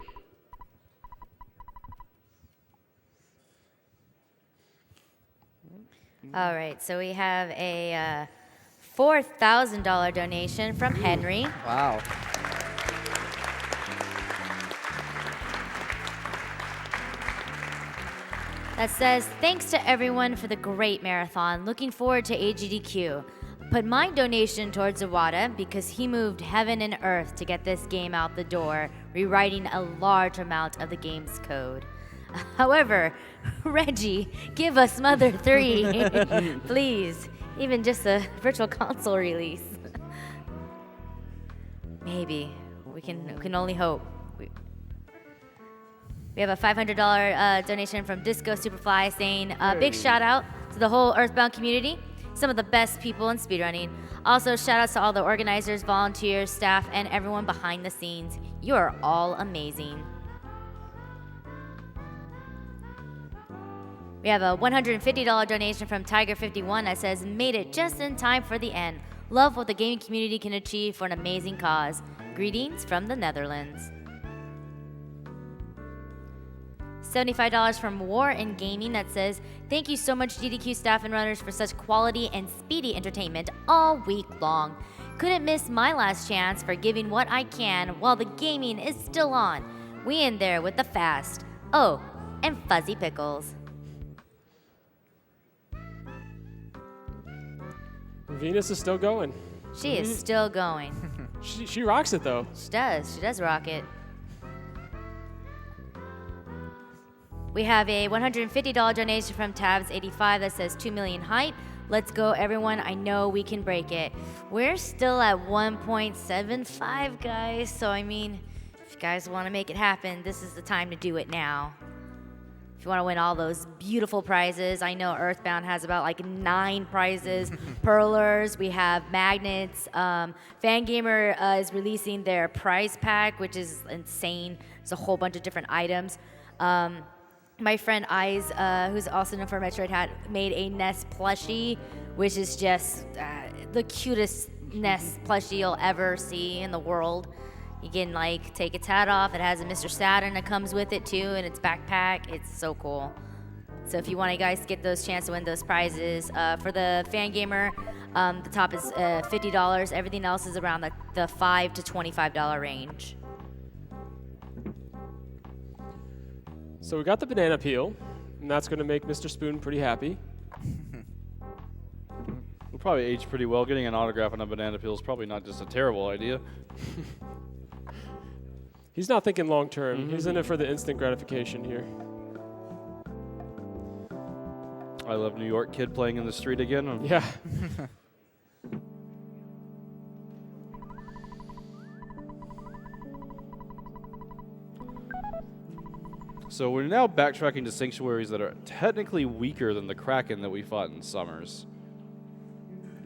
All right, so we have a $4,000 donation from Henry. Wow. That says, "Thanks to everyone for the great marathon. Looking forward to AGDQ. Put my donation towards Iwata because he moved heaven and earth to get this game out the door, rewriting a large amount of the game's code. However, Reggie, give us Mother 3, please. Even just a virtual console release. Maybe. We can only hope." We have a $500 donation from Disco Superfly saying, "Big shout out to the whole Earthbound community. Some of the best people in speedrunning. Also, shout outs to all the organizers, volunteers, staff, and everyone behind the scenes. You are all amazing." We have a $150 donation from Tiger51 that says, "Made it just in time for the end. Love what the gaming community can achieve for an amazing cause. Greetings from the Netherlands." $75 from War in Gaming that says, "Thank you so much GDQ staff and runners for such quality and speedy entertainment all week long. Couldn't miss my last chance for giving what I can while the gaming is still on. We in there with the fast. Oh, and Fuzzy Pickles." Venus is still going. She is still going. She rocks it, though. She does. She does rock it. We have a $150 donation from Tabs85 that says 2 million hype. Let's go, everyone. I know we can break it. We're still at 1.75, guys. So, I mean, if you guys want to make it happen, this is the time to do it now. If you want to win all those beautiful prizes, I know Earthbound has about like 9 prizes. Pearlers, we have magnets. Fangamer is releasing their prize pack, which is insane. It's a whole bunch of different items. My friend Eyes, who's also known for Metroid Hat, made a Ness plushie, which is just the cutest Ness plushie you'll ever see in the world. You can like take its hat off. It has a Mr. Saturn that comes with it too in its backpack. It's so cool. So if you want to guys get those chance to win those prizes, for the Fangamer, the top is $50. Everything else is around the $5 to $25 range. So we got the banana peel, and that's going to make Mr. Spoon pretty happy. We'll probably age pretty well. Getting an autograph on a banana peel is probably not just a terrible idea. He's not thinking long term. He's in it for the instant gratification here. I love New York kid playing in the street again. Yeah. So we're now backtracking to sanctuaries that are technically weaker than the Kraken that we fought in Summers.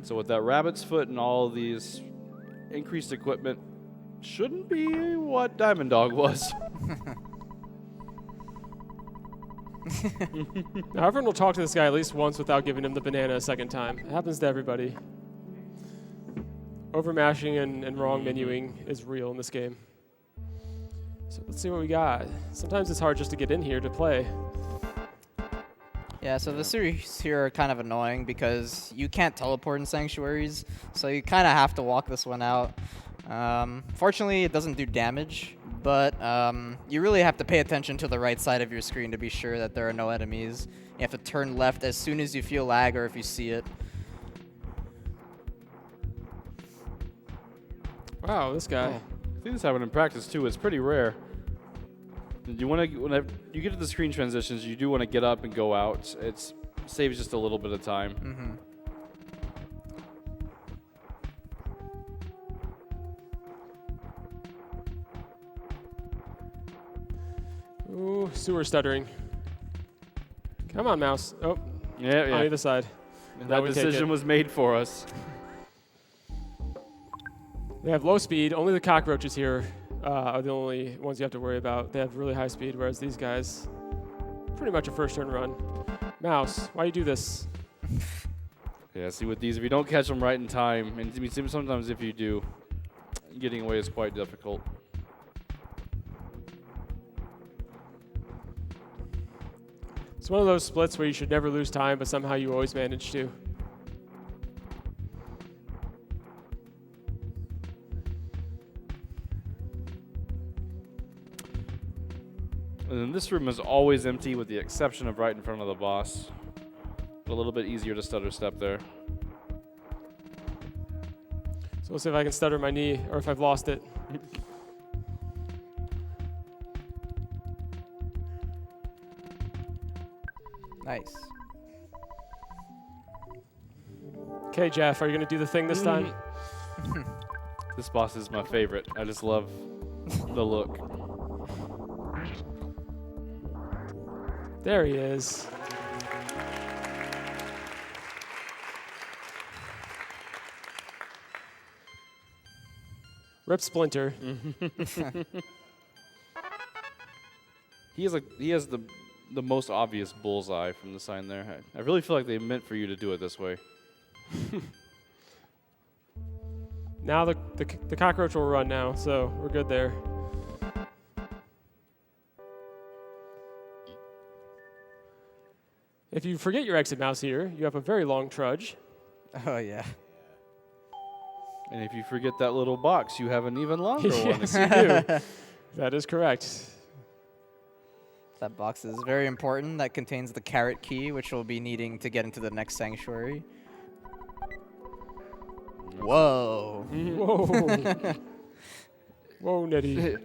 So with that Rabbit's Foot and all of these increased equipment, shouldn't be what Diamond Dog was. Now, everyone will talk to this guy at least once without giving him the banana a second time. It happens to everybody. Overmashing and wrong menuing is real in this game. So let's see what we got. Sometimes it's hard just to get in here to play. Yeah, so the series here are kind of annoying because you can't teleport in sanctuaries, so you kind of have to walk this one out. Fortunately, it doesn't do damage, but you really have to pay attention to the right side of your screen to be sure that there are no enemies. You have to turn left as soon as you feel lag or if you see it. Wow, this guy. I think this happened in practice too. It's pretty rare. You want to, when you get to the screen transitions, you do want to get up and go out. It saves just a little bit of time. Ooh, sewer stuttering. Come on, mouse. Oh, Yeah. on either side. And Now that we take decision it. was made for us. They have low speed. Only the cockroaches here are the only ones you have to worry about. They have really high speed, whereas these guys, pretty much a first turn run. Mouse, why you do this? Yeah, see with these, if you don't catch them right in time, and I mean, sometimes if you do, getting away is quite difficult. It's one of those splits where you should never lose time, but somehow you always manage to. And then this room is always empty with the exception of right in front of the boss. A little bit easier to stutter step there. So we'll see if I can stutter my knee or if I've lost it. Nice. Okay, Jeff, are you going to do the thing this time? This boss is my favorite. I just love the look. There he is. Rip Splinter. He has the most obvious bullseye from the sign there. I really feel like they meant for you to do it this way. Now the cockroach will run now, so we're good there. If you forget your exit mouse here, you have a very long trudge. Oh, yeah. And if you forget that little box, you have an even longer one. Yes, you do. That is correct. That box is very important. That contains the carrot key, which we'll be needing to get into the next sanctuary. Whoa. Whoa. Whoa, Nettie.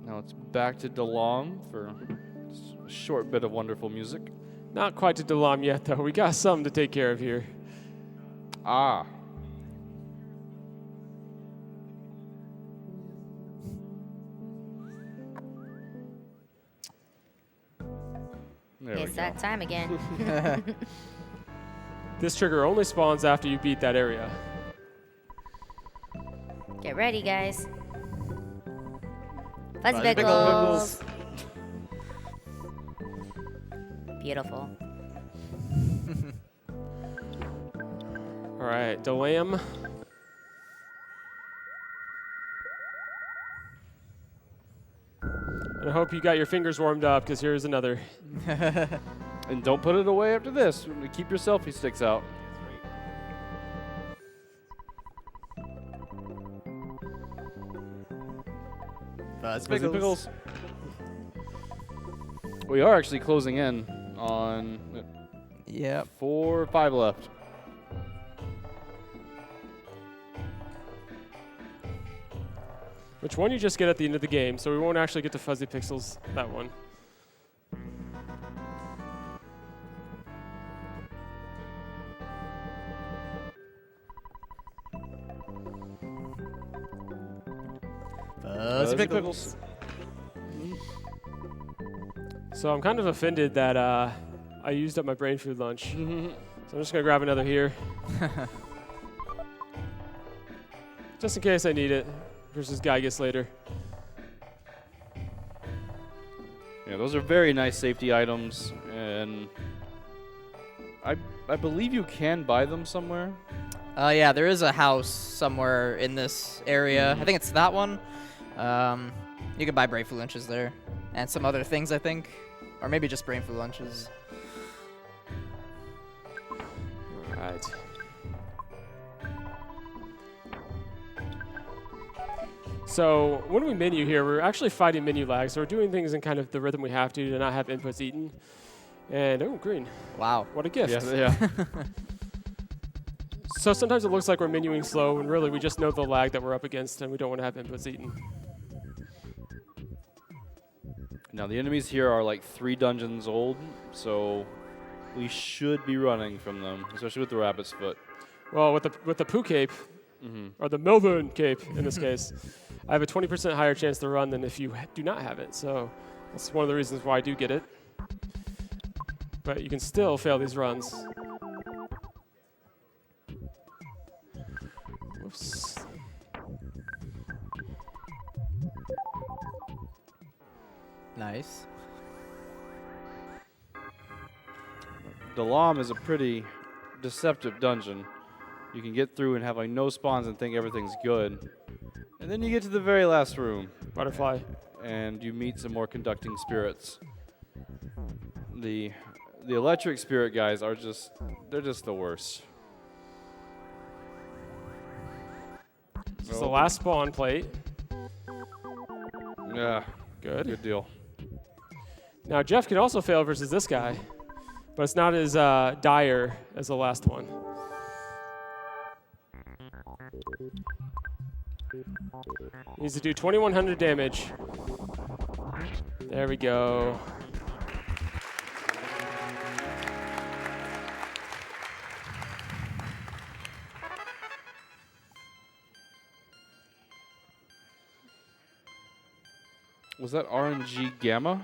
Now it's back to DeLong for a short bit of wonderful music. Not quite to Delam yet, though. We got something to take care of here. Ah. There we It's go. that time again. This trigger only spawns after you beat that area. Get ready, guys. Fuzzy Fuzzy Pickles. Beautiful. All right, Delam. And I hope you got your fingers warmed up, because here's another. And don't put it away after this. Keep your selfie sticks out. Fuzzy Pickles. We are actually closing in on Yep. 4 or 5 left. Which one you just get at the end of the game, so we won't actually get to Fuzzy Pixels that one. Fuzzy Pickles. So I'm kind of offended that I used up my brain food lunch. So I'm just going to grab another here. Just in case I need it versus Gygus later. Yeah, those are very nice safety items, and I believe you can buy them somewhere. Yeah, there is a house somewhere in this area. I think it's that one. You can buy brain food lunches there, and some other things, I think. Or maybe just brain food lunches. All right. So when we menu here, we're actually fighting menu lag. So we're doing things in kind of the rhythm we have to not have inputs eaten. And, oh, green. Wow. What a gift. Yeah. So sometimes it looks like we're menuing slow, when really we just know the lag that we're up against, and we don't want to have inputs eaten. Now, the enemies here are like 3 dungeons old, so we should be running from them, especially with the Rabbit's Foot. Well, with the Poo Cape, or the Melbourne Cape in this case, I have a 20% higher chance to run than if you do not have it. So that's one of the reasons why I do get it. But you can still fail these runs. Whoops. Nice. The Lom is a pretty deceptive dungeon. You can get through and have like no spawns and think everything's good. And then you get to the very last room. Butterfly. And you meet some more conducting spirits. The electric spirit guys are they're just the worst. This is the last spawn plate. Yeah. Good deal. Now Jeff can also fail versus this guy, but it's not as dire as the last one. He needs to do 2,100 damage. There we go. Was that RNG Gamma?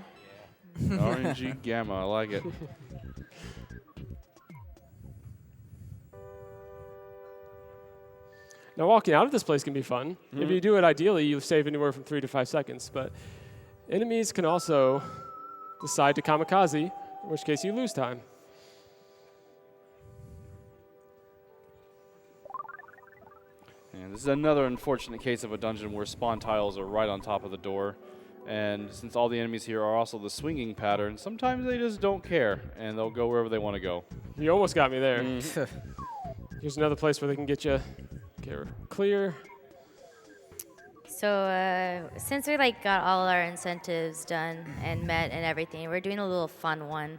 RNG Gamma, I like it. Now walking out of this place can be fun. If you do it ideally, you save anywhere from 3 to 5 seconds, but enemies can also decide to kamikaze, in which case you lose time. And this is another unfortunate case of a dungeon where spawn tiles are right on top of the door. And since all the enemies here are also the swinging pattern, sometimes they just don't care, and they'll go wherever they want to go. You almost got me there. Here's another place where they can get you clear. So since we got all our incentives done and met and everything, we're doing a little fun one.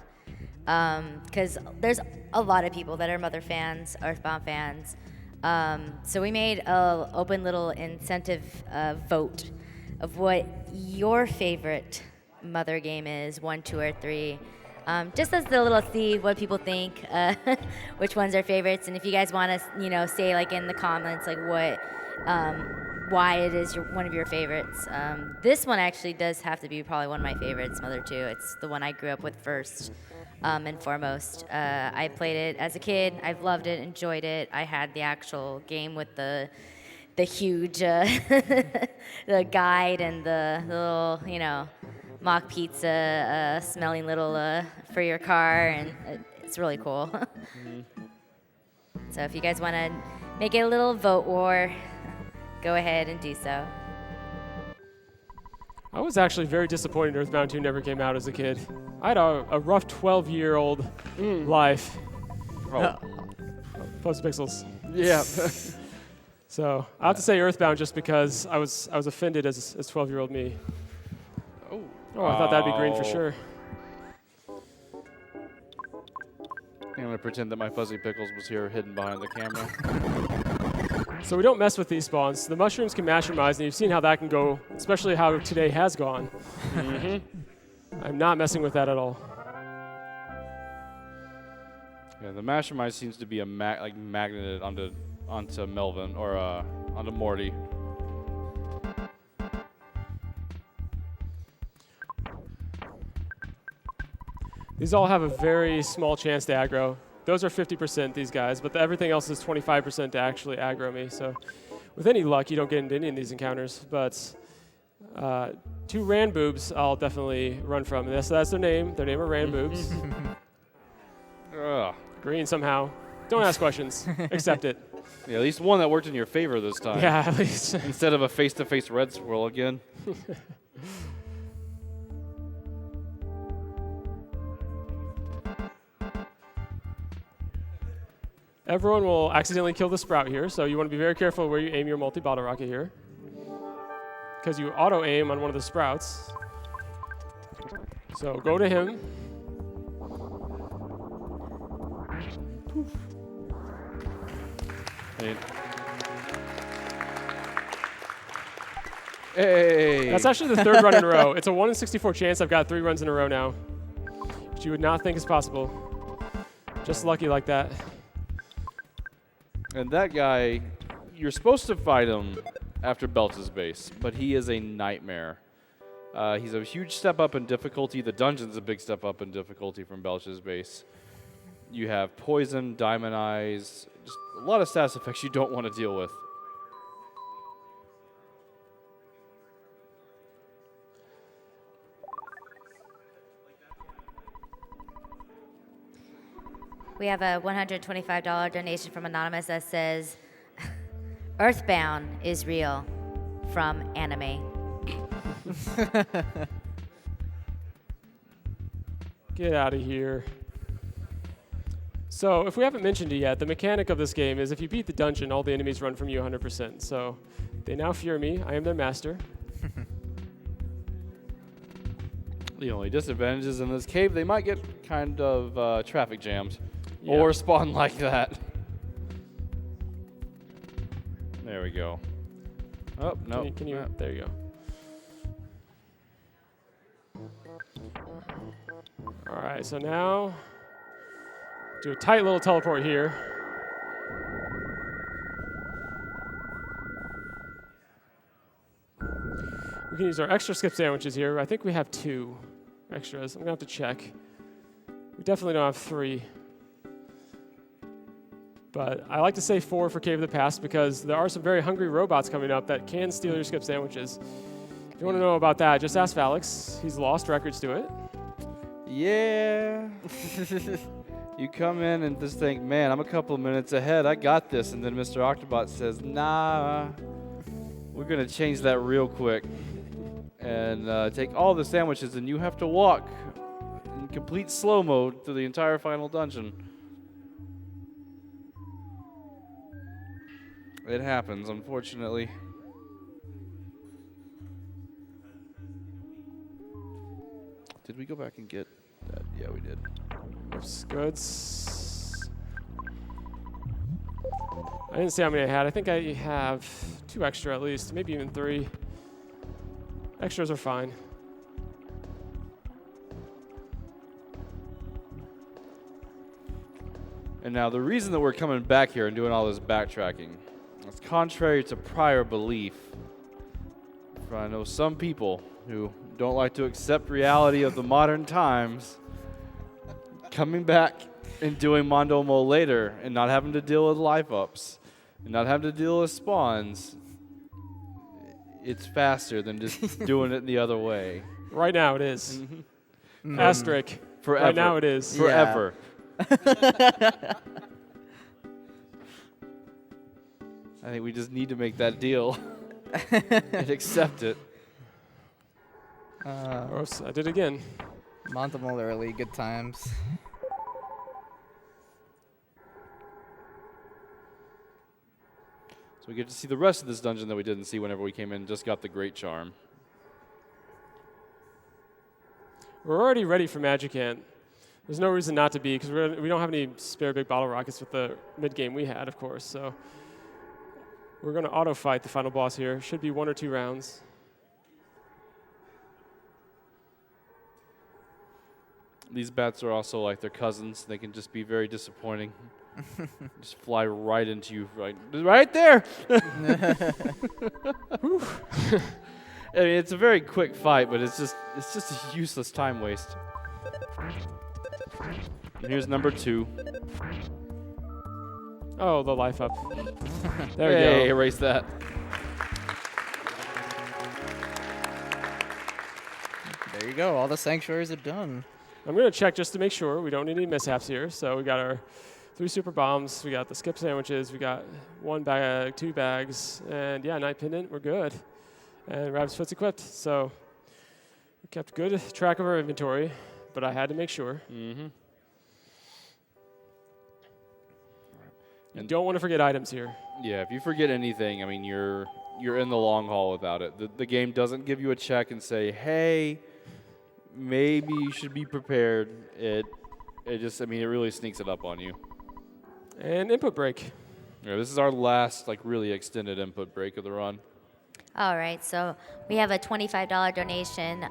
Because there's a lot of people that are Mother fans, Earthbound fans. So we made an open little incentive vote of what your favorite Mother game is, 1, 2, or 3. Just as the little see what people think, which ones are favorites, and if you guys want to, say in the comments what, why it is one of your favorites. This one actually does have to be probably one of my favorites, Mother 2. It's the one I grew up with first and foremost. I played it as a kid. I've loved it, enjoyed it. I had the actual game with the huge the guide and the little, mock pizza smelling little for your car, and it's really cool. So if you guys want to make it a little vote war, go ahead and do so. I was actually very disappointed Earthbound 2 never came out as a kid. I had a rough 12-year-old life. Oh. Plus pixels. Yeah. So I have to say Earthbound just because I was offended as 12-year-old me. Oh, I thought that'd be green for sure. I'm going to pretend that my Fuzzy Pickles was here hidden behind the camera. So we don't mess with these spawns. The mushrooms can mashermize, and you've seen how that can go, especially how today has gone. I'm not messing with that at all. Yeah, the Mashermind seems to be a magneted onto Melvin, or onto Morty. These all have a very small chance to aggro. Those are 50%, these guys, but everything else is 25% to actually aggro me. So with any luck, you don't get into any of these encounters. But 2 Ran Boobs, I'll definitely run from. And that's their name. Their name are Ran Boobs. Green somehow. Don't ask questions. Accept it. Yeah, at least one that worked in your favor this time. Yeah, at least. Instead of a face-to-face red swirl again. Everyone will accidentally kill the Sprout here, so you want to be very careful where you aim your multi-bottle rocket here. Because you auto-aim on one of the Sprouts. So go to him. Hey! That's actually the 3rd run in a row. It's a 1 in 64 chance I've got 3 runs in a row now. Which you would not think is possible. Just lucky like that. And that guy, you're supposed to fight him after Belch's base, but he is a nightmare. He's a huge step up in difficulty. The dungeon's a big step up in difficulty from Belch's base. You have poison, diamond eyes, just a lot of status effects you don't want to deal with. We have a $125 donation from Anonymous that says, Earthbound is real from anime. Get out of here. So if we haven't mentioned it yet, the mechanic of this game is if you beat the dungeon, all the enemies run from you 100%. So they now fear me. I am their master. The only disadvantages in this cave, they might get kind of traffic jammed or spawn like that. There we go. Oh, no. Can you there you go. All right, so now do a tight little teleport here. We can use our extra skip sandwiches here. I think we have 2 extras. I'm gonna have to check. We definitely don't have 3. But I like to say 4 for Cave of the Past because there are some very hungry robots coming up that can steal your skip sandwiches. If you want to know about that, just ask Valix. He's lost records to it. Yeah. You come in and just think, man, I'm a couple of minutes ahead. I got this. And then Mr. Octobot says, nah, we're going to change that real quick and take all the sandwiches, and you have to walk in complete slow mode through the entire final dungeon. It happens, unfortunately. Did we go back and get that? Yeah, we did. Oops, goods. I didn't see how many I had. I think I have 2 extra at least, maybe even 3. Extras are fine. And now the reason that we're coming back here and doing all this backtracking is contrary to prior belief. For I know some people who don't like to accept reality of the modern times, coming back and doing Mondo Mole later and not having to deal with life ups and not having to deal with spawns, it's faster than just doing it the other way. Right now it is. Asterisk. Forever. Right now it is. Forever. I think we just need to make that deal and accept it. Oops, I did again. Montemol early, good times. So we get to see the rest of this dungeon that we didn't see whenever we came in. Just got the Great Charm. We're already ready for Magicant. There's no reason not to be, because we don't have any spare big bottle rockets with the mid-game we had, of course. So we're going to auto-fight the final boss here. Should be 1 or 2 rounds. These bats are also like their cousins. They can just be very disappointing. Just fly right into you, right there. I mean, it's a very quick fight, but it's just a useless time waste. And here's number 2. Oh, the life up. There Hey, we go. erase that. There you go. All the sanctuaries are done. I'm going to check just to make sure we don't need any mishaps here. So we got our 3 super bombs. We got the skip sandwiches. We got 1 bag, 2 bags. And yeah, Night Pendant, we're good. And Rabbit's Foot's equipped. So we kept good track of our inventory, but I had to make sure. Mm-hmm. You don't want to forget items here. Yeah, if you forget anything, I mean, you're in the long haul without it. The game doesn't give you a check and say, hey, maybe you should be prepared. It just, I mean, it really sneaks it up on you. And input break. Yeah, this is our last, like, really extended input break of the run. All right, so we have a $25 donation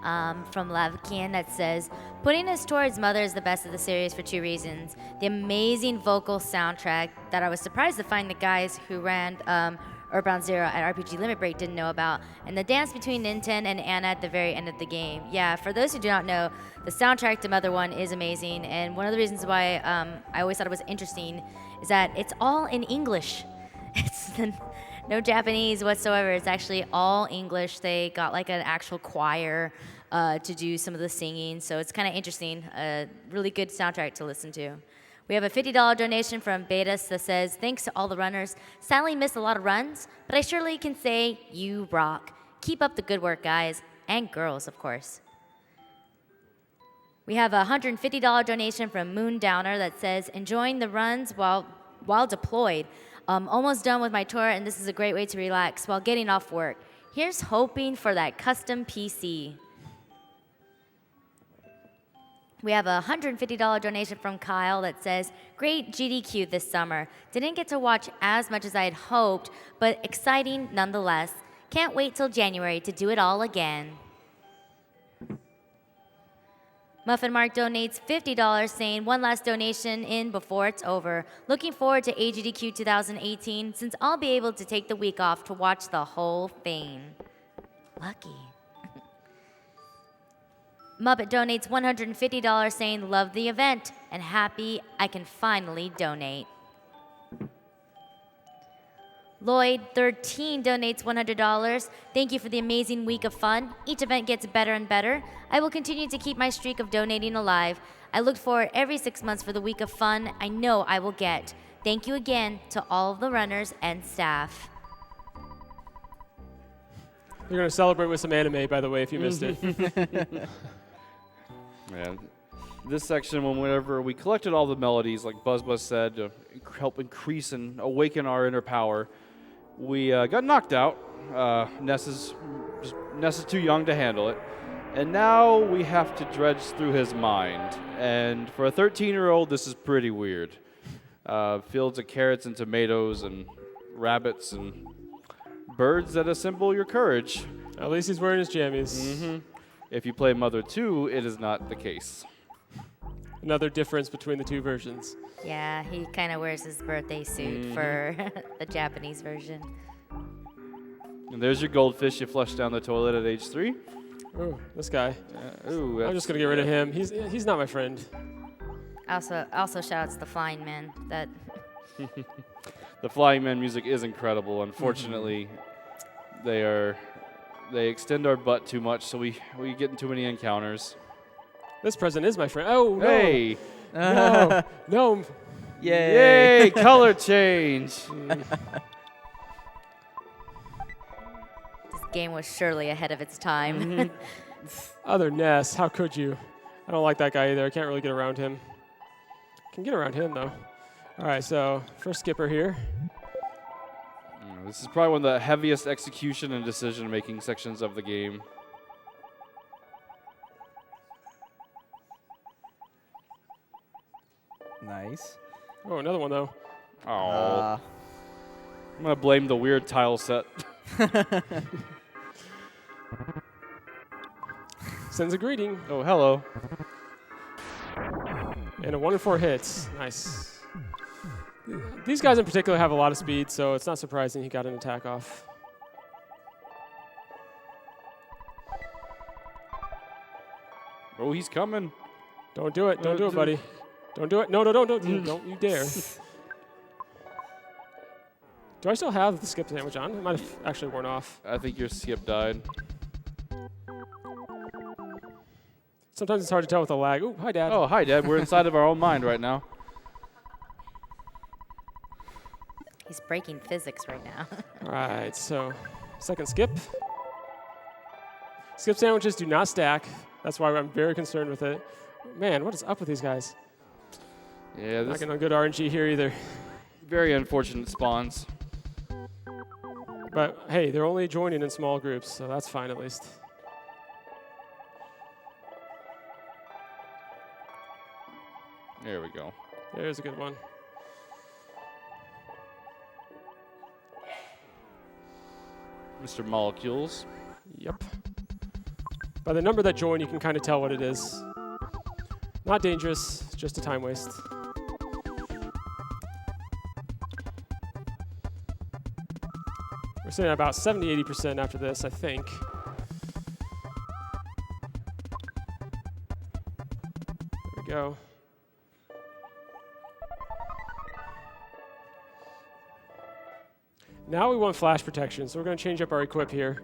from Lavakian that says, putting us towards Mother is the best of the series for 2 reasons. The amazing vocal soundtrack that I was surprised to find the guys who ran Earthbound Zero at RPG Limit Break didn't know about, and the dance between Ninten and Anna at the very end of the game. Yeah, for those who do not know, the soundtrack to Mother 1 is amazing, and one of the reasons why I always thought it was interesting is that it's all in English. It's no Japanese whatsoever. It's actually all English. They got like an actual choir to do some of the singing, so it's kind of interesting. Really good soundtrack to listen to. We have a $50 donation from Betas that says, thanks to all the runners. Sadly missed a lot of runs, but I surely can say you rock. Keep up the good work, guys, and girls, of course. We have a $150 donation from Moon Downer that says, enjoying the runs while deployed. Almost done with my tour, and this is a great way to relax while getting off work. Here's hoping for that custom PC. We have a $150 donation from Kyle that says, great GDQ this summer. Didn't get to watch as much as I had hoped, but exciting nonetheless. Can't wait till January to do it all again. Muffin Mark donates $50 saying, one last donation in before it's over. Looking forward to AGDQ 2018 since I'll be able to take the week off to watch the whole thing. Lucky. Muppet donates $150 saying, love the event and happy I can finally donate. Lloyd, 13, donates $100. Thank you for the amazing week of fun. Each event gets better and better. I will continue to keep my streak of donating alive. I look forward every 6 months for the week of fun I know I will get. Thank you again to all of the runners and staff. We're going to celebrate with some anime, by the way, if you missed it. Yeah. This section, whenever we collected all the melodies, like BuzzBuzz said, to help increase and awaken our inner power, we got knocked out. Ness is too young to handle it. And now we have to dredge through his mind. And for a 13-year-old, this is pretty weird. Fields of carrots and tomatoes and rabbits and birds that assemble your courage. At least he's wearing his jammies. Mm-hmm. If you play Mother 2, it is not the case. Another difference between the 2 versions. Yeah, he kind of wears his birthday suit for the Japanese version. And there's your goldfish you flushed down the toilet at age 3. Oh, this guy. Ooh, I'm just going to get rid of him. He's not my friend. Also shout outs to the Flying Men. That The Flying Man music is incredible. Unfortunately, they extend our butt too much, so we get in too many encounters. This present is my friend. Oh, no. Hey! No. No. Yay! Color change! this game was surely ahead of its time. Other Ness, how could you? I don't like that guy either. I can't really get around him. Can get around him, though. All right, so first skipper here. This is probably one of the heaviest execution and decision-making sections of the game. Nice. Oh, another one, though. Oh. I'm going to blame the weird tile set. Sends a greeting. Oh, hello. And a 1 in 4 hits. Nice. These guys in particular have a lot of speed, so it's not surprising he got an attack off. Oh, he's coming. Don't do it. Don't do it, buddy. Don't do it. No, don't you dare. Do I still have the skip sandwich on? It might have actually worn off. I think your skip died. Sometimes it's hard to tell with the lag. Ooh, hi, Dad. Oh, hi, Dad. We're inside of our own mind right now. He's breaking physics right now. All right, so second skip. Skip sandwiches do not stack. That's why I'm very concerned with it. Man, what is up with these guys? Yeah, Not this getting a good RNG here either. very unfortunate spawns. But hey, they're only joining in small groups, so that's fine at least. There we go. There's a good one. Mr. Molecules. Yep. By the number that join, you can kind of tell what it is. Not dangerous, just a time waste. We're sitting at about 70-80% after this, I think. There we go. Now we want flash protection, so we're going to change up our equip here.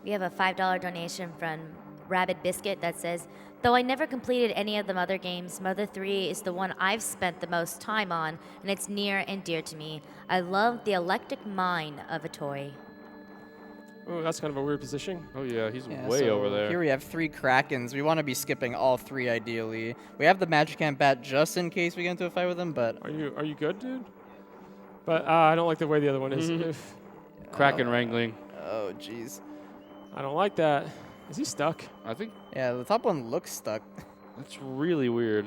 We have a $5 donation from Rabid Biscuit that says, though I never completed any of the Mother games, Mother 3 is the one I've spent the most time on, and it's near and dear to me. I love the electric mind of a toy. Oh, that's kind of a weird position. Oh, yeah, he's Yeah, way so over there. Here we have 3 Krakens. We want to be skipping all 3 ideally. We have the Magic Bat just in case we get into a fight with him, but... Are you good, dude? But I don't like the way the other one is. Kraken wrangling. Oh, jeez. I don't like that. Is he stuck? I think Yeah, the top one looks stuck. that's really weird.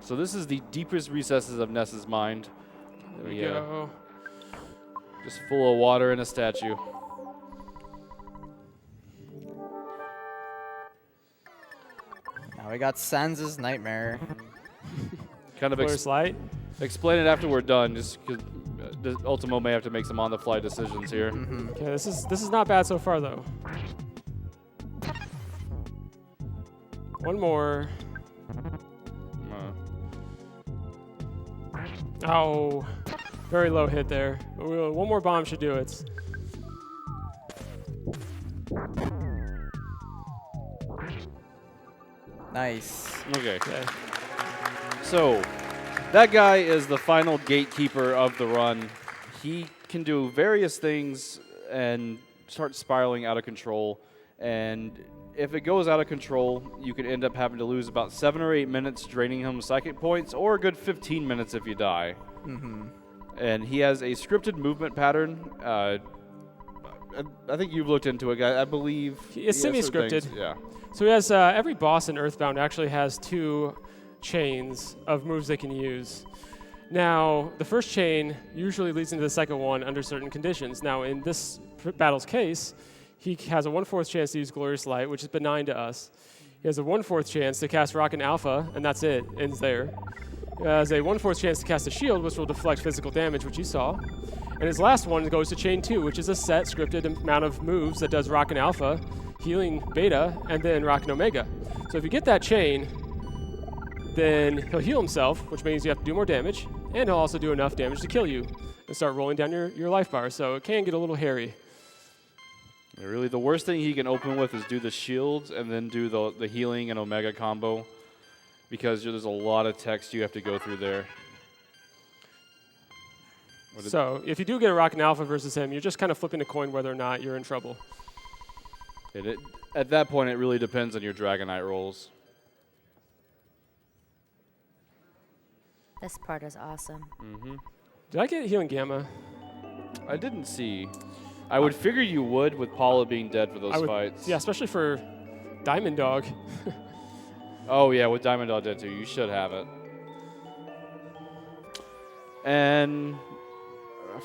So this is the deepest recesses of Ness's mind. There we Yeah. go. Just full of water and a statue. Now we got Sans' Nightmare. Kind of Flare Light. explain it after we're done, just because Ultimo may have to make some on-the-fly decisions here. Okay, this is not bad so far though. One more. Oh, very low hit there. One more bomb should do it. Nice. Okay. Okay. So, that guy is the final gatekeeper of the run. He can do various things and start spiraling out of control. And if it goes out of control, you could end up having to lose about 7 or 8 minutes, draining him psychic points, or a good 15 minutes if you die. And he has a scripted movement pattern. I think you've looked into it, guy. I believe It's he has certain semi-scripted. things- Yeah. So he has every boss in Earthbound actually has 2 chains of moves they can use. Now, the first chain usually leads into the second one under certain conditions. Now, in this battle's case, he has a 1/4 chance to use Glorious Light, which is benign to us. He has a 1/4 chance to cast Rock and Alpha, and that's it, ends there. He has a 1/4 chance to cast a shield, which will deflect physical damage, which you saw. And his last one goes to Chain 2, which is a set scripted amount of moves that does Rock and Alpha, Healing Beta, and then Rock and Omega. So if you get that chain, then he'll heal himself, which means you have to do more damage, and he'll also do enough damage to kill you and start rolling down your life bar. So it can get a little hairy. Yeah, really, the worst thing he can open with is do the shields and then do the healing and Omega combo, because there's a lot of text you have to go through there. So if you do get a Rock and Alpha versus him, you're just kind of flipping a coin whether or not you're in trouble. At that point, it really depends on your Dragonite rolls. This part is awesome. Did I get Healing Gamma? I didn't see. I would figure you would with Paula being dead for those fights. Yeah, especially for Diamond Dog. Oh, yeah, with Diamond Dog dead too. You should have it. And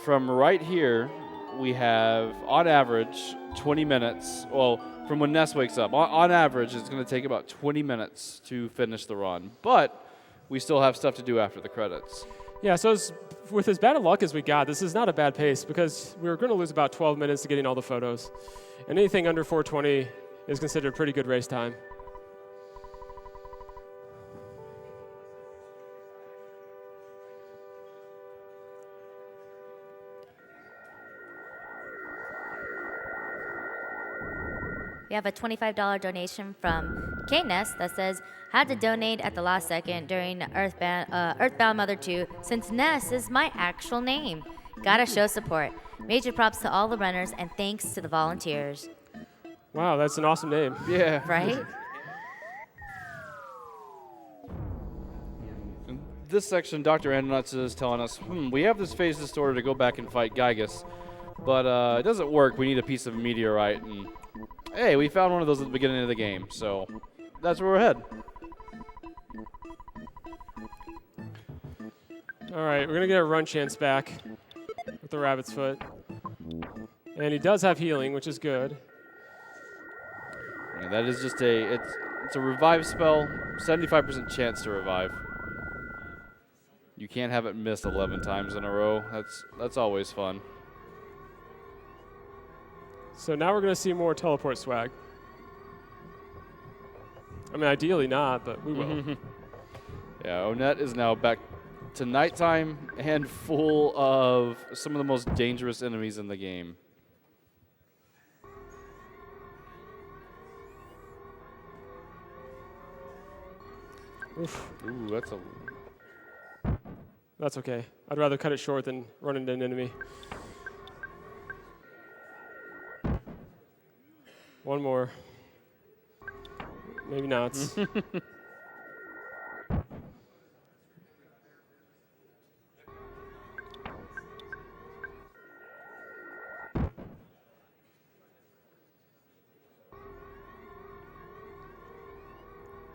from right here, we have, on average, 20 minutes. Well, from when Ness wakes up. On average, it's going to take about 20 minutes to finish the run. But we still have stuff to do after the credits. Yeah, so with as bad of luck as we got, this is not a bad pace because we were going to lose about 12 minutes to getting all the photos. And anything under 420 is considered pretty good race time. We have a $25 donation from K-Ness that says, had to donate at the last second during Earthbound Mother 2 since Ness is my actual name. Gotta show support. Major props to all the runners and thanks to the volunteers. Wow, that's an awesome name. Yeah. Right? In this section, Dr. Andonuts is telling us, we have this phase distorter to go back and fight Gygus, but it doesn't work. We need a piece of meteorite, and hey, we found one of those at the beginning of the game, so that's where we're headed. All right, we're going to get our run chance back with the rabbit's foot. And he does have healing, which is good. And that is just it's a revive spell, 75% chance to revive. You can't have it missed 11 times in a row. That's always fun. So now we're going to see more teleport swag. I mean, ideally not, but we will. Yeah, Onett is now back to nighttime and full of some of the most dangerous enemies in the game. Oof. Ooh, that's a... That's okay. I'd rather cut it short than run into an enemy. One more. Maybe not.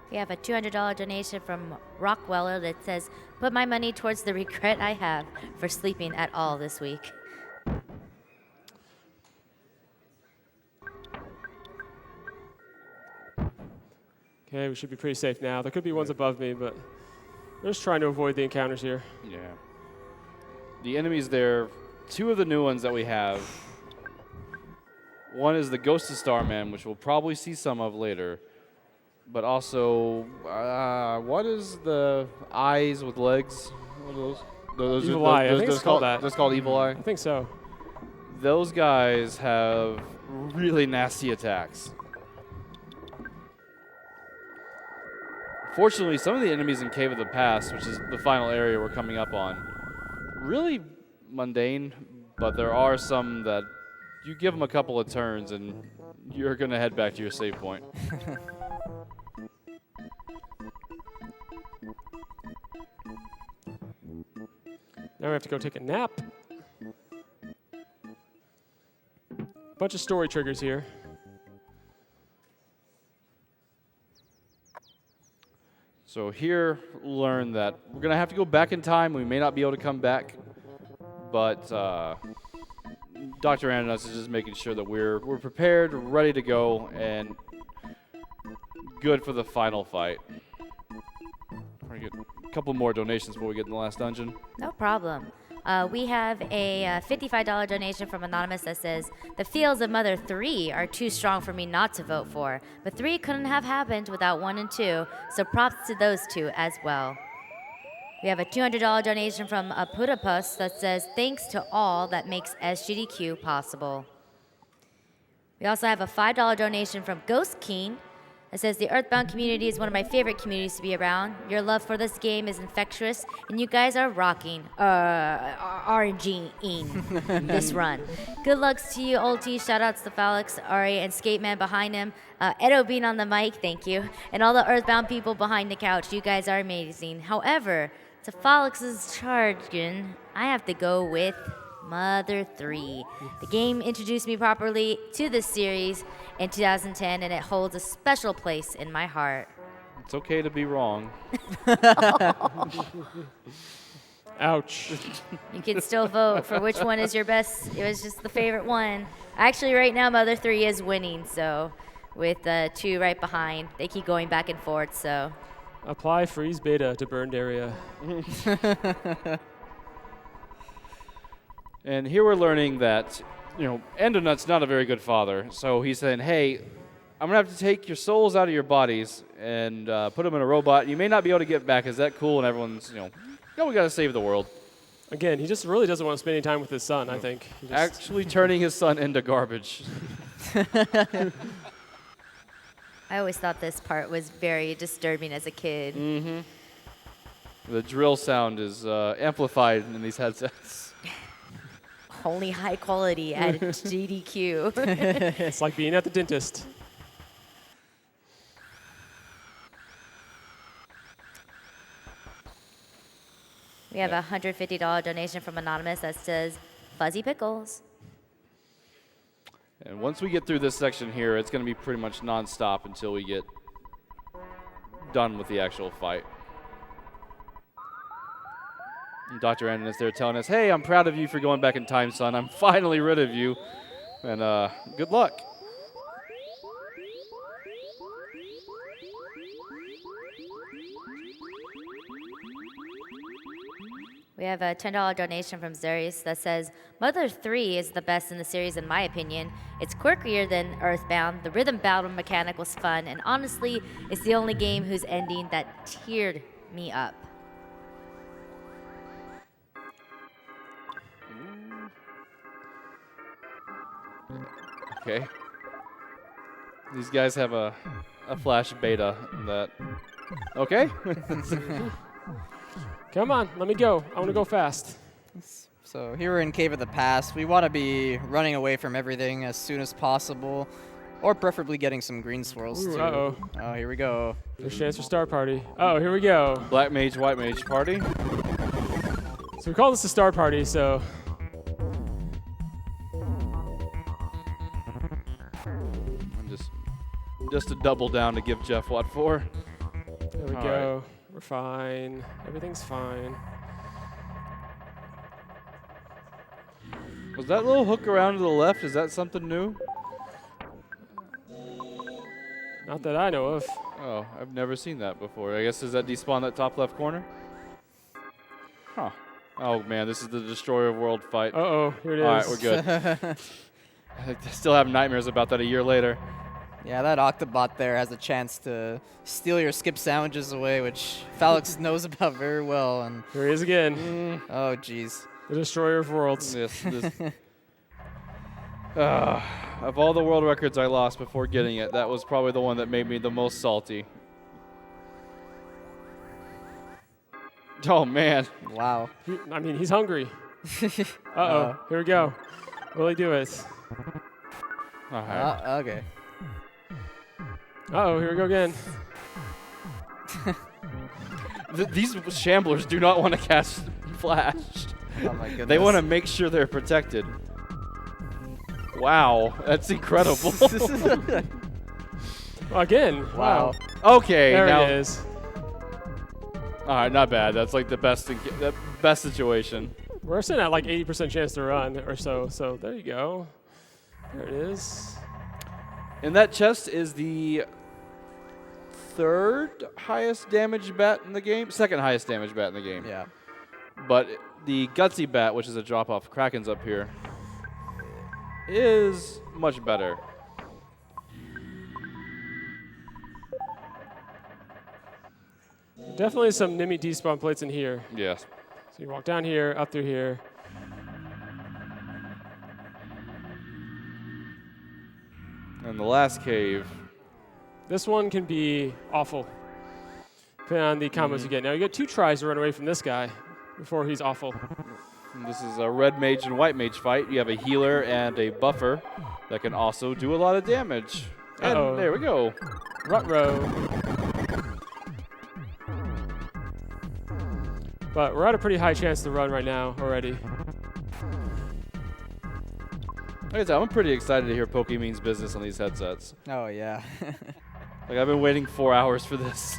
We have a $200 donation from Rockweller that says, put my money towards the regret I have for sleeping at all this week. Okay, we should be pretty safe now. There could be ones above me, but we're just trying to avoid the encounters here. Yeah. The enemies there, two of the new ones that we have. One is the Ghost of Starman, which we'll probably see some of later. But also, what is the eyes with legs? What are those? Evil Eye. I think it's called that. That's called Evil Eye? I think so. Those guys have really nasty attacks. Fortunately, some of the enemies in Cave of the Past, which is the final area we're coming up on, really mundane, but there are some that you give them a couple of turns and you're going to head back to your save point. Now we have to go take a nap. Bunch of story triggers here. So here, learn that we're going to have to go back in time. We may not be able to come back, but Dr. Ananas is just making sure that we're prepared, ready to go, and good for the final fight. We're going to get a couple more donations before we get in the last dungeon. No problem. We have a $55 donation from Anonymous that says, the feels of Mother 3 are too strong for me not to vote for, but 3 couldn't have happened without 1 and 2, so props to those two as well. We have a $200 donation from a Pudapus that says, thanks to all that makes SGDQ possible. We also have a $5 donation from Ghost King. It says, the Earthbound community is one of my favorite communities to be around. Your love for this game is infectious, and you guys are rocking, RNG-ing this run. Good lucks to you, Ulti. Shoutouts to Falix, Ari, and Skateman behind him. Edo being on the mic, thank you. And all the Earthbound people behind the couch. You guys are amazing. However, to Falix's jargon, I have to go with Mother 3. The game introduced me properly to this series in 2010, and it holds a special place in my heart. It's okay to be wrong. Ouch. You can still vote for which one is your best. It was just the favorite one. Actually, right now, Mother 3 is winning, so with 2 right behind. They keep going back and forth, so. Apply freeze beta to burned area. And here we're learning that, Endonut's not a very good father. So he's saying, hey, I'm going to have to take your souls out of your bodies and put them in a robot. You may not be able to get back. Is that cool? And everyone's, we got to save the world. Again, he just really doesn't want to spend any time with his son, I think. Actually turning his son into garbage. I always thought this part was very disturbing as a kid. Mm-hmm. The drill sound is amplified in these headsets. Only high quality at SGDQ. It's like being at the dentist. We have a $150 donation from Anonymous that says, Fuzzy Pickles. And once we get through this section here, it's going to be pretty much non-stop until we get done with the actual fight. And Dr. Andon is there telling us, hey, I'm proud of you for going back in time, son. I'm finally rid of you. And good luck. We have a $10 donation from Zarius that says, Mother 3 is the best in the series in my opinion. It's quirkier than Earthbound. The rhythm battle mechanic was fun, and honestly, it's the only game whose ending that teared me up. Okay. These guys have a flash beta that... Okay. Come on, let me go. I want to go fast. So here we're in Cave of the Past. We want to be running away from everything as soon as possible, or preferably getting some green swirls too. Uh-oh. Oh, here we go. There's chance for Star Party. Oh, here we go. Black Mage, White Mage party. So we call this a Star Party, so... And just to double down to give Jeff what for. There we go. Right. We're fine. Everything's fine. Was that little hook around to the left, is that something new? Not that I know of. Oh, I've never seen that before. I guess, does that despawn that top left corner? Huh. Oh, man, this is the Destroyer of World fight. Uh-oh, here it is. All right, we're good. I still have nightmares about that a year later. Yeah, that Octobot there has a chance to steal your skip sandwiches away, which Phalix knows about very well. And here he is again. Oh, jeez. The Destroyer of Worlds. Yes. Of all the world records I lost before getting it, that was probably the one that made me the most salty. Oh, man. Wow. I mean, he's hungry. Uh-oh. Here we go. Will he do it? All right. Okay. Uh-oh, here we go again. These shamblers do not want to catch Flash. Oh my goodness. They want to make sure they're protected. Wow, that's incredible. Again. Wow. Okay, there now it is. All right, not bad. That's like the best situation. We're sitting at like 80% chance to run or so. So there you go. There it is. And that chest is the third highest damage bat in the game, second highest damage bat in the game. Yeah. But the Gutsy bat, which is a drop off Kraken's up here, is much better. Definitely some Nimi despawn plates in here. Yes. So you walk down here, up through here. And the last cave. This one can be awful, depending on the combos you get. Now, you get 2 tries to run away from this guy before he's awful. And this is a red mage and white mage fight. You have a healer and a buffer that can also do a lot of damage. And there we go. Ruh-roh. But we're at a pretty high chance to run right now already. Like I said, I'm pretty excited to hear Pokemon's business on these headsets. Oh, yeah. Like, I've been waiting 4 hours for this.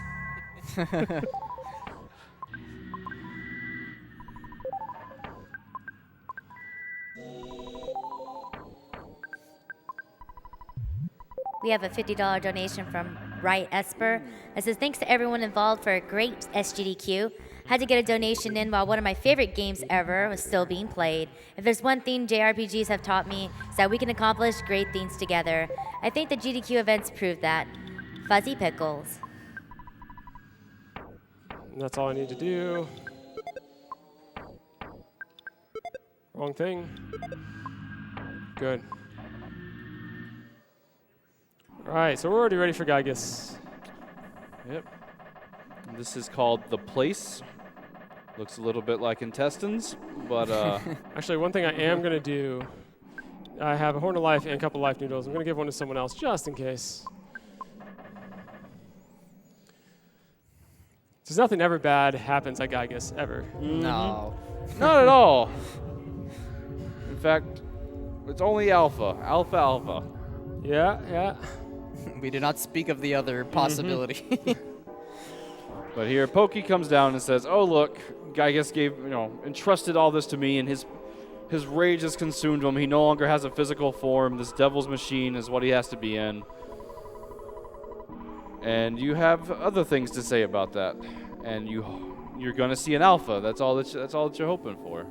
We have a $50 donation from Right Esper. It says, thanks to everyone involved for a great SGDQ. Had to get a donation in while one of my favorite games ever was still being played. If there's one thing JRPGs have taught me, it's that we can accomplish great things together. I think the GDQ events proved that. Fuzzy Pickles. And that's all I need to do. Wrong thing. Good. All right, so we're already ready for Gygus. Yep. This is called The Place. Looks a little bit like intestines, but Actually, one thing I am going to do, I have a Horn of Life and a couple life noodles. I'm going to give one to someone else just in case. Because nothing ever bad happens at Gygus, ever. No. not at all. In fact, it's only alpha. Alpha. Yeah. We do not speak of the other possibility. But here, Pokey comes down and says, "Oh look, Gygus entrusted all this to me, and his rage has consumed him. He no longer has a physical form. This devil's machine is what he has to be in." And you have other things to say about that, and you're gonna see an alpha. That's all that you're hoping for.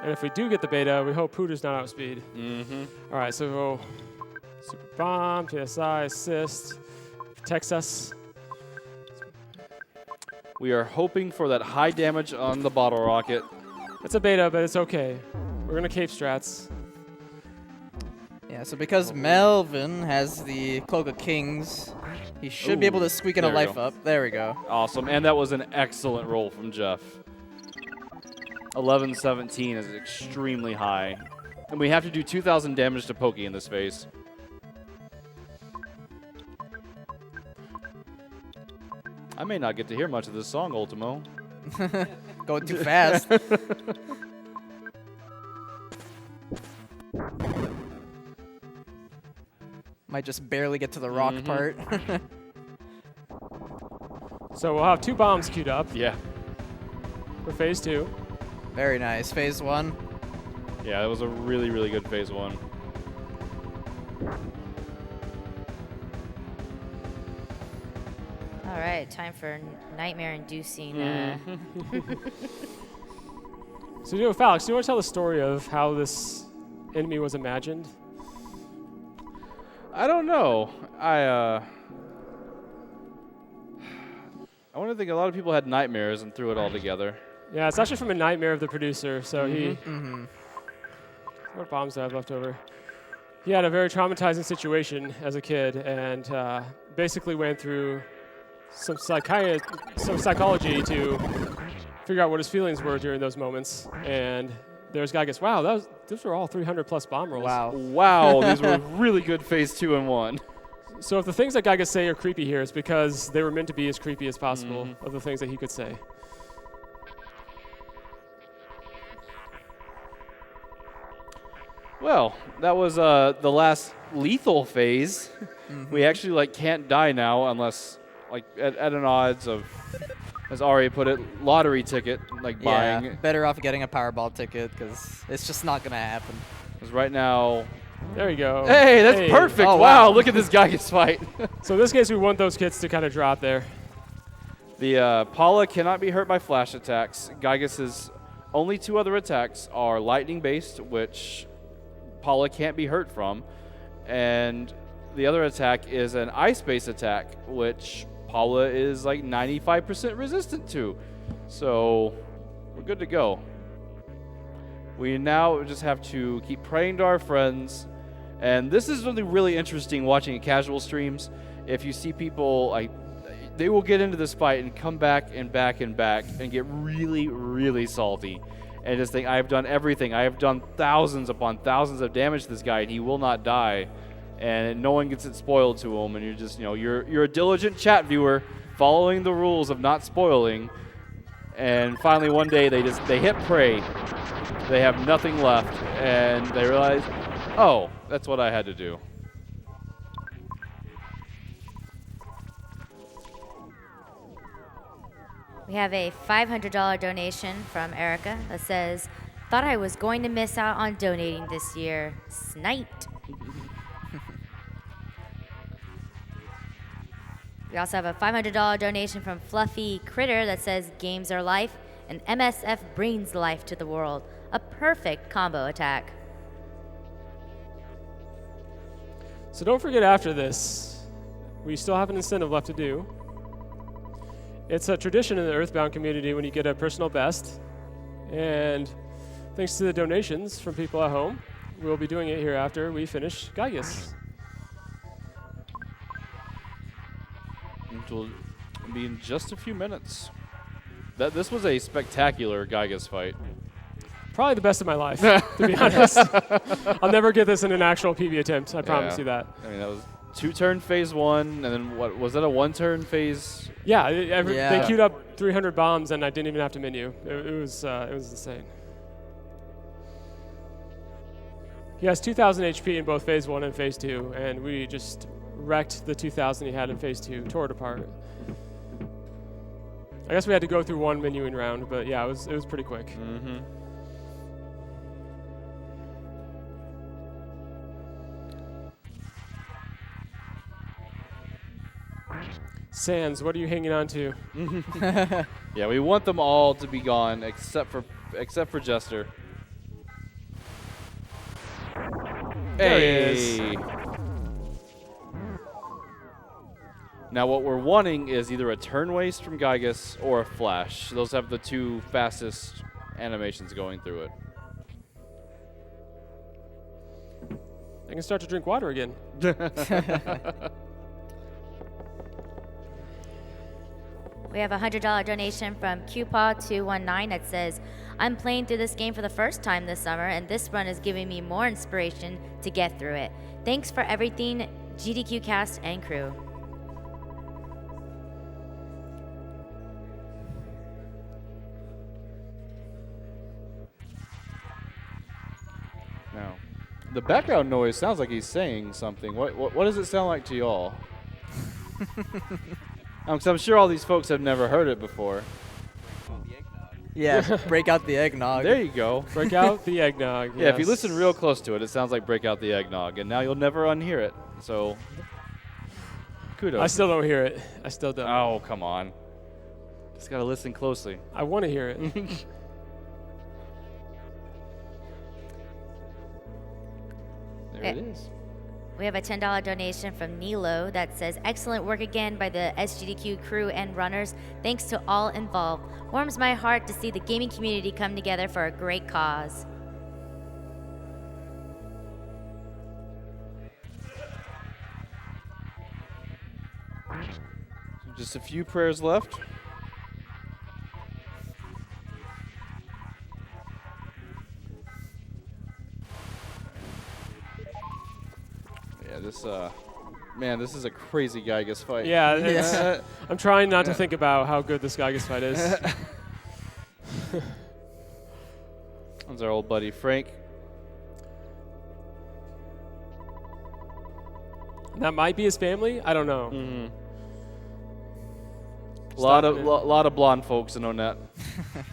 And if we do get the beta, we hope Pooter's not outspeed. All right, so Super Bomb, PSI, Assist, protects us. We are hoping for that high damage on the bottle rocket. It's a beta, but it's okay. We're gonna cape strats. Yeah, so because Melvin has the Cloak of Kings, he should be able to squeak in a there we life go. up. There we go. Awesome, and that was an excellent roll from Jeff. 1117 is extremely high. And we have to do 2,000 damage to Pokey in this phase. I may not get to hear much of this song, Ultimo. Going too fast. Might just barely get to the rock part. So we'll have 2 bombs queued up Yeah. for phase 2. Very nice. Phase 1. Yeah, that was a really, really good phase 1. All right, time for nightmare-inducing. So, Falix, do you want to tell the story of how this enemy was imagined? I don't know. I want to think a lot of people had nightmares and threw it all together. Yeah, it's actually from a nightmare of the producer. So what bombs do I have left over? He had a very traumatizing situation as a kid, and basically went through some psychology to figure out what his feelings were during those moments. And there's Gygus. Wow, those were all 300+ bomb rolls. Wow, these were really good phase 2 and 1. So if the things that Gygus say are creepy here, it's because they were meant to be as creepy as possible of the things that he could say. Well, that was the last lethal phase. We actually can't die now unless at an odds of, as Ari put it, lottery ticket, buying. Yeah, better off getting a Powerball ticket because it's just not going to happen. Because right now... There you go. Hey, that's perfect. Oh, wow, wow. look at this Gygus fight. So in this case, we want those kits to kind of drop there. The Paula cannot be hurt by flash attacks. Gygus's only 2 other attacks are lightning-based, which Paula can't be hurt from. And the other attack is an ice-based attack, which Paula is 95% resistant to. So we're good to go. We now just have to keep praying to our friends. And this is really, really interesting watching casual streams. If you see people, they will get into this fight and come back and back and back and get really, really salty. And just think, I have done everything. I have done thousands upon thousands of damage to this guy, and he will not die. And no one gets it spoiled to him. And you're just, you're a diligent chat viewer following the rules of not spoiling. And finally, one day, they hit prey. They have nothing left, and they realize, oh, that's what I had to do. We have a $500 donation from Erica that says, thought I was going to miss out on donating this year. Sniped. We also have a $500 donation from Fluffy Critter that says, games are life, and MSF brings life to the world. A perfect combo attack. So don't forget after this, we still have an incentive left to do. It's a tradition in the Earthbound community when you get a personal best. And thanks to the donations from people at home, we'll be doing it here after we finish Gygus. Which will be in just a few minutes. This was a spectacular Gygus fight. Probably the best of my life, to be honest. I'll never get this in an actual PB attempt, I promise you that. I mean, that was 2-turn phase 1, and then what was that, a 1-turn phase? Yeah, they queued up 300 bombs, and I didn't even have to menu. It was insane. He has 2,000 HP in both phase 1 and phase 2, and we just wrecked the 2,000 he had in phase 2, tore it apart. I guess we had to go through one menuing round, but yeah, it was pretty quick. Mm-hmm. Sans, what are you hanging on to? Yeah, we want them all to be gone except for Jester. There he is. Now what we're wanting is either a turn waste from Gygus or a flash. Those have the two fastest animations going through it. I can start to drink water again. We have a $100 donation from QPaw219 that says, I'm playing through this game for the first time this summer, and this run is giving me more inspiration to get through it. Thanks for everything, GDQ cast and crew. Now, the background noise sounds like he's saying something. What does it sound like to y'all? Because I'm sure all these folks have never heard it before. Yeah, break out the eggnog. There you go. Break out the eggnog. Yeah, if you listen real close to it, it sounds like break out the eggnog, and now you'll never unhear it. So, kudos. I still don't hear it. I still don't. Oh, come on. Just got to listen closely. I want to hear it. There it is. We have a $10 donation from Nilo that says, excellent work again by the SGDQ crew and runners. Thanks to all involved. Warms my heart to see the gaming community come together for a great cause. Just a few prayers left. Yeah, this is a crazy Gygus fight. Yeah, I'm trying not to think about how good this Gygus fight is. That's our old buddy Frank. That might be his family. I don't know. Mm-hmm. Lot of blonde folks in Onett.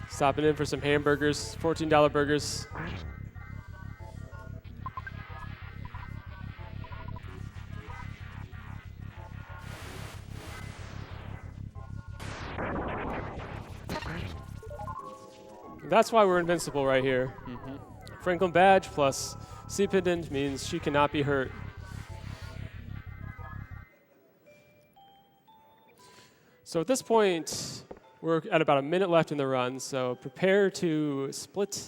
Stopping in for some hamburgers, $14 burgers. That's why we're invincible right here. Mm-hmm. Franklin badge plus C pendant means she cannot be hurt. So at this point, we're at about a minute left in the run, so prepare to split.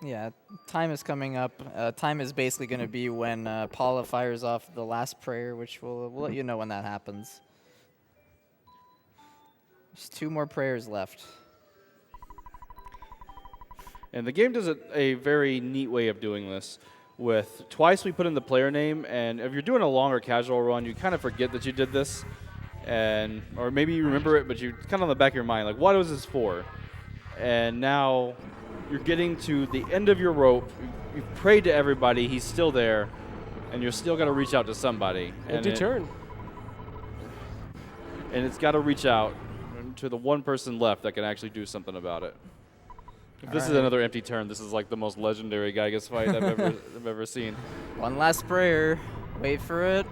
Yeah, time is coming up. Time is basically going to be when Paula fires off the last prayer, which we'll let you know when that happens. There's 2 more prayers left. And the game does a very neat way of doing this. With twice we put in the player name, and if you're doing a longer casual run, you kind of forget that you did this, or maybe you remember it, but you kind of on the back of your mind, like, what was this for? And now you're getting to the end of your rope. You've prayed to everybody. He's still there, and you're still got to reach out to somebody. Empty turn. And it's got to reach out to the one person left that can actually do something about it. If this is another empty turn, this is like the most legendary Gygus fight I've ever seen. One last prayer. Wait for it.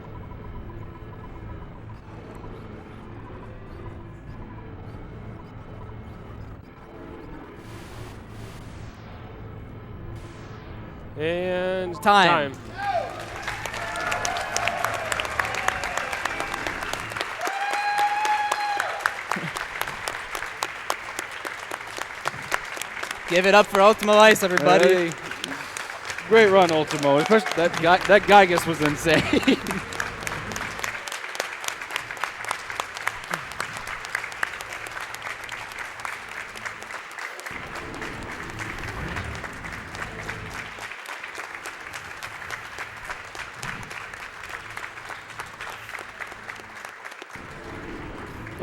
And Time. Give it up for UltimoIce, everybody. Hey. Great run, Ultimo. Especially that Gygus was insane.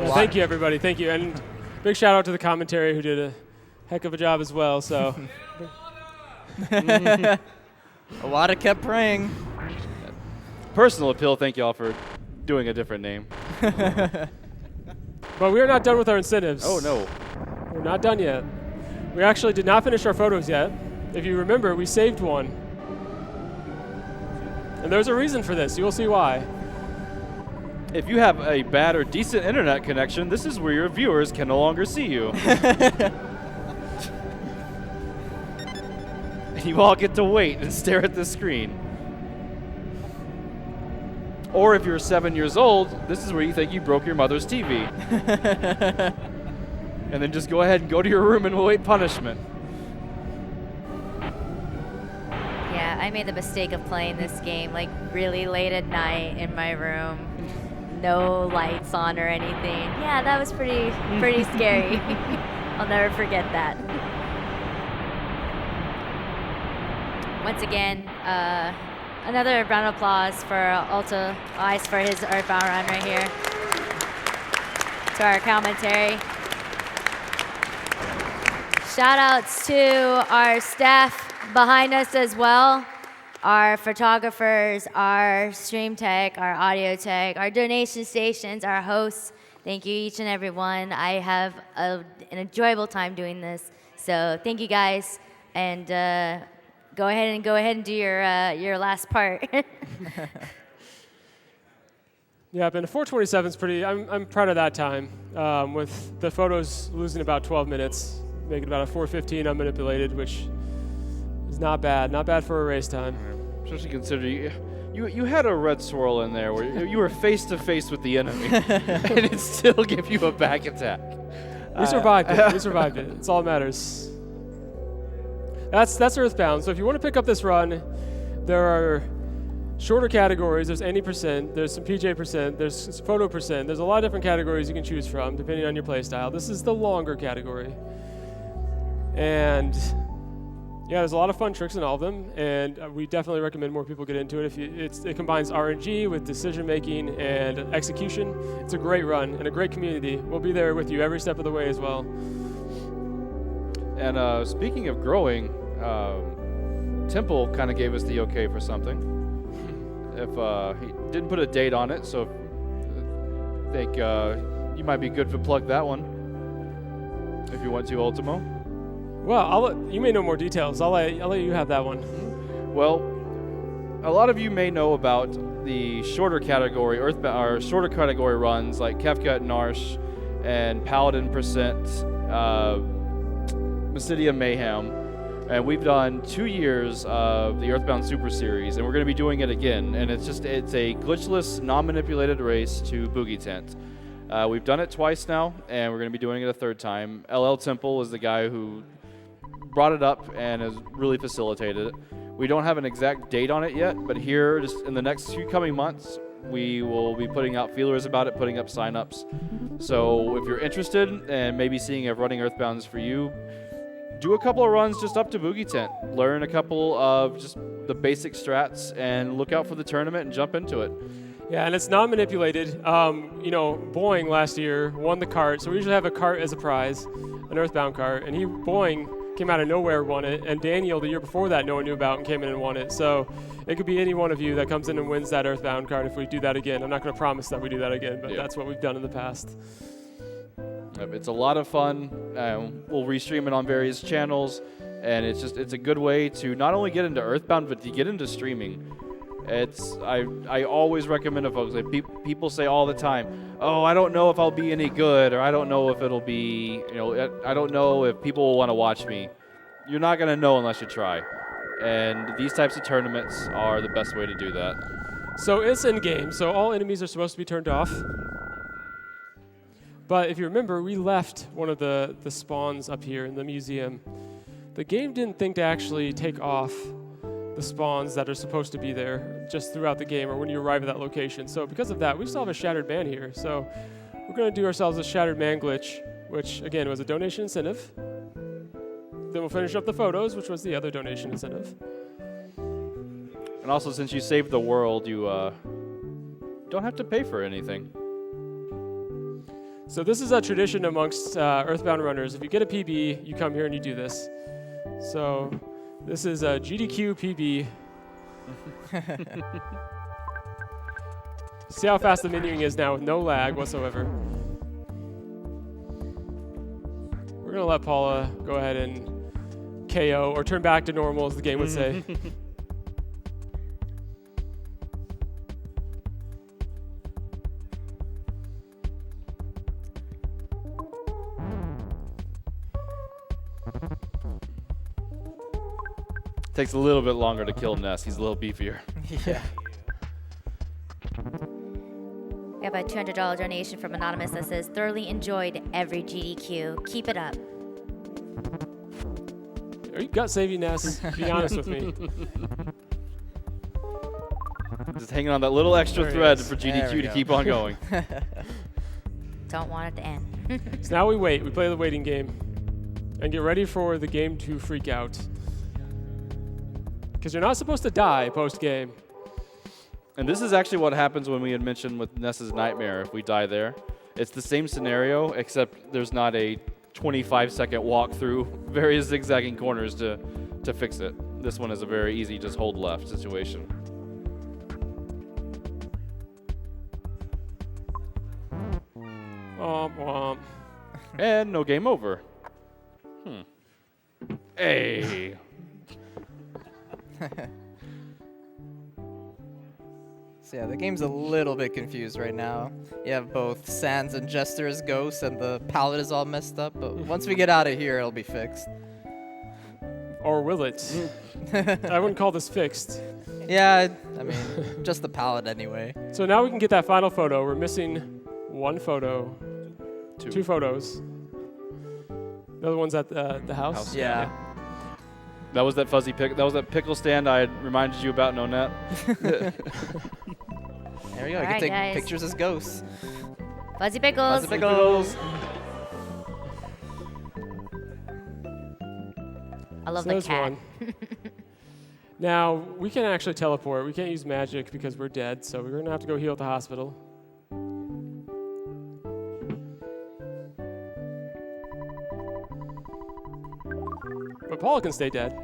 Yeah, thank you, everybody. Thank you. And big shout out to the commentary who did a heck of a job as well. So. A lot of kept praying. Personal appeal, thank you all for doing a different name. But we are not done with our incentives. Oh, no. We're not done yet. We actually did not finish our photos yet. If you remember, we saved one. And there's a reason for this. You will see why. If you have a bad or decent internet connection, this is where your viewers can no longer see you. And you all get to wait and stare at the screen. Or if you're 7 years old, this is where you think you broke your mother's TV. And then just go ahead and go to your room and await punishment. Yeah, I made the mistake of playing this game like really late at night in my room. No lights on or anything. Yeah, that was pretty scary. I'll never forget that. Once again, another round of applause for UltimoIce for his Earthbound run right here. To our commentary. Shout outs to our staff behind us as well. Our photographers, our stream tech, our audio tech, our donation stations, our hosts. Thank you each and every one. I have an enjoyable time doing this. So thank you guys, and go ahead and do your last part. Yeah, but 4:27 is pretty. I'm proud of that time. With the photos losing about 12 minutes, making about a 4:15 unmanipulated, which is not bad. Not bad for a race time. Especially considering you had a red swirl in there where you were face to face with the enemy, and it still gave you a back attack. We survived it. We survived it. It's all that matters. That's Earthbound. So if you want to pick up this run, there are shorter categories. There's any %, there's some PJ %, there's photo %. There's a lot of different categories you can choose from depending on your playstyle. This is the longer category. And yeah, there's a lot of fun tricks in all of them, and we definitely recommend more people get into it. It combines RNG with decision making and execution. It's a great run and a great community. We'll be there with you every step of the way as well. And speaking of growing, Temple kind of gave us the okay for something. If he didn't put a date on it, so I think you might be good to plug that one if you want to, Ultimo. Well, you may know more details. I'll let you have that one. Well, a lot of you may know about the shorter category, or shorter category runs like Kefka at Narsh and Paladin Percent, Mysidia Mayhem. And we've done 2 years of the Earthbound Super Series, and we're going to be doing it again. And it's a glitchless, non-manipulated race to Boogie Tent. We've done it twice now, and we're going to be doing it a third time. LL Temple is the guy who brought it up and has really facilitated it. We don't have an exact date on it yet, but here, just in the next few coming months, we will be putting out feelers about it, putting up signups. So if you're interested and maybe seeing if running Earthbound is for you, do a couple of runs just up to Boogie Tent. Learn a couple of just the basic strats and look out for the tournament and jump into it. Yeah, and it's non-manipulated. Boeing last year won the cart, so we usually have a cart as a prize, an Earthbound cart, and Boeing came out of nowhere, won it, and Daniel, the year before that, no one knew about and came in and won it. So it could be any one of you that comes in and wins that Earthbound card if we do that again. I'm not going to promise that we do that again, but that's what we've done in the past. It's a lot of fun. We'll restream it on various channels, and it's a good way to not only get into Earthbound, but to get into streaming. I always recommend it, folks. Like people say all the time, "Oh, I don't know if I'll be any good," or "I don't know if it'll be, I don't know if people will want to watch me." You're not gonna know unless you try. And these types of tournaments are the best way to do that. So it's in game, so all enemies are supposed to be turned off. But if you remember, we left one of the spawns up here in the museum. The game didn't think to actually take off the spawns that are supposed to be there just throughout the game or when you arrive at that location. So because of that, we still have a Shattered Man here. So we're going to do ourselves a Shattered Man glitch, which again was a donation incentive. Then we'll finish up the photos, which was the other donation incentive. And also, since you saved the world, you don't have to pay for anything. So this is a tradition amongst Earthbound runners. If you get a PB, you come here and you do this. So this is a GDQ PB. See how fast the menuing is now with no lag whatsoever. We're going to let Paula go ahead and KO or turn back to normal, as the game would say. Takes a little bit longer to kill Ness. He's a little beefier. Yeah. We have a $200 donation from Anonymous that says, thoroughly enjoyed every GDQ. Keep it up. Are you gut saving, Ness? Be honest with me. Just hanging on that little extra There he thread is. for There GDQ we to go. keep on going. Don't want it to end. So now we wait. We play the waiting game. And get ready for the game to freak out. Because you're not supposed to die post-game. And this is actually what happens when we had mentioned with Ness's Nightmare, if we die there. It's the same scenario, except there's not a 25-second walk through various zigzagging corners to fix it. This one is a very easy just hold left situation. Womp womp. And no game over. Hey. So yeah, the game's a little bit confused right now. You have both Sans and Jester as ghosts, and the palette is all messed up. But once we get out of here, it'll be fixed. Or will it? I wouldn't call this fixed. Yeah, I mean, just the palette anyway. So now we can get that final photo. We're missing one photo. Two photos. The other one's at the house. Yeah. That was that fuzzy pick. That was that pickle stand I had reminded you about, Nonette. There we go. I All can right, take guys. pictures as ghosts. Fuzzy Pickles. Fuzzy pickles. I love So the there's cat. one. Now, we can actually teleport. We can't use magic because we're dead, so we're going to have to go heal at the hospital. But Paula can stay dead.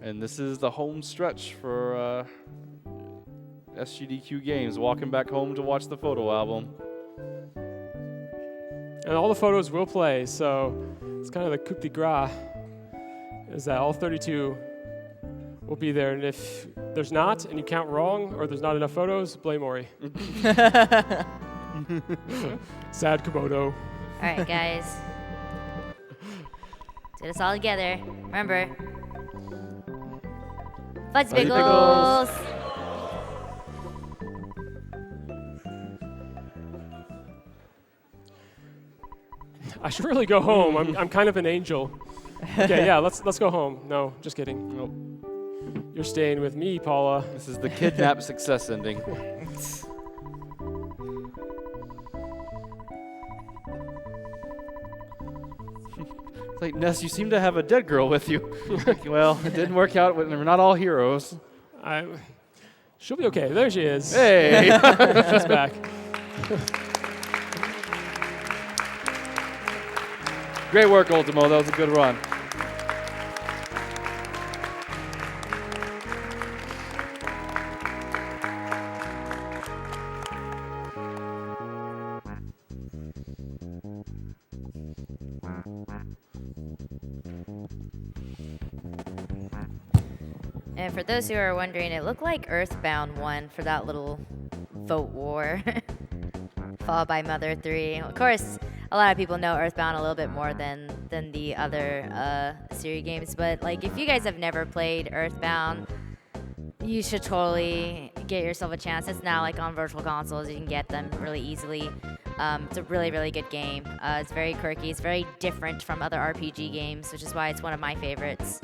And this is the home stretch for SGDQ Games, walking back home to watch the photo album. And all the photos will play, so it's kind of the coup de grace, is that all 32 will be there. And if there's not, and you count wrong, or there's not enough photos, blame Ori. Sad Komodo. All right, guys. Do this all together. Remember, Fuzzy Fuzzy Pickles. I should really go home. I'm kind of an angel. Okay, yeah, let's go home. No, just kidding. Nope. You're staying with me, Paula. This is the kidnap success ending. It's like, Ness, you seem to have a dead girl with you. Well, it didn't work out. We're not all heroes. She'll be okay. There she is. Hey! She's back. Great work, Ultimo. That was a good run. And for those who are wondering, it looked like Earthbound won for that little vote war, followed by Mother 3. Of course, a lot of people know Earthbound a little bit more than the other series games, but like if you guys have never played Earthbound, you should totally get yourself a chance. It's now like on virtual consoles. You can get them really easily. It's a really, really good game. It's very quirky. It's very different from other RPG games, which is why it's one of my favorites.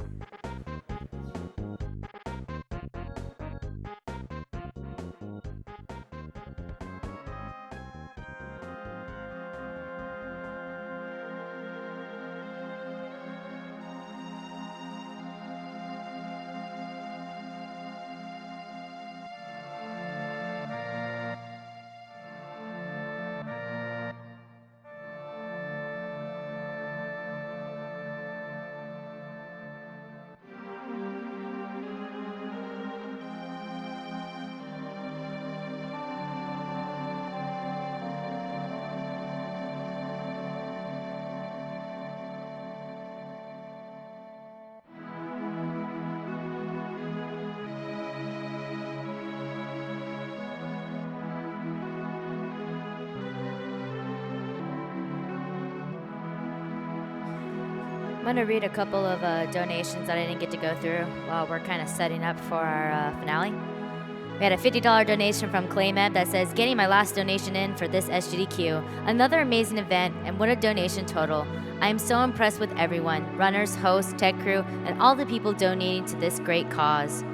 I'm going to read a couple of donations that I didn't get to go through while we're kind of setting up for our finale. We had a $50 donation from Claymeb that says, getting my last donation in for this SGDQ. Another amazing event, and what a donation total. I am so impressed with everyone, runners, hosts, tech crew, and all the people donating to this great cause.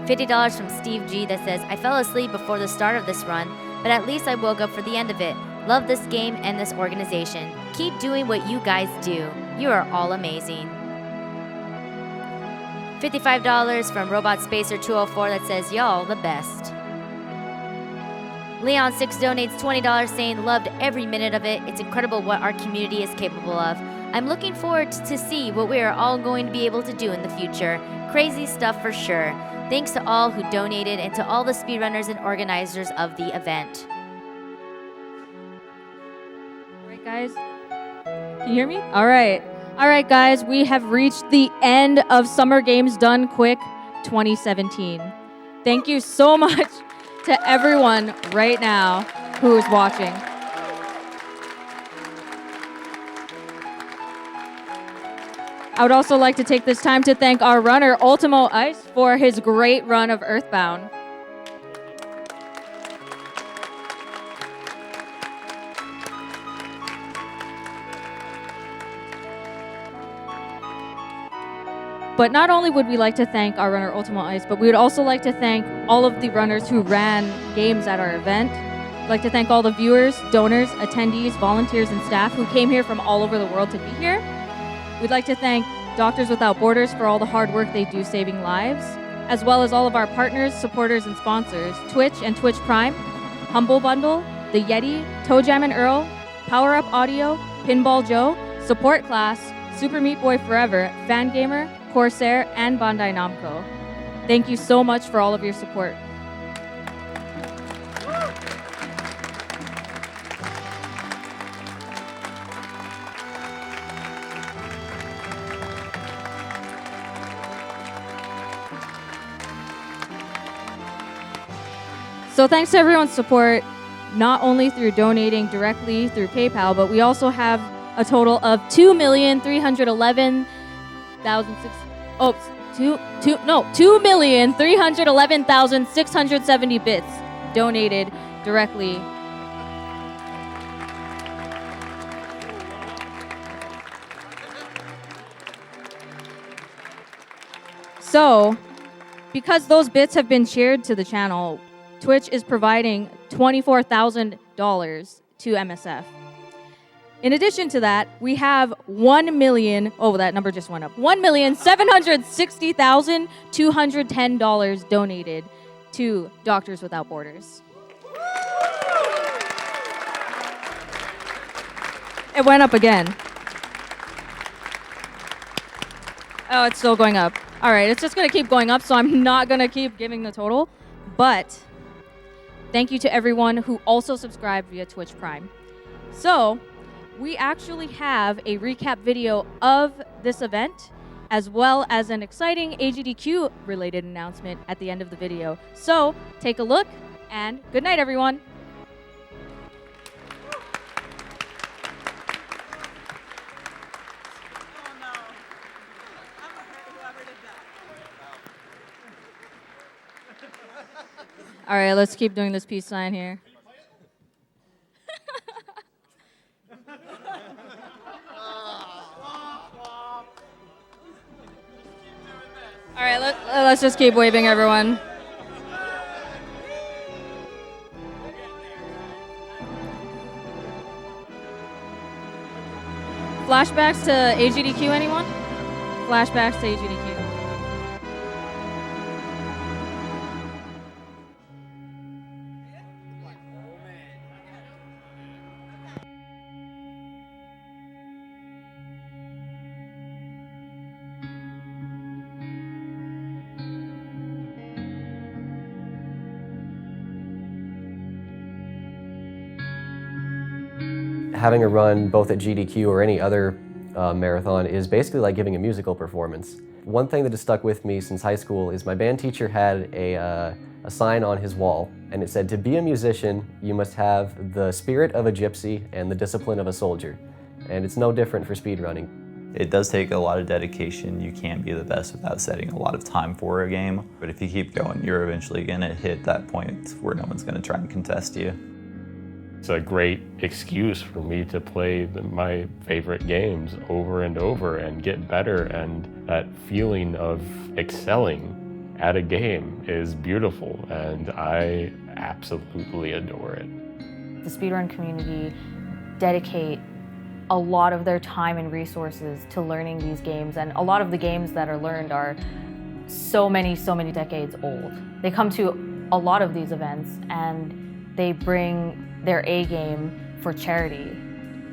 $50 from Steve G that says, I fell asleep before the start of this run, but at least I woke up for the end of it. Love this game and this organization. Keep doing what you guys do. You are all amazing. $55 from Robot Spacer 204 that says, y'all the best. Leon6 donates $20 saying, loved every minute of it. It's incredible what our community is capable of. I'm looking forward to see what we are all going to be able to do in the future. Crazy stuff for sure. Thanks to all who donated and to all the speedrunners and organizers of the event. Guys, can you hear me? All right, guys, we have reached the end of Summer Games Done Quick 2017. Thank you so much to everyone right now who is watching. I would also like to take this time to thank our runner, UltimoIce, for his great run of Earthbound. But not only would we like to thank our runner UltimoIce, but we would also like to thank all of the runners who ran games at our event. We'd like to thank all the viewers, donors, attendees, volunteers, and staff who came here from all over the world to be here. We'd like to thank Doctors Without Borders for all the hard work they do saving lives, as well as all of our partners, supporters, and sponsors, Twitch and Twitch Prime, Humble Bundle, The Yeti, ToeJam and Earl, Power Up Audio, Pinball Joe, Support Class, Super Meat Boy Forever, Fangamer, Corsair, and Bandai Namco. Thank you so much for all of your support. So thanks to everyone's support, not only through donating directly through PayPal, but we also have a total of 2,311,670 bits donated directly. So, because those bits have been shared to the channel, Twitch is providing $24,000 to MSF. In addition to that, we have 1 million, oh, that number just went up, $1,760,210 donated to Doctors Without Borders. It went up again. Oh, it's still going up. All right, it's just going to keep going up, so I'm not going to keep giving the total. But thank you to everyone who also subscribed via Twitch Prime. So we actually have a recap video of this event as well as an exciting AGDQ related announcement at the end of the video. So take a look, and good night, everyone. All right, let's keep doing this peace sign here. All right, let's just keep waving, everyone. Flashbacks to AGDQ, anyone? Flashbacks to AGDQ. Having a run both at GDQ or any other marathon is basically like giving a musical performance. One thing that has stuck with me since high school is my band teacher had a sign on his wall, and it said, "To be a musician, you must have the spirit of a gypsy and the discipline of a soldier." And it's no different for speedrunning. It does take a lot of dedication. You can't be the best without setting a lot of time for a game. But if you keep going, you're eventually gonna hit that point where no one's gonna try and contest you. It's a great excuse for me to play my favorite games over and over and get better, and that feeling of excelling at a game is beautiful, and I absolutely adore it. The speedrun community dedicate a lot of their time and resources to learning these games, and a lot of the games that are learned are so many decades old. They come to a lot of these events and they bring their A game for charity.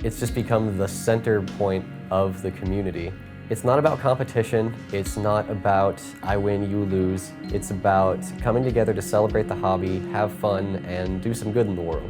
It's just become the center point of the community. It's not about competition, it's not about I win, you lose. It's about coming together to celebrate the hobby, have fun, and do some good in the world.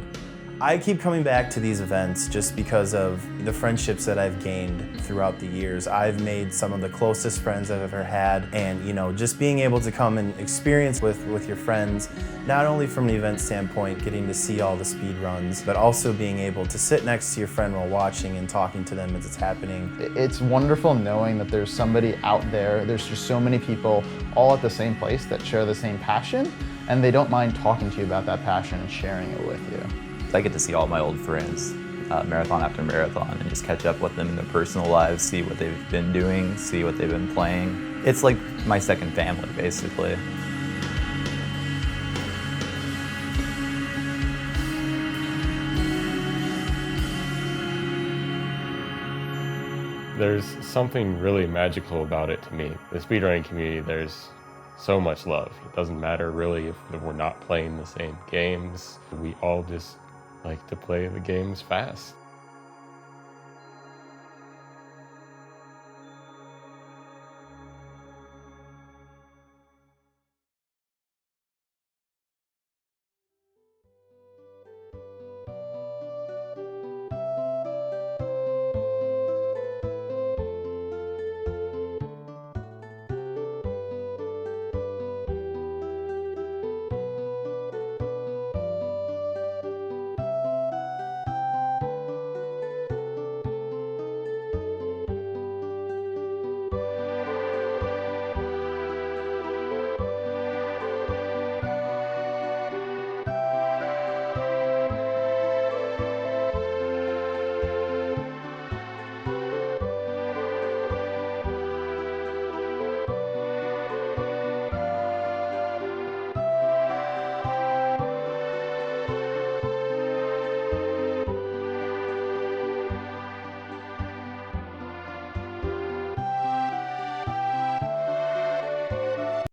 I keep coming back to these events just because of the friendships that I've gained throughout the years. I've made some of the closest friends I've ever had, and just being able to come and experience with your friends, not only from an event standpoint, getting to see all the speed runs, but also being able to sit next to your friend while watching and talking to them as it's happening. It's wonderful knowing that there's somebody out there, there's just so many people all at the same place that share the same passion, and they don't mind talking to you about that passion and sharing it with you. I get to see all my old friends marathon after marathon and just catch up with them in their personal lives, see what they've been doing, see what they've been playing. It's like my second family, basically. There's something really magical about it to me. The speedrunning community, there's so much love. It doesn't matter really if we're not playing the same games. We all just like to play the games fast.